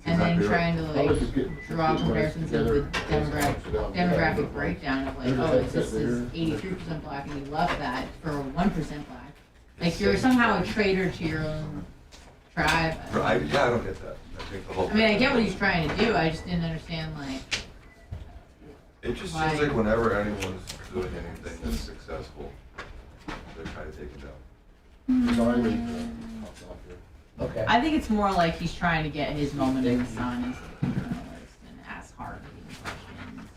M: And then trying to draw comparisons of the demographic breakdown of this is 83% black and you love that for 1% black. Like you're somehow a traitor to your own tribe.
L: I don't get that. I think the whole.
M: I get what he's trying to do. I just didn't understand
L: It just seems like whenever anyone's doing anything that's successful, they're trying to take it down.
R: Okay.
M: I think it's more like he's trying to get his moment in the sun as a journalist and ask hard questions.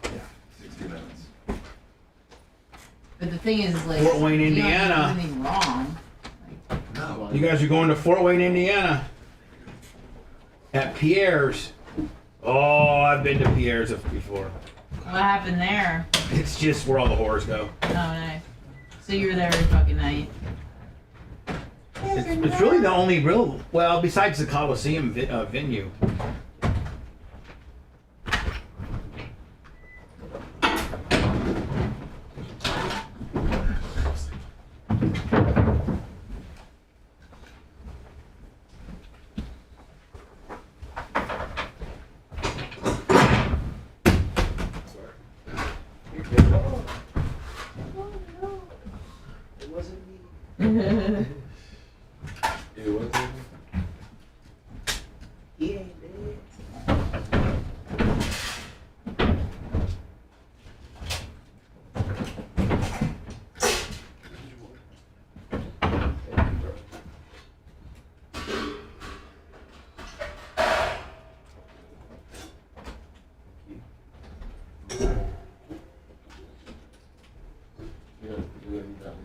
L: Yeah, 60 minutes.
M: But the thing is,
D: Fort Wayne, Indiana.
M: You don't do anything wrong.
L: No.
D: You guys are going to Fort Wayne, Indiana. At Pierre's. Oh, I've been to Pierre's before.
M: What happened there?
D: It's just where all the whores go.
M: Oh, nice. So you were there every fucking night.
D: It's really the only real, well, besides the Coliseum venue.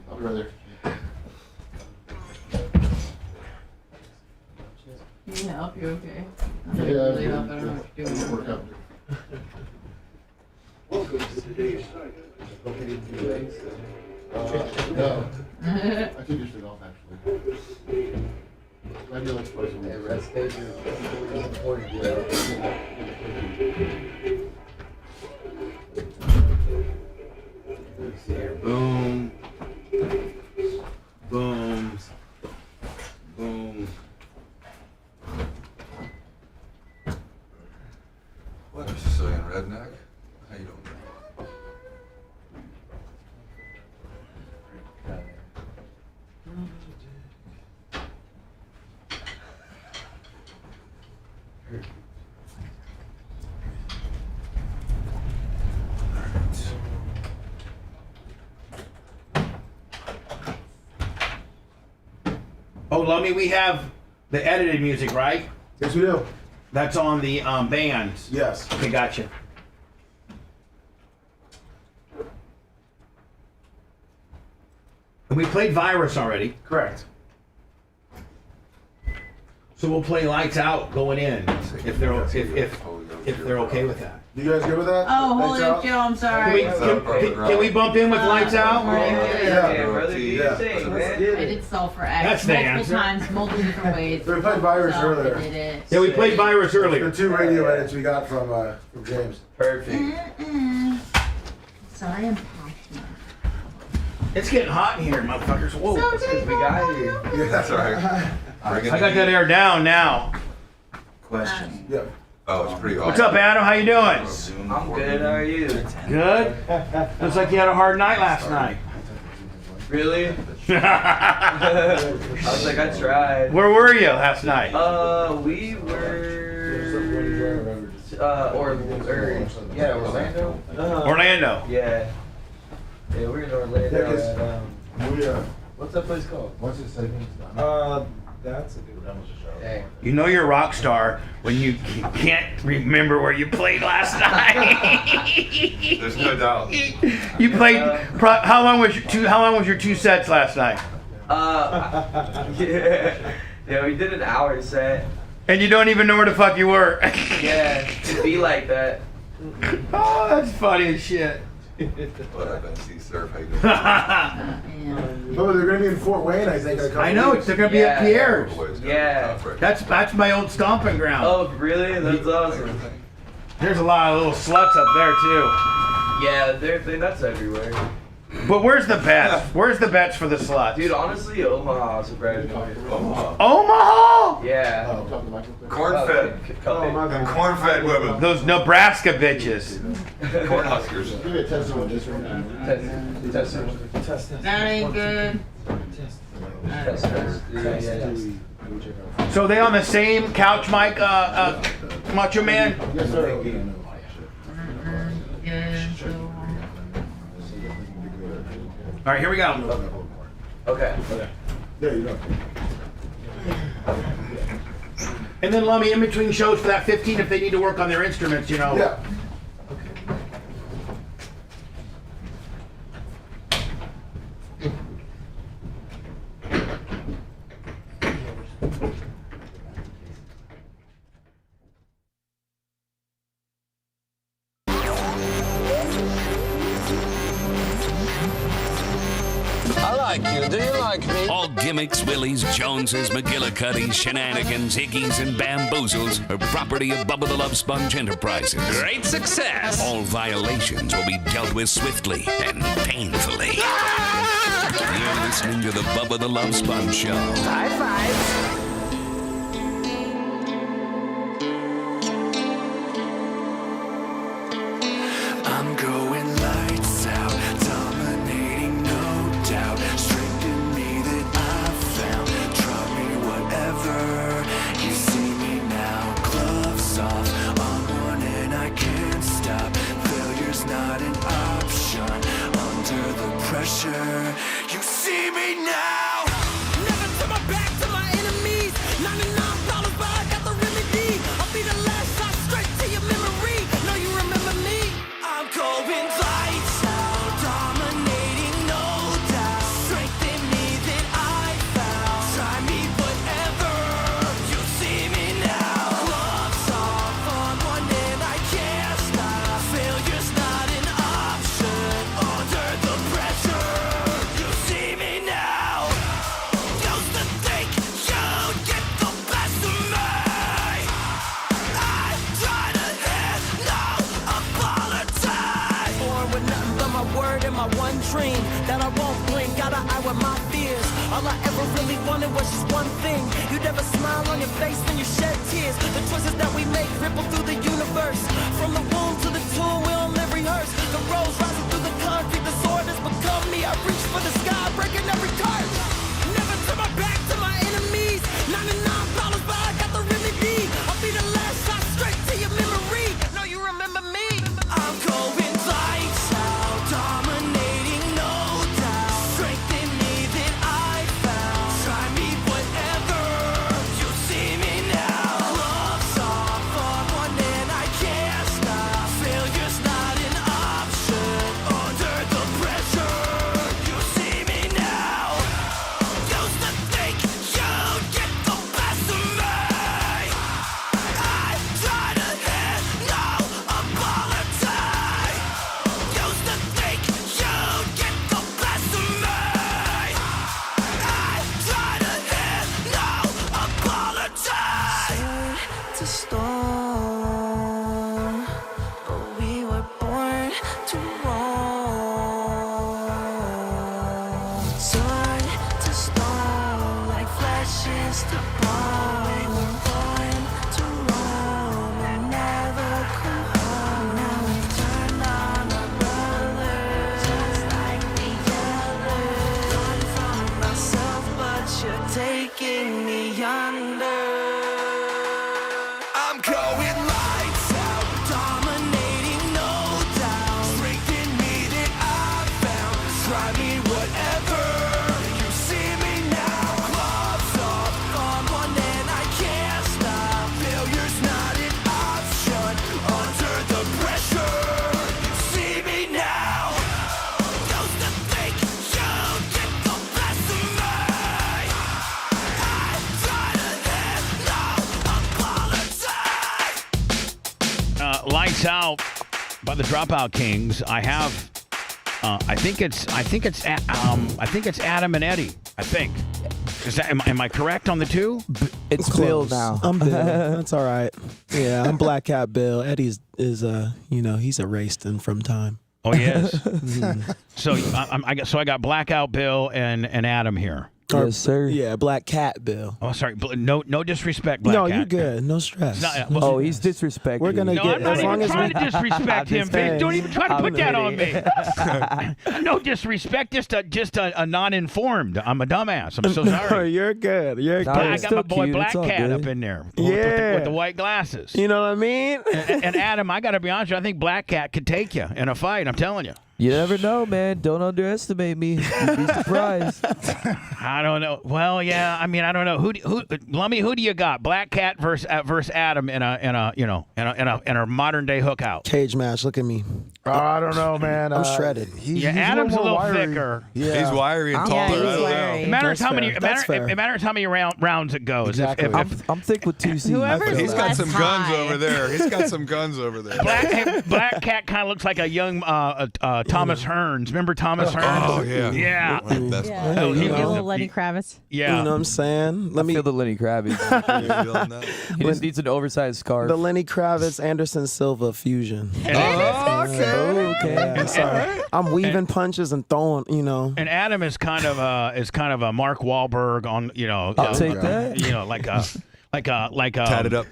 R: I'll be right there.
M: You need help? You okay? I'm not really help. I don't know what you're doing.
R: Work out. Welcome to today's site. No. I took your shit off actually. Maybe like twice a week. Hey, rest day is important.
D: Boom. Boom. Boom.
L: What a Sicilian redneck. How you doing?
D: Oh, Lummy, we have the edited music, right?
F: Yes, we do.
D: That's on the bands.
F: Yes.
D: Okay, gotcha. And we played Virus already.
F: Correct.
D: So we'll play Lights Out going in if they're okay with that.
F: You guys good with that?
M: Oh,
F: Lights
M: holy
F: out?
M: Joe, I'm sorry.
D: Can we bump in with Lights Out?
M: I did Sulfur X
D: That's the
M: multiple
D: answer.
M: times, multiple different ways.
F: We played Virus
M: So,
F: earlier.
M: I did it.
D: Yeah, we played Virus earlier.
F: The 2 radio edits we got from James.
R: Perfect.
M: Sorry, I'm passionate.
D: It's getting hot in here, motherfuckers. Whoa.
M: So take
R: We got you.
F: Yeah,
L: That's all right.
D: I got that air down now.
L: Question.
F: Yep.
L: Oh, it's pretty hot.
D: What's up, Adam? How you doing?
R: I'm good. How are you?
D: Good. Looks like you had a hard night last night.
R: Really? I was like, I tried.
D: Where were you last night?
R: We were Orlando.
D: Orlando.
R: Yeah. Yeah, we're in Orlando.
F: Yeah, 'cause
R: What's that place called?
F: Once it's segment's done.
R: That's a good one. Dang.
D: You know you're a rock star when you can't remember where you played last night.
L: There's no doubt.
D: You played. How long was your 2 sets last night?
R: Yeah, we did an hour set.
D: And you don't even know where the fuck you were.
R: Yeah, to be like that.
D: Oh, that's funny as shit.
L: What up, NC Surf? How you doing?
F: Oh, they're going to be in Fort Wayne, I think. In a couple
D: I know,
F: weeks.
D: they're gonna be at Pierre's.
R: Yeah.
D: That's my old stomping ground.
R: Oh, really? That's awesome.
D: There's a lot of little sluts up there too.
R: Yeah, they're nuts everywhere.
D: But where's the bets? Where's the bets for the sluts?
R: Dude, honestly, Omaha surprised me.
D: Omaha?
R: Yeah.
L: Corn-fed. And corn-fed women.
D: Those Nebraska bitches.
L: Cornhuskers.
F: Give me a test on this right now.
R: Test.
M: That ain't good.
D: So they on the same couch, Mike, Macho Man?
F: Yes, sir.
M: Yeah, so,
D: All right, here we go.
R: Okay.
F: Yeah, you know.
D: And then Lummy, in between shows for that 15, if they need to work on their instruments, you know.
F: Yeah.
C: I like you. Do you like me?
K: All gimmicks, willies, Joneses, McGillicuddies, shenanigans, hickeys, and bamboozles are property of Bubba the Love Sponge Enterprises.
C: Great success.
K: All violations will be dealt with swiftly and painfully. You're listening to the Bubba the Love Sponge Show.
C: High five.
J: I'm going lights out, dominating, no doubt. Strength in me that I've found. Try me, whatever. You see me now, gloves off. I'm one and I can't stop. Failure's not an option. Under the pressure, you see me now.
S: Never turn my back to my enemies. $99, but I got the remedy. I'll be the last shot straight to your memory. Know you remember me?
J: I'm going lights out, dominating, no doubt. Strength in me that I found. Try me, whatever. You see me now. Gloves off, on one and I can't stop. Failure's not an option. Under the pressure, you see me now. Used to think you'd get the best of me. I try to hit, no apologize.
S: Born with nothing but my word and my one dream that I won't blink. Got an eye with my fears. All I ever really wanted was just one thing. You never smile on your face when you shed tears. The choices that we make ripple through the universe. From the womb to the tomb, we don't live rehearse. The roads rising through the concrete, the sword has become me. I reach for the sky, breaking every curse. Never turn my back to my enemies. $99, but I got the remedy. I'll be the last shot straight to your memory. Know you remember me?
J: I'm going lights out, dominating, no doubt. Strength in me that I found. Try me, whatever. You see me now. Gloves off, on one and I can't stop. Failure's not an option. Under the pressure, you see me now. Used to think you'd get the best of me. I try to hit, no apologize. Used to think you'd get the best of me. I try to hit, no apologize. To storm, but we were born to roam. Sword to stone, like flashes to bone. We're born to roam and never come home. Now we turn on our brothers, just like the others. Run from myself, but you're taking me under. I'm going lights out, dominating, no doubt. Strength in me that I found. Try me, whatever. You see me now. Gloves off, on one and I can't stop. Failure's not an option. Under the pressure, you see me now. Used to think you'd get the best of me. I try to hit, no apologize.
D: Lights Out by the Dropout Kings. I have, I think it's Adam and Eddie. I think. Is that, am I correct on the two?
U: It's Bill now. I'm Bill. That's all right. Yeah, I'm Black Cat Bill. Eddie's is he's erased him from time.
D: Oh yes. So I got Blackout Bill and Adam here.
U: Yes, sir. Yeah, Black Cat Bill.
D: Oh, sorry. No disrespect, Black
U: No,
D: Cat.
U: you're good. No stress.
D: Well,
U: he's disrespecting. We're gonna get.
D: I'm not
U: as long
D: even
U: as
D: trying
U: we,
D: to disrespect him, babe. Don't even try to put that on me. No disrespect, just a non-informed. I'm a dumbass. I'm so sorry.
U: No, you're good. You're good.
D: I got my boy Black Cat up in there.
U: Yeah.
D: With the white glasses.
U: You know what I mean?
D: And Adam, I got to be honest with you, I think Black Cat could take you in a fight. I'm telling you.
V: You never know, man. Don't underestimate me. You'd be surprised.
D: I don't know. Well, yeah. I mean, I don't know. Lummy, who do you got? Black Cat versus Adam in a modern day hook out.
U: Cage match. Look at me.
F: Oh, I don't know, man.
U: I'm shredded.
F: He's
D: Adam's a little
F: wiry.
D: thicker.
F: Yeah.
I: He's wiry and taller.
D: It matters how many. It matters how many rounds it goes.
U: Exactly.
V: I'm thick with 2 C's.
I: He's got some guns over there. He's got some guns over there.
D: Black Cat kind of looks like a young Thomas Hearns. Remember Thomas Hearns?
I: Oh, yeah.
D: Yeah.
I: One of the best
H: Yeah.
D: Oh,
H: You
D: he
H: get a
D: was
H: little Lenny Kravitz.
D: Yeah.
U: You know what I'm saying?
V: I feel the Lenny Kravitz. He just needs an oversized scarf.
U: The Lenny Kravitz Anderson Silva fusion.
V: Okay.
U: Sorry. I'm weaving punches and throwing, you know.
D: And Adam is kind of a Mark Wahlberg on, you know.
V: I'll take that.
D: You know, like a
I: tatted up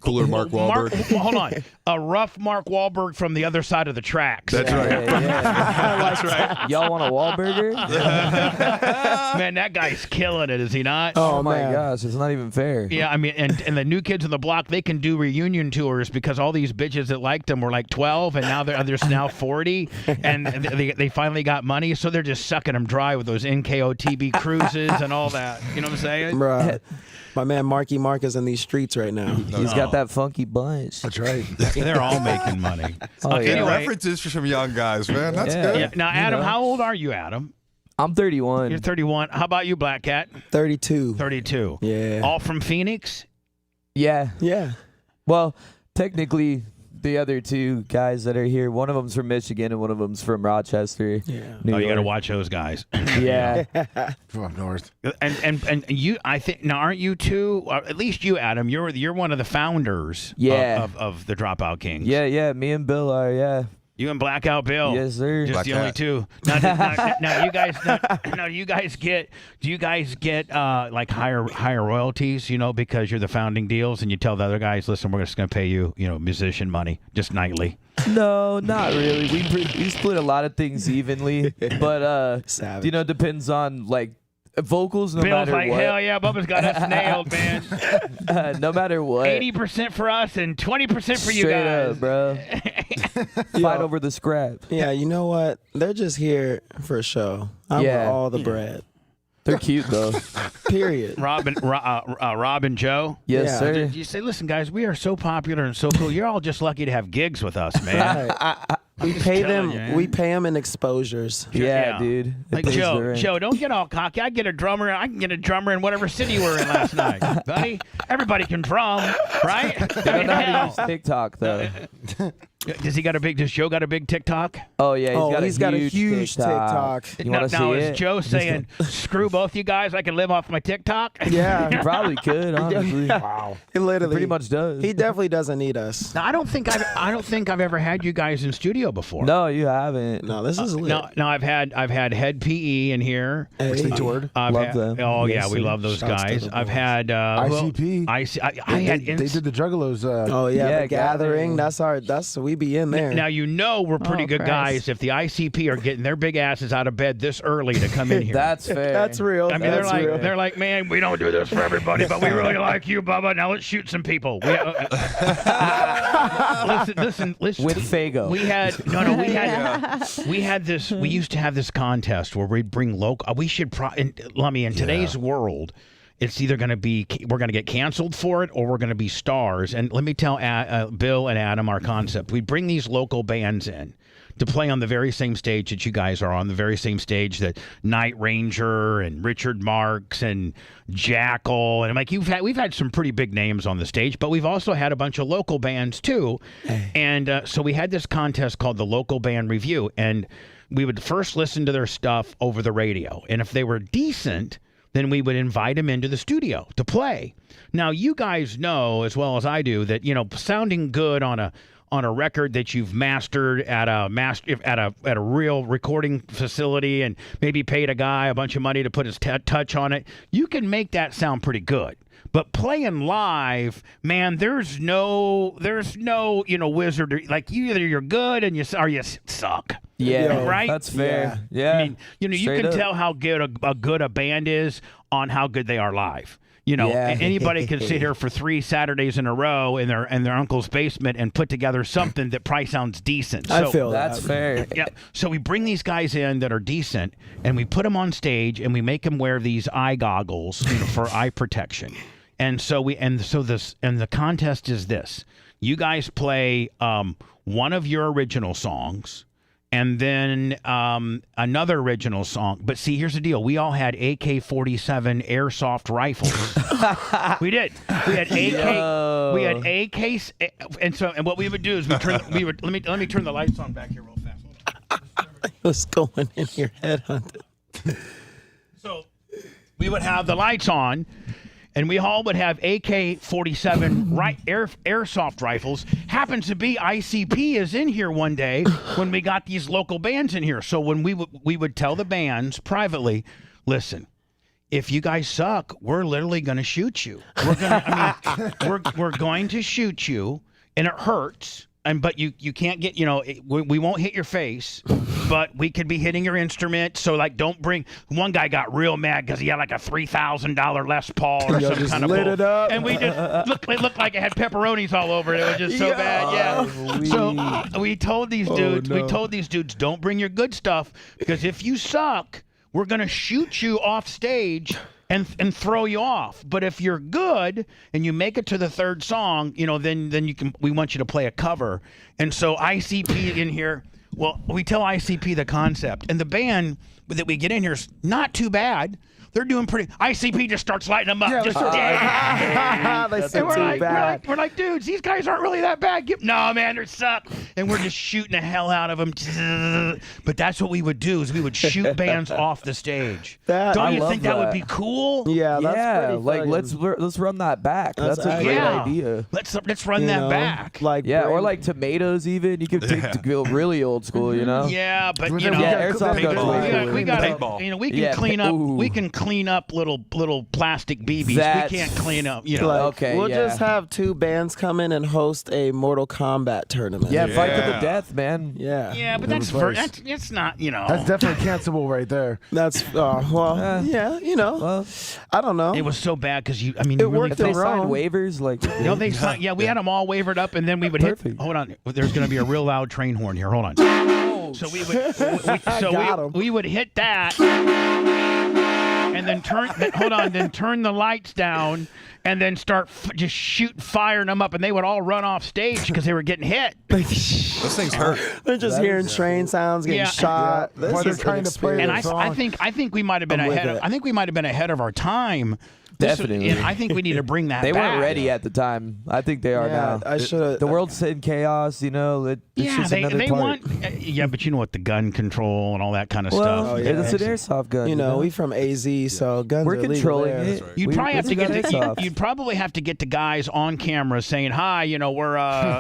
I: cooler Mark Wahlberg.
D: Hold on, a rough Mark Wahlberg from the other side of the tracks.
I: That's right.
D: That's right.
V: Y'all want a Wahlburger?
D: Man, that guy's killing it, is he not?
V: Oh my gosh, it's not even fair.
D: Yeah, I mean, and the new kids on the block, they can do reunion tours because all these bitches that liked them were like 12, and now they're now 40, and they finally got money, so they're just sucking them dry with those NKOTB cruises and all that. You know what I'm saying?
U: Right. My man Marky Mark is in these streets right now.
V: He's got that funky bunch.
F: That's right.
D: They're all making money.
I: Getting references for some young guys, man. That's good.
D: Yeah. Now, Adam, how old are you, Adam?
V: I'm 31.
D: You're 31. How about you, Black Cat?
U: 32.
D: 32.
U: Yeah.
D: All from Phoenix?
V: Yeah.
U: Yeah.
V: Well, technically, the other two guys that are here, one of them's from Michigan and one of them's from Rochester.
U: Yeah.
V: New
D: You got to
V: York.
D: watch those guys.
V: Yeah.
F: From up north.
D: And you, I think, now aren't you two? At least you, Adam. You're one of the founders.
V: Yeah.
D: Of the Dropout Kings.
V: Yeah. Me and Bill are. Yeah.
D: You and Blackout Bill.
V: Yes, sir.
D: Just
I: Black
D: the only
I: Cat.
D: two. Now you guys. Now you guys get. Do you guys get like higher royalties? You know, because you're the founding deals, and you tell the other guys, listen, we're just going to pay you, musician money, just nightly.
V: No, not really. We split a lot of things evenly, but
U: Savage.
V: depends on like vocals. No
D: Bill's
V: matter
D: like,
V: what.
D: hell yeah, Bubba's got us nailed, man.
V: No matter what.
D: 80% for us and 20% for you
V: Straight
D: guys.
V: up, bro. Fight over the scrap.
U: Yeah, you know what? They're just here for a show. I'm
V: Yeah.
U: all the bread.
V: They're cute though.
U: Period.
D: Rob and Joe.
V: Yes,
U: Yeah.
V: sir.
D: You say, listen, guys, we are so popular and so cool. You're all just lucky to have gigs with us, man.
U: We pay
D: telling
U: them.
D: you, man.
U: We pay them in exposures.
V: Yeah, dude. It
D: Like
V: pays the
D: Joe,
V: rent.
D: don't get all cocky. I can get a drummer in whatever city you were in last night, buddy. Everybody can drum, right?
V: They don't know how to use TikTok though.
D: Does Joe got a big TikTok?
V: Oh yeah,
U: He's got a huge TikTok.
V: You want to
D: Now
V: see
D: is
V: it?
D: Joe saying, "Screw both you guys. I can live off my TikTok."
U: Yeah.
V: He probably could, honestly.
F: Wow.
U: He literally
V: Pretty much does.
U: He definitely doesn't need us.
D: Now I don't think I've ever had you guys in studio before.
V: No, you haven't.
U: No, this is lit.
D: No, I've had Head PE in here.
U: Hey.
F: They toured.
D: I've
V: Love
D: had,
V: them.
D: Oh
U: Yes,
D: yeah, we
U: sir.
D: love those
U: Shouts to
D: guys.
U: the
D: I've
U: boys.
D: had
F: ICP.
D: I had
F: They did the Juggalos.
U: Oh yeah,
V: Yeah,
U: the gathering. That's we be in there.
D: Now we're pretty good
H: Christ.
D: guys if the ICP are getting their big asses out of bed this early to come in here.
V: That's fair.
U: That's real.
D: I mean,
U: That's real.
D: they're like, man, we don't do this for everybody, but we really like you, Bubba. Now let's shoot some people. Listen.
V: With Fago.
D: We had this. We used to have this contest where we'd bring local. We should in today's world, it's either going to be we're going to get canceled for it or we're going to be stars. And let me tell Bill and Adam our concept. We bring these local bands in to play on the very same stage that you guys are on, the very same stage that Night Ranger and Richard Marx and Jackal and like we've had some pretty big names on the stage, but we've also had a bunch of local bands too. And so we had this contest called the Local Band Review, and we would first listen to their stuff over the radio, and if they were decent, then we would invite them into the studio to play. Now, you guys know as well as I do that, sounding good on a record that you've mastered at a real recording facility and maybe paid a guy a bunch of money to put his touch on it, you can make that sound pretty good. But playing live, man, there's no wizard. Like either you're good and you suck.
V: Yeah,
D: right.
V: That's fair. Yeah.
D: I mean, you
V: Straight
D: can
V: up.
D: tell how good a band is on how good they are live. Anybody can sit here for 3 Saturdays in a row in their uncle's basement and put together something that probably sounds decent.
U: I feel
V: That's fair.
D: Yeah. So we bring these guys in that are decent, and we put them on stage, and we make them wear these eye goggles for eye protection. And so the contest is this: you guys play one of your original songs, and then another original song. But see, here's the deal: we all had AK-47 airsoft rifles. We did. We had AK. We had AKs, and what we would do is let me turn the lights on back here real fast.
U: What's going in your head, Hunter?
D: So we would have the lights on, and we all would have AK-47 airsoft rifles. Happens to be ICP is in here one day when we got these local bands in here. So when we would tell the bands privately, listen, if you guys suck, we're literally going to shoot you. We're going to shoot you, and it hurts. But you can't get, we won't hit your face, but we could be hitting your instrument. So don't bring. One guy got real mad because he had like a $3,000 Les Paul or some kind of
U: lit it up.
D: and we just it looked like it had pepperonis all over it. It was just so bad. Yeah. So we told these dudes, don't bring your good stuff because if you suck, we're gonna shoot you off stage and throw you off. But if you're good and you make it to the third song, then you can. We want you to play a cover. And so ICP in here. Well, we tell ICP the concept, and the band that we get in here is not too bad. They're doing pretty. ICP just starts lighting them up. We're like, dudes, these guys aren't really that bad. No, man, they suck. And we're just shooting the hell out of them. But that's what we would do is we would shoot bands off the stage. Don't you think that would be cool?
U: Yeah, that's pretty
V: let's run that back. That's a great idea.
D: Let's run that back.
V: Or like tomatoes even. You could go really old school,
D: Yeah, but
V: airsoft guns.
D: We got we can clean up. We can clean up little plastic BBs. We can't clean up.
U: We'll just have two bands come in and host a Mortal Kombat tournament.
V: Yeah, fight to the death, man.
U: Yeah.
D: Yeah, but that's not.
F: That's definitely cancelable right there.
U: That's I don't know.
D: It was so bad because
U: it worked.
V: If they signed waivers,
D: they signed. Yeah, we had them all wavered up, and then we would hit. Hold on, there's going to be a real loud train horn here. Hold on. So we would hit that. And then turn the lights down, and then start just firing them up, and they would all run off stage because they were getting hit.
I: Those things hurt.
U: They're just hearing train sounds, getting shot.
F: Yeah. This is trying to play.
D: And I think we might have been ahead of our time.
V: Definitely.
D: And I think we need to bring that
V: They
D: back.
V: weren't ready at the time. I think they are now.
U: I should.
V: The world's in chaos, it's just another part.
D: But you know what, the gun control and all that kind of
V: Well,
D: stuff.
V: it's an airsoft gun.
U: We from AZ, so guns
V: We're
U: are legal
V: controlling
U: there.
V: it.
D: Right. You'd probably have to get the guys on camera saying, "Hi, we're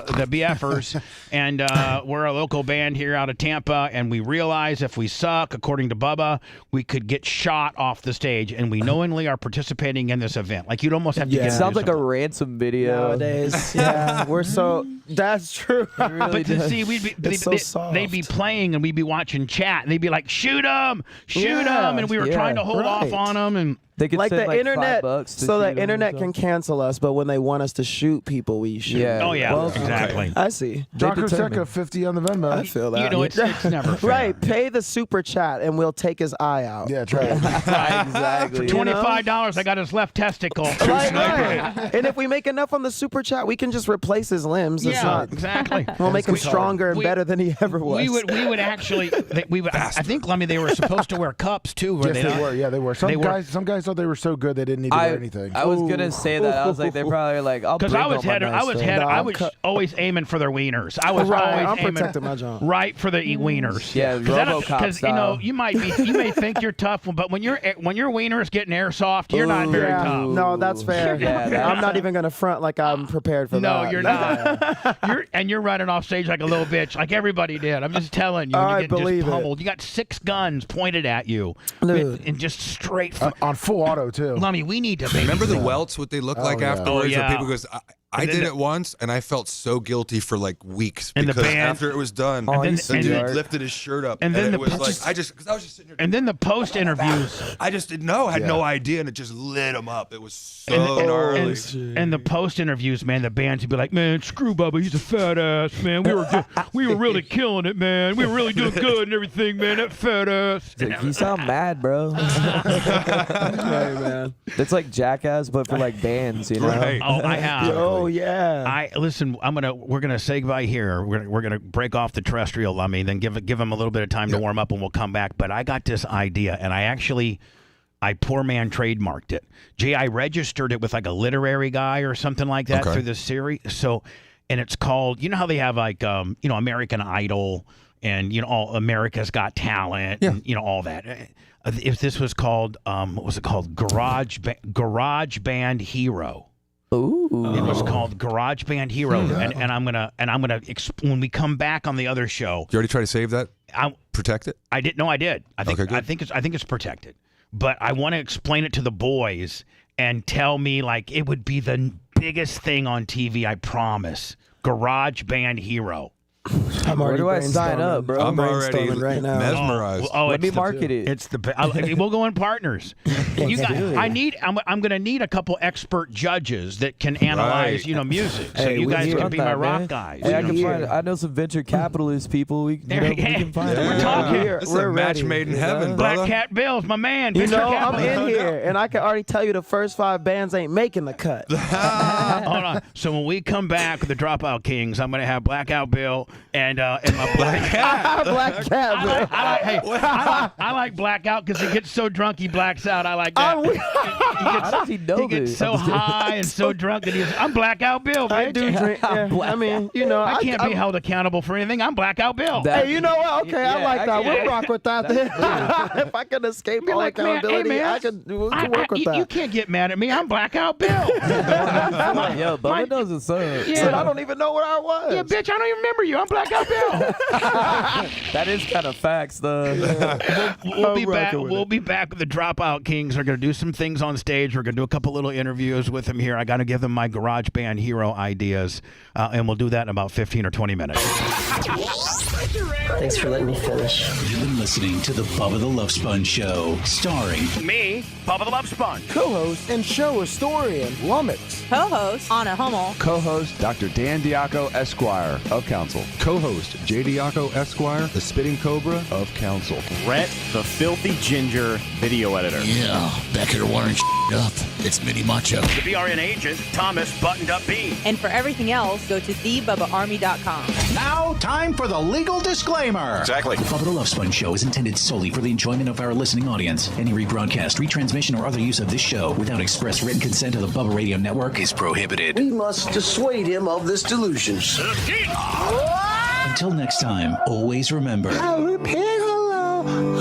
D: the BFers, and we're a local band here out of Tampa, and we realize if we suck, according to Bubba, we could get shot off the stage, and we knowingly are participating in this event." Like you'd almost have to.
V: It sounds like a ransom video
U: nowadays. Yeah, we're so. That's true.
D: But to see, they'd be playing, and we'd be watching chat, and they'd be like, "Shoot them, shoot them," and we were trying to hold off on them, and.
V: They could
U: like
V: send
U: the internet,
V: $5
U: so the internet can cancel us, but when they want us to shoot people, we shoot.
V: Yeah.
D: Oh yeah, exactly.
U: I see.
F: Jocko Secca, 50 on the Venmo.
U: I feel that.
D: It's never fair.
U: Right. Pay the super chat, and we'll take his eye out.
F: Yeah, try it.
V: Exactly.
D: For $25, I got his left testicle.
U: Right. And if we make enough on the super chat, we can just replace his limbs.
D: Exactly.
U: We'll make him stronger and better than he ever was.
D: We would actually. I think, Lummy, they were supposed to wear cups too. Were
F: Yes, they were. Yeah, they were. Some guys thought they were so good they didn't need to wear anything.
V: I was gonna say that. I was like, they're probably like, I'll
D: because I was always aiming for their wieners. I was always aiming
U: protecting my job.
D: Right for the wieners.
V: Yeah,
D: because you may think you're tough, but when your wiener's getting airsoft, you're not very tough.
U: No, that's fair. I'm not even gonna front like I'm prepared for that.
D: No, you're not. You're running off stage like a little bitch, like everybody did. I'm just telling you.
U: I
D: you
U: believe
D: just pummeled. You got 6 guns pointed at you, and just straight
F: on full auto too.
D: Lummy, we need to
I: remember the welts. What they look like afterwards.
D: Oh, yeah.
I: Where people goes, I did it once, and I felt so guilty for like weeks
D: and
I: because
D: the band,
I: after it was done,
D: the
I: dude lifted his shirt up,
D: and then
I: it was like I was just sitting here.
D: And then the post interviews,
I: I just didn't know. I had no idea, and it just lit him up. It was so gnarly.
D: And the post interviews, man, the bands would be like, "Man, screw Bubba, he's a fat ass, man. We were really killing it, man. We were really doing good and everything, man. That fat ass."
V: Like, you sound mad, bro.
U: Right, man.
V: It's like Jackass, but for like bands,
I: Right.
D: Oh, I have.
U: Oh yeah.
D: Listen. We're gonna say goodbye here. We're gonna break off the terrestrial, Lummy, then give them a little bit of time to warm up, and we'll come back. But I got this idea, and I poor man trademarked it. I registered it with like a literary guy or something like that through this series. So, and it's called. You know how they have like American Idol and all America's Got Talent, and all that. If this was called, what was it called? Garage Band Hero.
V: Ooh.
D: It was called Garage Band Hero, and I'm gonna when we come back on the other show.
I: You already try to save that? Protect it?
D: I did. No, I did. I think.
I: Okay, good.
D: I think it's protected, but I want to explain it to the boys and tell me like it would be the biggest thing on TV. I promise. Garage Band Hero.
U: Where do I sign up, bro?
I: I'm already
U: right now.
I: mesmerized.
V: Let me market it.
D: It's we'll go in partners. You guys, I'm going to need a couple expert judges that can analyze, music. So you guys can be my rock guys.
V: Hey, I know some venture capitalist people. We can find them.
D: We're talking.
I: It's a match made in heaven,
D: Black
I: brother.
D: Cat Bill's my man.
U: I'm in here, and I can already tell you the first 5 bands ain't making the cut.
D: Hold on. So when we come back with the Dropout Kings, I'm going to have Blackout Bill and my Black Cat.
U: Black Cat.
D: I like Blackout because he gets so drunk he blacks out. I like that.
V: How does he know
D: He gets so high and so drunk that I'm Blackout Bill, bitch.
U: I do drink. I mean,
D: I can't be held accountable for anything. I'm Blackout Bill.
U: Hey, you know what? Okay, I like that. We'll rock with that then. If I can escape all accountability, I can work with that.
D: You can't get mad at me. I'm Blackout Bill.
V: Yo, Bubba doesn't suck.
U: Yeah, I don't even know where I was.
D: Yeah, bitch, I don't even remember you. I'm Blackout Bill.
V: That is kind of facts, though.
D: We'll be back. We'll be back with the Dropout Kings. We're going to do some things on stage. We're going to do a couple little interviews with them here. I got to give them my Garage Band Hero ideas, and we'll do that in about 15 or 20 minutes.
P: Thanks for letting me finish.
B: You've been listening to the Bubba the Love Sponge Show, starring
D: me, Bubba the Love Sponge,
U: co-host and show historian Lummox,
H: co-host Anna Hummel,
E: Co-host Dr. Dan Diaco, Esquire of Council.
G: Co-host J. Diaco, Esquire, the Spitting Cobra of Council.
O: Rhett, the Filthy Ginger video editor.
B: Yeah, back here wiring up. It's Mini Macho.
D: The BRN agent, Thomas Buttoned Up B.
H: And for everything else, go to thebubbaarmy.com.
B: Now, time for the legal disclaimer.
O: Exactly.
B: The Bubba the Love Sponge Show is intended solely for the enjoyment of our listening audience. Any rebroadcast, retransmission, or other use of this show without express written consent of the Bubba Radio Network is prohibited.
W: We must dissuade him of this delusion.
B: Until next time, always remember.
W: I'll repeat hello.